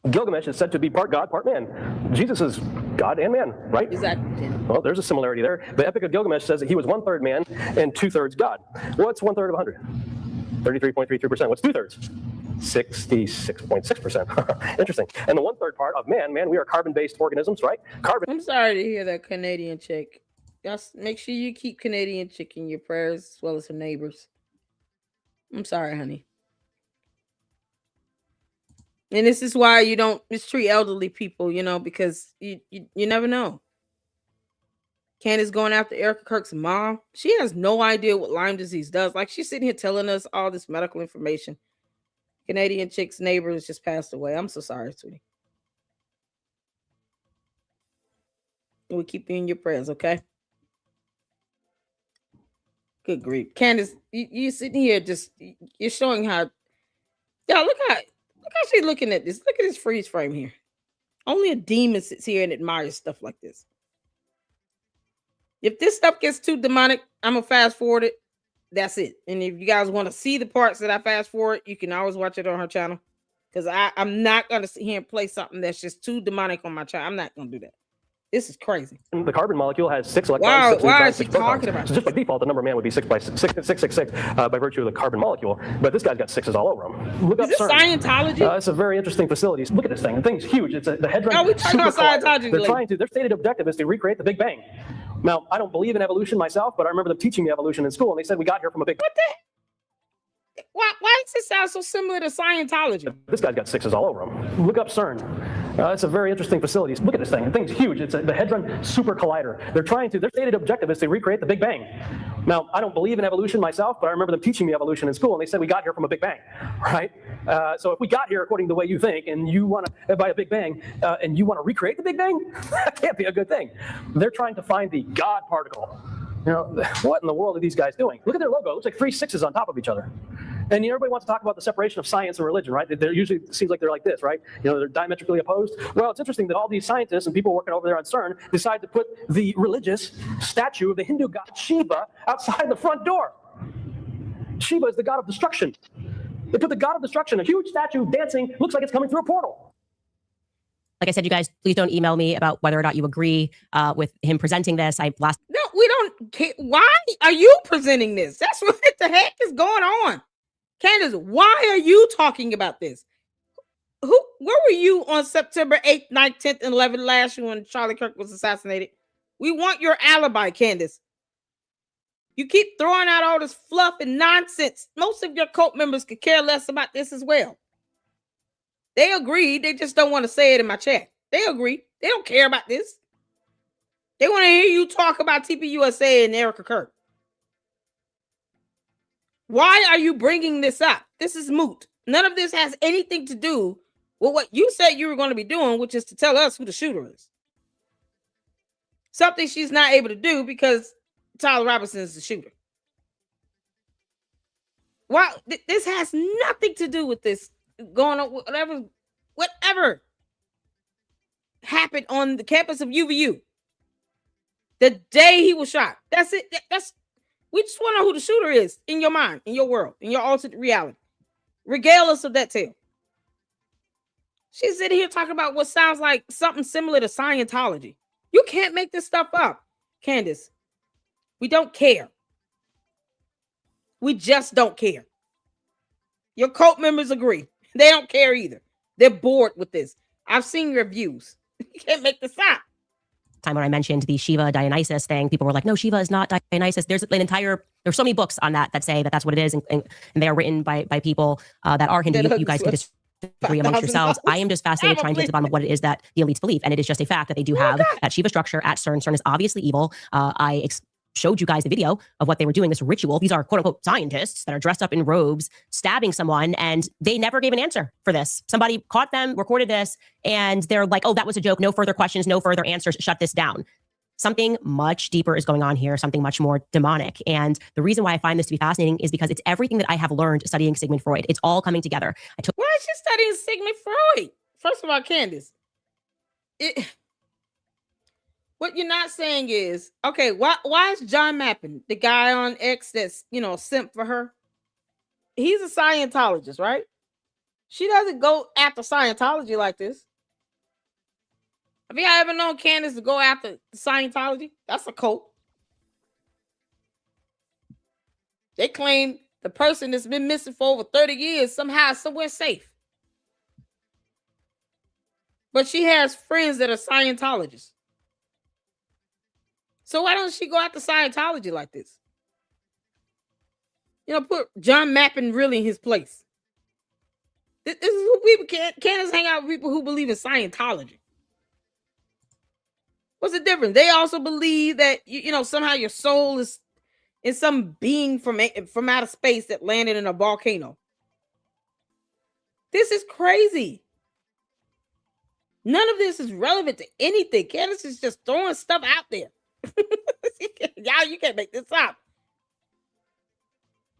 Gilgamesh is said to be part God, part man. Jesus is God and man, right? Exactly. Well, there's a similarity there. The Epic of Gilgamesh says that he was 1/3 man and 2/3 God. What's 1/3 of 100? 33.33%. What's 2/3? 66.6%. Interesting. And the 1/3 part of man, we are carbon-based organisms, right? Carbon. I'm sorry to hear that Canadian chick. Just make sure you keep Canadian chick in your prayers as well as her neighbors. I'm sorry, honey. And this is why you don't mistreat elderly people, because you never know. Candace going after Erika Kirk's mom. She has no idea what Lyme disease does. Like, she's sitting here telling us all this medical information. Canadian chick's neighbor has just passed away. I'm so sorry, sweetie. We'll keep you in your prayers, okay? Good grief. Candace, you sitting here just, you're showing how, y'all look how she's looking at this. Look at this freeze frame here. Only a demon sits here and admires stuff like this. If this stuff gets too demonic, I'm going to fast forward it. That's it. And if you guys want to see the parts that I fast forward, you can always watch it on her channel. Because I'm not going to sit here and play something that's just too demonic on my channel. I'm not going to do that. This is crazy. The carbon molecule has 6 electrons. Why is she talking about So just by default, the number of man would be 666 by virtue of the carbon molecule. But this guy's got 6s all over him. Look is up this CERN. Scientology? It's a very interesting facility. Look at this thing. The thing's huge. It's the Hadron. No, we talking about Scientology. Their stated objective is to recreate the Big Bang. Now, I don't believe in evolution myself, but I remember them teaching me evolution in school, and they said we got here from a big. What the? Why does it sound so similar to Scientology? This guy's got 6s all over him. Look up CERN. It's a very interesting facility. Look at this thing. The thing's huge. It's the Hadron Super Collider. Their stated objective is to recreate the Big Bang. Now, I don't believe in evolution myself, but I remember them teaching me evolution in school, and they said we got here from a Big Bang, right? So if we got here according to the way you think, and you want to, by a Big Bang, and you want to recreate the Big Bang, that can't be a good thing. They're trying to find the God particle. You know, what in the world are these guys doing? Look at their logo. It looks like 3 6s on top of each other. And everybody wants to talk about the separation of science and religion, right? They're usually, it seems like they're like this, right? You know, they're diametrically opposed. Well, it's interesting that all these scientists and people working over there on CERN decide to put the religious statue of the Hindu god Shiva outside the front door. Shiva is the god of destruction. They put the god of destruction, a huge statue dancing, looks like it's coming through a portal. Like I said, you guys, please don't email me about whether or not you agree with him presenting this. No, we don't care. Why are you presenting this? That's what the heck is going on. Candace, why are you talking about this? Where were you on September 8th, 9th, 10th, and 11th last year when Charlie Kirk was assassinated? We want your alibi, Candace. You keep throwing out all this fluff and nonsense. Most of your cult members could care less about this as well. They agree. They just don't want to say it in my chat. They agree. They don't care about this. They want to hear you talk about TPUSA and Erika Kirk. Why are you bringing this up? This is moot. None of this has anything to do with what you said you were going to be doing, which is to tell us who the shooter is. Something she's not able to do because Tyler Robinson is the shooter. Why? This has nothing to do with this going on. Whatever happened on the campus of UVU the day he was shot. That's it. We just want to know who the shooter is in your mind, in your world, in your alternate reality. Regale us of that tale. She's sitting here talking about what sounds like something similar to Scientology. You can't make this stuff up, Candace. We don't care. We just don't care. Your cult members agree. They don't care either. They're bored with this. I've seen your views. You can't make this up. Time when I mentioned the Shiva Dionysus thing, people were like, no, Shiva is not Dionysus. There's so many books on that say that that's what it is. And they are written by people that are Hindu. You guys can disagree amongst yourselves. I am just fascinated trying to get to the bottom of what it is that the elites believe. And it is just a fact that they do have that Shiva structure at CERN. CERN is obviously evil. I showed you guys the video of what they were doing, this ritual. These are quote unquote scientists that are dressed up in robes, stabbing someone, and they never gave an answer for this. Somebody caught them, recorded this, and they're like, oh, that was a joke. No further questions, no further answers. Shut this down. Something much deeper is going on here, something much more demonic. And the reason why I find this to be fascinating is because it's everything that I have learned studying Sigmund Freud. It's all coming together. Why is she studying Sigmund Freud? First of all, Candace, what you're not saying is, okay, why is John Mappin, the guy on X that's, simp for her? He's a Scientologist, right? She doesn't go after Scientology like this. Have you ever known Candace to go after Scientology? That's a cult. They claim the person that's been missing for over 30 years somehow is somewhere safe. But she has friends that are Scientologists. So why don't she go after Scientology like this? Put John Mappin really in his place. This is who people Candace hang out with people who believe in Scientology. What's the difference? They also believe that somehow your soul is in some being from outer space that landed in a volcano. This is crazy. None of this is relevant to anything. Candace is just throwing stuff out there. Y'all, you can't make this up.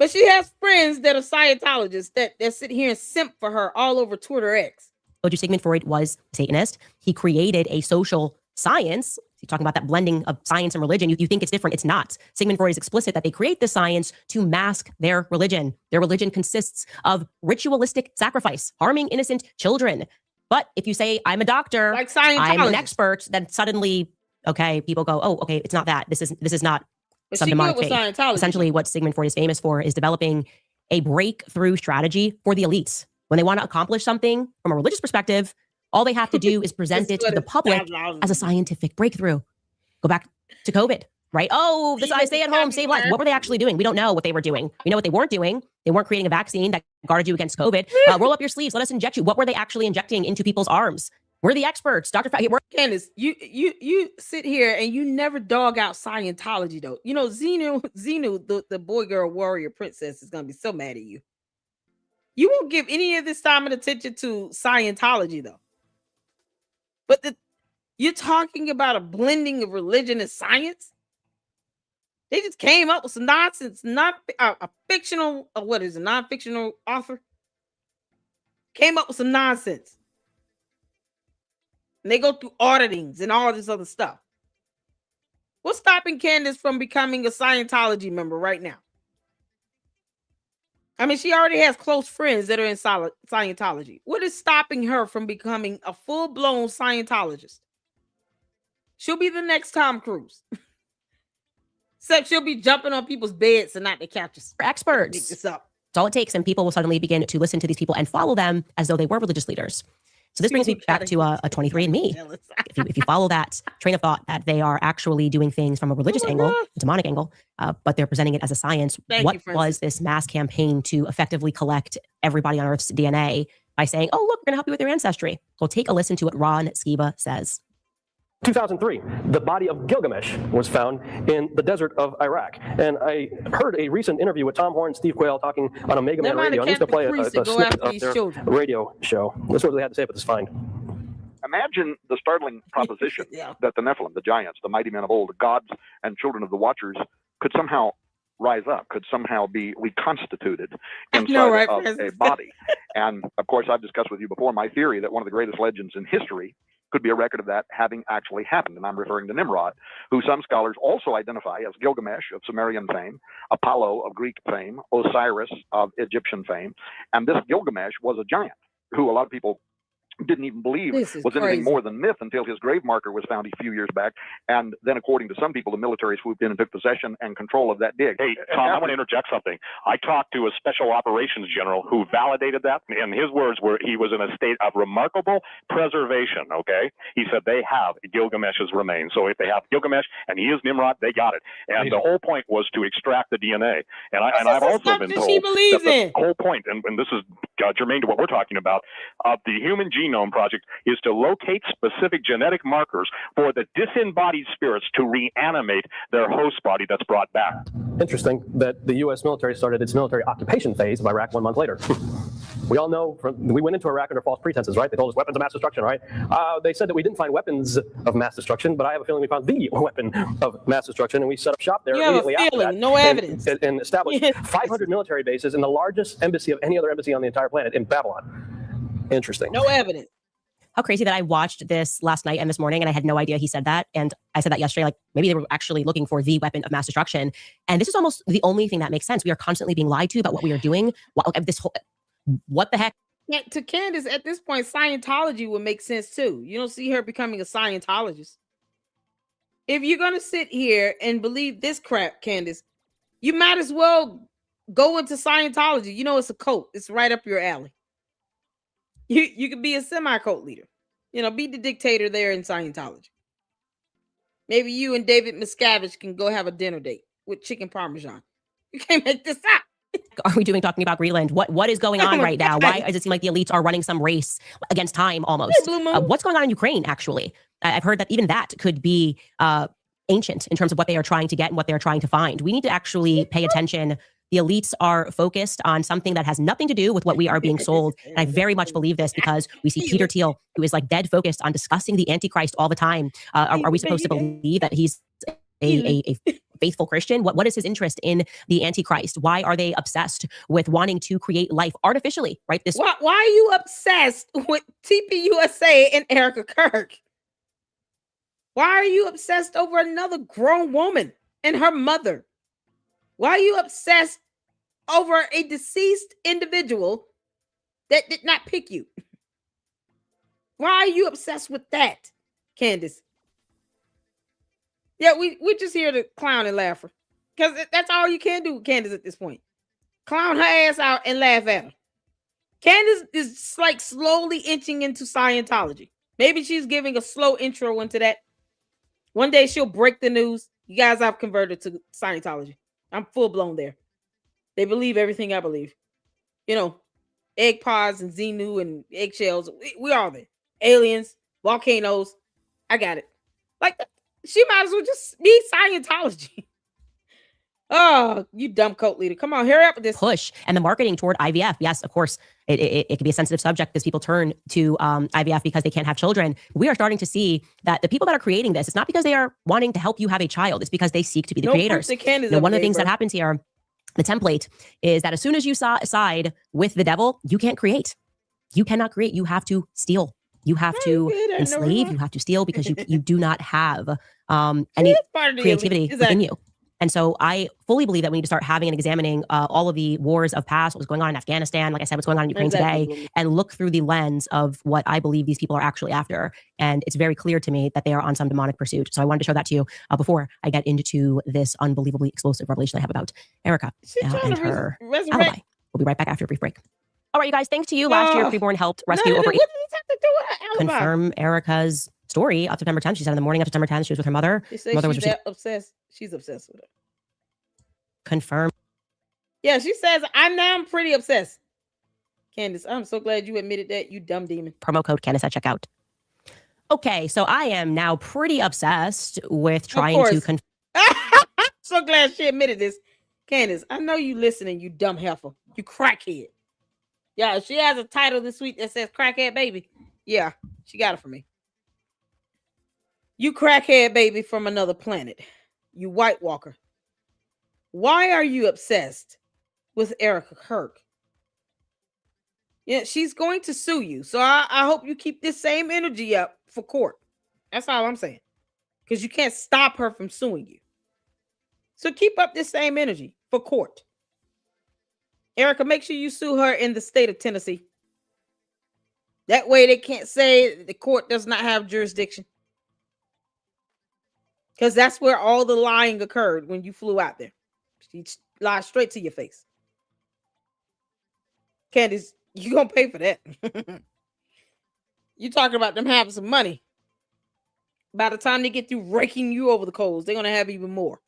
But she has friends that are Scientologists that sit here and simp for her all over Twitter X. Told you Sigmund Freud was a Satanist. He created a social science. You're talking about that blending of science and religion. You think it's different. It's not. Sigmund Freud is explicit that they create the science to mask their religion. Their religion consists of ritualistic sacrifice, harming innocent children. But if you say, I'm a doctor, like I'm an expert, then suddenly, okay, people go, oh, okay, it's not that. This is not some demonic faith. Essentially, what Sigmund Freud is famous for is developing a breakthrough strategy for the elites. When they want to accomplish something from a religious perspective, all they have to do is present it to the public as a scientific breakthrough. Go back to COVID, right? Oh, I stay at home, save lives. What were they actually doing? We don't know what they were doing. We know what they weren't doing. They weren't creating a vaccine that guarded you against COVID. Roll up your sleeves. Let us inject you. What were they actually injecting into people's arms? We're the experts. Dr. Candace, you sit here and you never dog out Scientology, though. You know, Xenu, the boy, girl, warrior princess is going to be so mad at you. You won't give any of this time and attention to Scientology, though. But you're talking about a blending of religion and science? They just came up with some nonsense. Not a fictional, what is a non-fictional author? Came up with some nonsense. And they go through auditings and all this other stuff. What's stopping Candace from becoming a Scientology member right now? I mean, she already has close friends that are in Scientology. What is stopping her from becoming a full-blown Scientologist? She'll be the next Tom Cruise. Except she'll be jumping on people's beds and not the couches. Experts. Make this up. It's all it takes, and people will suddenly begin to listen to these people and follow them as though they were religious leaders. So this brings me back to a 23andMe. If you follow that train of thought that they are actually doing things from a religious angle, a demonic angle, but they're presenting it as a science, what was this mass campaign to effectively collect everybody on Earth's DNA by saying, oh, look, we're going to help you with your ancestry? Well, take a listen to what Ron Skiba says. 2003, the body of Gilgamesh was found in the desert of Iraq. And I heard a recent interview with Tom Horn and Steve Quayle talking on Omega Man Radio. I'm just going to play a snippet of their radio show. This is what they had to say about this find. Imagine the startling proposition that the Nephilim, the giants, the mighty men of old, the gods and children of the Watchers, could somehow rise up, could somehow be reconstituted inside of a body. And of course, I've discussed with you before my theory that one of the greatest legends in history could be a record of that having actually happened. And I'm referring to Nimrod, who some scholars also identify as Gilgamesh of Sumerian fame, Apollo of Greek fame, Osiris of Egyptian fame. And this Gilgamesh was a giant who a lot of people didn't even believe was anything more than myth until his grave marker was found a few years back. And then, according to some people, the military swooped in and took possession and control of that dig. Hey, Tom, I want to interject something. I talked to a special operations general who validated that, and his words were he was in a state of remarkable preservation, okay? He said they have Gilgamesh's remains. So if they have Gilgamesh and he is Nimrod, they got it. And the whole point was to extract the DNA. And I've also been told that the whole point, and this is germane to what we're talking about, of the Human Genome Project is to locate specific genetic markers for the disembodied spirits to reanimate their host body that's brought back. Interesting that the U.S. military started its military occupation phase of Iraq 1 month later. We all know we went into Iraq under false pretenses, right? They told us weapons of mass destruction, right? They said that we didn't find weapons of mass destruction, but I have a feeling we found the weapon of mass destruction, and we set up shop there immediately after that. No evidence. And established 500 military bases in the largest embassy of any other embassy on the entire planet in Babylon. Interesting. No evidence. How crazy that I watched this last night and this morning, and I had no idea he said that. And I said that yesterday, like maybe they were actually looking for the weapon of mass destruction. And this is almost the only thing that makes sense. We are constantly being lied to about what we are doing. What the heck? Yeah, to Candace, at this point, Scientology would make sense too. You don't see her becoming a Scientologist. If you're going to sit here and believe this crap, Candace, you might as well go into Scientology. You know, it's a cult. It's right up your alley. You could be a semi-cult leader. You know, be the dictator there in Scientology. Maybe you and David Miscavige can go have a dinner date with chicken parmesan. You can't make this up. Are we talking about Greenland? What is going on right now? Why does it seem like the elites are running some race against time almost? What's going on in Ukraine, actually? I've heard that even that could be ancient in terms of what they are trying to get and what they're trying to find. We need to actually pay attention. The elites are focused on something that has nothing to do with what we are being sold. And I very much believe this because we see Peter Thiel, who is like dead focused on discussing the Antichrist all the time. Are we supposed to believe that he's a faithful Christian? What is his interest in the Antichrist? Why are they obsessed with wanting to create life artificially, right? Why are you obsessed with TPUSA and Erika Kirk? Why are you obsessed over another grown woman and her mother? Why are you obsessed over a deceased individual that did not pick you? Why are you obsessed with that, Candace? Yeah, we're just here to clown and laugh her. Because that's all you can do with Candace at this point. Clown her ass out and laugh at her. Candace is like slowly inching into Scientology. Maybe she's giving a slow intro into that. One day she'll break the news. You guys, I've converted to Scientology. I'm full blown there. They believe everything I believe. You know, egg pods and Xenu and eggshells. We all there. Aliens, volcanoes. I got it. Like, she might as well just be Scientology. Oh, you dumb cult leader. Come on, hurry up with this. Push and the marketing toward IVF. Yes, of course, it can be a sensitive subject because people turn to IVF because they can't have children. We are starting to see that the people that are creating this, it's not because they are wanting to help you have a child. It's because they seek to be the creators. One of the things that happens here, the template, is that as soon as you side with the devil, you can't create. You cannot create. You have to steal. You have to enslave. You have to steal because you do not have any creativity within you. And so I fully believe that we need to start having and examining all of the wars of past, what was going on in Afghanistan, like I said, what's going on in Ukraine today, and look through the lens of what I believe these people are actually after. And it's very clear to me that they are on some demonic pursuit. So I wanted to show that to you before I get into this unbelievably explosive revelation I have about Erika and her alibi. We'll be right back after a brief break. All right, you guys, thanks to you. Last year, Preborn helped rescue over... Confirm Erika's story of September 10th. She said in the morning of September 10th, she was with her mother. Mother was obsessed. She's obsessed with her. Confirm. Yeah, she says, I'm pretty obsessed. Candace, I'm so glad you admitted that, you dumb demon. Promo code Candace at checkout. Okay, so I am now pretty obsessed with trying to... I'm so glad she admitted this. Candace, I know you listening, you dumb heifer. You crackhead. Yeah, she has a title this week that says crackhead baby. Yeah, she got it from me. You crackhead baby from another planet. You White Walker. Why are you obsessed with Erika Kirk? Yeah, she's going to sue you. So I hope you keep this same energy up for court. That's all I'm saying. Because you can't stop her from suing you. So keep up this same energy for court. Erika, make sure you sue her in the state of Tennessee. That way they can't say the court does not have jurisdiction. Because that's where all the lying occurred when you flew out there. She lied straight to your face. Candace, you gonna pay for that. You talking about them having some money. By the time they get through raking you over the coals, they're gonna have even more.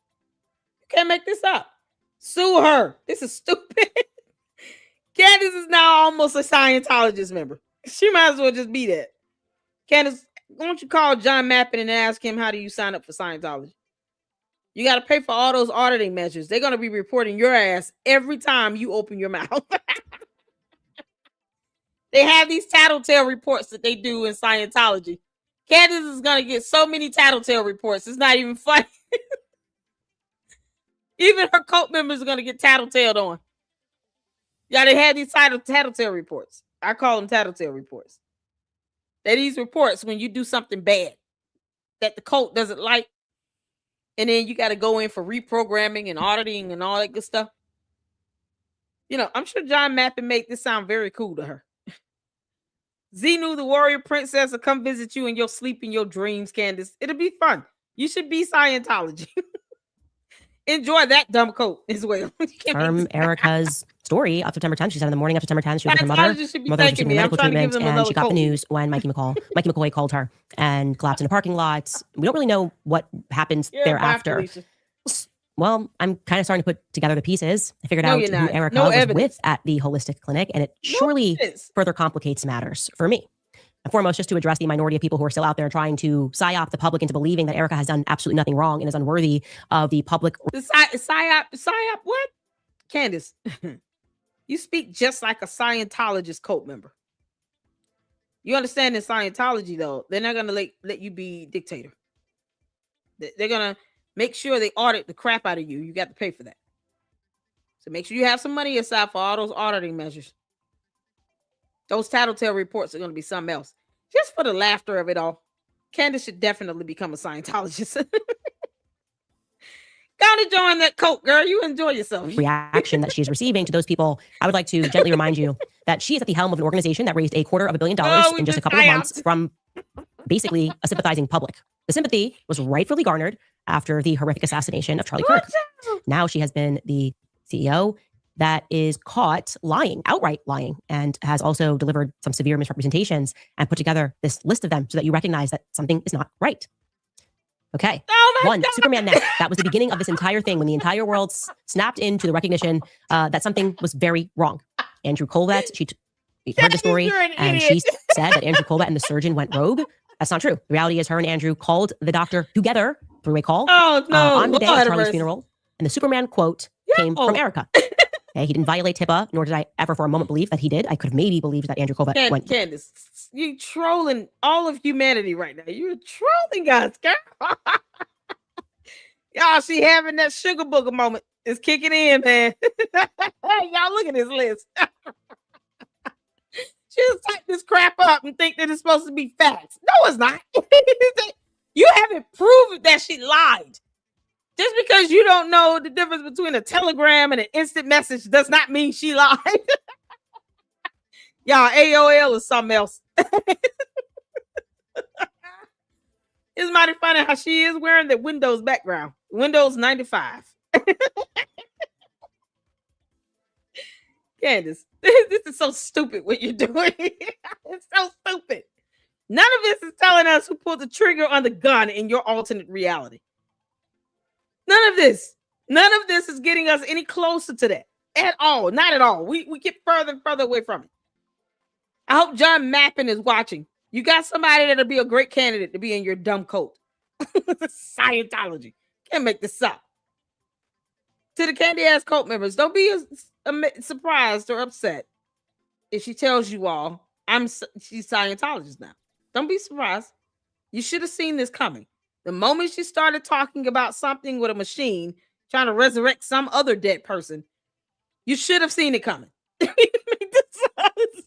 You can't make this up. Sue her. This is stupid. Candace is now almost a Scientologist member. She might as well just be that. Candace, why don't you call John Mappin and ask him, how do you sign up for Scientology? You got to pay for all those auditing measures. They're going to be reporting your ass every time you open your mouth. They have these tattletale reports that they do in Scientology. Candace is going to get so many tattletale reports. It's not even funny. Even her cult members are going to get tattletaled on. Yeah, they have these tattletale reports. I call them tattletale reports. They're these reports when you do something bad that the cult doesn't like. And then you got to go in for reprogramming and auditing and all that good stuff. You know, I'm sure John Mappin made this sound very cool to her. Xenu, the warrior princess, will come visit you in your sleep, in your dreams, Candace. It'll be fun. You should be Scientology. Enjoy that dumb coat as well. Confirm Erika's story of September 10th. She said in the morning of September 10th, she was with her mother. Mother was receiving medical treatment, and she got the news when Mikey McCoy called her and collapsed in a parking lot. We don't really know what happens thereafter. Well, I'm kind of starting to put together the pieces. I figured out who Erika was with at the holistic clinic, and it surely further complicates matters for me. And foremost, just to address the minority of people who are still out there trying to psyop the public into believing that Erika has done absolutely nothing wrong and is unworthy of the public. The psyop what? Candace, you speak just like a Scientologist cult member. You understand in Scientology, though, they're not going to let you be dictator. They're going to make sure they audit the crap out of you. You got to pay for that. So make sure you have some money aside for all those auditing measures. Those tattletale reports are going to be something else. Just for the laughter of it all. Candace should definitely become a Scientologist. Gotta join that cult, girl. You enjoy yourself. Reaction that she's receiving to those people, I would like to gently remind you that she is at the helm of an organization that raised $250 million in just a couple of months from basically a sympathizing public. The sympathy was rightfully garnered after the horrific assassination of Charlie Kirk. Now she has been the CEO that is caught lying, outright lying, and has also delivered some severe misrepresentations and put together this list of them so that you recognize that something is not right. Okay. One, Superman neck. That was the beginning of this entire thing when the entire world snapped into the recognition that something was very wrong. Andrew Colvett, she heard the story and she said that Andrew Colvett and the surgeon went rogue. That's not true. The reality is her and Andrew called the doctor together, three-way call, on the day of Charlie's funeral. And the Superman quote came from Erika. Okay, he didn't violate HIPAA, nor did I ever for a moment believe that he did. I could have maybe believed that Andrew Colvett went. Candace, you trolling all of humanity right now. You're trolling us, girl. Y'all, she having that sugar booger moment. It's kicking in, man. Y'all look at this list. She just type this crap up and think that it's supposed to be facts. No, it's not. You haven't proved that she lied. Just because you don't know the difference between a telegram and an instant message does not mean she lied. Y'all, AOL is something else. It's mighty funny how she is wearing the Windows background. Windows 95. Candace, this is so stupid what you're doing. It's so stupid. None of this is telling us who pulled the trigger on the gun in your alternate reality. None of this is getting us any closer to that at all. Not at all. We get further and further away from it. I hope John Mappin is watching. You got somebody that'll be a great candidate to be in your dumb coat. Scientology. Can't make this up. To the candy ass cult members, don't be surprised or upset if she tells you all she's Scientologist now. Don't be surprised. You should have seen this coming. The moment she started talking about something with a machine trying to resurrect some other dead person, you should have seen it coming.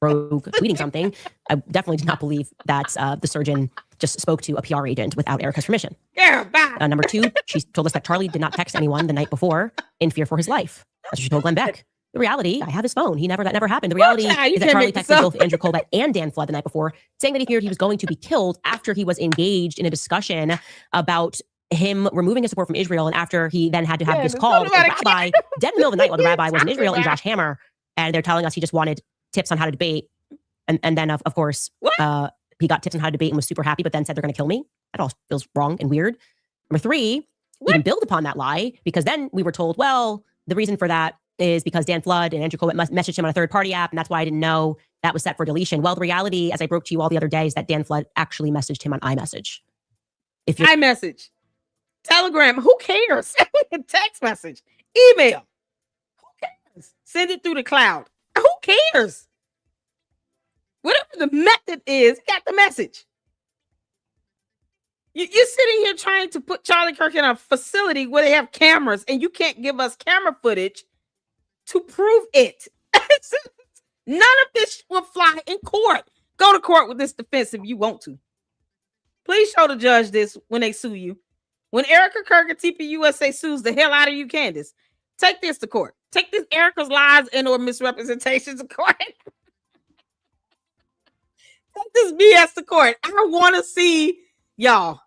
Rogue tweeting something. I definitely did not believe that the surgeon just spoke to a PR agent without Erika's permission. Yeah, bye. Number two, she told us that Charlie did not text anyone the night before in fear for his life. That's what she told Glenn Beck. The reality, I have his phone. That never happened. The reality is that Charlie texted both Andrew Colvett and Dan Flood the night before, saying that he feared he was going to be killed after he was engaged in a discussion about him removing his support from Israel, and after he then had to have this call with the rabbi, dead in the middle of the night while the rabbi was in Israel, and Josh Hammer, and they're telling us he just wanted tips on how to debate, and then of course he got tips on how to debate and was super happy, but then said they're going to kill me. That all feels wrong and weird. Number three, we didn't build upon that lie, because then we were told, well, the reason for that is because Dan Flood and Andrew Colvett messaged him on a third-party app, and that's why I didn't know that was set for deletion. Well, the reality, as I broke to you all the other day, is that Dan Flood actually messaged him on iMessage. iMessage, Telegram, who cares? Text message, email, who cares? Send it through the cloud. Who cares? Whatever the method is, got the message. You're sitting here trying to put Charlie Kirk in a facility where they have cameras, and you can't give us camera footage to prove it. None of this will fly in court. Go to court with this defense if you want to. Please show the judge this when they sue you. When Erika Kirk and TPUSA sues the hell out of you, Candace, take this to court. Take this Erika's lies and or misrepresentations to court. Take this BS to court. I want to see y'all.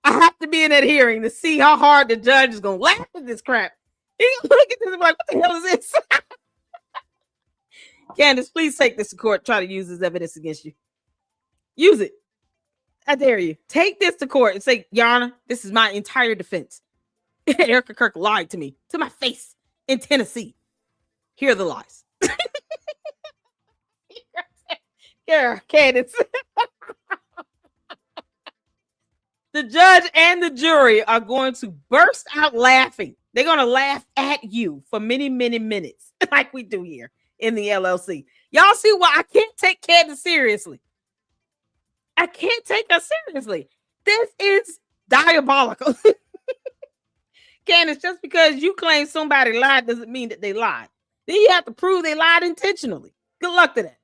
I have to be in that hearing to see how hard the judge is going to laugh at this crap. He's going to look at this and be like, what the hell is this? Candace, please take this to court. Try to use this evidence against you. Use it. I dare you. Take this to court and say, Your Honor, this is my entire defense. Erika Kirk lied to me, to my face, in Tennessee. Here are the lies. Here, Candace. The judge and the jury are going to burst out laughing. They're going to laugh at you for many, many minutes, like we do here in the LLC. Y'all see why I can't take Candace seriously. I can't take her seriously. This is diabolical. Candace, just because you claim somebody lied doesn't mean that they lied. Then you have to prove they lied intentionally. Good luck to that.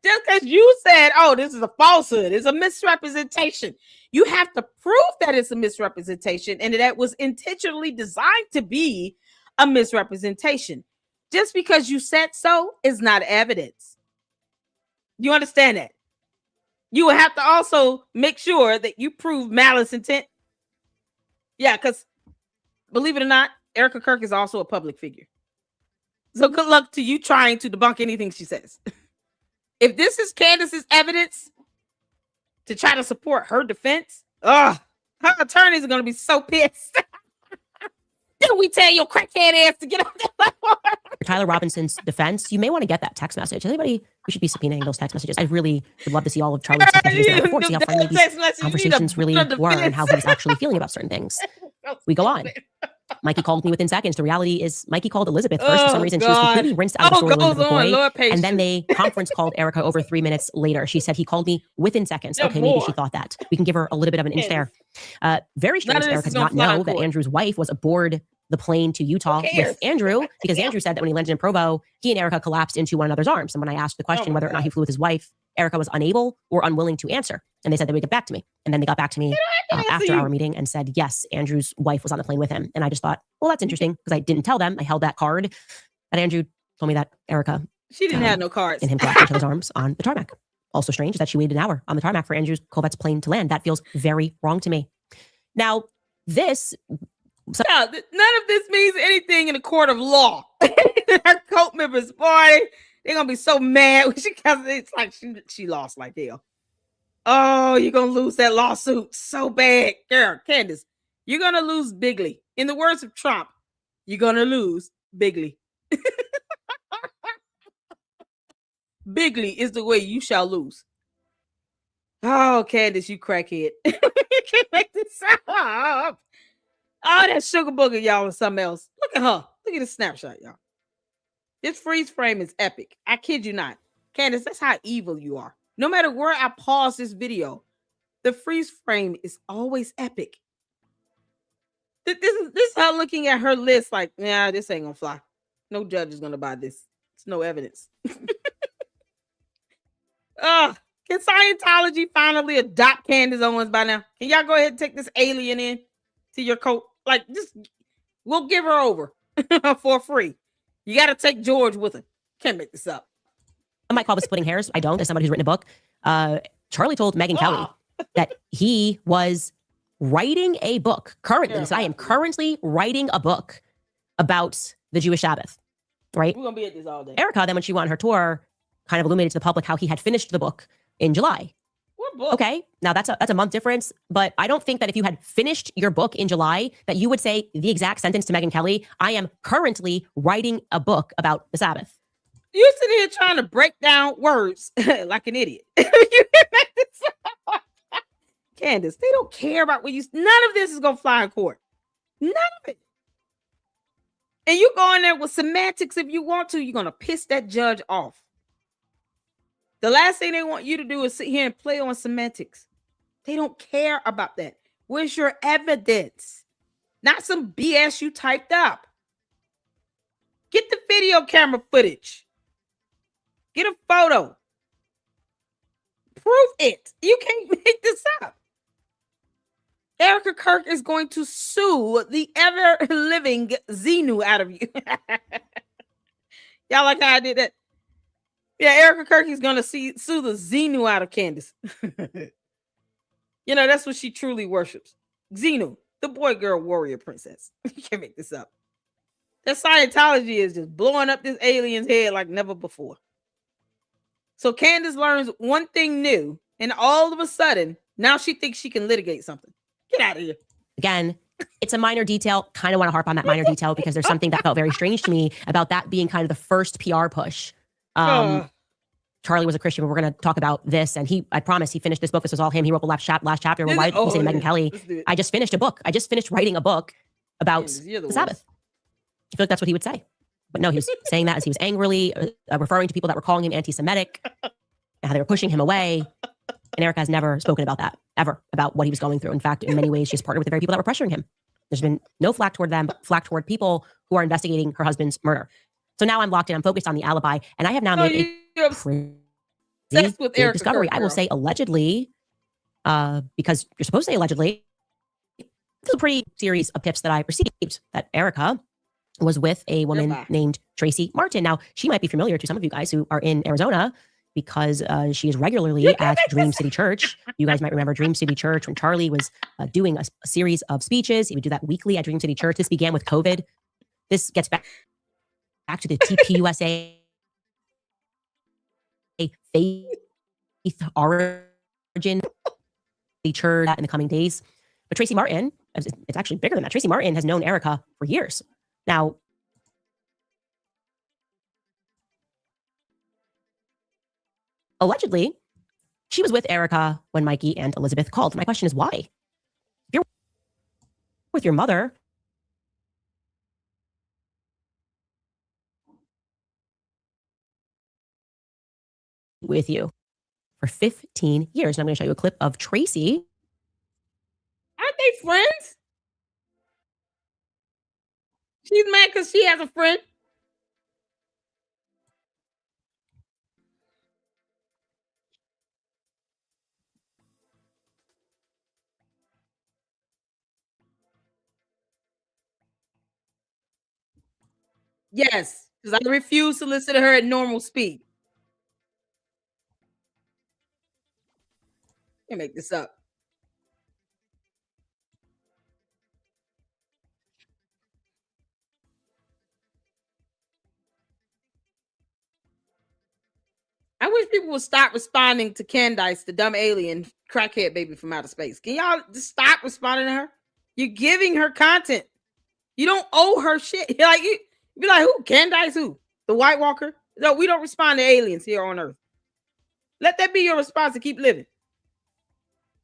Just because you said, oh, this is a falsehood, it's a misrepresentation. You have to prove that it's a misrepresentation and that was intentionally designed to be a misrepresentation. Just because you said so is not evidence. You understand that? You will have to also make sure that you prove malice intent. Yeah, because believe it or not, Erika Kirk is also a public figure. So good luck to you trying to debunk anything she says. If this is Candace's evidence to try to support her defense, her attorneys are going to be so pissed. Didn't we tell your crackhead ass to get off that platform? For Tyler Robinson's defense, you may want to get that text message. Anybody, we should be subpoenaing those text messages. I really would love to see all of Charlie's text messages before, see how friendly these conversations really were and how he was actually feeling about certain things. We go on. Mikey called me within seconds. The reality is Mikey called Elizabeth first. For some reason, she was completely rinsed out of the story with McCoy. And then they conference called Erika over 3 minutes later. She said he called me within seconds. Okay, maybe she thought that. We can give her a little bit of an inch there. Very strange. Erika did not know that Andrew's wife was aboard the plane to Utah with Andrew, because Andrew said that when he landed in Provo, he and Erika collapsed into one another's arms. And when I asked the question whether or not he flew with his wife, Erika was unable or unwilling to answer. And they said they would get back to me. And then they got back to me after our meeting and said, yes, Andrew's wife was on the plane with him. And I just thought, well, that's interesting, because I didn't tell them. I held that card. And Andrew told me that Erika, she didn't have no cards, and him collapsed into his arms on the tarmac. Also strange is that she waited an hour on the tarmac for Andrew's Corvette's plane to land. That feels very wrong to me. Now, this... none of this means anything in a court of law. Her cult members, boy, they're gonna be so mad when it's like she lost like hell. Oh, you're gonna lose that lawsuit so bad, girl. Candace, you're gonna lose bigly. In the words of Trump, you're gonna lose bigly. Bigly is the way you shall lose. Oh, Candace, you crackhead. You can't make this up. Oh, that sugar booger, y'all, is something else. Look at her. Look at this snapshot, y'all. This freeze frame is epic. I kid you not. Candace, that's how evil you are. No matter where I pause this video, the freeze frame is always epic. This is her looking at her list like, nah, this ain't gonna fly. No judge is gonna buy this. It's no evidence. Can Scientology finally adopt Candace Owens by now? Can y'all go ahead and take this alien in to your coat? Like, just we'll give her over for free. You got to take George with her. Can't make this up. I might call this splitting hairs. I don't, as somebody who's written a book. Charlie told Megyn Kelly that he was writing a book currently. So I am currently writing a book about the Jewish Sabbath, right? We're going to be at this all day. Erika, then when she went on her tour, kind of illuminated to the public how he had finished the book in July. What book? Okay, now that's a month difference, but I don't think that if you had finished your book in July, that you would say the exact sentence to Megyn Kelly, I am currently writing a book about the Sabbath. You sitting here trying to break down words like an idiot. Candace, they don't care about what you... None of this is going to fly in court. None of it. And you go in there with semantics if you want to, you're going to piss that judge off. The last thing they want you to do is sit here and play on semantics. They don't care about that. Where's your evidence? Not some BS you typed up. Get the video camera footage. Get a photo. Prove it. You can't make this up. Erika Kirk is going to sue the ever-living Xenu out of you. Y'all like how I did that? Yeah, Erika Kirk is going to sue the Xenu out of Candace. You know, that's what she truly worships. Xenu, the boy, girl, warrior princess. You can't make this up. That Scientology is just blowing up this alien's head like never before. So Candace learns one thing new, and all of a sudden, now she thinks she can litigate something. Get out of here. Again, it's a minor detail. Kind of want to harp on that minor detail because there's something that felt very strange to me about that being kind of the first PR push. Charlie was a Christian, but we're going to talk about this. And I promise he finished this book. This was all him. He wrote the last chapter. Well, why did you say to Megyn Kelly? I just finished a book. I just finished writing a book about the Sabbath. I feel like that's what he would say. But no, he was saying that as he was angrily referring to people that were calling him anti-Semitic and how they were pushing him away. And Erika has never spoken about that, ever, about what he was going through. In fact, in many ways, she's partnered with the very people that were pressuring him. There's been no flack toward them, but flack toward people who are investigating her husband's murder. So now I'm locked in. I'm focused on the alibi. And I have now made a crazy with big Erika discovery. Kirk, I will say allegedly, because you're supposed to say allegedly. This is a pretty series of tips that I received that Erika was with a woman named Tracy Martin. Now, she might be familiar to some of you guys who are in Arizona because she is regularly at Dream City Church. You guys might remember Dream City Church when Charlie was doing a series of speeches. He would do that weekly at Dream City Church. This began with COVID. This gets back to the TPUSA faith origin, the church in the coming days. But Tracy Martin, it's actually bigger than that. Tracy Martin has known Erika for years. Now, allegedly, she was with Erika when Mikey and Elizabeth called. My question is why? If you're with your mother, with you for 15 years. And I'm going to show you a clip of Tracy. Aren't they friends? She's mad because she has a friend. Yes, because I refuse to listen to her at normal speed. Can't make this up. I wish people would stop responding to Candace, the dumb alien crackhead baby from outer space. Can y'all just stop responding to her? You're giving her content. You don't owe her shit. Like you be like, who? Candace who? The White Walker? No, we don't respond to aliens here on Earth. Let that be your response to keep living.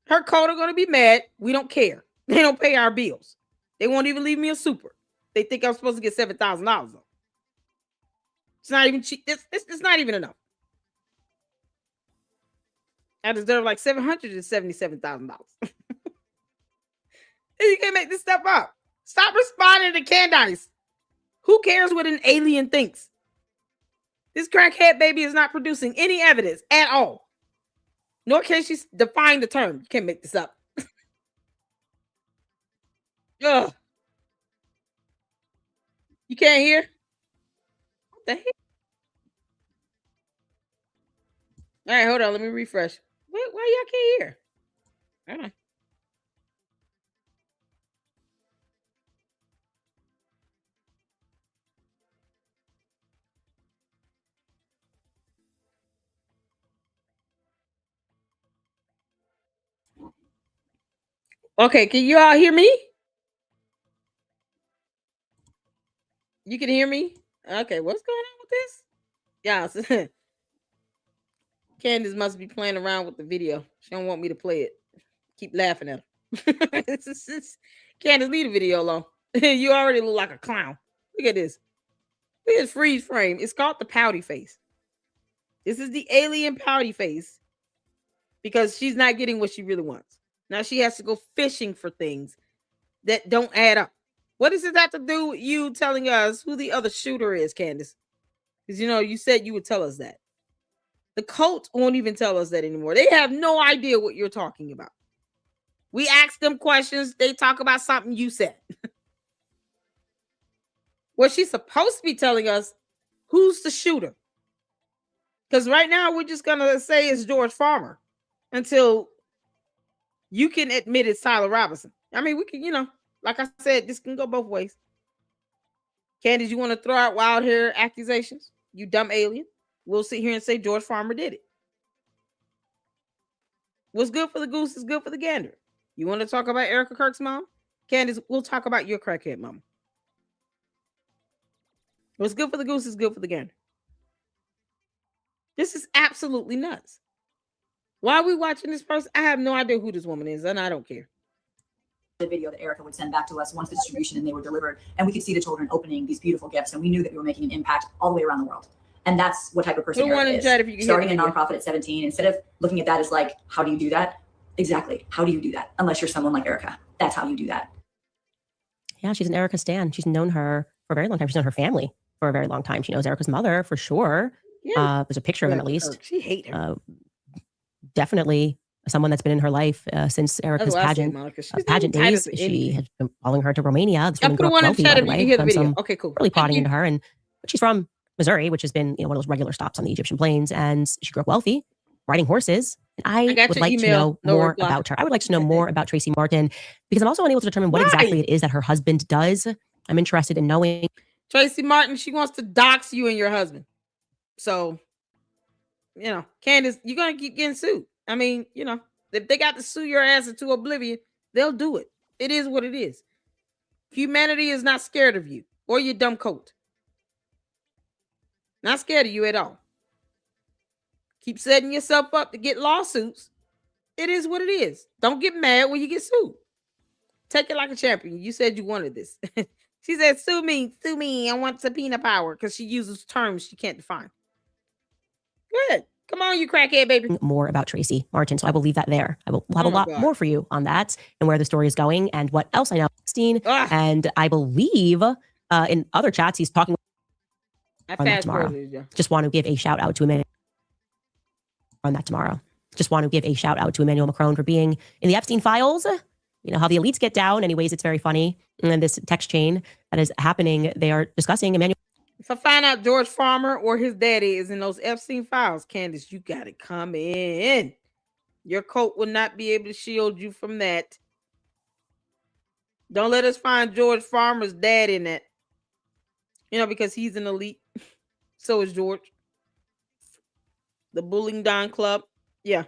Her code are gonna be mad. We don't care. They don't pay our bills. They won't even leave me a super. They think I'm supposed to get $7,000 though. It's not even cheap. It's not even enough. I deserve like $777,000. You can't make this stuff up. Stop responding to Candace. Who cares what an alien thinks? This crackhead baby is not producing any evidence at all. Nor can she define the term. You can't make this up. Ugh. You can't hear? What the heck? All right, hold on. Let me refresh. Why y'all can't hear? Hold on. Okay, can you all hear me? You can hear me? Okay, what's going on with this? Yeah, Candace must be playing around with the video. She don't want me to play it. Keep laughing at her. Candace, leave the video alone. You already look like a clown. Look at this. Look at this freeze frame. It's called the pouty face. This is the alien pouty face because she's not getting what she really wants. Now she has to go fishing for things that don't add up. What does it have to do with you telling us who the other shooter is, Candace? Because, you said you would tell us that. The cult won't even tell us that anymore. They have no idea what you're talking about. We ask them questions. They talk about something you said. What she's supposed to be telling us, who's the shooter? Because right now we're just going to say it's George Farmer until you can admit it's Tyler Robinson. I mean, we can, like I said, this can go both ways. Candace, you want to throw out wild hair accusations? You dumb alien. We'll sit here and say George Farmer did it. What's good for the goose is good for the gander. You want to talk about Erika Kirk's mom? Candace, we'll talk about your crackhead mama. What's good for the goose is good for the gander. This is absolutely nuts. Why are we watching this person? I have no idea who this woman is, and I don't care. The video that Erika would send back to us once the distribution and they were delivered, and we could see the children opening these beautiful gifts, and we knew that we were making an impact all the way around the world. And that's what type of person Put one Erika in is. chat if you can Starting a hear me. nonprofit at 17, instead of looking at that as like, how do you do that? Exactly. How do you do that? Unless you're someone like Erika. That's how you do that. Yeah, she's an Erika stan. She's known her for a very long time. She's known her family for a very long time. She knows Erika's mother for sure. Yeah. There's a picture of them at least. She hate her. Definitely someone that's been in her life since Erika's what I say, pageant Monica. She's pageant not entitled days. to She anything. has been following her to Romania. This I'll woman put grew up one in wealthy, chat by if the you way. can hear the Done video. some Okay, cool. really Thank prodding you. into her, but she's from Missouri, which has been one of those regular stops on the Egyptian plains, and she grew up wealthy, riding horses. And I got would your like to email. know No more reply. about her. I would like to know more about Tracy Martin because I'm also unable to determine what exactly it is that her husband does. I'm interested in knowing. Tracy Martin, she wants to dox you and your husband. So, Candace, you're going to keep getting sued. I mean, if they got to sue your ass into oblivion, they'll do it. It is what it is. Humanity is not scared of you or your dumb coat. Not scared of you at all. Keep setting yourself up to get lawsuits. It is what it is. Don't get mad when you get sued. Take it like a champion. You said you wanted this. She said, sue me. I want subpoena power because she uses terms she can't define. Good. Come on, you crackhead, baby. More about Tracy Martin. So I will leave that there. We'll have a lot God. more for you on that and where the story is going and what else I know. And I believe in other chats, he's talking on that tomorrow. Just want to give a shout out to Emmanuel on that tomorrow. Just want to give a shout out to Emmanuel Macron for being in the Epstein files. You know how the elites get down. Anyways, it's very funny. And this text chain that is happening, they are discussing Emmanuel. If I find out George Farmer or his daddy is in those Epstein files, Candace, you got to come in. Your coat will not be able to shield you from that. Don't let us find George Farmer's dad in that. Because he's an elite. So is George. The Bullying Don Club. Yeah.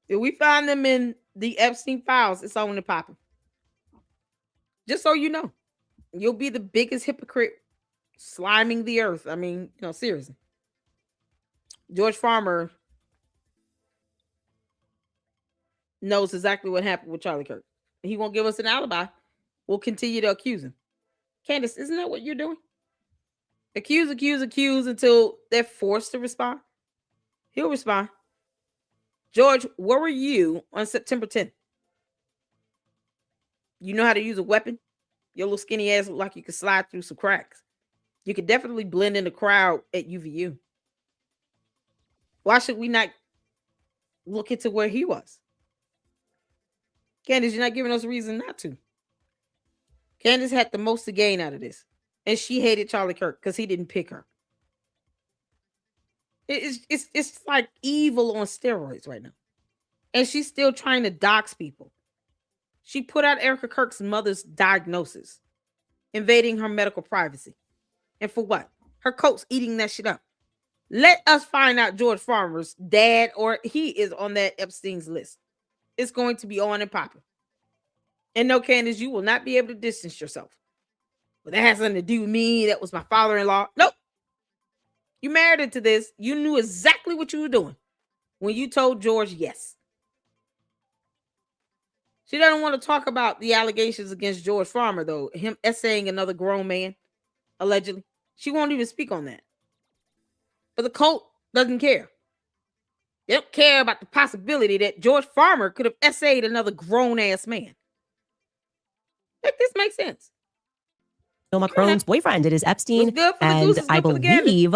If we find them in the Epstein files, it's on the popping. Just so you know. You'll be the biggest hypocrite sliming the earth. I mean, seriously. George Farmer knows exactly what happened with Charlie Kirk. He won't give us an alibi. We'll continue to accuse him. Candace, isn't that what you're doing? Accuse until they're forced to respond. He'll respond. George, where were you on September 10th? You know how to use a weapon? Your little skinny ass look like you could slide through some cracks. You could definitely blend in the crowd at UVU. Why should we not look into where he was? Candace, you're not giving us a reason not to. Candace had the most to gain out of this. And she hated Charlie Kirk because he didn't pick her. It's like evil on steroids right now. And she's still trying to dox people. She put out Erika Kirk's mother's diagnosis, invading her medical privacy. And for what? Her coat's eating that shit up. Let us find out George Farmer's dad or he is on that Epstein's list. It's going to be on and popping. And no, Candace, you will not be able to distance yourself. But that has nothing to do with me. That was my father-in-law. Nope. You married into this. You knew exactly what you were doing when you told George yes. She doesn't want to talk about the allegations against George Farmer, though. Him essaying another grown man, allegedly. She won't even speak on that. But the cult doesn't care. They don't care about the possibility that George Farmer could have essayed another grown-ass man. Make this make sense. Macron's boyfriend. It is Epstein. And I believe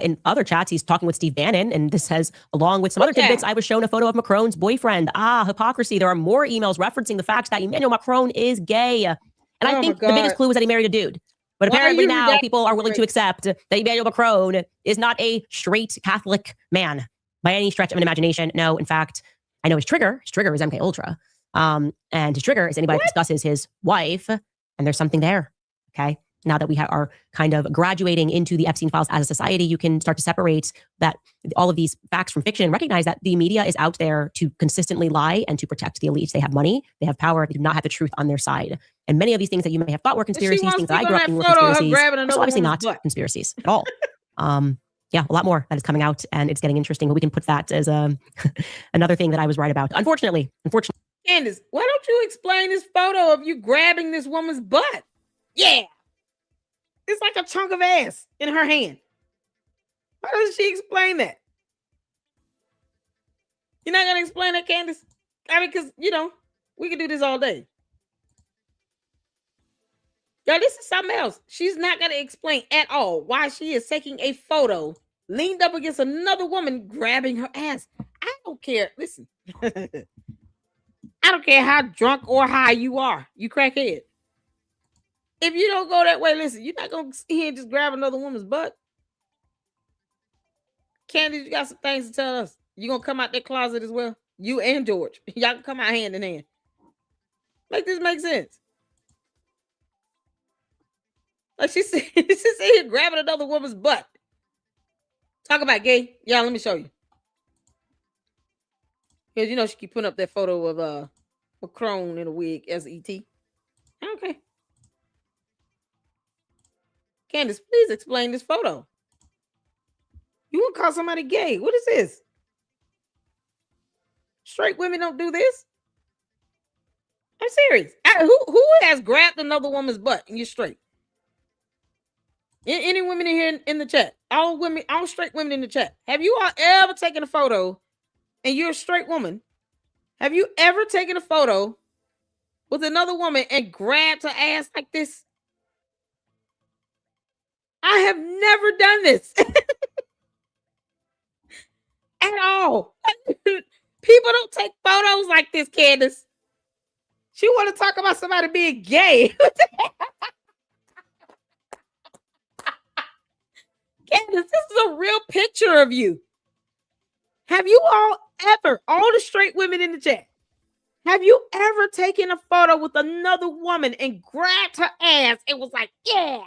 in other chats, he's talking with Steve Bannon. And this says, along with some other tidbits, I was shown a photo of Macron's boyfriend. Hypocrisy. There are more emails referencing the fact that Emmanuel Macron is gay. And I think the biggest clue is that he married a dude. But apparently now people are willing to accept that Emmanuel Macron is not a straight Catholic man by any stretch of an imagination. No, in fact, I know his trigger. His trigger is MK Ultra. And his trigger is anybody that discusses his wife. And there's something there. Okay. Now that we are kind of graduating into the Epstein files as a society, you can start to separate that all of these facts from fiction and recognize that the media is out there to consistently lie and to protect the elites. They have money, they have power, they do not have the truth on their side. And many of these things that you may have thought were conspiracies, things that I grew up thinking were conspiracies, are obviously not conspiracies at all. Yeah, a lot more that is coming out and it's getting interesting, but we can put that as another thing that I was right about. Unfortunately. Candace, why don't you explain this photo of you grabbing this woman's butt? Yeah. It's like a chunk of ass in her hand. Why doesn't she explain that? You're not going to explain that, Candace? I mean, because, we can do this all day. Yo, this is something else. She's not going to explain at all why she is taking a photo leaned up against another woman grabbing her ass. I don't care. Listen. I don't care how drunk or high you are. You crackhead. If you don't go that way, listen, you're not going to sit here and just grab another woman's butt. Candace, you got some things to tell us. You going to come out that closet as well? You and George. Y'all can come out hand in hand. Make this make sense. Like she's here grabbing another woman's butt. Talk about gay. Yeah, let me show you. Because she keep putting up that photo of Macron in a wig as ET. Okay. Candace, please explain this photo. You want to call somebody gay? What is this? Straight women don't do this. I'm serious. Who has grabbed another woman's butt and you're straight? Any women in here in the chat? All straight women in the chat. Have you all ever taken a photo and you're a straight woman? Have you ever taken a photo with another woman and grabbed her ass like this? I have never done this. At all. People don't take photos like this, Candace. She want to talk about somebody being gay. Candace, this is a real picture of you. Have you all the straight women in the chat, have you ever taken a photo with another woman and grabbed her ass and was like, yeah?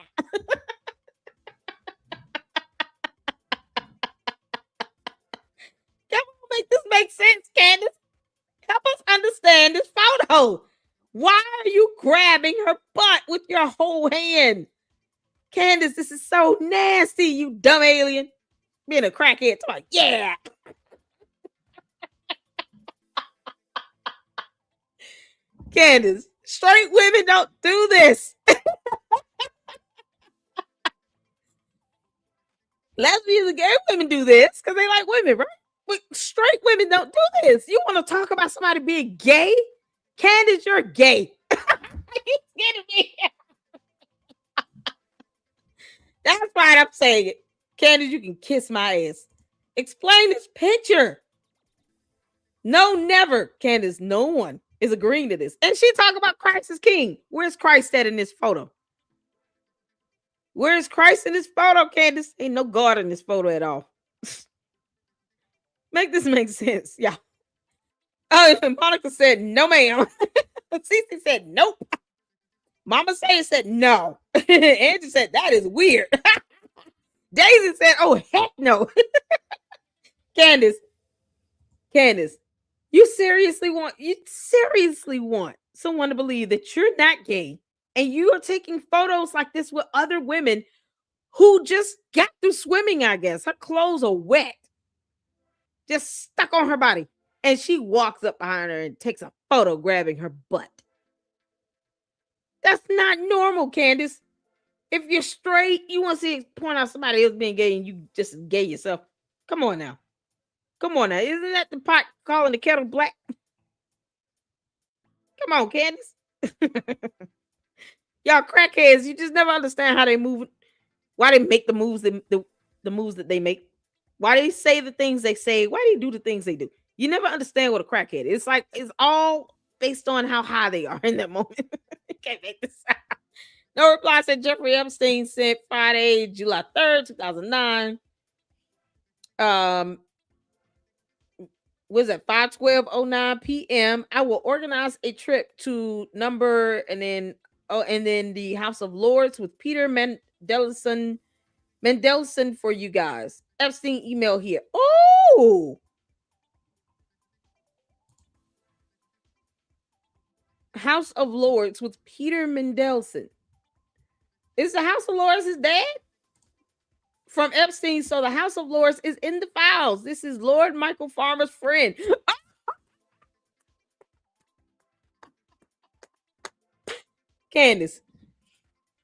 Come on, make this make sense, Candace. Help us understand this photo. Why are you grabbing her butt with your whole hand? Candace, this is so nasty, you dumb alien. Being a crackhead, talking, yeah. Candace, straight women don't do this. Lesbians and gay women do this because they like women, right? But straight women don't do this. You want to talk about somebody being gay? Candace, you're gay. You kidding me? That's right, I'm saying it. Candace, you can kiss my ass. Explain this picture. No, never, Candace. No one is agreeing to this. And she talking about Christ is king. Where's Christ at in this photo? Where's Christ in this photo, Candace? Ain't no God in this photo at all. Make this make sense, yeah. Oh, Monica said, no, ma'am. Cece said, nope. Mama said no. Angie said, that is weird. Daisy said, oh, heck no. Candace, you seriously want someone to believe that you're not gay and you are taking photos like this with other women who just got through swimming, I guess. Her clothes are wet, just stuck on her body. And she walks up behind her and takes a photo grabbing her butt. That's not normal, Candace. If you're straight, you want to point out somebody else being gay and you just gay yourself. Come on now. Isn't that the pot calling the kettle black? Come on, Candace. Y'all crackheads, you just never understand how they move, why they make the moves that they make, why they say the things they say, why they do the things they do. You never understand what a crackhead is. It's like it's all based on how high they are in that moment. Can't make this out. No reply, said Jeffrey Epstein sent Friday, July 3rd, 2009. Was at 5:12:09 p.m. I will organize a trip to and then the House of Lords with Peter Mendelsohn for you guys. Epstein email here. Oh, House of Lords with Peter Mendelsohn. Is the House of Lords his dad? From Epstein, so the House of Lords is in the files. This is Lord Michael Farmer's friend. Candace,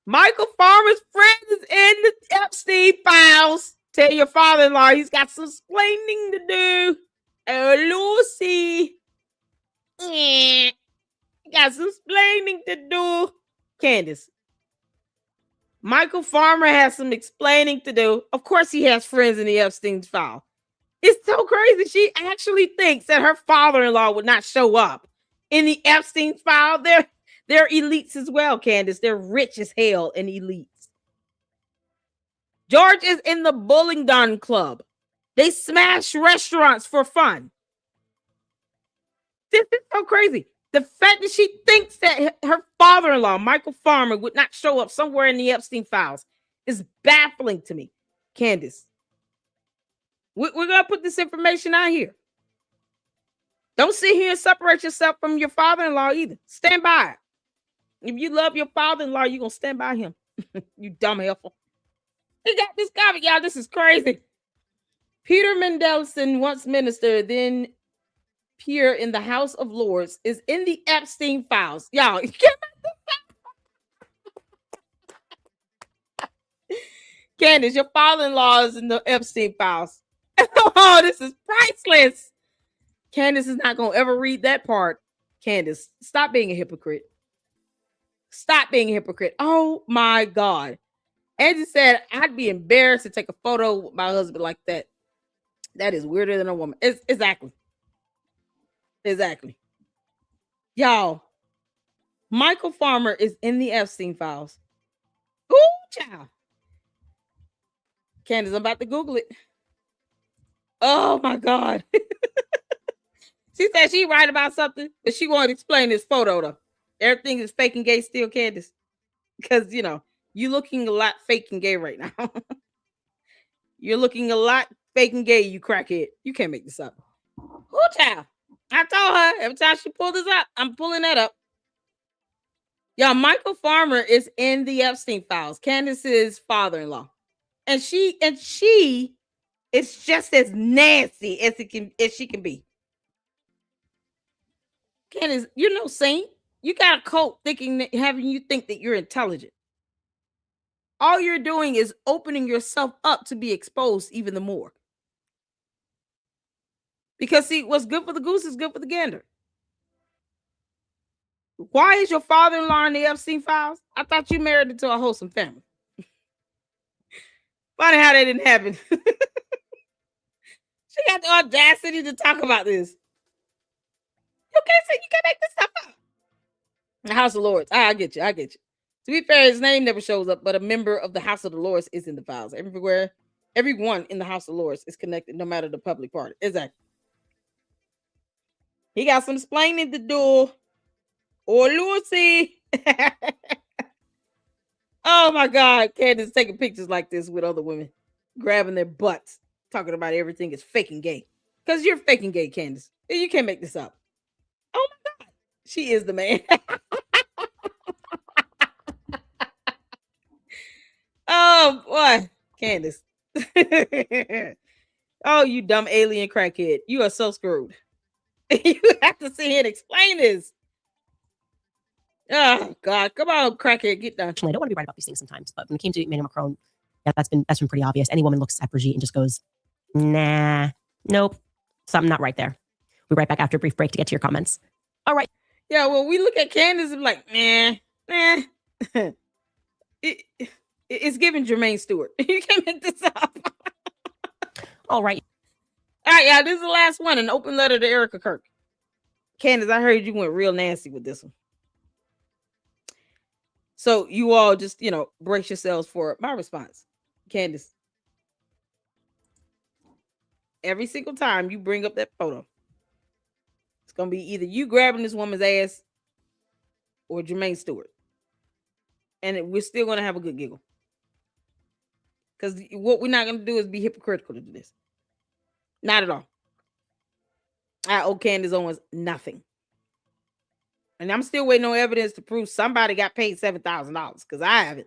Michael Farmer's friend is in the Epstein files. Tell your father-in-law he's got some explaining to do. Oh, Lucy. Got some explaining to do. Candace. Michael Farmer has some explaining to do. Of course, he has friends in the Epstein file. It's so crazy. She actually thinks that her father-in-law would not show up in the Epstein file. They're elites as well, Candace. They're rich as hell and elites. George is in the Bullingdon Club. They smash restaurants for fun. This is so crazy. The fact that she thinks that her father-in-law, Michael Farmer, would not show up somewhere in the Epstein files is baffling to me. Candace, we're going to put this information out here. Don't sit here and separate yourself from your father-in-law either. Stand by it. If you love your father-in-law, you're going to stand by him. You dumb helper. He got this comment, y'all. This is crazy. Peter Mendelsohn, once minister, then peer in the House of Lords, is in the Epstein files. Y'all, Candace, your father-in-law is in the Epstein files. Oh, this is priceless. Candace is not going to ever read that part. Candace, stop being a hypocrite. Stop being a hypocrite. Oh, my God. Angie said, I'd be embarrassed to take a photo with my husband like that. That is weirder than a woman. Exactly. Y'all, Michael Farmer is in the Epstein files. Ooh, child. Candace, I'm about to Google it. Oh, my God. She said she right about something, but she wanted to explain this photo, though. Everything is fake and gay still, Candace. Because, you're looking a lot fake and gay right now. You're looking a lot fake and gay, you crackhead. You can't make this up. Ooh, child. I told her every time she pulled this up, I'm pulling that up. Y'all, Michael Farmer is in the Epstein files, Candace's father-in-law. And she is just as nasty as she can be. Candace, you're no saint. You got a cult having you think that you're intelligent. All you're doing is opening yourself up to be exposed even the more. Because see, what's good for the goose is good for the gander. Why is your father-in-law in the Epstein files? I thought you married into a wholesome family. Funny how that didn't happen. She got the audacity to talk about this. You can't make this stuff up. The House of Lords. I get you. To be fair, his name never shows up, but a member of the House of the Lords is in the files. Everyone in the House of Lords is connected, no matter the public party. Exactly. He got some explaining to do. Or Lucy. Oh my God. Candace taking pictures like this with other women, grabbing their butts, talking about everything is fake and gay. Because you're fake and gay, Candace. You can't make this up. Oh my God. She is the man. Oh boy, Candace. Oh, you dumb alien crackhead. You are so screwed. You have to sit here and explain this. Oh God, come on, crackhead, get down. I don't want to be right about these things sometimes, but when it came to Emmanuel Macron, that's been pretty obvious. Any woman looks at Brigitte and just goes, nah, nope, something not right there. We'll be right back after a brief break to get to your comments. All right. Yeah, well, we look at Candace and like, it's giving Jermaine Stewart. You can't make this up. All right. All right, yeah, this is the last one, an open letter to Erika Kirk. Candace, I heard you went real nasty with this one. So you all just, brace yourselves for my response. Candace, every single time you bring up that photo, it's going to be either you grabbing this woman's ass or Jermaine Stewart. And we're still going to have a good giggle. Because what we're not going to do is be hypocritical to do this. Not at all. I owe Candace Owens nothing. And I'm still waiting on evidence to prove somebody got paid $7,000 because I haven't.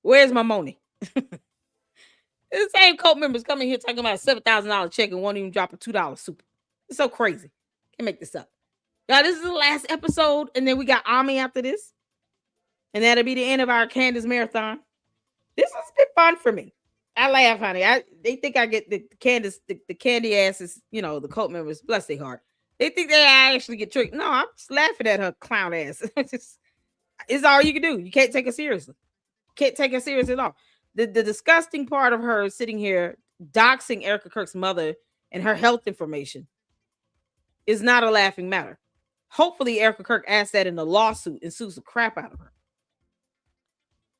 Where's my money? The same cult members coming here talking about a $7,000 check and won't even drop a $2 super. It's so crazy. Can't make this up. Now, this is the last episode, and then we got Ami after this. And that'll be the end of our Candace marathon. This has been fun for me. I laugh, honey. They think I get the Candace, the candy asses, the cult members, bless their heart. They think they actually get tricked. No, I'm just laughing at her clown ass. It's all you can do. You can't take her seriously. Can't take her serious at all. The disgusting part of her sitting here doxing Erika Kirk's mother and her health information is not a laughing matter. Hopefully, Erika Kirk asks that in the lawsuit and sues the crap out of her.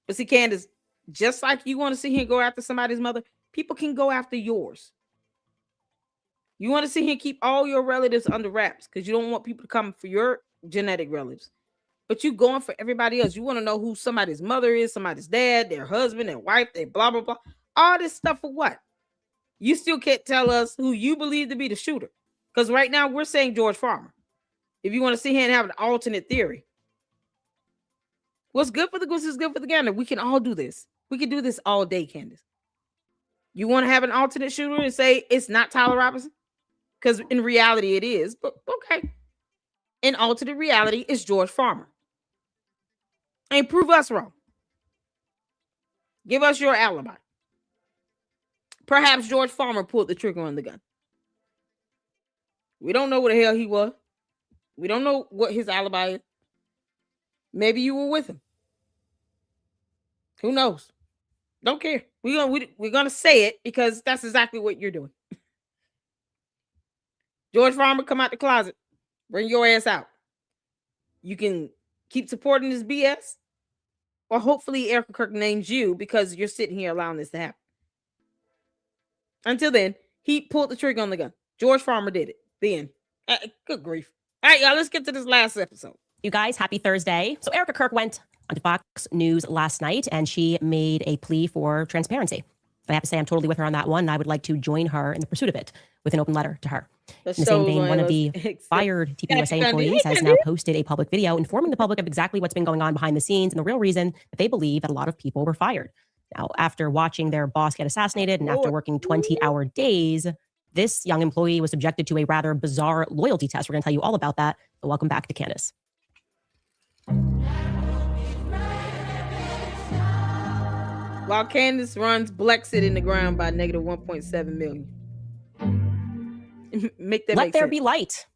But see, Candace, just like you want to sit here and go after somebody's mother, people can go after yours. You want to sit here and keep all your relatives under wraps because you don't want people to come for your genetic relatives. But you going for everybody else. You want to know who somebody's mother is, somebody's dad, their husband, their wife, their blah, blah, blah. All this stuff for what? You still can't tell us who you believe to be the shooter. Because right now we're saying George Farmer. If you want to sit here and have an alternate theory. What's good for the goose is good for the gander. We can all do this. We can do this all day, Candace. You want to have an alternate shooter and say it's not Tyler Robinson? Because in reality it is. But okay. In alternate reality, it's George Farmer. And prove us wrong. Give us your alibi. Perhaps George Farmer pulled the trigger on the gun. We don't know what the hell he was. We don't know what his alibi is. Maybe you were with him. Who knows? Don't care. We're gonna say it because that's exactly what you're doing. George Farmer, come out the closet. Bring your ass out. You can keep supporting this BS, or hopefully Erika Kirk names you because you're sitting here allowing this to happen. Until then, he pulled the trigger on the gun. George Farmer did it. The end. Good grief. All right, y'all, let's get to this last episode. You guys, happy Thursday. So Erika Kirk went onto Fox News last night and she made a plea for transparency. I have to say I'm totally with her on that one. And I would like to join her in the pursuit of it with an open letter to her. In the same vein, one of the fired TPUSA employees has now posted a public video informing the public of exactly what's been going on behind the scenes and the real reason that they believe that a lot of people were fired. Now, after watching their boss get assassinated and after working 20-hour days, this young employee was subjected to a rather bizarre loyalty test. We're going to tell you all about that. So welcome back to Candace. While Candace runs Blexit in the ground by negative 1.7 million. Let there be light.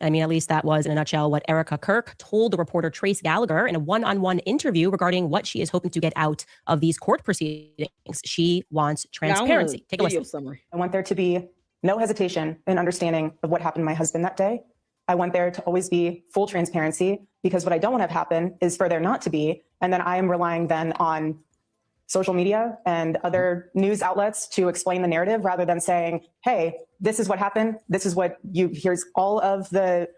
I mean, at least that was in a nutshell what Erika Kirk told the reporter Trace Gallagher in a one-on-one interview regarding what she is hoping to get out of these court proceedings. She wants transparency. Take a listen. Summary. I want there to be no hesitation in understanding of what happened to my husband that day. I want there to always be full transparency because what I don't want to have happen is for there not to be. And then I am relying then on social media and other news outlets to explain the narrative rather than saying, hey, this is what happened. This is what here's all of the,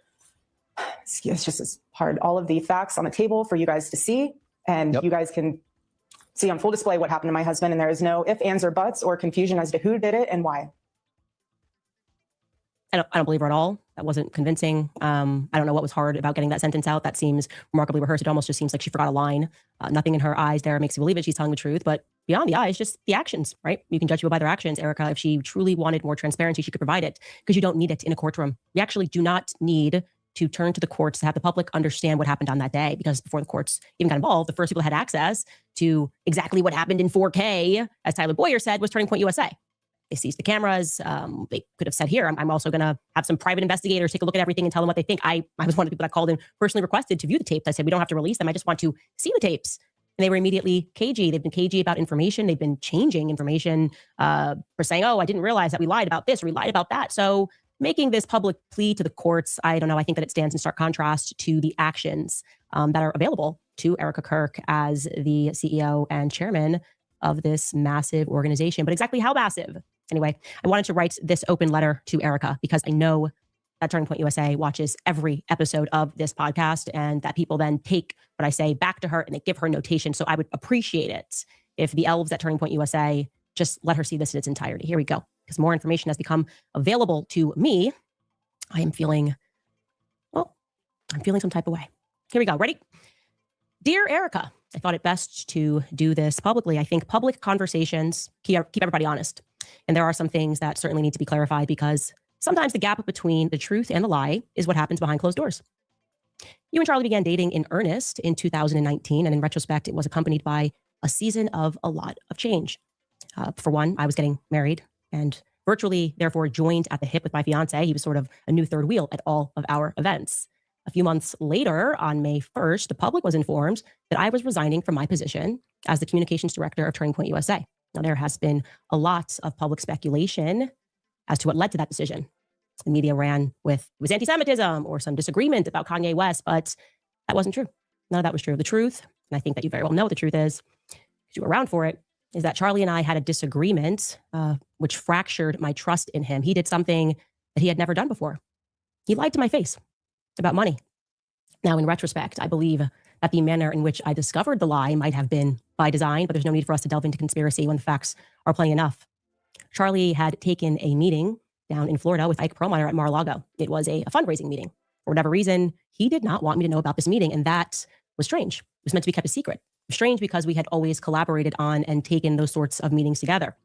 it's just as hard, all of the facts on the table for you guys to see. And you guys can see on full display what happened to my husband. And there is no ifs, ands, or buts or confusion as to who did it and why. I don't believe her at all. That wasn't convincing. I don't know what was hard about getting that sentence out. That seems remarkably rehearsed. It almost just seems like she forgot a line. Nothing in her eyes there makes you believe it. She's telling the truth. But beyond the eyes, just the actions, right? You can judge people by their actions. Erika, if she truly wanted more transparency, she could provide it because you don't need it in a courtroom. You actually do not need to turn to the courts to have the public understand what happened on that day, because before the courts even got involved, the first people that had access to exactly what happened in 4K, as Tyler Boyer said, was Turning Point USA. They seized the cameras. They could have said, here, I'm also going to have some private investigators take a look at everything and tell them what they think. I was one of the people that called and personally requested to view the tapes. I said, we don't have to release them. I just want to see the tapes. And they were immediately cagey. They've been cagey about information. They've been changing information for saying, oh, I didn't realize that we lied about this or we lied about that. So making this public plea to the courts, I don't know. I think that it stands in stark contrast to the actions that are available to Erika Kirk as the CEO and chairman of this massive organization. But exactly how massive? Anyway, I wanted to write this open letter to Erika because I know that Turning Point USA watches every episode of this podcast and that people then take what I say back to her and they give her notation. So I would appreciate it if the elves at Turning Point USA just let her see this in its entirety. Here we go. Because more information has become available to me. I am feeling, I'm feeling some type of way. Here we go. Ready? Dear Erika, I thought it best to do this publicly. I think public conversations keep everybody honest. And there are some things that certainly need to be clarified because sometimes the gap between the truth and the lie is what happens behind closed doors. You and Charlie began dating in earnest in 2019, and in retrospect, it was accompanied by a season of a lot of change. For one, I was getting married and virtually, therefore, joined at the hip with my fiance. He was sort of a new third wheel at all of our events. A few months later, on May 1st, the public was informed that I was resigning from my position as the communications director of Turning Point USA. Now, there has been a lot of public speculation as to what led to that decision. The media ran with it was anti-Semitism or some disagreement about Kanye West, but that wasn't true. None of that was true. The truth, and I think that you very well know what the truth is, because you were around for it, is that Charlie and I had a disagreement, which fractured my trust in him. He did something that he had never done before. He lied to my face about money. Now, in retrospect, I believe that the manner in which I discovered the lie might have been by design, but there's no need for us to delve into conspiracy when the facts are plain enough. Charlie had taken a meeting down in Florida with Ike Perlmutter at Mar-a-Lago. It was a fundraising meeting. For whatever reason, he did not want me to know about this meeting, and that was strange. It was meant to be kept a secret. Strange because we had always collaborated on and taken those sorts of meetings together.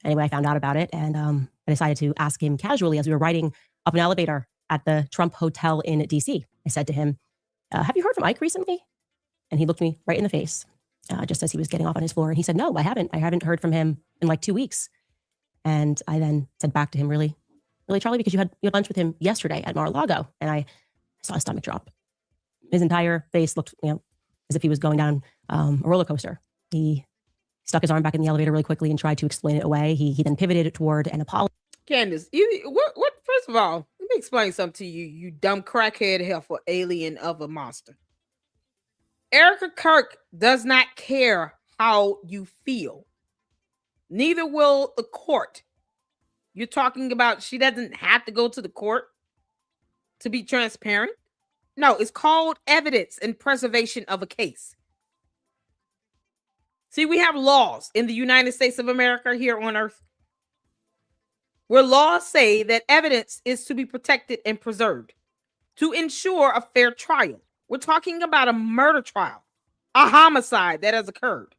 Anyway, I found out about it, and I decided to ask him casually as we were riding up an elevator at the Trump Hotel in DC. I said to him, have you heard from Ike recently? And he looked me right in the face, just as he was getting off on his floor. And he said, no, I haven't. I haven't heard from him in like 2 weeks. And I then said back to him, really, Charlie, because you had lunch with him yesterday at Mar-a-Lago. And I saw his stomach drop. His entire face looked, as if he was going down a roller coaster. He stuck his arm back in the elevator really quickly and tried to explain it away. He then pivoted toward an apology. Candace, what? First of all, let me explain something to you, you dumb crackhead heifer alien of a monster. Erika Kirk does not care how you feel. Neither will the court. You're talking about she doesn't have to go to the court to be transparent? No, it's called evidence and preservation of a case. See, we have laws in the United States of America here on earth where laws say that evidence is to be protected and preserved to ensure a fair trial. We're talking about a murder trial, a homicide that has occurred.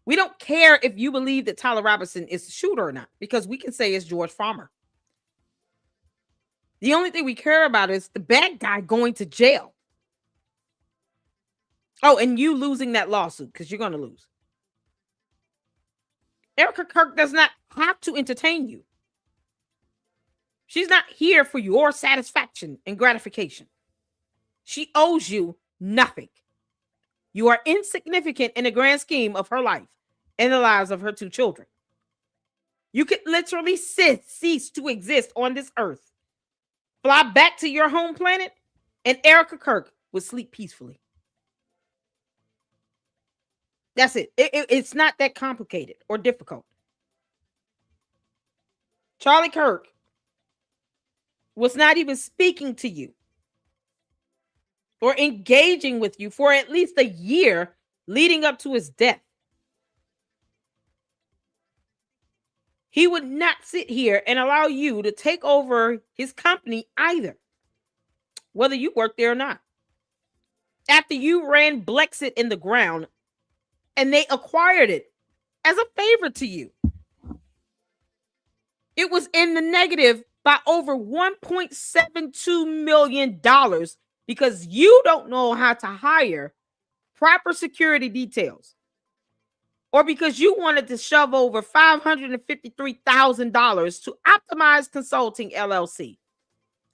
We don't care if you believe that Tyler Robinson is the shooter or not, because we can say it's George Farmer. The only thing we care about is the bad guy going to jail. Oh, and you losing that lawsuit, because you're going to lose. Erika Kirk does not have to entertain you. She's not here for your satisfaction and gratification. She owes you nothing. You are insignificant in the grand scheme of her life and the lives of her 2 children. You could literally cease to exist on this earth, fly back to your home planet, and Erika Kirk would sleep peacefully. That's it. It's not that complicated or difficult. Charlie Kirk was not even speaking to you or engaging with you for at least a year leading up to his death. He would not sit here and allow you to take over his company either, whether you worked there or not. After you ran Blexit in the ground and they acquired it as a favor to you, it was in the negative by over $1.72 million because you don't know how to hire proper security details, or because you wanted to shove over $553,000 to Optimize Consulting LLC,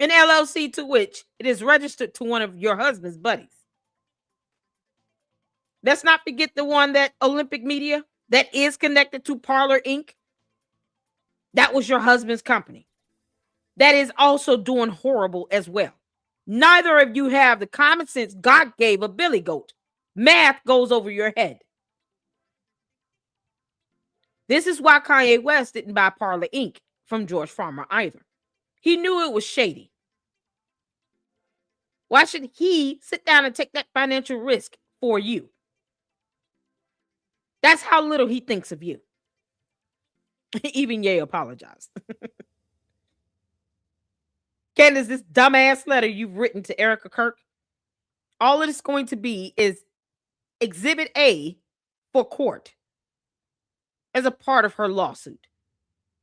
an LLC to which it is registered to one of your husband's buddies. Let's not forget the one that Olympic Media that is connected to Parler Inc. That was your husband's company. That is also doing horrible as well. Neither of you have the common sense God gave a billy goat. Math goes over your head. This is why Kanye West didn't buy Parler Inc. from George Farmer either. He knew it was shady. Why should he sit down and take that financial risk for you? That's how little he thinks of you. Even Ye apologized. Candace, this dumbass letter you've written to Erika Kirk, all it is going to be is Exhibit A for court as a part of her lawsuit.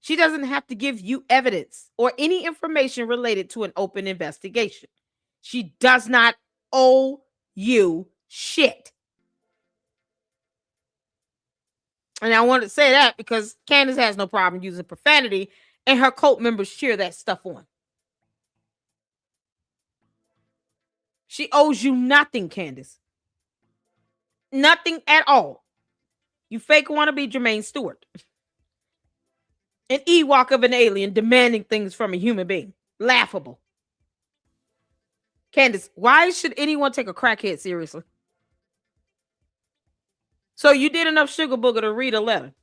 She doesn't have to give you evidence or any information related to an open investigation. She does not owe you shit. And I wanted to say that because Candace has no problem using profanity, and her cult members cheer that stuff on. She owes you nothing, Candace. Nothing at all. You fake wannabe Jermaine Stewart. An Ewok of an alien demanding things from a human being. Laughable. Candace, why should anyone take a crackhead seriously? So you did enough sugar booger to read a letter,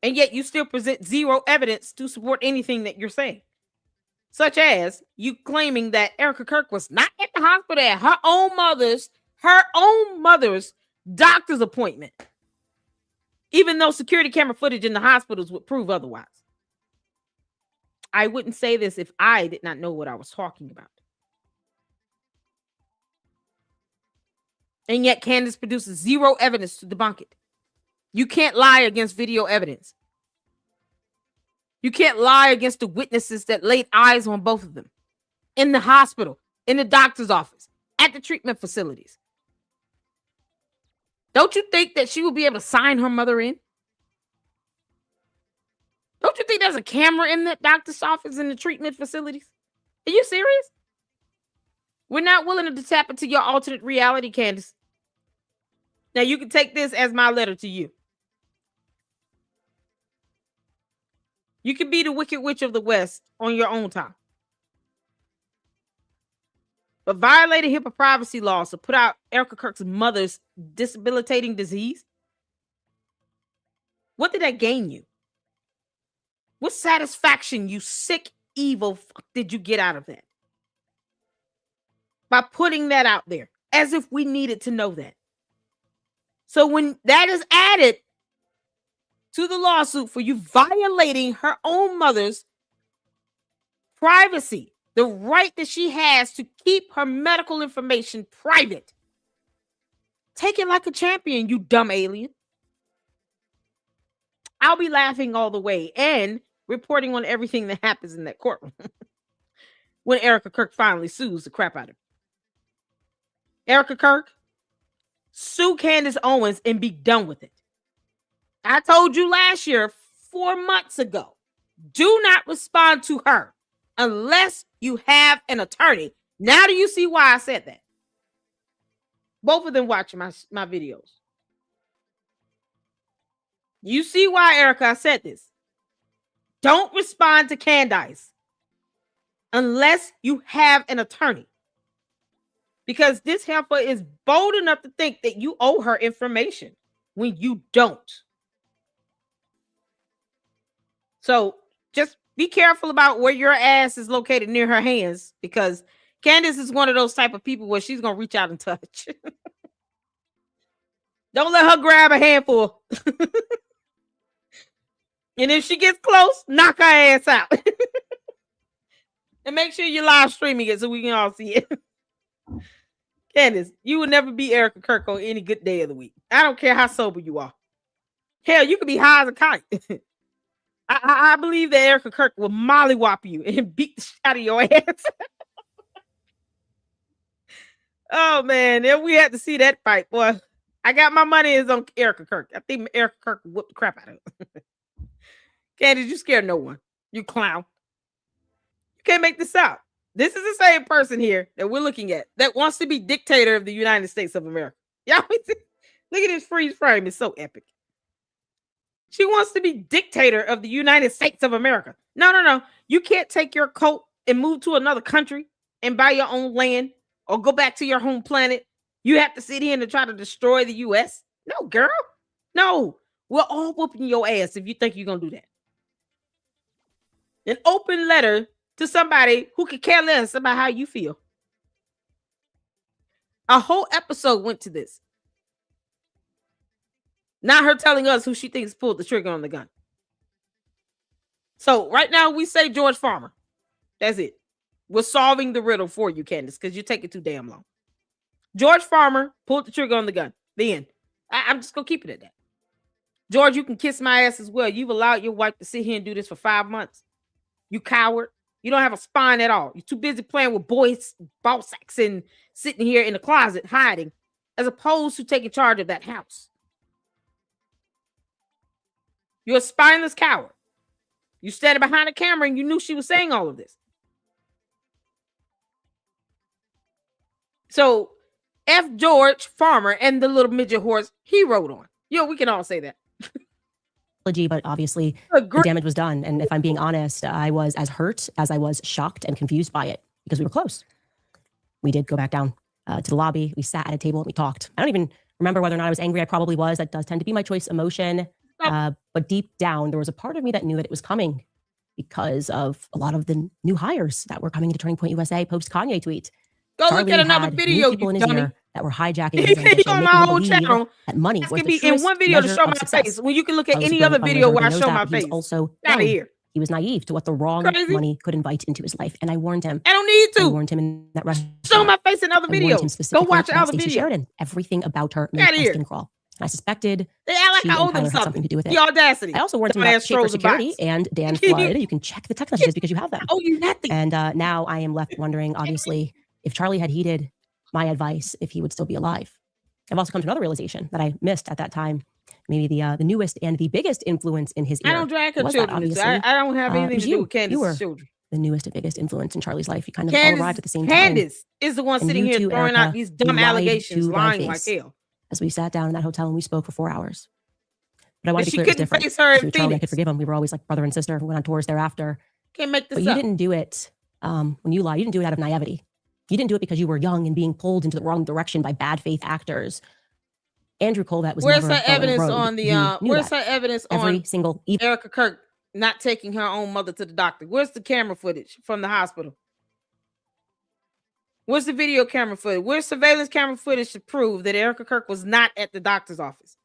and yet you still present zero evidence to support anything that you're saying. Such as you claiming that Erika Kirk was not at the hospital at her own mother's doctor's appointment, even though security camera footage in the hospitals would prove otherwise. I wouldn't say this if I did not know what I was talking about. And yet Candace produces zero evidence to debunk it. You can't lie against video evidence. You can't lie against the witnesses that laid eyes on both of them in the hospital, in the doctor's office, at the treatment facilities. Don't you think that she will be able to sign her mother in? Don't you think there's a camera in that doctor's office in the treatment facilities? Are you serious? We're not willing to tap into your alternate reality, Candace. Now you can take this as my letter to you. You can be the Wicked Witch of the West on your own time. But violating HIPAA privacy laws to put out Erika Kirk's mother's debilitating disease? What did that gain you? What satisfaction, you sick, evil fuck, did you get out of that? By putting that out there, as if we needed to know that. So when that is added to the lawsuit for you violating her own mother's privacy, the right that she has to keep her medical information private, take it like a champion, you dumb alien. I'll be laughing all the way and reporting on everything that happens in that courtroom when Erika Kirk finally sues the crap out of her. Erika Kirk, sue Candace Owens and be done with it. I told you last year, 4 months ago, do not respond to her unless you have an attorney. Now do you see why I said that? Both of them watching my videos. You see why, Erika, I said this. Don't respond to Candace unless you have an attorney. Because this heifer is bold enough to think that you owe her information when you don't. So just be careful about where your ass is located near her hands, because Candace is one of those type of people where she's going to reach out and touch. Don't let her grab a handful. And if she gets close, knock her ass out. And make sure you're live streaming it so we can all see it. Candace, you will never be Erika Kirk on any good day of the week. I don't care how sober you are. Hell, you could be high as a kite. I believe that Erika Kirk will mollywop you and beat the shit out of your ass. Oh, man. If we had to see that fight, boy. I got my money is on Erika Kirk. I think Erika Kirk whooped the crap out of her. Candace, you scared no one. You clown. You can't make this out. This is the same person here that we're looking at that wants to be dictator of the United States of America. Y'all look at this freeze frame. It's so epic. She wants to be dictator of the United States of America. No. You can't take your coat and move to another country and buy your own land or go back to your home planet. You have to sit here and try to destroy the U.S. No, girl. No. We're all whooping your ass if you think you're going to do that. An open letter to somebody who could care less about how you feel. A whole episode went to this. Not her telling us who she thinks pulled the trigger on the gun. So right now we say George Farmer. That's it. We're solving the riddle for you, Candace, because you're taking too damn long. George Farmer pulled the trigger on the gun. The end. I'm just going to keep it at that. George, you can kiss my ass as well. You've allowed your wife to sit here and do this for 5 months. You coward. You don't have a spine at all. You're too busy playing with boys, ball sacks, and sitting here in the closet hiding, as opposed to taking charge of that house. You're a spineless coward. You standing behind the camera and you knew she was saying all of this. So F. George Farmer and the little midget horse he rode on. We can all say that. But obviously the damage was done. And if I'm being honest, I was as hurt as I was shocked and confused by it because we were close. We did go back down to the lobby. We sat at a table and we talked. I don't even remember whether or not I was angry. I probably was. That does tend to be my choice emotion. But deep down, there was a part of me that knew that it was coming because of a lot of the new hires that were coming into Turning Point USA post Kanye tweet. Go Charlie look at another had video, people you in his dummy. ear that were hijacking his ambition, on making my him whole believe channel. that money was the In one video to truest show my measure of face. success. When you can look at Charlie was any a other brilliant video fundraiser, where I knows show that, my but he was face. also Outta young. here. He was naive to what the wrong Crazy. money could invite into his life, and I warned him. I don't need to. I warned him in that restaurant. Show my face in other I warned videos. him Go specifically watch about other Stacey videos. Sheridan. Everything about her made Outta my here. skin crawl. And I suspected They act like she I and owe them Tyler had something. something to do with it. The audacity. I also warned him Dumbass about Shaker trolls and Security bots. and Dan Flood. You can check the text messages because you have them. Oh, you nothing. And now I am left wondering, obviously, if Charlie had heeded my advice, if he would still be alive. I've also come to another realization that I missed at that time. Maybe the newest and the biggest influence in his ear. I don't drag her was that, children. obviously. I don't have It anything was to do you. with You Candace's were children. the newest and biggest influence in Charlie's life. You kind of all arrived at the same time. Candace is the one And sitting you here too, throwing Erika, out these dumb you lied allegations, to my lying like face hell. as we sat down in that hotel and we spoke for 4 hours. But I wanted But to she be clear, it was couldn't different. face her in So with Charlie, I Phoenix. could forgive him. We were always like brother and sister. We went on tours thereafter. Can't make this But you up. didn't do it when you lied. You didn't do it out of naivety. You didn't do it because you were young and being pulled into the wrong direction by bad faith actors. Andrew Colvett was Where's never her a evidence rogue. on the You knew where's that. her evidence Every on single Erika Kirk not taking her own mother to the doctor? Where's the camera footage from the hospital? Where's the video camera footage? Where's surveillance camera footage to prove that Erika Kirk was not at the doctor's office?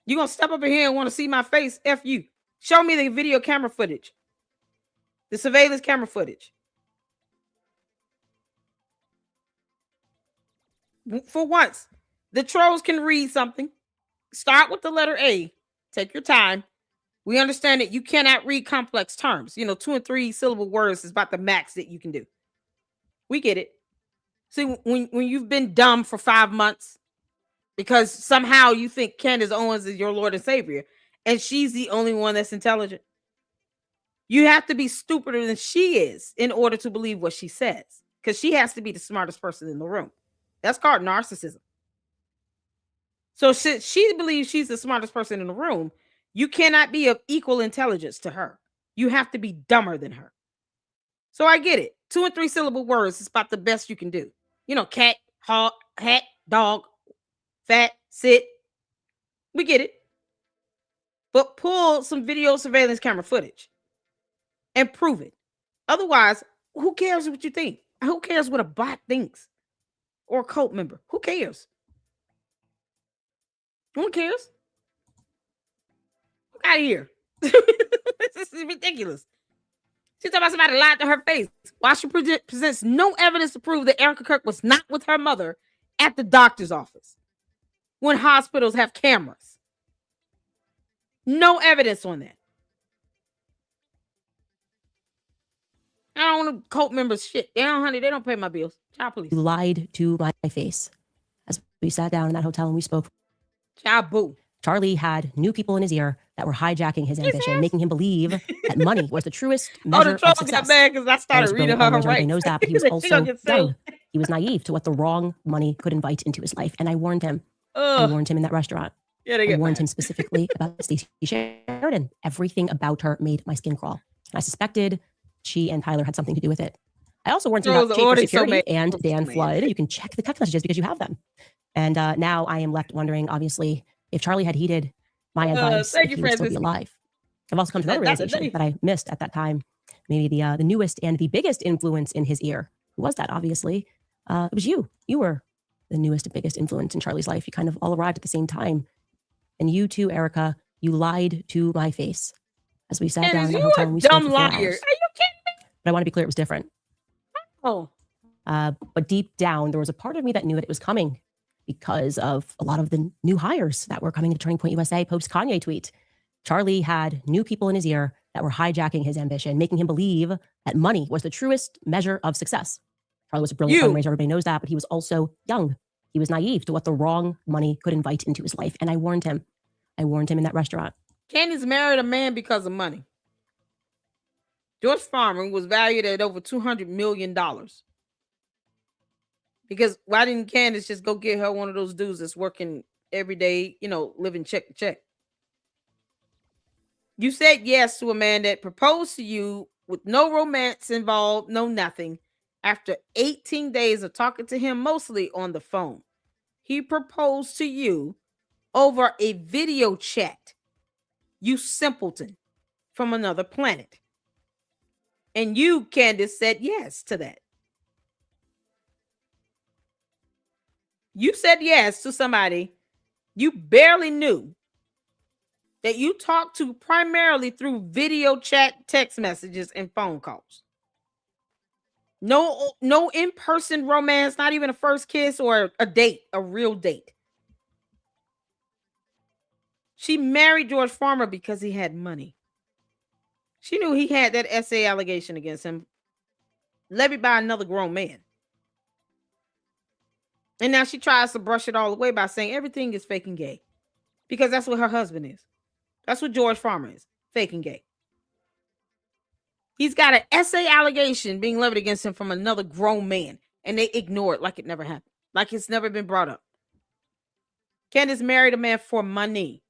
You gonna step up in here and want to see my face? F you. Show me the video camera footage. The surveillance camera footage. For once, the trolls can read something. Start with the letter A. Take your time. We understand that you cannot read complex terms. 2 and 3 syllable words is about the max that you can do. We get it. See, when you've been dumb for 5 months because somehow you think Candace Owens is your Lord and Savior, and she's the only one that's intelligent, you have to be stupider than she is in order to believe what she says, because she has to be the smartest person in the room. That's called narcissism. So since she believes she's the smartest person in the room, you cannot be of equal intelligence to her. You have to be dumber than her. So I get it. 2 and 3 syllable words is about the best you can do. Cat, hog, hat, dog, fat, sit. We get it. But pull some video surveillance camera footage and prove it. Otherwise, who cares what you think? Who cares what a bot thinks? Or a cult member? Who cares? No one cares. Get out of here. This is ridiculous. She's talking about somebody lied to her face while she presents no evidence to prove that Erika Kirk was not with her mother at the doctor's office when hospitals have cameras. No evidence on that. I don't want to cult members shit. They don't pay my bills. Child police. You lied to my face as we sat down in that hotel and we spoke. Child boo. Charlie had new people in his ear that were hijacking his ambition, making him believe that money was the truest measure The trolls of got success. mad because I started reading her Everybody right. knows that, but he was She also gonna get sued. young. He was naive to what the wrong money could invite into his life, and I warned him. I warned him in that restaurant. Yeah, they I get warned mad. him specifically about Stacey Sheridan. Everything about her made my skin crawl. And I suspected she and Tyler had something to do with it. I also warned him Trolls about are Shaker already so Security mad. and So Dan mad. Flood. You can check the text messages because you have them. And now I am left wondering, obviously, if Charlie had heeded my advice, thank if you, he would still be Francis. alive. I've also come to another That's a realization day. that I missed at that time. Maybe the newest and the biggest influence in his ear. Who was that? Obviously, it was you. You were the newest and biggest influence in Charlie's life. You kind of all arrived at the same time. And you too, Erika, you lied to my face as we sat down Candace, in the you hotel a and we spoke dumb for 4 liar. hours. Are you kidding me? But I want to be clear, it was different. Oh. But deep down, there was a part of me that knew that it was coming because of a lot of the new hires that were coming to Turning Point USA post Kanye tweet. Charlie had new people in his ear that were hijacking his ambition, making him believe that money was the truest measure of success. Charlie was a brilliant fundraiser. Everybody knows that, but he was also young. He was naive to what the wrong money could invite into his life. And I warned him. I warned him in that restaurant. Candace married a man because of money. George Farmer was valued at over $200 million. Because why didn't Candace just go get her one of those dudes that's working every day, living check to check? You said yes to a man that proposed to you with no romance involved, no nothing. After 18 days of talking to him, mostly on the phone, he proposed to you over a video chat. You simpleton from another planet. And you, Candace, said yes to that. You said yes to somebody you barely knew, that you talked to primarily through video chat, text messages, and phone calls. No in-person romance, not even a first kiss or a date, a real date. She married George Farmer because he had money. She knew he had that SA allegation against him, levied by another grown man. And now she tries to brush it all away by saying everything is fake and gay. Because that's what her husband is. That's what George Farmer is, fake and gay. He's got an SA allegation being levied against him from another grown man, and they ignore it like it never happened, like it's never been brought up. Candace married a man for money.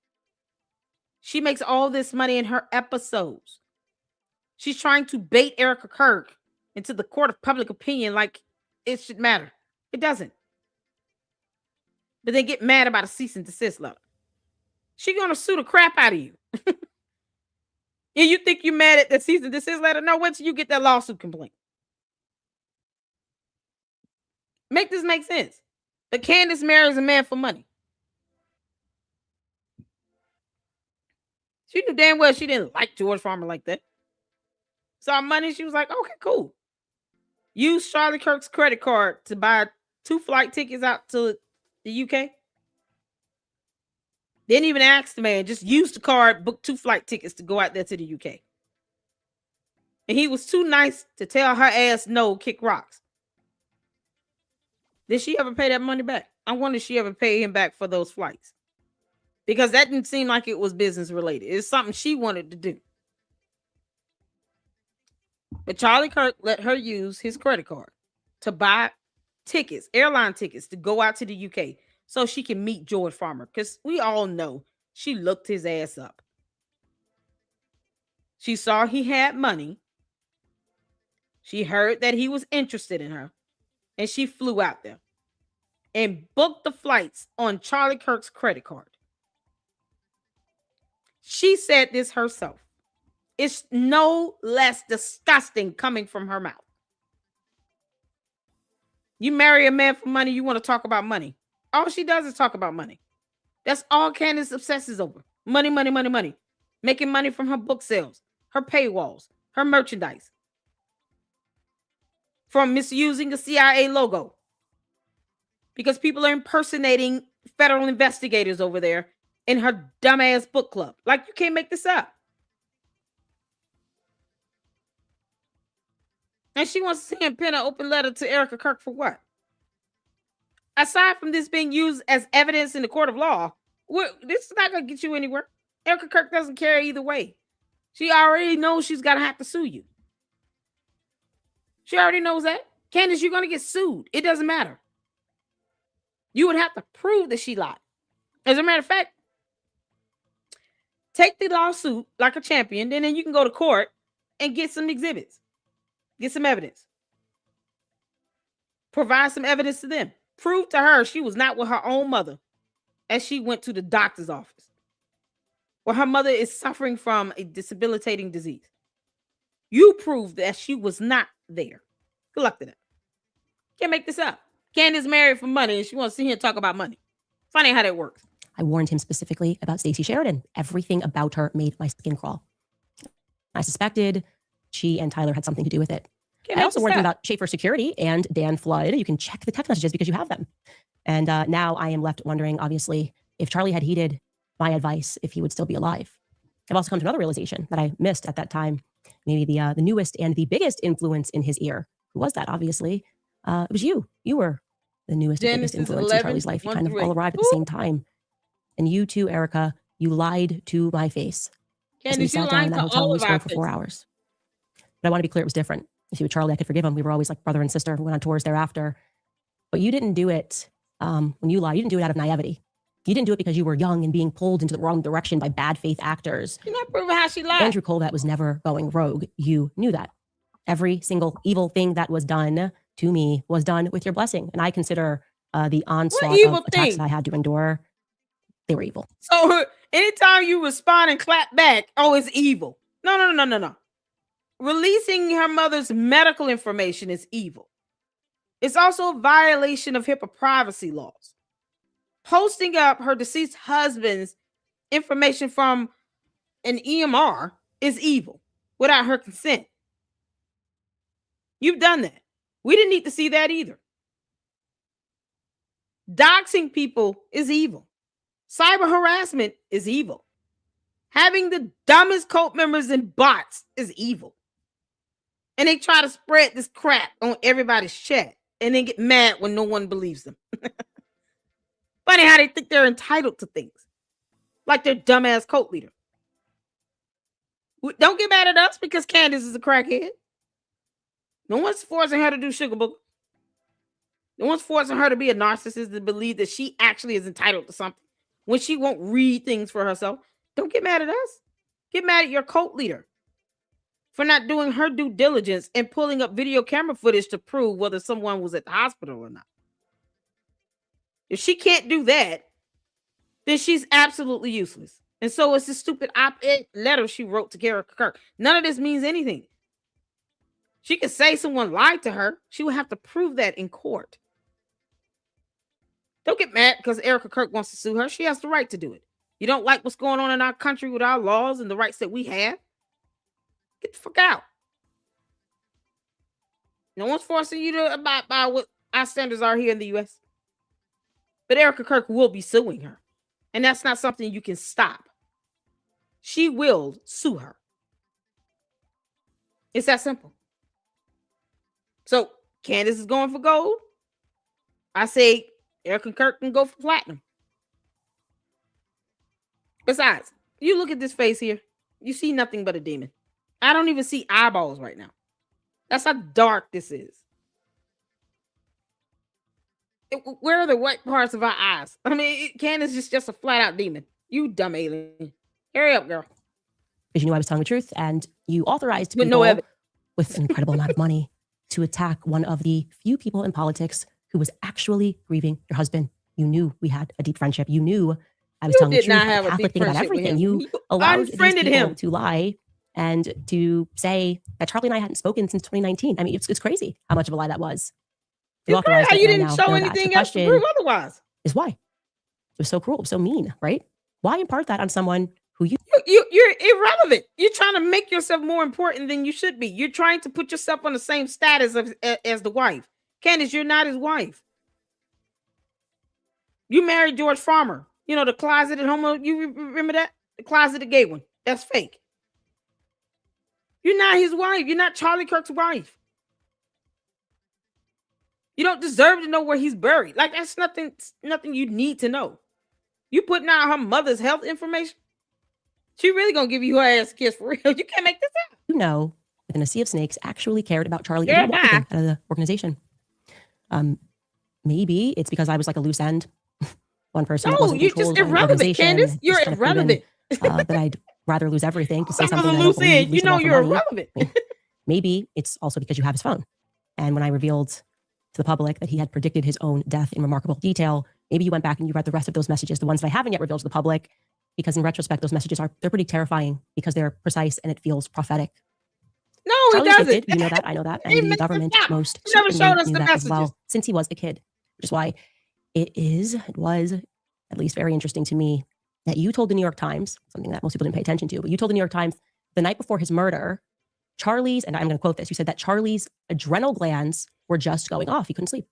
She makes all this money in her episodes. She's trying to bait Erika Kirk into the court of public opinion like it should matter. It doesn't. But they get mad about a cease and desist letter. She's going to sue the crap out of you. And you think you're mad at the cease and desist letter? No, wait till you get that lawsuit complaint. Make this make sense. But Candace marries a man for money. She knew damn well she didn't like George Farmer like that. Saw money, she was like, okay, cool. Used Charlie Kirk's credit card to buy 2 flight tickets out to the UK. Didn't even ask the man, just used the card, booked 2 flight tickets to go out there to the UK. And he was too nice to tell her ass no, kick rocks. Did she ever pay that money back? I wonder if she ever paid him back for those flights. Because that didn't seem like it was business related. It's something she wanted to do. But Charlie Kirk let her use his credit card to buy tickets, airline tickets, to go out to the UK so she can meet George Farmer. Because we all know she looked his ass up. She saw he had money. She heard that he was interested in her. And she flew out there and booked the flights on Charlie Kirk's credit card. She said this herself. It's no less disgusting coming from her mouth. You marry a man for money, you want to talk about money. All she does is talk about money. That's all Candace obsesses over. Money, money, money, money. Making money from her book sales, her paywalls, her merchandise. From misusing the CIA logo. Because people are impersonating federal investigators over there in her dumbass book club. Like, you can't make this up. And she wants to see him pen an open letter to Erika Kirk for what? Aside from this being used as evidence in the court of law, this is not going to get you anywhere. Erika Kirk doesn't care either way. She already knows she's going to have to sue you. She already knows that. Candace, you're going to get sued. It doesn't matter. You would have to prove that she lied. As a matter of fact, take the lawsuit like a champion, and then you can go to court and get some exhibits. Get some evidence. Provide some evidence to them. Prove to her she was not with her own mother as she went to the doctor's office, where her mother is suffering from a debilitating disease. You prove that she was not there. Good luck to that. Can't make this up. Candace married for money, and she wants to sit here and talk about money. Funny how that works. I warned him specifically about Stacey Sheridan. Everything about her made my skin crawl. I suspected she and Tyler had something to do with it. I also warned him about Schaefer Security and Dan Flood. You can check the text messages because you have them. And now I am left wondering, obviously, if Charlie had heeded my advice, if he would still be alive. I've also come to another realization that I missed at that time. Maybe the newest and the biggest influence in his ear. Who was that? Obviously, it was you. You were the newest and biggest influence in Charlie's life. You kind of all arrived at the same time. And you too, Erika, you lied to my face. As we sat down in that hotel, we spoke for 4 hours. But I want to be clear, it was different. You see, with Charlie, I could forgive him. We were always like brother and sister. We went on tours thereafter. But you didn't do it when you lied. You didn't do it out of naivety. You didn't do it because you were young and being pulled into the wrong direction by bad faith actors. You're not proving how she lied. Andrew Colbert was never going rogue. You knew that. Every single evil thing that was done to me was done with your blessing. And I consider the onslaught of attacks that I had to endure, they were evil. So anytime you respond and clap back, oh, it's evil. No. Releasing her mother's medical information is evil. It's also a violation of HIPAA privacy laws. Posting up her deceased husband's information from an EMR is evil without her consent. You've done that. We didn't need to see that either. Doxing people is evil. Cyber harassment is evil. Having the dumbest cult members and bots is evil. And they try to spread this crap on everybody's chat and then get mad when no one believes them. Funny how they think they're entitled to things. Like their dumbass cult leader. Don't get mad at us because Candace is a crackhead. No one's forcing her to do sugar book. No one's forcing her to be a narcissist to believe that she actually is entitled to something when she won't read things for herself. Don't get mad at us. Get mad at your cult leader for not doing her due diligence and pulling up video camera footage to prove whether someone was at the hospital or not. If she can't do that, then she's absolutely useless. And so it's this stupid op-ed letter she wrote to Kirk. None of this means anything. She could say someone lied to her. She would have to prove that in court. Don't get mad because Erika Kirk wants to sue her. She has the right to do it. You don't like what's going on in our country with our laws and the rights that we have? Get the fuck out. No one's forcing you to abide by what our standards are here in the U.S. But Erika Kirk will be suing her. And that's not something you can stop. She will sue her. It's that simple. So Candace is going for gold. I say Erika Kirk can go for platinum. Besides, you look at this face here. You see nothing but a demon. I don't even see eyeballs right now. That's how dark this is. Where are the white parts of our eyes? I mean, Candace is just a flat out demon. You dumb alien. Hurry up, girl. Because you knew I was telling the truth, and you authorized people with an incredible amount of money to attack one of the few people in politics who was actually grieving your husband. You knew we had a deep friendship. You knew I was telling the truth. Not have the Catholic thing about everything. You allowed these people to lie and to say that Charlie and I hadn't spoken since 2019. I mean, it's crazy how much of a lie that was. You didn't show anything else to prove otherwise. Is why it was so cruel, so mean, right? Why impart that on someone who you're irrelevant? You're trying to make yourself more important than you should be. You're trying to put yourself on the same status as the wife. Candace, you're not his wife. You married George Farmer. You know, the closeted homo. You remember that? The closeted gay one. That's fake. You're not his wife. You're not Charlie Kirk's wife. You don't deserve to know where he's buried. Like, that's nothing you need to know. You putting out her mother's health information? She really gonna give you her ass a kiss for real. You can't make this up. You know, within a sea of snakes, actually cared about Charlie and didn't want him out of the organization. Maybe it's because I was like a loose end. One person. No, you're just irrelevant, Candace. You're irrelevant. That I'd rather lose everything to say something. Loose end. You know you're irrelevant. Maybe it's also because you have his phone. And when I revealed to the public that he had predicted his own death in remarkable detail, maybe you went back and you read the rest of those messages, the ones that I haven't yet revealed to the public, because in retrospect, those messages they're pretty terrifying because they're precise and it feels prophetic. No, Charlie's it doesn't. Gifted, you know that, I know that, and the government most never showed us knew the that messages as well, since he was a kid, which is why it was at least very interesting to me that you told the New York Times, something that most people didn't pay attention to, but you told the New York Times the night before his murder, Charlie's, and I'm going to quote this, you said that Charlie's adrenal glands were just going off. He couldn't sleep.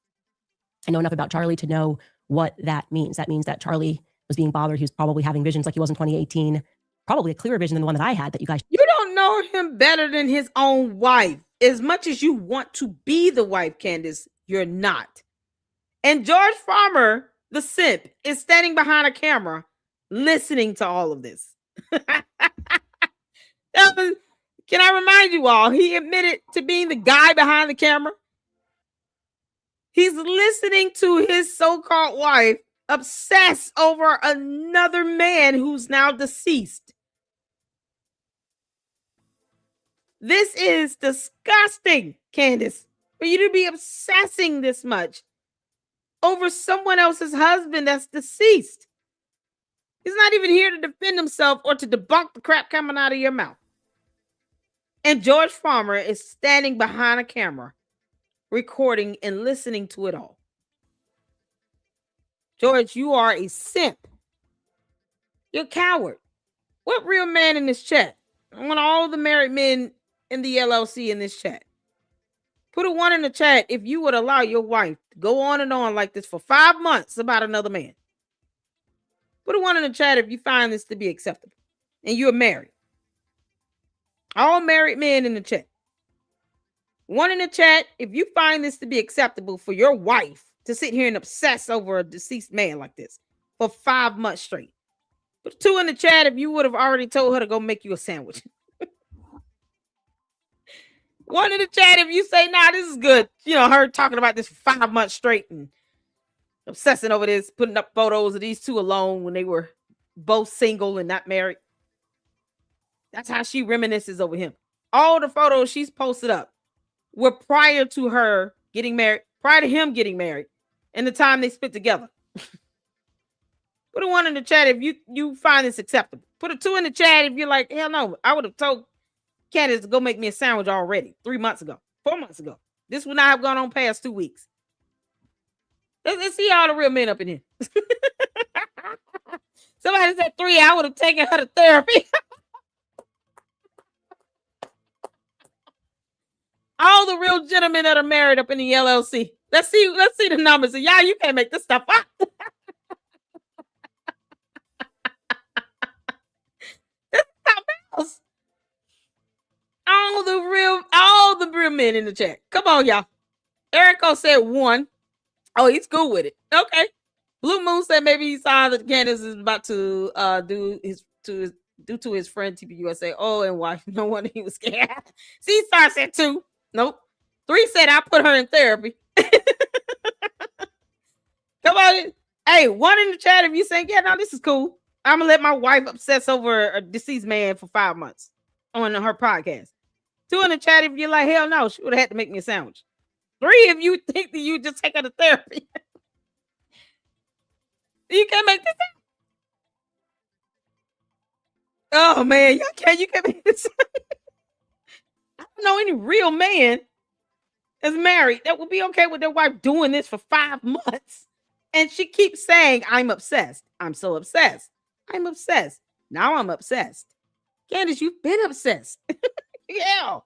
I know enough about Charlie to know what that means. That means that Charlie was being bothered. He was probably having visions like he was in 2018. probably a clearer vision than the one that I had that you guys. You don't know him better than his own wife. As much as you want to be the wife, Candace, you're not. And George Farmer, the simp, is standing behind a camera listening to all of this. Can I remind you all, he admitted to being the guy behind the camera. He's listening to his so-called wife obsess over another man who's now deceased. This is disgusting, Candace, for you to be obsessing this much over someone else's husband that's deceased. He's not even here to defend himself or to debunk the crap coming out of your mouth. And George Farmer is standing behind a camera, recording and listening to it all. George, you are a simp. You're a coward. What real man in this chat? I want all the married men in the LLC in this chat. Put a 1 in the chat if you would allow your wife to go on and on like this for 5 months about another man. Put a 1 in the chat if you find this to be acceptable and you're married. All married men in the chat. 1 in the chat if you find this to be acceptable for your wife to sit here and obsess over a deceased man like this for 5 months straight. Put 2 in the chat if you would have already told her to go make you a sandwich. 1 in the chat if you say, nah, this is good. You know, her talking about this for 5 months straight and obsessing over this, putting up photos of these two alone when they were both single and not married. That's how she reminisces over him. All the photos she's posted up were prior to her getting married, prior to him getting married, and the time they spent together. Put a 1 in the chat if you find this acceptable. Put a 2 in the chat if you're like, hell no, I would have told Candace to go make me a sandwich already 3 months ago, 4 months ago. This would not have gone on past 2 weeks. Let's see all the real men up in here. Somebody said 3, I would have taken her to therapy. All the real gentlemen that are married up in the LLC. Let's see the numbers. Y'all, you can't make this stuff up. This is something else. All the real men in the chat. Come on, y'all. Erika said 1. Oh, he's cool with it. Okay. Blue Moon said maybe he saw that Candace is about to do to his friend TPUSA. Oh, and why? No wonder he was scared. C-Star said 2. Nope. 3 said I put her in therapy. Come on. Hey, 1 in the chat if you saying, yeah, no, this is cool. I'm gonna let my wife obsess over a deceased man for 5 months on her podcast. 2 in the chat if you're like, hell no, she would have had to make me a sandwich. 3 if you think that you just take her to therapy. You can't make this up. Oh man, you can't make this up. I don't know any real man that's married that would be okay with their wife doing this for 5 months. And she keeps saying, I'm obsessed. I'm so obsessed. I'm obsessed. Now I'm obsessed. Candace, you've been obsessed. Yeah.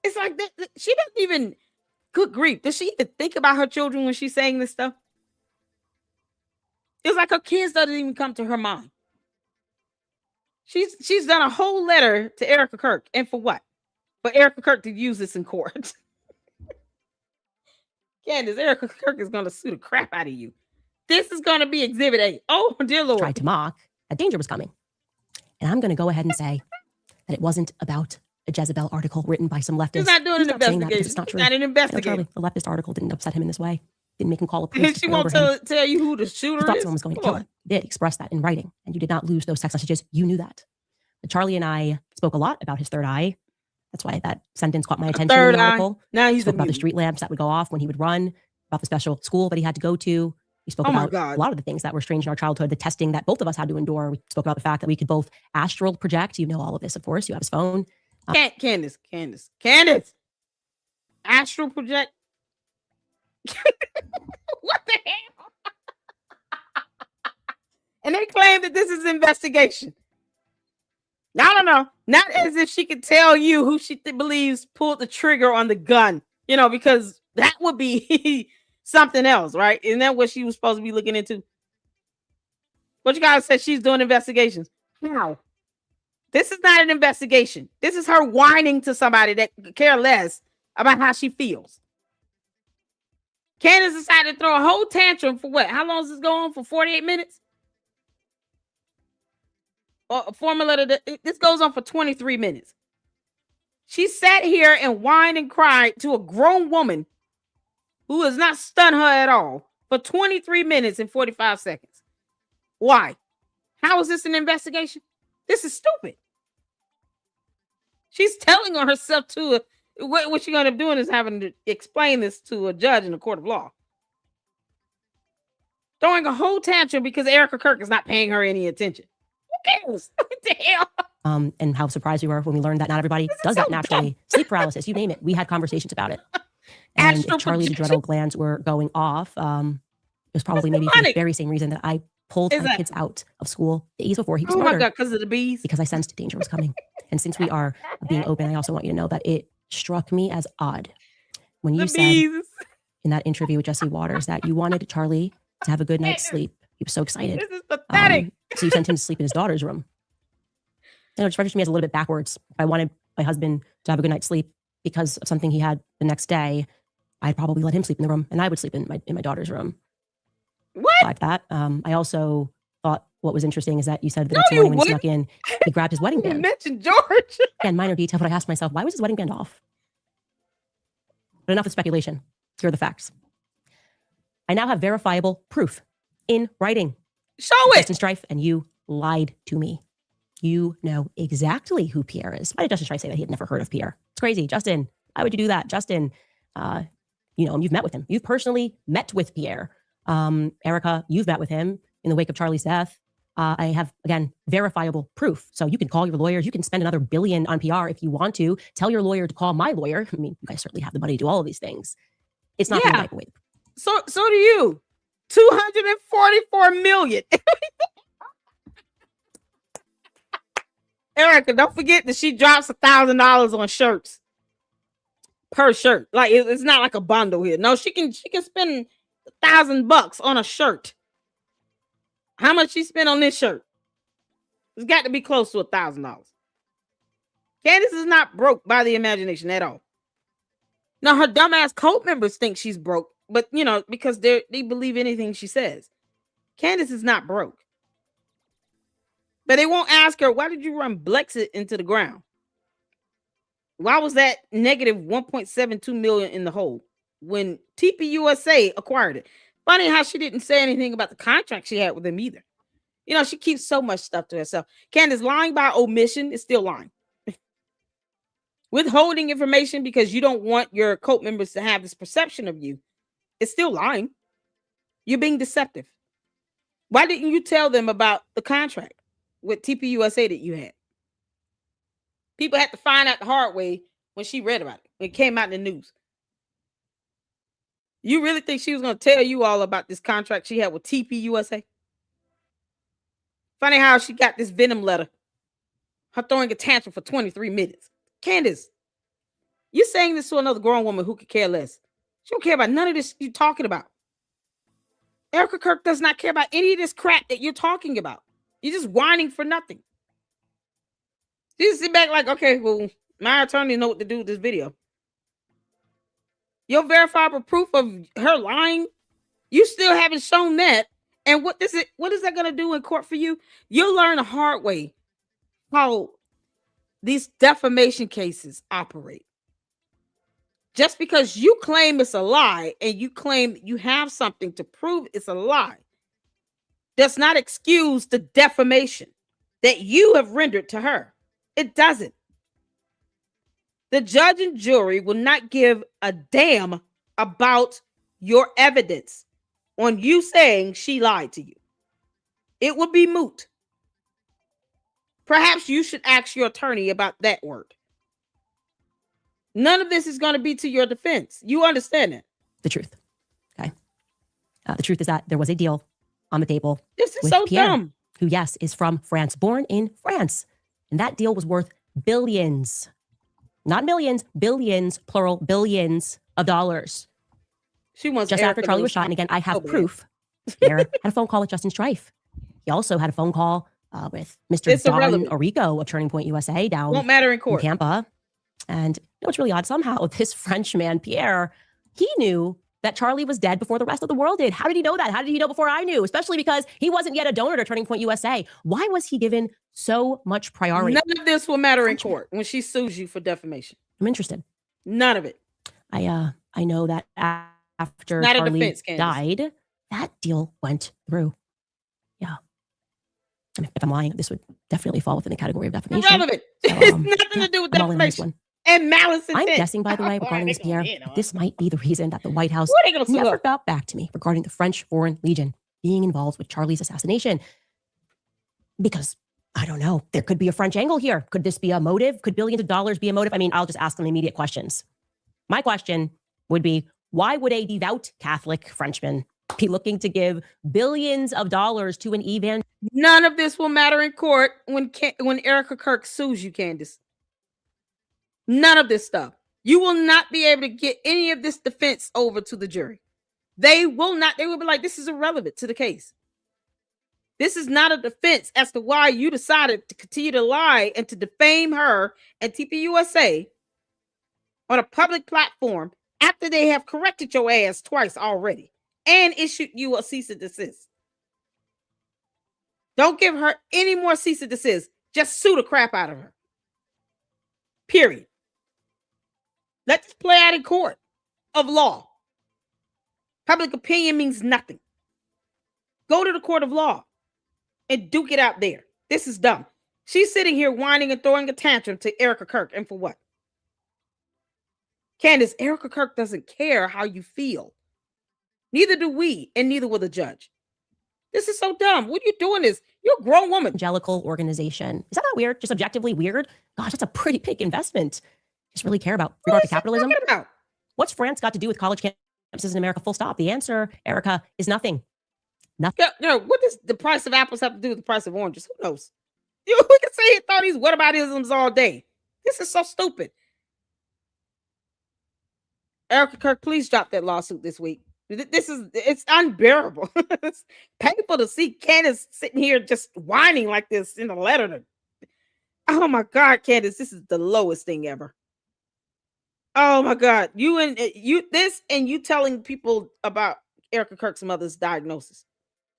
It's like that. She doesn't even, good grief, does she even think about her children when she's saying this stuff? It's like her kids doesn't even come to her mind. She's done a whole letter to Erika Kirk. And for what? For Erika Kirk to use this in court. Candace, Erika Kirk is going to sue the crap out of you. This is going to be Exhibit A. Oh, dear Lord. Tried to mock that danger was coming. And I'm going to go ahead and say that it wasn't about a Jezebel article written by some leftist. He's not doing an investigation. It's not true. Not an investigation. The leftist article didn't upset him in this way. Didn't make him call a police. She won't tell you who the shooter thought is. someone was going to kill him. He did express that in writing, and you did not lose those text messages. You knew that. But Charlie and I spoke a lot about his third eye. That's why that sentence caught my attention in the article. Now he's spoke about the street lamps that would go off when he would run, about the special school that he had to go to. We spoke about a lot of the things that were strange in our childhood, the testing that both of us had to endure. We spoke about the fact that we could both astral project. You know all of this, of course. You have his phone. Candace. Astral project. What the hell? And they claim that this is investigation. I don't know. Not as if she could tell you who she believes pulled the trigger on the gun, because that would be something else, right? Isn't that what she was supposed to be looking into? What you guys said she's doing investigations. How? This is not an investigation. This is her whining to somebody that care less about how she feels. Candace decided to throw a whole tantrum for what? How long is this going on? For 48 minutes? Or a formula this goes on for 23 minutes. She sat here and whined and cried to a grown woman who has not stunned her at all for 23 minutes and 45 seconds. Why? How is this an investigation? This is stupid. She's telling on herself to what she's going to end up doing is having to explain this to a judge in a court of law. Throwing a whole tantrum because Erika Kirk is not paying her any attention. Who cares? What the hell? And how surprised we were when we learned that not everybody does that naturally. Sleep paralysis, you name it. We had conversations about it. And if Charlie's adrenal glands were going off, it was probably maybe for the very same reason that I pulled my kids out of school days before he was murdered. Oh my God, because of the bees? Because I sensed danger was coming. And since we are being open, I also want you to know that it struck me as odd when you said in that interview with Jesse Waters that you wanted Charlie to have a good night's sleep. He was so excited. This is pathetic. So you sent him to sleep in his daughter's room. You know, it registers me as a little bit backwards. I wanted my husband to have a good night's sleep because of something he had the next day. I'd probably let him sleep in the room and I would sleep in my daughter's room. What? Like that. I also thought what was interesting is that you said the next morning when he snuck in, he grabbed his wedding band. You mentioned George. Again, minor detail, but I asked myself, why was his wedding band off? But enough of speculation. Here are the facts. I now have verifiable proof in writing. Show it. Justin Strife, and you lied to me. You know exactly who Pierre is. Why did Justin Strife say that he had never heard of Pierre? It's crazy. Justin, why would you do that? Justin, you know, you've met with him. You've personally met with Pierre. Erika, you've met with him in the wake of Charlie's death. I have, again, verifiable proof. So you can call your lawyers. You can spend another $1 billion on PR if you want to. Tell your lawyer to call my lawyer. I mean, you guys certainly have the money to do all of these things. It's not going to wipe away. So do you. 244 million. Erika, don't forget that she drops $1,000 on shirts per shirt. Like it's not like a bundle here. No, she can spend $1,000 on a shirt. How much she spent on this shirt? It's got to be close to $1,000. Candace is not broke by the imagination at all. Now her dumbass cult members think she's broke, but you know, because they believe anything she says. Candace is not broke. But they won't ask her, why did you run Blexit into the ground? Why was that negative 1.72 million in the hole when TPUSA acquired it? Funny how she didn't say anything about the contract she had with them either. You know, she keeps so much stuff to herself. Candace, lying by omission is still lying. Withholding information because you don't want your cult members to have this perception of you, it's still lying. You're being deceptive. Why didn't you tell them about the contract with TPUSA that you had? People had to find out the hard way when she read about it. It came out in the news. You really think she was going to tell you all about this contract she had with TPUSA? Funny how she got this venom letter. Her throwing a tantrum for 23 minutes. Candace, you're saying this to another grown woman who could care less. She don't care about none of this you're talking about. Erika Kirk does not care about any of this crap that you're talking about. You're just whining for nothing. You just sit back like, okay, well, my attorney know what to do with this video. Your verifiable proof of her lying, you still haven't shown that. And what is that going to do in court for you? You'll learn the hard way how these defamation cases operate. Just because you claim it's a lie and you claim you have something to prove it's a lie does not excuse the defamation that you have rendered to her. It doesn't. The judge and jury will not give a damn about your evidence on you saying she lied to you. It will be moot. Perhaps you should ask your attorney about that word. None of this is going to be to your defense. You understand that? The truth. Okay. The truth is that there was a deal on the table. This is with so Pierre, dumb. who, yes, is from France, born in France. And that deal was worth billions. Not millions, billions, plural, billions of dollars. She wants just after Charlie was shot. And again, I have proof. Pierre had a phone call with Justin Strife. He also had a phone call with Mr. Don Erika of Turning Point USA down won't matter in court. Tampa. And you know what's really odd? Somehow this French man, Pierre, he knew that Charlie was dead before the rest of the world did. How did he know that? How did he know before I knew? Especially because he wasn't yet a donor to Turning Point USA. Why was he given so much priority? None of this will matter in court when she sues you for defamation. I'm interested. None of it. I know that after Charlie died, that deal went through. Yeah. I mean, if I'm lying, this would definitely fall within the category of defamation. Irrelevant. So, it's nothing to do with defamation. And malice intent. I'm guessing, by the way, regarding this, Pierre, this might be the reason that the White House never got back to me regarding the French Foreign Legion being involved with Charlie's assassination. Because, I don't know, there could be a French angle here. Could this be a motive? Could billions of dollars be a motive? I mean, I'll just ask them immediate questions. My question would be, why would a devout Catholic Frenchman be looking to give billions of dollars to an evangelical? None of this will matter in court when Erika Kirk sues you, Candace. None of this stuff. You will not be able to get any of this defense over to the jury. They will not. They will be like, this is irrelevant to the case. This is not a defense as to why you decided to continue to lie and to defame her and TPUSA on a public platform after they have corrected your ass twice already and issued you a cease and desist. Don't give her any more cease and desist. Just sue the crap out of her. Period. Let's play out in court of law. Public opinion means nothing. Go to the court of law and duke it out there. This is dumb. She's sitting here whining and throwing a tantrum to Erika Kirk. And for what? Candace, Erika Kirk doesn't care how you feel. Neither do we, and neither will the judge. This is so dumb. What are you doing this? You're a grown woman. Evangelical organization. Is that not weird? Just objectively weird? Gosh, that's a pretty big investment. Just really care about regard to capitalism. What's France got to do with college campuses in America? Full stop. The answer, Erika, is nothing. Nothing. What does the price of apples have to do with the price of oranges? Who knows? We can say he thought these whataboutisms all day. This is so stupid. Erika Kirk, please drop that lawsuit this week. It's unbearable. It's painful to see Candace sitting here just whining like this in a letter. Oh my God, Candace, this is the lowest thing ever. Oh my God, you telling people about Erika Kirk's mother's diagnosis.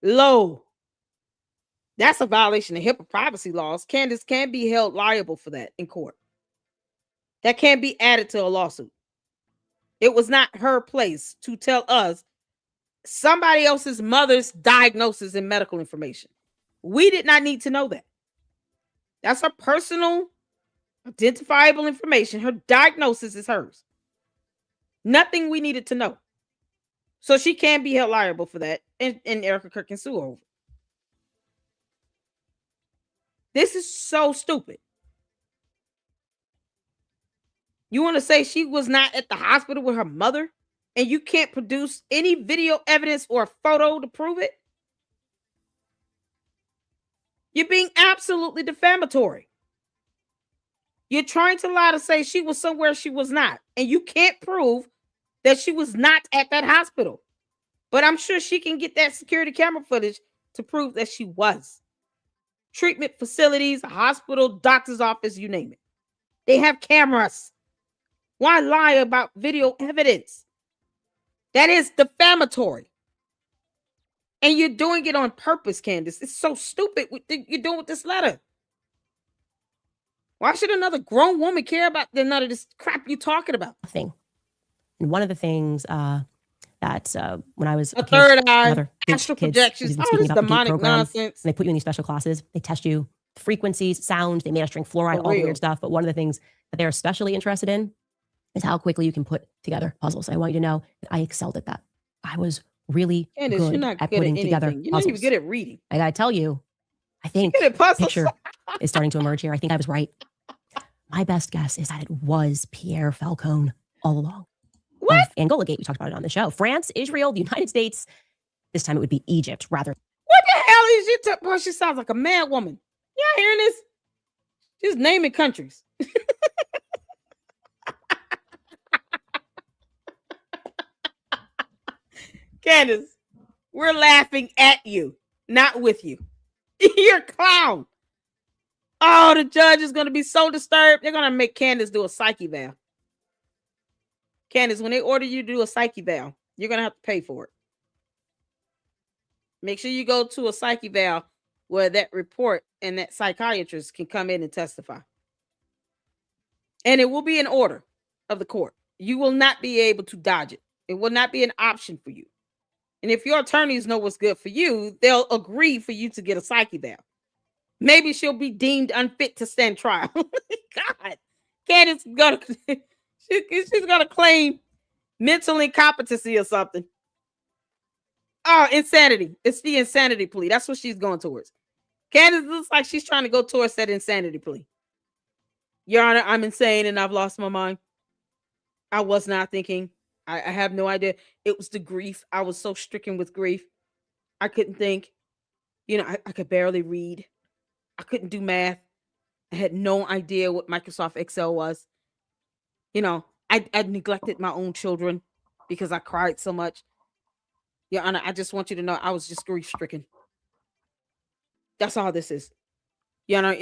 Low. That's a violation of HIPAA privacy laws. Candace can be held liable for that in court. That can't be added to a lawsuit. It was not her place to tell us somebody else's mother's diagnosis and medical information. We did not need to know that. That's her personal, identifiable information. Her diagnosis is hers. Nothing we needed to know. So she can be held liable for that, and Erika Kirk can sue over. This is so stupid. You want to say she was not at the hospital with her mother, and you can't produce any video evidence or a photo to prove it? You're being absolutely defamatory. You're trying to lie to say she was somewhere she was not, and you can't prove that she was not at that hospital. But I'm sure she can get that security camera footage to prove that she was. Treatment facilities, a hospital, doctor's office, you name it. They have cameras. Why lie about video evidence? That is defamatory. And you're doing it on purpose, Candace. It's so stupid what you're doing with this letter. Why should another grown woman care about none of this crap you're talking about? Nothing. And one of the things that when I was a third eye, astral projections, all this demonic nonsense. And they put you in these special classes. They test you frequencies, sound. They made us drink fluoride, all the weird stuff. But one of the things that they're especially interested in is how quickly you can put together puzzles. I want you to know that I excelled at that. I was really Candace, good you're not at good putting at together anything. You're puzzles. not even good at reading. I gotta tell you, I think the picture is starting to emerge here. I think I was right. My best guess is that it was Pierre Falcone all along. What? Angola Gate, we talked about it on the show. France, Israel, the United States. This time it would be Egypt rather. What the hell is you talking about? She sounds like a mad woman. Y'all hearing this? Just naming countries. Candace, we're laughing at you, not with you. You're a clown. Oh, the judge is going to be so disturbed. They're going to make Candace do a psyche eval. Candace, when they order you to do a psyche eval, you're going to have to pay for it. Make sure you go to a psyche eval where that report and that psychiatrist can come in and testify. And it will be an order of the court. You will not be able to dodge it. It will not be an option for you. And if your attorneys know what's good for you, they'll agree for you to get a psyche eval. Maybe she'll be deemed unfit to stand trial. God, Candace she's gonna claim mental incompetency or something. Oh, insanity. It's the insanity plea. That's what she's going towards. Candace looks like she's trying to go towards that insanity plea. Your Honor, I'm insane and I've lost my mind. I was not thinking. I have no idea. It was the grief. I was so stricken with grief. I couldn't think. I could barely read. I couldn't do math. I had no idea what Microsoft Excel was. I neglected my own children because I cried so much. Your Honor, I just want you to know I was just grief-stricken. That's all this is. Your Honor,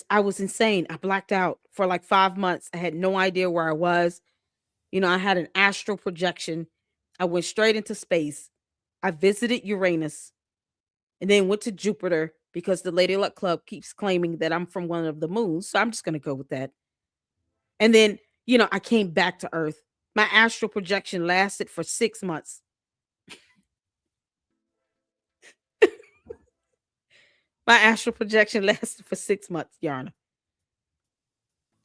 I was insane. I blacked out for like 5 months. I had no idea where I was. I had an astral projection. I went straight into space. I visited Uranus and then went to Jupiter because the Lady Luck Club keeps claiming that I'm from one of the moons. So I'm just going to go with that. And then, I came back to Earth. My astral projection lasted for 6 months. My astral projection lasted for 6 months, Your Honor.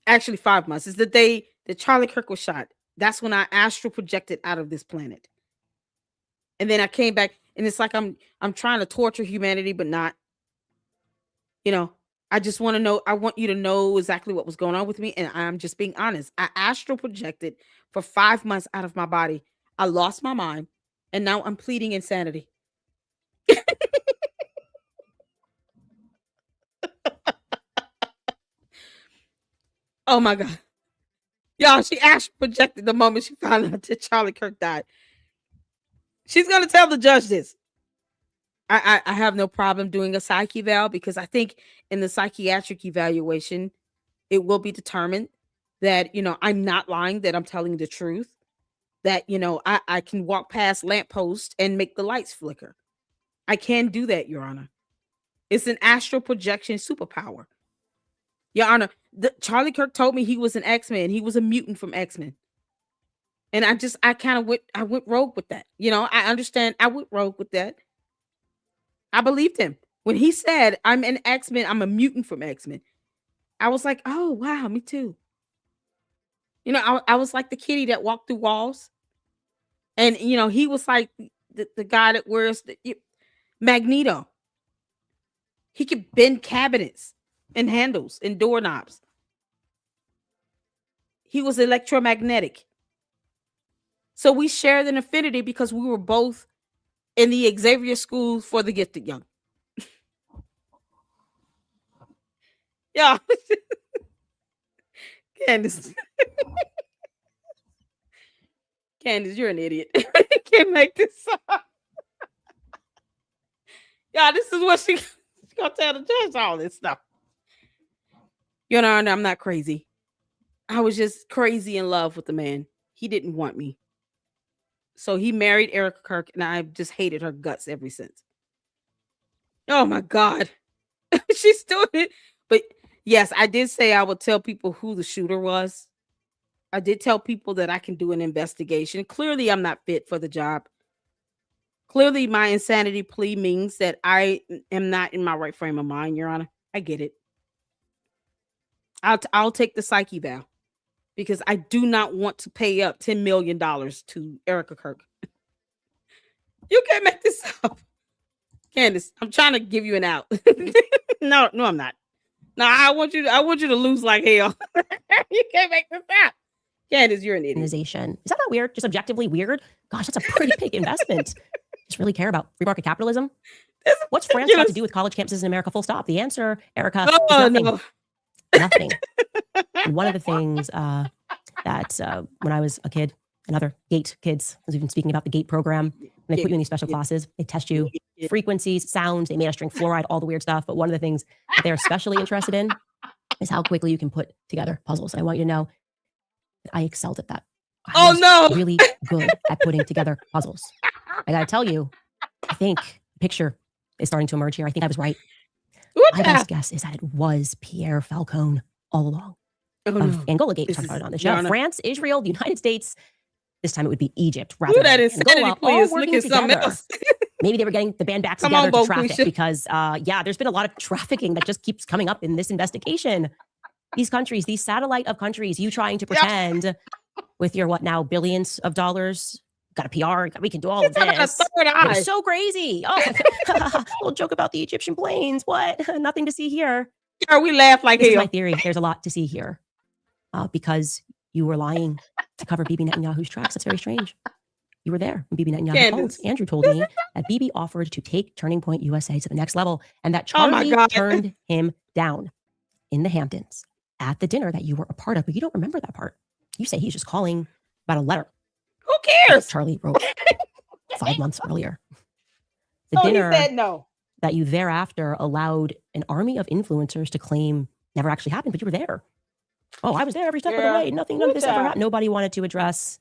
Actually, 5 months. It's the day that Charlie Kirk was shot. That's when I astral projected out of this planet. And then I came back, and it's like I'm trying to torture humanity, but not. I just want to know. I want you to know exactly what was going on with me, and I'm just being honest. I astral projected for 5 months out of my body. I lost my mind, and now I'm pleading insanity. Oh my God. Y'all, she astral projected the moment she found out that Charlie Kirk died. She's going to tell the judge this. I have no problem doing a psych eval because I think in the psychiatric evaluation, it will be determined that, I'm not lying, that I'm telling the truth, that, I can walk past lampposts and make the lights flicker. I can do that, Your Honor. It's an astral projection superpower. Your Honor, Charlie Kirk told me he was an X-Men. He was a mutant from X-Men. And I went rogue with that. I understand. I went rogue with that. I believed him. When he said, I'm an X-Men, I'm a mutant from X-Men, I was like, oh, wow, me too. I was like the kitty that walked through walls. And, he was like the guy that wears Magneto. He could bend cabinets and handles and doorknobs. He was electromagnetic. So we shared an affinity because we were both in the Xavier School for the Gifted Young. Yeah. Candace. Candace, you're an idiot. You can't make this up. Yeah, this is what she's going to tell the judge all this stuff. Your Honor, I'm not crazy. I was just crazy in love with the man. He didn't want me. So he married Erika Kirk, and I've just hated her guts ever since. Oh, my God. She's doing it. But yes, I did say I would tell people who the shooter was. I did tell people that I can do an investigation. Clearly, I'm not fit for the job. Clearly, my insanity plea means that I am not in my right frame of mind, Your Honor. I get it. I'll take the psyche eval because I do not want to pay up $10 million to Erika Kirk. You can't make this up. Candace, I'm trying to give you an out. No, I'm not. No, I want you to lose like hell. You can't make this up. Candace, you're an idiot. Organization. Is that not weird? Just objectively weird? Gosh, that's a pretty big investment. Just really care about free market capitalism? What's France got to do with college campuses in America? Full stop. The answer, Erika, is nothing. No. Nothing. One of the things that when I was a kid, and other GATE kids, as we've been speaking about the GATE program, And they put you in these special classes. They test you frequencies, sounds. They made us drink fluoride, all the weird stuff. But one of the things that they're especially interested in is how quickly you can put together puzzles. And I want you to know that I excelled at that. I was really good at putting together puzzles. I got to tell you, I think the picture is starting to emerge here. I think I was right. My best guess is that it was Pierre Falcone all along. Angola Gate, talked about it on the show. France, Israel, the United States. This time it would be Egypt rather than Angola, all working together. Maybe they were getting the band back together to traffic because, there's been a lot of trafficking that just keeps coming up in this investigation. These countries, these satellite of countries, you trying to pretend with your billions of dollars, got a PR, we can do all of this. It's so crazy. Oh, little joke about the Egyptian planes. What? Nothing to see here. Yeah, we laugh like hell. This is hell. my theory. There's a lot to see here because you were lying to cover Bibi Netanyahu's tracks. That's very strange. You were there when Bibi Netanyahu called. Andrew told me that Bibi offered to take Turning Point USA to the next level and that Charlie turned him down in the Hamptons at the dinner that you were a part of, but you don't remember that part. You say he's just calling about a letter. Who cares? Charlie wrote 5 months earlier. The dinner he said no. That you thereafter allowed an army of influencers to claim never actually happened, but you were there. Oh, I was there every step of the way. None of this ever happened. Nobody wanted to address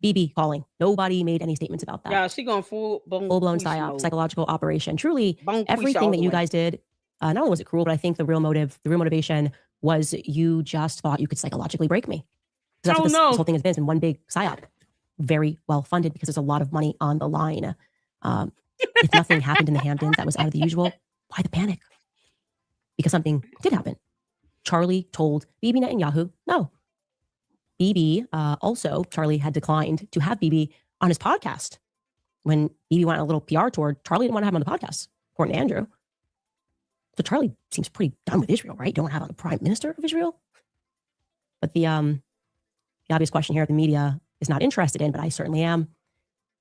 Bibi calling. Nobody made any statements about that. Yeah, she going full-blown psyop, psychological operation. Truly, everything that you guys did, not only was it cruel, but I think the real motivation was you just thought you could psychologically break me. That's what this whole thing has been. It's been one big psyop. Very well funded because there's a lot of money on the line. If nothing happened in the Hamptons that was out of the usual, why the panic? Because something did happen. Charlie told Bibi Netanyahu no. Bibi, also, Charlie had declined to have Bibi on his podcast. When Bibi went on a little PR tour, Charlie didn't want to have him on the podcast, according to Andrew. So Charlie seems pretty done with Israel, right? You don't want to have on the prime minister of Israel? But the obvious question here, the media is not interested in, but I certainly am,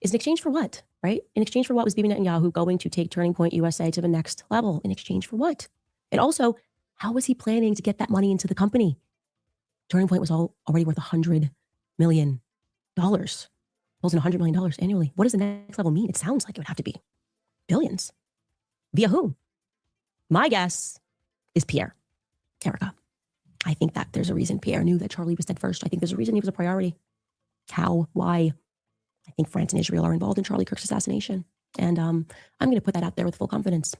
is in exchange for what, right? In exchange for what was Bibi Netanyahu going to take Turning Point USA to the next level? In exchange for what? And also, how was he planning to get that money into the company? Turning Point was already worth $100 million. Close to $100 million annually. What does the next level mean? It sounds like it would have to be billions. Via whom? My guess is Pierre. Erika. I think that there's a reason Pierre knew that Charlie was dead first. I think there's a reason he was a priority. How? Why? I think France and Israel are involved in Charlie Kirk's assassination. And I'm going to put that out there with full confidence.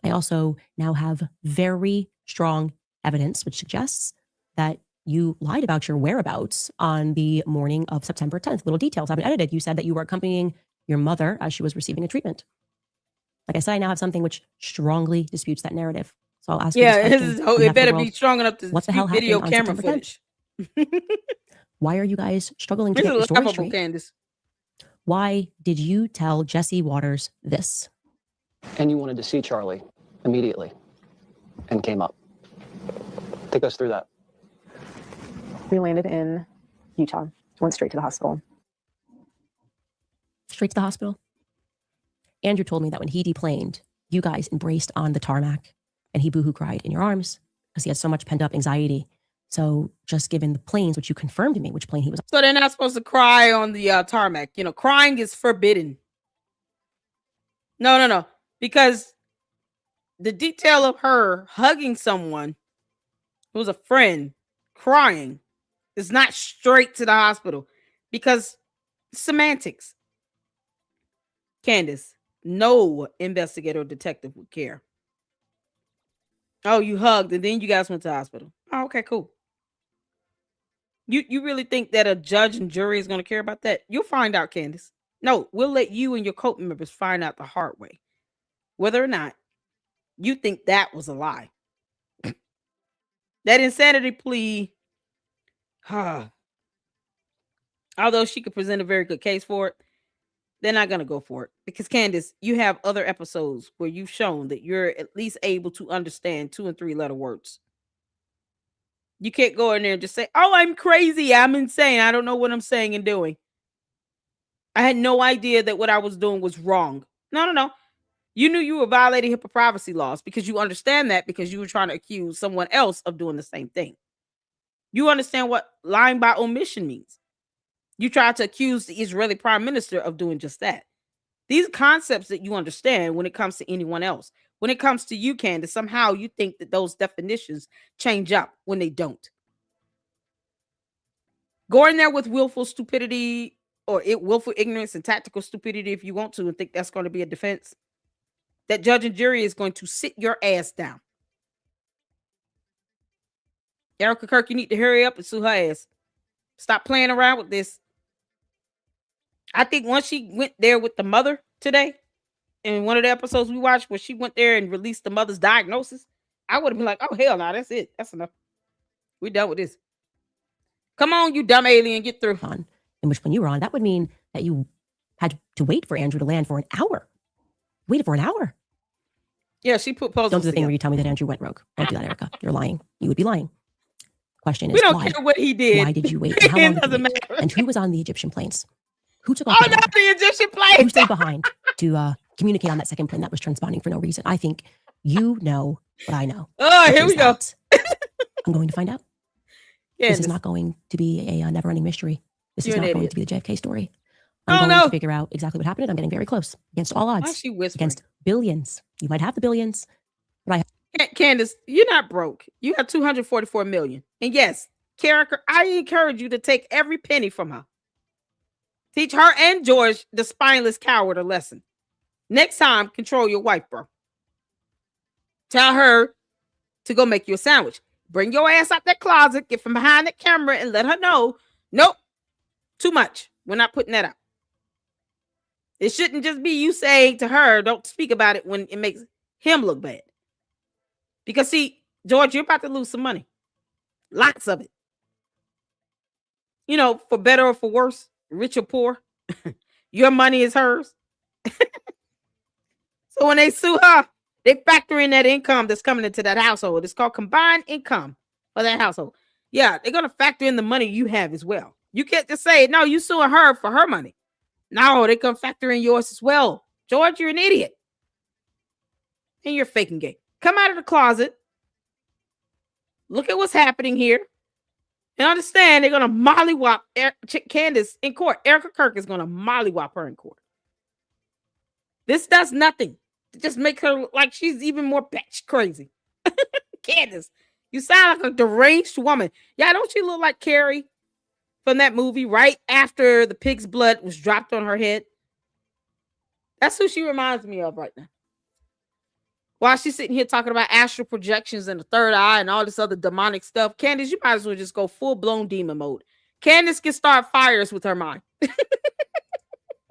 I also now have very strong evidence which suggests that you lied about your whereabouts on the morning of September 10th. Little details have been edited. You said that you were accompanying your mother as she was receiving a treatment. Like I said, I now have something which strongly disputes that narrative. So I'll ask you this question. It better be strong enough to what the hell video happened on camera September footage. 10th? Why are you guys struggling to get your story straight? Candace. Why did you tell Jesse Waters this? And you wanted to see Charlie immediately and came up. Take us through that. We landed in Utah, went straight to the hospital. Straight to the hospital? Andrew told me that when he deplaned, you guys embraced on the tarmac and he boohoo cried in your arms because he had so much pent up anxiety. So just given the planes, which you confirmed to me, which plane he was on. So they're not supposed to cry on the tarmac. You know, crying is forbidden. No. Because the detail of her hugging someone who was a friend crying is not straight to the hospital because semantics. Candace, no investigator or detective would care. Oh, you hugged and then you guys went to the hospital. Oh, okay, cool. You really think that a judge and jury is going to care about that? You'll find out, Candace. No, we'll let you and your cult members find out the hard way. Whether or not you think that was a lie. That insanity plea, although she could present a very good case for it, they're not going to go for it. Because, Candace, you have other episodes where you've shown that you're at least able to understand 2- and 3-letter words. You can't go in there and just say, oh, I'm crazy. I'm insane. I don't know what I'm saying and doing. I had no idea that what I was doing was wrong. No. You knew you were violating HIPAA privacy laws because you understand that because you were trying to accuse someone else of doing the same thing. You understand what lying by omission means. You tried to accuse the Israeli prime minister of doing just that. These concepts that you understand when it comes to anyone else. When it comes to you, Candace, somehow you think that those definitions change up when they don't. Go in there with willful stupidity or willful ignorance and tactical stupidity if you want to and think that's going to be a defense. That judge and jury is going to sit your ass down. Erika Kirk, you need to hurry up and sue her ass. Stop playing around with this. I think once she went there with the mother today, in one of the episodes we watched where she went there and released the mother's diagnosis, I would have been like, oh, hell no, that's it. That's enough. We're done with this. Come on, you dumb alien, get through. In which when you were on, that would mean that you had to wait for Andrew to land for an hour. Waited for an hour. Yeah, she put puzzles Don't do the thing together. where you tell me that Andrew went rogue. Don't do that, Erika. You're lying. You would be lying. Question is, We don't why? care what he did. Why did you wait? And how long It did you doesn't wait? matter. And who was on the Egyptian planes? Who took off? Oh, not the Egyptian plane. Who stayed behind to communicate on that second plane that was transponding for no reason? I think you know what I know. Oh, which here is we go. that I'm going to find out. This Candace. is not going to be a never-ending mystery. This You're is an not going idiot. to be the JFK story. Oh, I'm going no. to figure out exactly what happened. I'm getting very close against all Why odds. is she whispering? Against billions. You might have the billions, but I Candace, you're not broke. You have 244 million. And yes, Erika, I encourage you to take every penny from her. Teach her and George, the spineless coward, a lesson. Next time, control your wife, bro. Tell her to go make you a sandwich. Bring your ass out that closet, get from behind that camera, and let her know, nope, too much. We're not putting that out. It shouldn't just be you saying to her, don't speak about it when it makes him look bad. Because see, George, you're about to lose some money. Lots of it. You know, for better or for worse, rich or poor, your money is hers. So when they sue her, they factor in that income that's coming into that household. It's called combined income for that household. Yeah, they're going to factor in the money you have as well. You can't just say, no, you suing her for her money. No, they're going to factor in yours as well. George, you're an idiot. And you're faking gay. Come out of the closet. Look at what's happening here. And understand they're going to mollywop Candace in court. Erika Kirk is going to mollywop her in court. This does nothing. It just makes her look like she's even more batch crazy. Candace, you sound like a deranged woman. Yeah, don't she look like Carrie from that movie right after the pig's blood was dropped on her head? That's who she reminds me of right now. While she's sitting here talking about astral projections and the third eye and all this other demonic stuff, Candace, you might as well just go full-blown demon mode. Candace can start fires with her mind.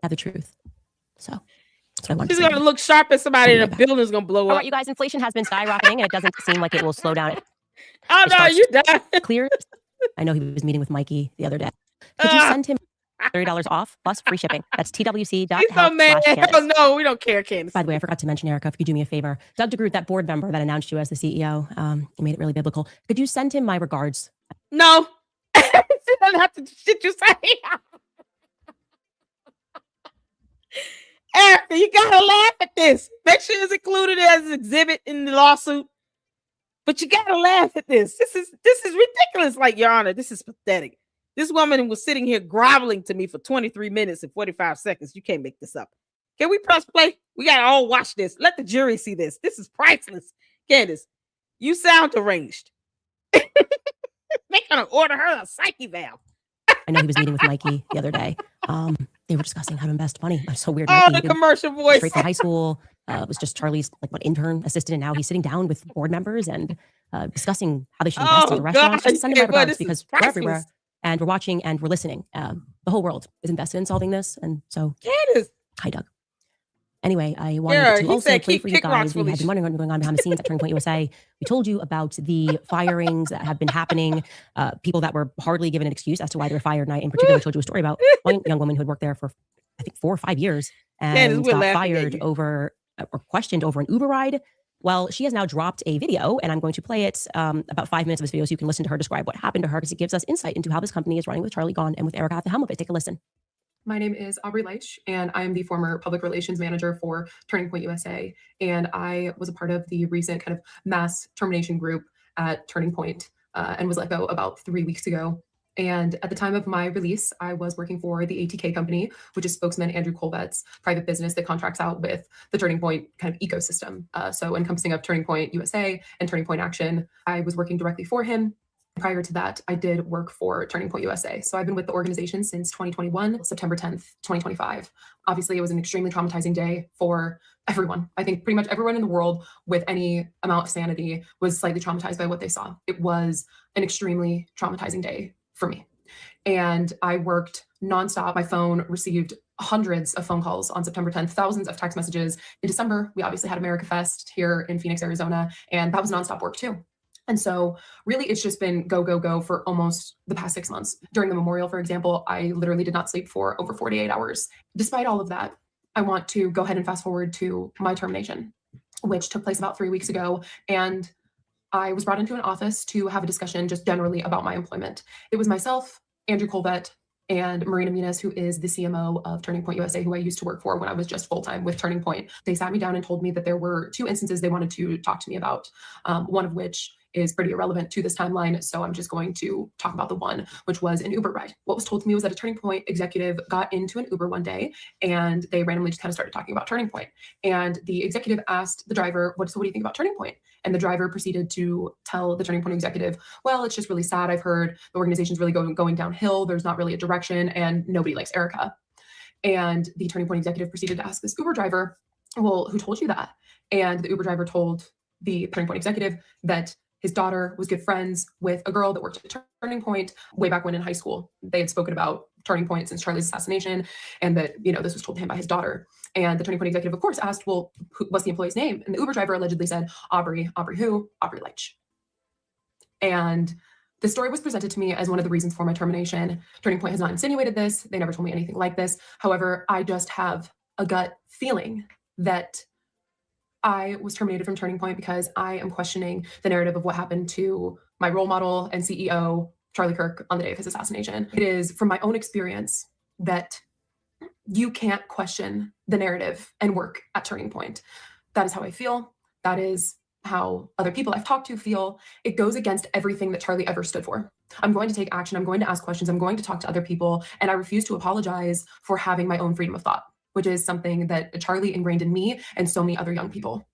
have the truth. So that's what I want. She's going to look sharp at somebody and the building's going to blow All up. right, you guys, inflation has been skyrocketing and it doesn't seem like it will slow down. Oh, no, you done. Clear. I know he was meeting with Mikey the other day. Could you send him $30 off plus free shipping? That's twc.health. He's so mad. Oh, no, we don't care, Candace. By the way, I forgot to mention, Erika, if you could do me a favor. Doug DeGroot, that board member that announced you as the CEO, you made it really biblical. Could you send him my regards? No. She doesn't have to shit you say. Erika, you gotta laugh at this. Make sure it's included as an exhibit in the lawsuit. But you gotta laugh at this. This is ridiculous, like, Your Honor. This is pathetic. This woman was sitting here groveling to me for 23 minutes and 45 seconds. You can't make this up. Can we press play? We gotta all watch this. Let the jury see this. This is priceless. Candace, you sound deranged. They're gonna order her a psyche valve. I know he was meeting with Mikey the other day. They were discussing how to invest money. That's so weird. Oh, Mikey, the commercial voice. Straight from high school. Was just Charlie's intern assistant, and now he's sitting down with board members and discussing how they should invest in the restaurants. Just send him my regards because we're everywhere and we're watching and we're listening. The whole world is invested in solving this, and so Candace. Hi, Doug. Anyway, I wanted to also play for you guys. We had been wondering what's going on behind the scenes at Turning Point USA. We told you about the firings that have been happening, people that were hardly given an excuse as to why they were fired. And I, in particular, told you a story about one young woman who had worked there for, I think, 4 or 5 years and got fired over or questioned over an Uber ride. Well, she has now dropped a video, and I'm going to play it about 5 minutes of this video so you can listen to her describe what happened to her because it gives us insight into how this company is running with Charlie gone and with Erika at the helm of it. Take a listen. My name is Aubrey Leitch, and I am the former public relations manager for Turning Point USA. And I was a part of the recent kind of mass termination group at Turning Point and was let go about 3 weeks ago. And at the time of my release, I was working for the ATK company, which is spokesman Andrew Colvet's private business that contracts out with the Turning Point kind of ecosystem. So encompassing of Turning Point USA and Turning Point Action. I was working directly for him. Prior to that, I did work for Turning Point USA. So I've been with the organization since 2021, September 10th, 2025. Obviously, it was an extremely traumatizing day for everyone. I think pretty much everyone in the world with any amount of sanity was slightly traumatized by what they saw. It was an extremely traumatizing day for me. And I worked nonstop. My phone received hundreds of phone calls on September 10th, thousands of text messages. In December, we obviously had America Fest here in Phoenix, Arizona, and that was nonstop work too. And so really it's just been go, go, go for almost the past 6 months. During the memorial, for example, I literally did not sleep for over 48 hours. Despite all of that, I want to go ahead and fast forward to my termination, which took place about 3 weeks ago. And I was brought into an office to have a discussion just generally about my employment. It was myself, Andrew Colvet, and Marina Muniz, who is the CMO of Turning Point USA, who I used to work for when I was just full-time with Turning Point. They sat me down and told me that there were 2 instances they wanted to talk to me about, one of which is pretty irrelevant to this timeline. So I'm just going to talk about the one, which was an Uber ride. What was told to me was that a Turning Point executive got into an Uber one day and they randomly just kind of started talking about Turning Point. And the executive asked the driver, so what do you think about Turning Point? And the driver proceeded to tell the Turning Point executive, well, it's just really sad. I've heard the organization's really going downhill. There's not really a direction and nobody likes Erika. And the Turning Point executive proceeded to ask this Uber driver, well, who told you that? And the Uber driver told the Turning Point executive that his daughter was good friends with a girl that worked at Turning Point way back when in high school. They had spoken about Turning Point since Charlie's assassination, and that, this was told to him by his daughter. And the Turning Point executive, of course, asked, well, what's the employee's name? And the Uber driver allegedly said, Aubrey who? Aubrey Leitch. And the story was presented to me as one of the reasons for my termination. Turning Point has not insinuated this. They never told me anything like this. However, I just have a gut feeling that I was terminated from Turning Point because I am questioning the narrative of what happened to my role model and CEO, Charlie Kirk, on the day of his assassination. It is from my own experience that you can't question the narrative and work at Turning Point. That is how I feel. That is how other people I've talked to feel. It goes against everything that Charlie ever stood for. I'm going to take action. I'm going to ask questions. I'm going to talk to other people. And I refuse to apologize for having my own freedom of thought, which is something that Charlie ingrained in me and so many other young people.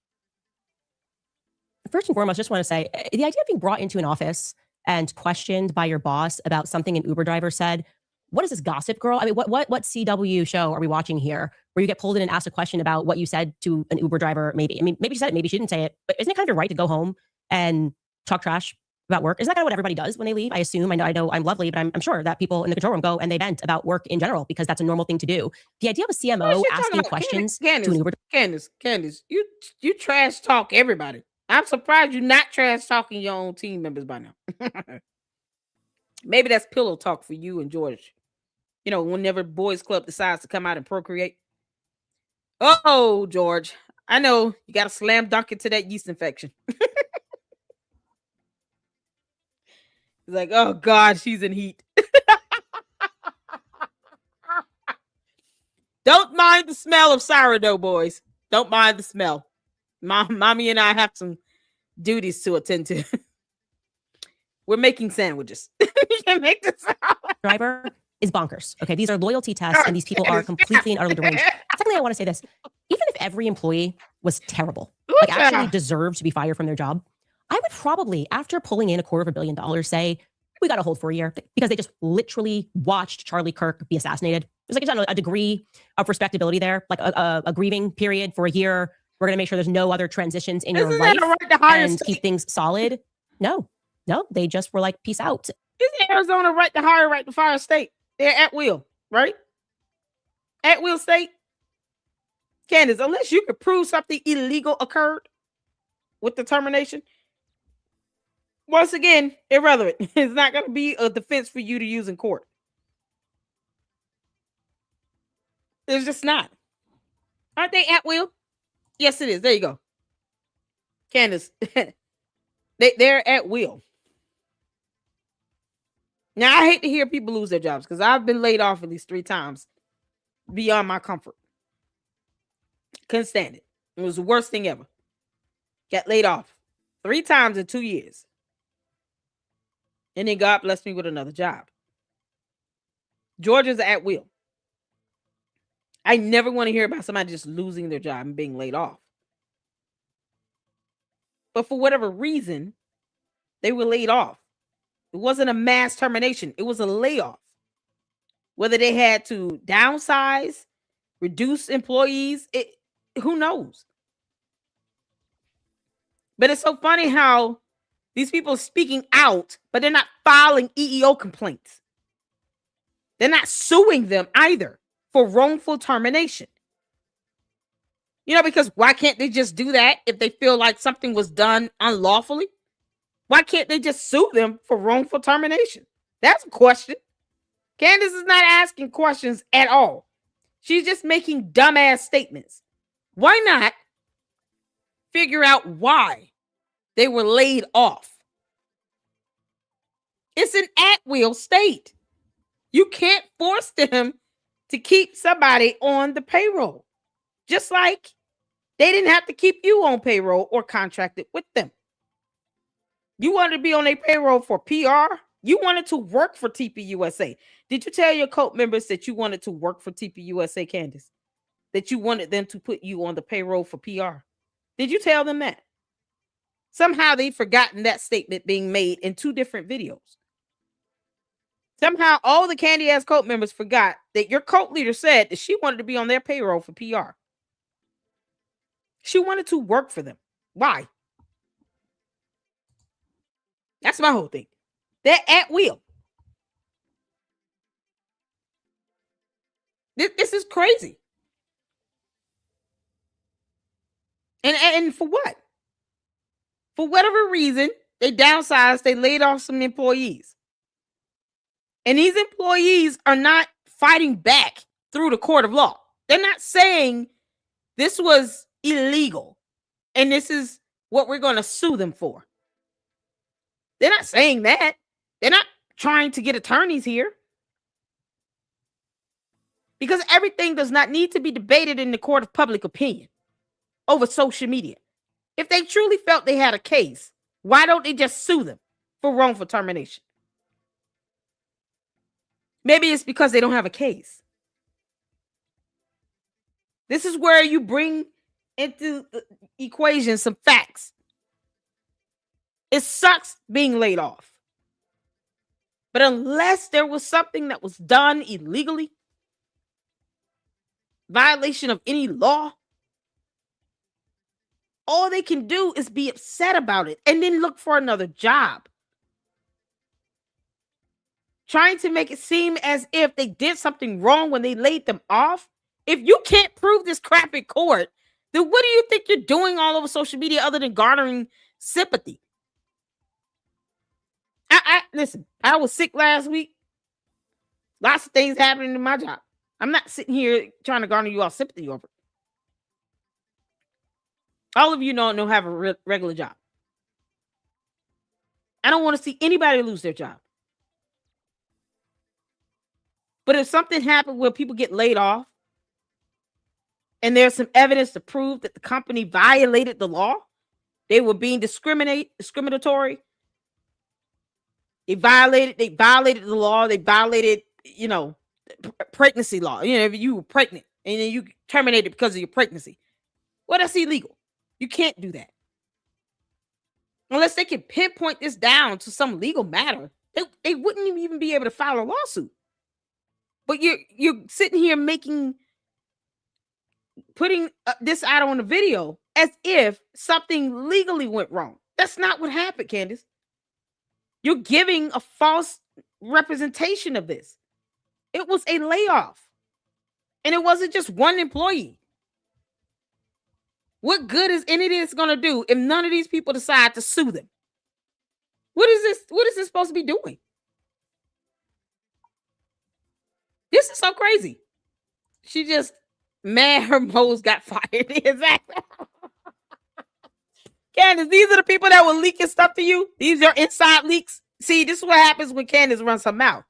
First and foremost, just want to say the idea of being brought into an office and questioned by your boss about something an Uber driver said. What is this, Gossip Girl? I mean, what CW show are we watching here where you get pulled in and asked a question about what you said to an Uber driver? Maybe. I mean, maybe she said it, maybe she didn't say it, but isn't it kind of your right to go home and talk trash about work? Isn't that kind of what everybody does when they leave? I assume. I know I'm lovely, but I'm sure that people in the control room go and they vent about work in general because that's a normal thing to do. The idea of a CMO asking questions to an Uber. Candace, you trash talk everybody. I'm surprised you're not trash talking your own team members by now. Maybe that's pillow talk for you and George. Whenever boys club decides to come out and procreate. Oh, George, I know you got to slam dunk into that yeast infection. It's like, oh God, she's in heat. Don't mind the smell of sourdough, boys. Don't mind the smell. Mommy and I have some duties to attend to. We're making sandwiches. You can make this driver is bonkers. Okay, these are loyalty tests, and these people are completely and utterly deranged. Secondly, I want to say this: even if every employee was terrible, like actually deserved to be fired from their job, I would probably, after pulling in $250 million, say we got to hold for a year because they just literally watched Charlie Kirk be assassinated. There's like, I don't know, a degree of respectability there, like a grieving period for a year. We're going to make sure there's no other transitions in your life and keep things solid. No, they just were like, peace out. Isn't Arizona right to hire, right to fire state? They're at will, right? At will state. Candace, unless you could prove something illegal occurred with the termination, once again, irrelevant. It's not going to be a defense for you to use in court. It's just not. Aren't they at will? Yes, it is. There you go. Candace, they're at will. Now, I hate to hear people lose their jobs because I've been laid off at least 3 times beyond my comfort. Couldn't stand it. It was the worst thing ever. Got laid off 3 times in 2 years. And then God blessed me with another job. Georgia's at will. I never want to hear about somebody just losing their job and being laid off. But for whatever reason, they were laid off. It wasn't a mass termination. It was a layoff. Whether they had to downsize, reduce employees, who knows? But it's so funny how these people are speaking out, but they're not filing EEO complaints. They're not suing them either for wrongful termination. You know, because why can't they just do that if they feel like something was done unlawfully? Why can't they just sue them for wrongful termination? That's a question. Candace is not asking questions at all. She's just making dumbass statements. Why not figure out why they were laid off? It's an at-will state. You can't force them to keep somebody on the payroll. Just like they didn't have to keep you on payroll or contracted with them. You wanted to be on a payroll for PR. You wanted to work for TPUSA. Did you tell your cult members that you wanted to work for TPUSA, Candace? That you wanted them to put you on the payroll for PR? Did you tell them that? Somehow they've forgotten that statement being made in 2 different videos. Somehow all the candy ass cult members forgot that your cult leader said that she wanted to be on their payroll for PR. She wanted to work for them. Why? That's my whole thing. They're at will. This is crazy. And for what? For whatever reason, they downsized, they laid off some employees. And these employees are not fighting back through the court of law. They're not saying this was illegal and this is what we're going to sue them for. They're not saying that. They're not trying to get attorneys here. Because everything does not need to be debated in the court of public opinion over social media. If they truly felt they had a case, why don't they just sue them for wrongful termination? Maybe it's because they don't have a case. This is where you bring into the equation some facts. It sucks being laid off. But unless there was something that was done illegally, violation of any law, all they can do is be upset about it and then look for another job. Trying to make it seem as if they did something wrong when they laid them off. If you can't prove this crap in court, then what do you think you're doing all over social media other than garnering sympathy? Listen, I was sick last week. Lots of things happening in my job. I'm not sitting here trying to garner you all sympathy over it. All of you don't have a regular job. I don't want to see anybody lose their job. But if something happened where people get laid off and there's some evidence to prove that the company violated the law, they were being discriminatory. They violated the law. They violated, pregnancy law. If you were pregnant and then you terminated because of your pregnancy. Well, that's illegal. You can't do that. Unless they can pinpoint this down to some legal matter, they wouldn't even be able to file a lawsuit. But you're sitting here putting this out on the video as if something legally went wrong. That's not what happened, Candace. You're giving a false representation of this. It was a layoff. And it wasn't just one employee. What good is any of this going to do if none of these people decide to sue them? What is this? What is this supposed to be doing? This is so crazy. She just mad her moles got fired. Exactly. Candace, these are the people that were leaking stuff to you. These are inside leaks. See, this is what happens when Candace runs her mouth.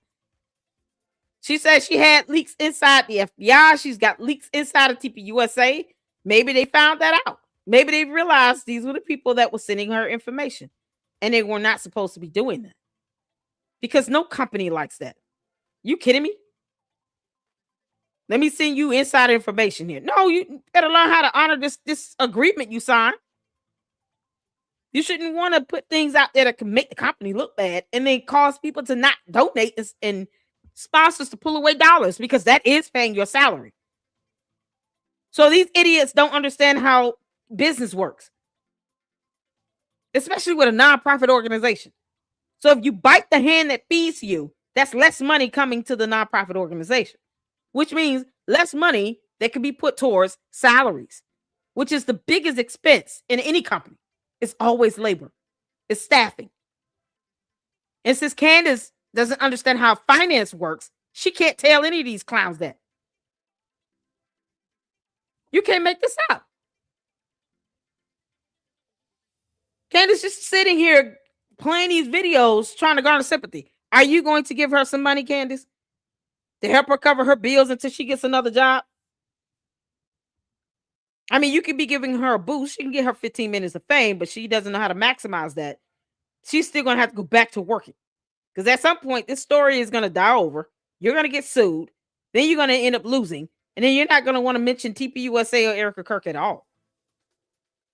She said she had leaks inside the FBI. She's got leaks inside of TPUSA. Maybe they found that out. Maybe they realized these were the people that were sending her information. And they were not supposed to be doing that. Because no company likes that. You kidding me? Let me send you insider information here. No, you better learn how to honor this agreement you signed. You shouldn't want to put things out there that can make the company look bad and then cause people to not donate and sponsors to pull away dollars, because that is paying your salary. So these idiots don't understand how business works, especially with a nonprofit organization. So if you bite the hand that feeds you, that's less money coming to the nonprofit organization, which means less money that can be put towards salaries, which is the biggest expense in any company. It's always labor. It's staffing. And since Candace doesn't understand how finance works, she can't tell any of these clowns that. You can't make this up. Candace just sitting here playing these videos trying to garner sympathy. Are you going to give her some money, Candace, to help her cover her bills until she gets another job? I mean, you could be giving her a boost. She can get her 15 minutes of fame, but she doesn't know how to maximize that. She's still going to have to go back to working, because at some point, this story is going to die over. You're going to get sued. Then you're going to end up losing. And then you're not going to want to mention TPUSA or Erika Kirk at all.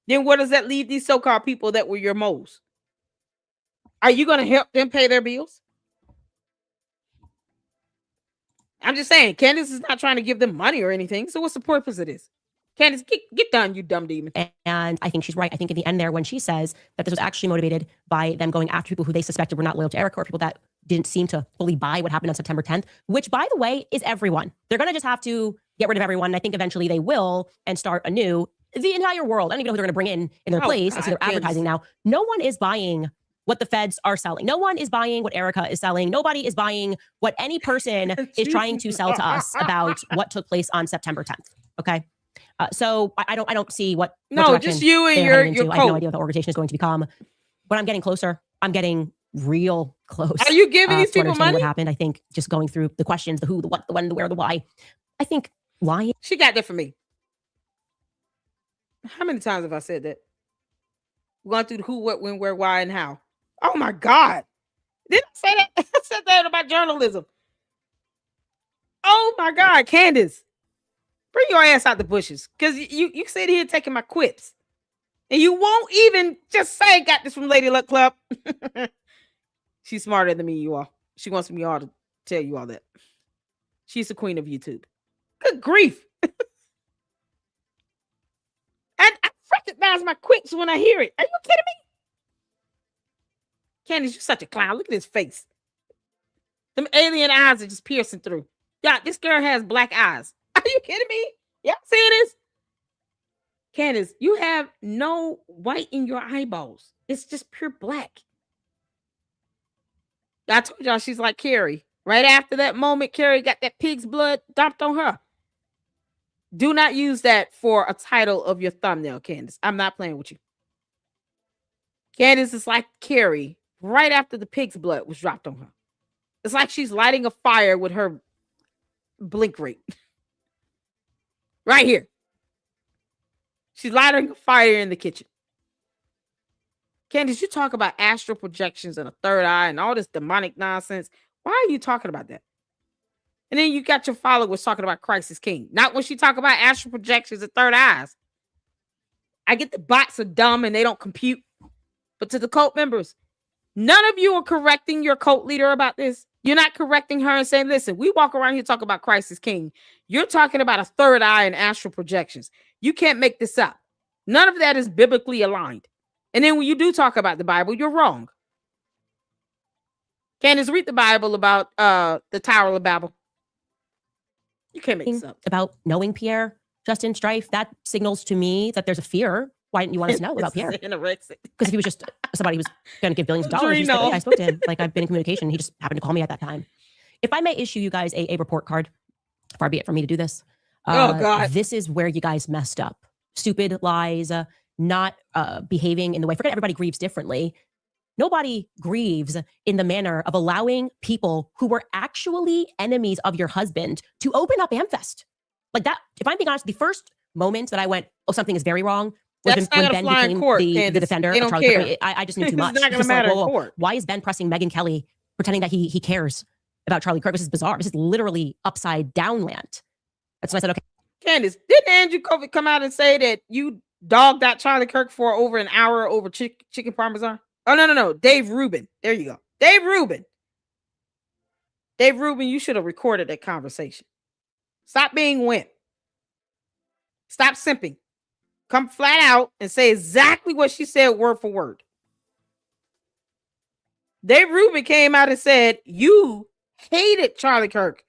Then where does that leave these so-called people that were your moles? Are you going to help them pay their bills? I'm just saying, Candace is not trying to give them money or anything. So what's the purpose of this? Candace, get done, you dumb demon. And I think she's right. I think in the end there, when she says that this was actually motivated by them going after people who they suspected were not loyal to Erika, or people that didn't seem to fully buy what happened on September 10th, which, by the way, is everyone. They're going to just have to get rid of everyone. And I think eventually they will and start anew. The entire world. I don't even know who they're going to bring in their place. I see they're advertising now. No one is buying what the feds are selling. No one is buying what Erika is selling. Nobody is buying what any person is trying to sell to us about what took place on September 10th. Okay. So I don't see what just you and your I have no idea what the organization is going to become. But I'm getting closer. I'm getting real close. Are you giving these people money? What happened? I think just going through the questions, the who, the what, the when, the where, the why. I think lying. She got that for me. How many times have I said that? We're going through the who, what, when, where, why, and how. Oh my God. Didn't I say that? I said that about journalism. Oh my God, Candace. Bring your ass out the bushes. Because you sit here taking my quips. And you won't even just say, got this from Lady Luck Club. She's smarter than me, you all. She wants me all to tell you all that. She's the queen of YouTube. Good grief. And I recognize my quips when I hear it. Are you kidding me? Candace, you're such a clown. Look at his face. Them alien eyes are just piercing through. Yeah, this girl has black eyes. Are you kidding me? Y'all seeing this? Candace, you have no white in your eyeballs. It's just pure black. I told y'all she's like Carrie. Right after that moment, Carrie got that pig's blood dumped on her. Do not use that for a title of your thumbnail, Candace. I'm not playing with you. Candace is like Carrie right after the pig's blood was dropped on her. It's like she's lighting a fire with her blink rate. Right here. She's lighting a fire in the kitchen. Candace, you talk about astral projections and a third eye and all this demonic nonsense. Why are you talking about that? And then you got your followers talking about Christ is King. Not when she talk about astral projections and third eyes. I get the bots are dumb and they don't compute. But to the cult members, none of you are correcting your cult leader about this. You're not correcting her and saying, listen, we walk around here talking about Christ is King. You're talking about a third eye and astral projections. You can't make this up. None of that is biblically aligned. And then when you do talk about the Bible, you're wrong. Candace, read the Bible about the Tower of Babel. You can't make this up. About knowing Pierre, Justin Strife, that signals to me that there's a fear. Why didn't you want us to know about Pierre? Because if he was just somebody who was going to give billions of dollars, said, I spoke to him. Like, I've been in communication. He just happened to call me at that time. If I may issue you guys a report card, far be it for me to do this. Oh, God. This is where you guys messed up. Stupid lies, not behaving in the way. Forget everybody grieves differently. Nobody grieves in the manner of allowing people who were actually enemies of your husband to open up AmFest. Like that, if I'm being honest, the first moment that I went, oh, something is very wrong, was when Ben became the defender of Charlie Kirk. I just knew too much. It's not going to matter in court. Why is Ben pressing Megyn Kelly, pretending that he cares about Charlie Kirk? This is bizarre. This is literally upside down land. That's when I said, okay. Candace, didn't Andrew Kovic come out and say that you dogged out Charlie Kirk for over an hour over chicken parmesan? Oh, no. Dave Rubin. There you go. Dave Rubin, you should have recorded that conversation. Stop being wimp. Stop simping. Come flat out and say exactly what she said word for word. Dave Rubin came out and said you hated Charlie Kirk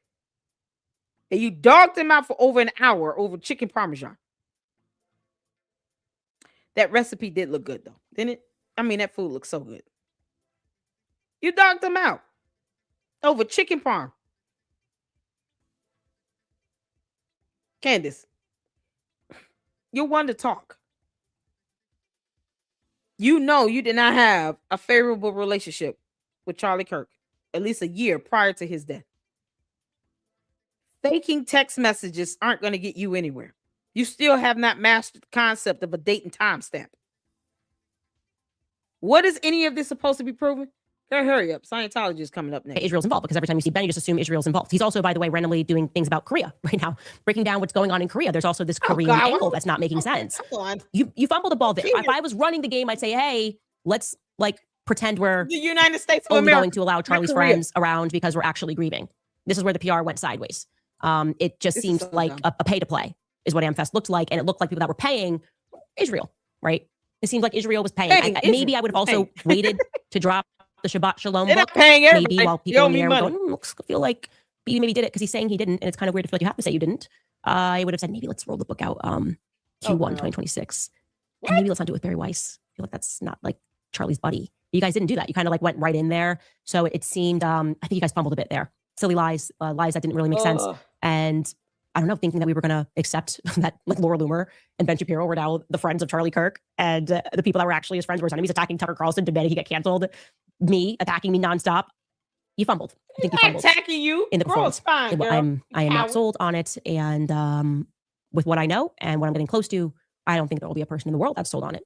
and you dogged him out for over an hour over chicken parmesan. That recipe did look good, though, didn't it? I mean, that food looks so good. You dogged him out over chicken parm. Candace, you're one to talk. You know you did not have a favorable relationship with Charlie Kirk at least a year prior to his death. Faking text messages aren't going to get you anywhere. You still have not mastered the concept of a date and time stamp. What is any of this supposed to be proven? Hurry up. Scientology is coming up next. Israel's involved, because every time you see Ben, you just assume Israel's involved. He's also, by the way, randomly doing things about Korea right now, breaking down what's going on in Korea. There's also this Korean angle that's not making sense. You fumbled the ball there. If I was running the game, I'd say, hey, let's pretend we're the United States of only America going to allow Charlie's friends around because we're actually grieving. This is where the PR went sideways. It just seems like a pay to play is what AmFest looked like. And it looked like people that were paying Israel, right? It seemed like Israel was paying. Maybe I would have also waited to drop the Shabbat Shalom book. Maybe while people in the air were going, looks feel like he maybe did it because he's saying he didn't. And it's kind of weird to feel like you have to say you didn't. I would have said, maybe let's roll the book out Q1 2026. And maybe let's not do it with Barry Weiss. I feel like that's not like Charlie's buddy. You guys didn't do that. You kind of went right in there. So it seemed, I think you guys fumbled a bit there. Silly lies that didn't really make sense. And I don't know, thinking that we were going to accept that Laura Loomer and Ben Shapiro were now the friends of Charlie Kirk, and the people that were actually his friends were his enemies, attacking Tucker Carlson, demanding he get canceled, me attacking me nonstop. You fumbled. I think you fumbled. Attacking you in the performance. Fine, I am not sold on it, and with what I know and what I'm getting close to, I don't think there will be a person in the world that's sold on it.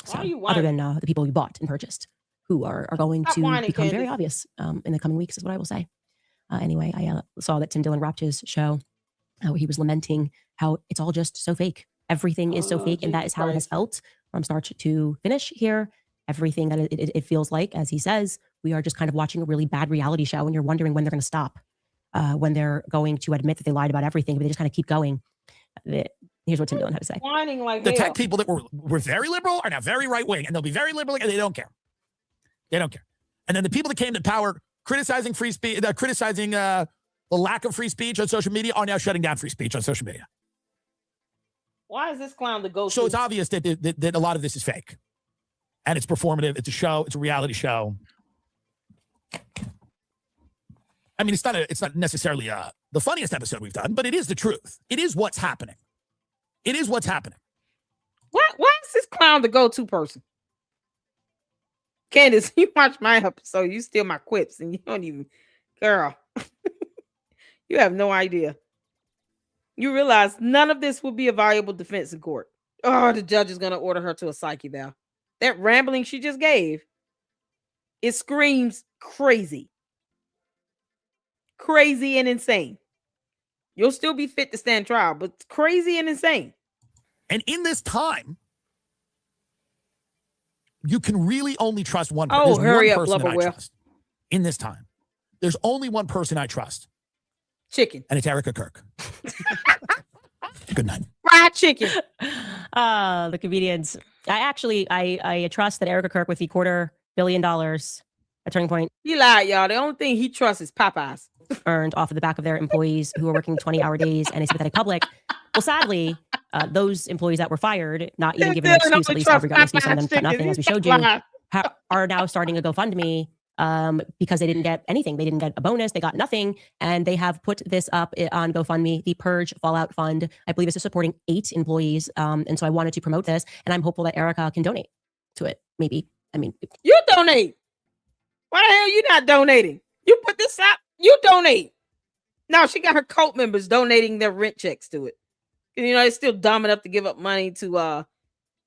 So, other than the people you bought and purchased, who are going to become very obvious in the coming weeks, is what I will say. Anyway, I saw that Tim Dillon wrapped his show where he was lamenting how it's all just so fake. Everything is so fake, and that is how it has felt from start to finish here. Everything that it feels like, as he says, we are just kind of watching a really bad reality show, and you're wondering when they're going to stop, when they're going to admit that they lied about everything, but they just kind of keep going. Here's what Tim Dillon had to say. The tech people that were very liberal are now very right wing, and they'll be very liberal, and they don't care. They don't care. And then the people that came to power criticizing free speech, criticizing the lack of free speech on social media, are now shutting down free speech on social media. Why is this clown the go-to? So it's obvious that a lot of this is fake. And it's performative. It's a show. It's a reality show. I mean, it's not necessarily the funniest episode we've done, but it is the truth. It is what's happening. It is what's happening. Why is this clown the go-to person? Candace, you watch my episode, you steal my quips, and you don't even, girl, you have no idea. You realize none of this will be a valuable defense in court. Oh, the judge is going to order her to a psych eval. That rambling she just gave, it screams crazy. Crazy and insane. You'll still be fit to stand trial, but it's crazy and insane. And in this time, you can really only trust one person. Oh, hurry up, Blubberwell. In this time, there's only one person I trust. Chicken. And it's Erika Kirk. Good night. Fried chicken. The comedians. I trust that Erika Kirk with the $250 million at Turning Point. He lied, y'all. The only thing he trusts is Popeyes. Earned off of the back of their employees who are working 20-hour days and a sympathetic public. Well, sadly, those employees that were fired, not even given an excuse, at least every got an excuse on them for nothing, as we showed you, are now starting a GoFundMe because they didn't get anything. They didn't get a bonus. They got nothing. And they have put this up on GoFundMe, the Purge Fallout Fund. I believe this is supporting 8 employees. And so I wanted to promote this. And I'm hopeful that Erika can donate to it. Maybe. I mean, you donate. Why the hell are you not donating? You put this up, you donate. No, she got her cult members donating their rent checks to it. You know, it's still dumb enough to give up money to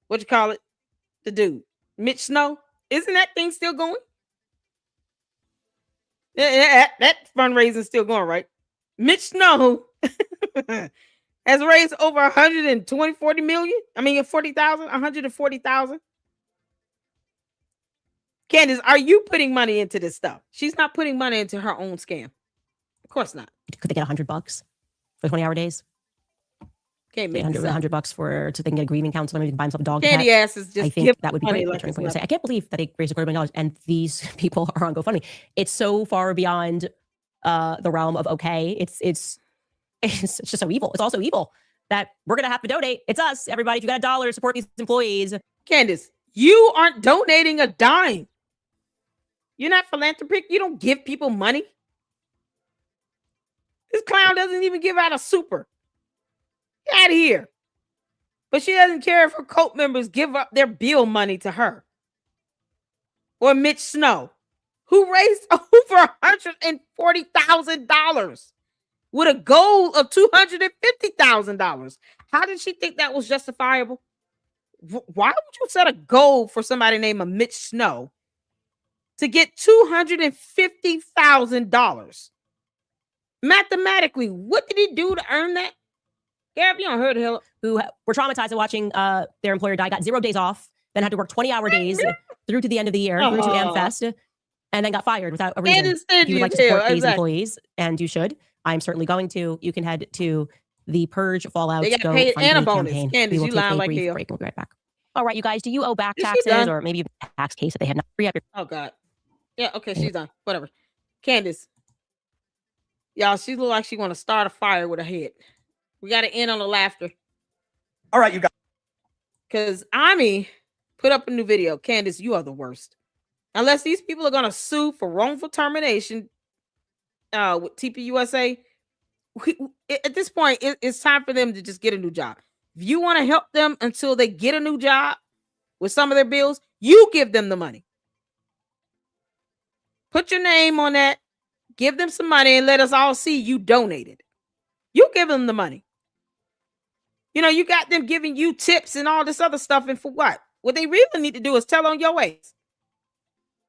what you call it? The dude. Mitch Snow. Isn't that thing still going? Yeah, that fundraising still going, right? Mitch Snow has raised over 140 million. I mean, 40,000, 140,000. Candace, are you putting money into this stuff? She's not putting money into her own scam. Of course not. Could they get $100 for 20-hour days? Can't make $100 for so they can get a grieving counselor. Maybe buy himself a dog. Candy ass is just. I think that would be great. Like I can't believe that they raised $250 million, and these people are on GoFundMe. It's so far beyond the realm of okay. It's just so evil. It's also evil that we're gonna have to donate. It's us, everybody. If you got a dollar, support these employees. Candace, you aren't donating a dime. You're not philanthropic. You don't give people money. This clown doesn't even give out a super. Get out of here. But she doesn't care if her cult members give up their bill money to her. Or Mitch Snow, who raised over $140,000 with a goal of $250,000. How did she think that was justifiable? Why would you set a goal for somebody named Mitch Snow to get $250,000? Mathematically, what did he do to earn that? Gab, you don't heard the hell. Who were traumatized at watching their employer die, got 0 days off, then had to work 20-hour days through to the end of the year, through to AmFest, and then got fired without a reason. If you would like to support these employees, and you should, I'm certainly going to. You can head to the Purge Fallout Go paid and a bonus. campaign. Candace, We will you take lying a like brief hell. break. We'll be right back. All right, you guys, do you owe back Is she taxes done? or maybe a tax case that they had not free up your Oh, God. Yeah, okay, she's done. Whatever. Candace. Y'all, she look like she want to start a fire with her head. We got to end on the laughter. All right, you guys. Because Ami put up a new video. Candace, you are the worst. Unless these people are going to sue for wrongful termination with TPUSA, at this point, it's time for them to just get a new job. If you want to help them until they get a new job with some of their bills, you give them the money. Put your name on that. Give them some money and let us all see you donated. You give them the money. You know, you got them giving you tips and all this other stuff. And for what? What they really need to do is tell on your ways.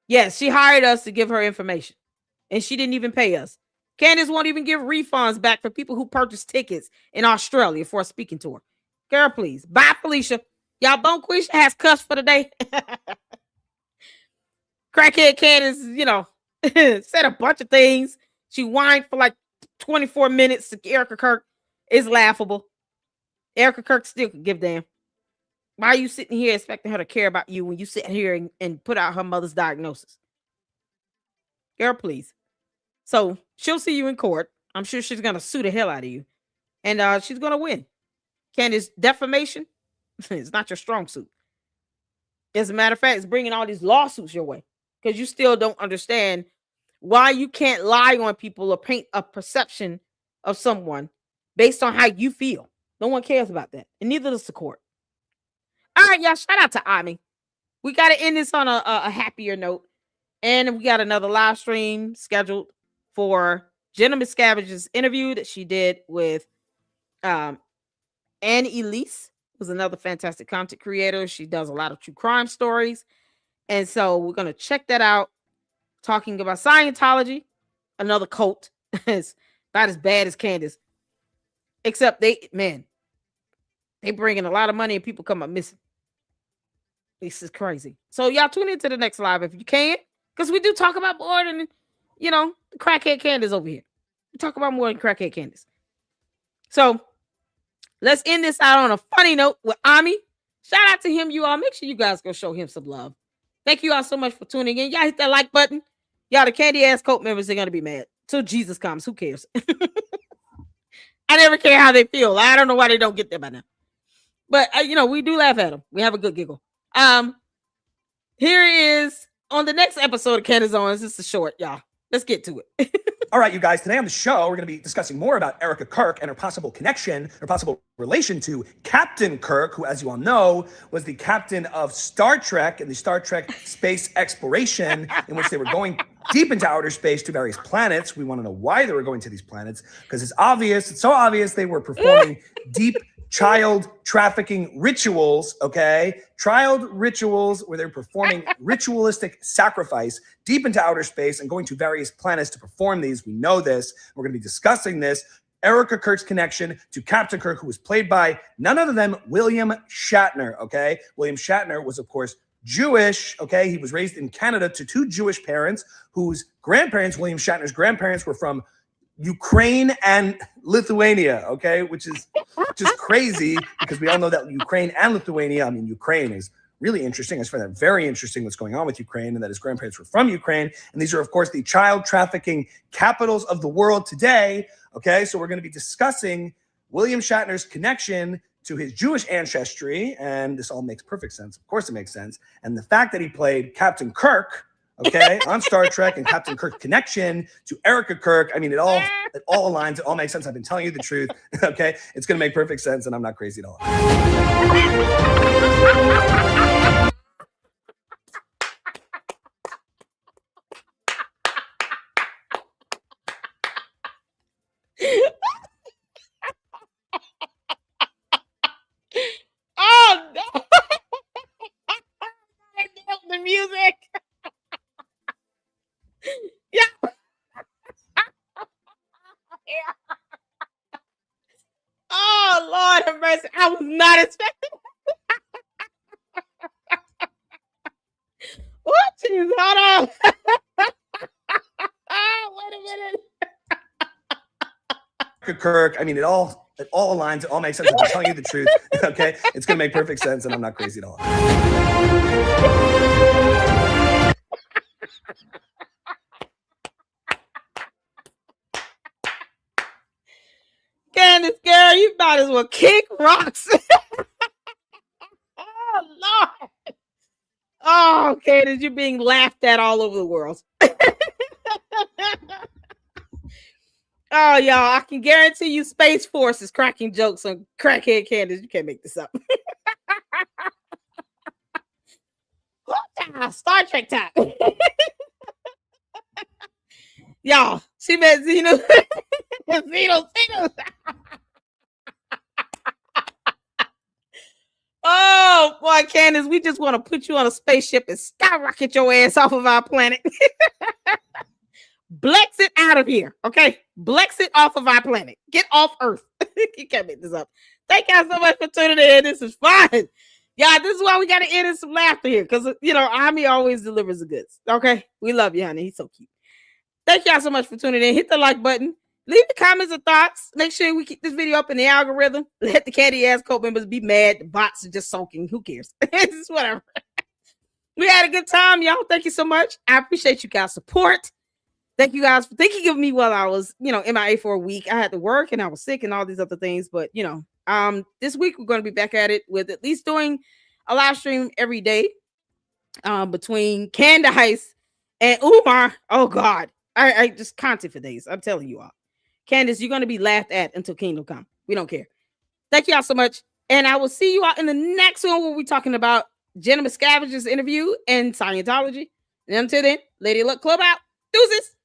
Yes, she hired us to give her information. And she didn't even pay us. Candace won't even give refunds back for people who purchased tickets in Australia for a speaking tour. Girl, please. Bye, Felicia. Y'all, Bonquisha has cussed for the day. Crackhead Candace, you know, said a bunch of things. She whined for like 24 minutes to Erika Kirk. It's laughable. Erika Kirk still could give damn. Why are you sitting here expecting her to care about you when you sit here and put out her mother's diagnosis? Girl, please. So she'll see you in court. I'm sure she's going to sue the hell out of you. And she's going to win. Candace, defamation is not your strong suit. As a matter of fact, it's bringing all these lawsuits your way because you still don't understand why you can't lie on people or paint a perception of someone based on how you feel. No one cares about that. And neither does the court. All right, y'all. Shout out to Ami. We got to end this on a happier note. And we got another live stream scheduled for Jenna Miscavige's interview that she did with Anne Elise, who's another fantastic content creator. She does a lot of true crime stories. And so we're going to check that out. Talking about Scientology, another cult. It's about as bad as Candace. Except they bring in a lot of money and people come up missing. This is crazy. So y'all tune into the next live if you can. Because we do talk about more than, you know, crackhead Candace over here. We talk about more than crackhead Candace. So let's end this out on a funny note with Ami. Shout out to him, you all. Make sure you guys go show him some love. Thank you all so much for tuning in. Y'all hit that like button. Y'all, the candy ass cult members are going to be mad. Till Jesus comes. Who cares? I never care how they feel. I don't know why they don't get there by now. But, you know, we do laugh at them. We have a good giggle. Here is on the next episode of Candace Owens. This is short, y'all. Let's get to it. All right, you guys, today on the show, we're going to be discussing more about Erika Kirk and her possible connection, her possible relation to Captain Kirk, who, as you all know, was the captain of Star Trek and the Star Trek space exploration, in which they were going deep into outer space to various planets. We want to know why they were going to these planets, because it's obvious, it's so obvious they were performing deep child trafficking rituals, okay? Child rituals where they're performing ritualistic sacrifice deep into outer space and going to various planets to perform these. We know this. We're going to be discussing this. Erika Kirk's connection to Captain Kirk, who was played by none other than William Shatner, okay? William Shatner was, of course, Jewish, okay? He was raised in Canada to two Jewish parents whose grandparents, William Shatner's grandparents, were from Ukraine and Lithuania, okay? Which is just crazy because we all know that Ukraine and Lithuania, I mean, Ukraine is really interesting. I find that very interesting what's going on with Ukraine and that his grandparents were from Ukraine. And these are, of course, the child trafficking capitals of the world today, okay? So we're going to be discussing William Shatner's connection to his Jewish ancestry, and this all makes perfect sense. Of course it makes sense. And the fact that he played Captain Kirk, okay, on Star Trek, and Captain Kirk's connection to Erika Kirk, I mean, it all aligns. It all makes sense. I've been telling you the truth, okay? It's going to make perfect sense, and I'm not crazy at all. Oh, no. I nailed the music. Yeah. Oh, Lord have mercy. I was not expecting. What? Jeez, hold on. Wait a minute. Kirk, I mean, it all aligns. It all makes sense. I'm telling you the truth, okay? It's going to make perfect sense, and I'm not crazy at all. Candace, girl, you might as well kick rocks. Oh, Lord. Oh, Candace, you're being laughed at all over the world. Oh, y'all, I can guarantee you Space Force is cracking jokes on crackhead Candace. You can't make this up. Star Trek time. Y'all, she met Xeno. Xeno. Oh, boy, Candace, we just want to put you on a spaceship and skyrocket your ass off of our planet. Blex it out of here, okay? Blex it off of our planet. Get off Earth. You can't make this up. Thank y'all so much for tuning in. This is fun. Y'all, this is why we got to end in some laughter here because, you know, Ami always delivers the goods, okay? We love you, honey. He's so cute. Thank y'all so much for tuning in. Hit the like button. Leave the comments and thoughts. Make sure we keep this video up in the algorithm. Let the candy ass cult members be mad. The bots are just sulking. Who cares? It's whatever. We had a good time, y'all. Thank you so much. I appreciate you guys' support. Thank you guys for thinking of me while I was, you know, MIA for a week. I had to work and I was sick and all these other things. But, you know, this week we're going to be back at it with at least doing a live stream every day between Candace and Umar. Oh, God. I just content for days. I'm telling you all. Candace, you're going to be laughed at until Kingdom Come. We don't care. Thank y'all so much. And I will see you all in the next one where we're talking about Jenna Miscavige's interview and Scientology. And until then, Lady Luck Club out. Deuces.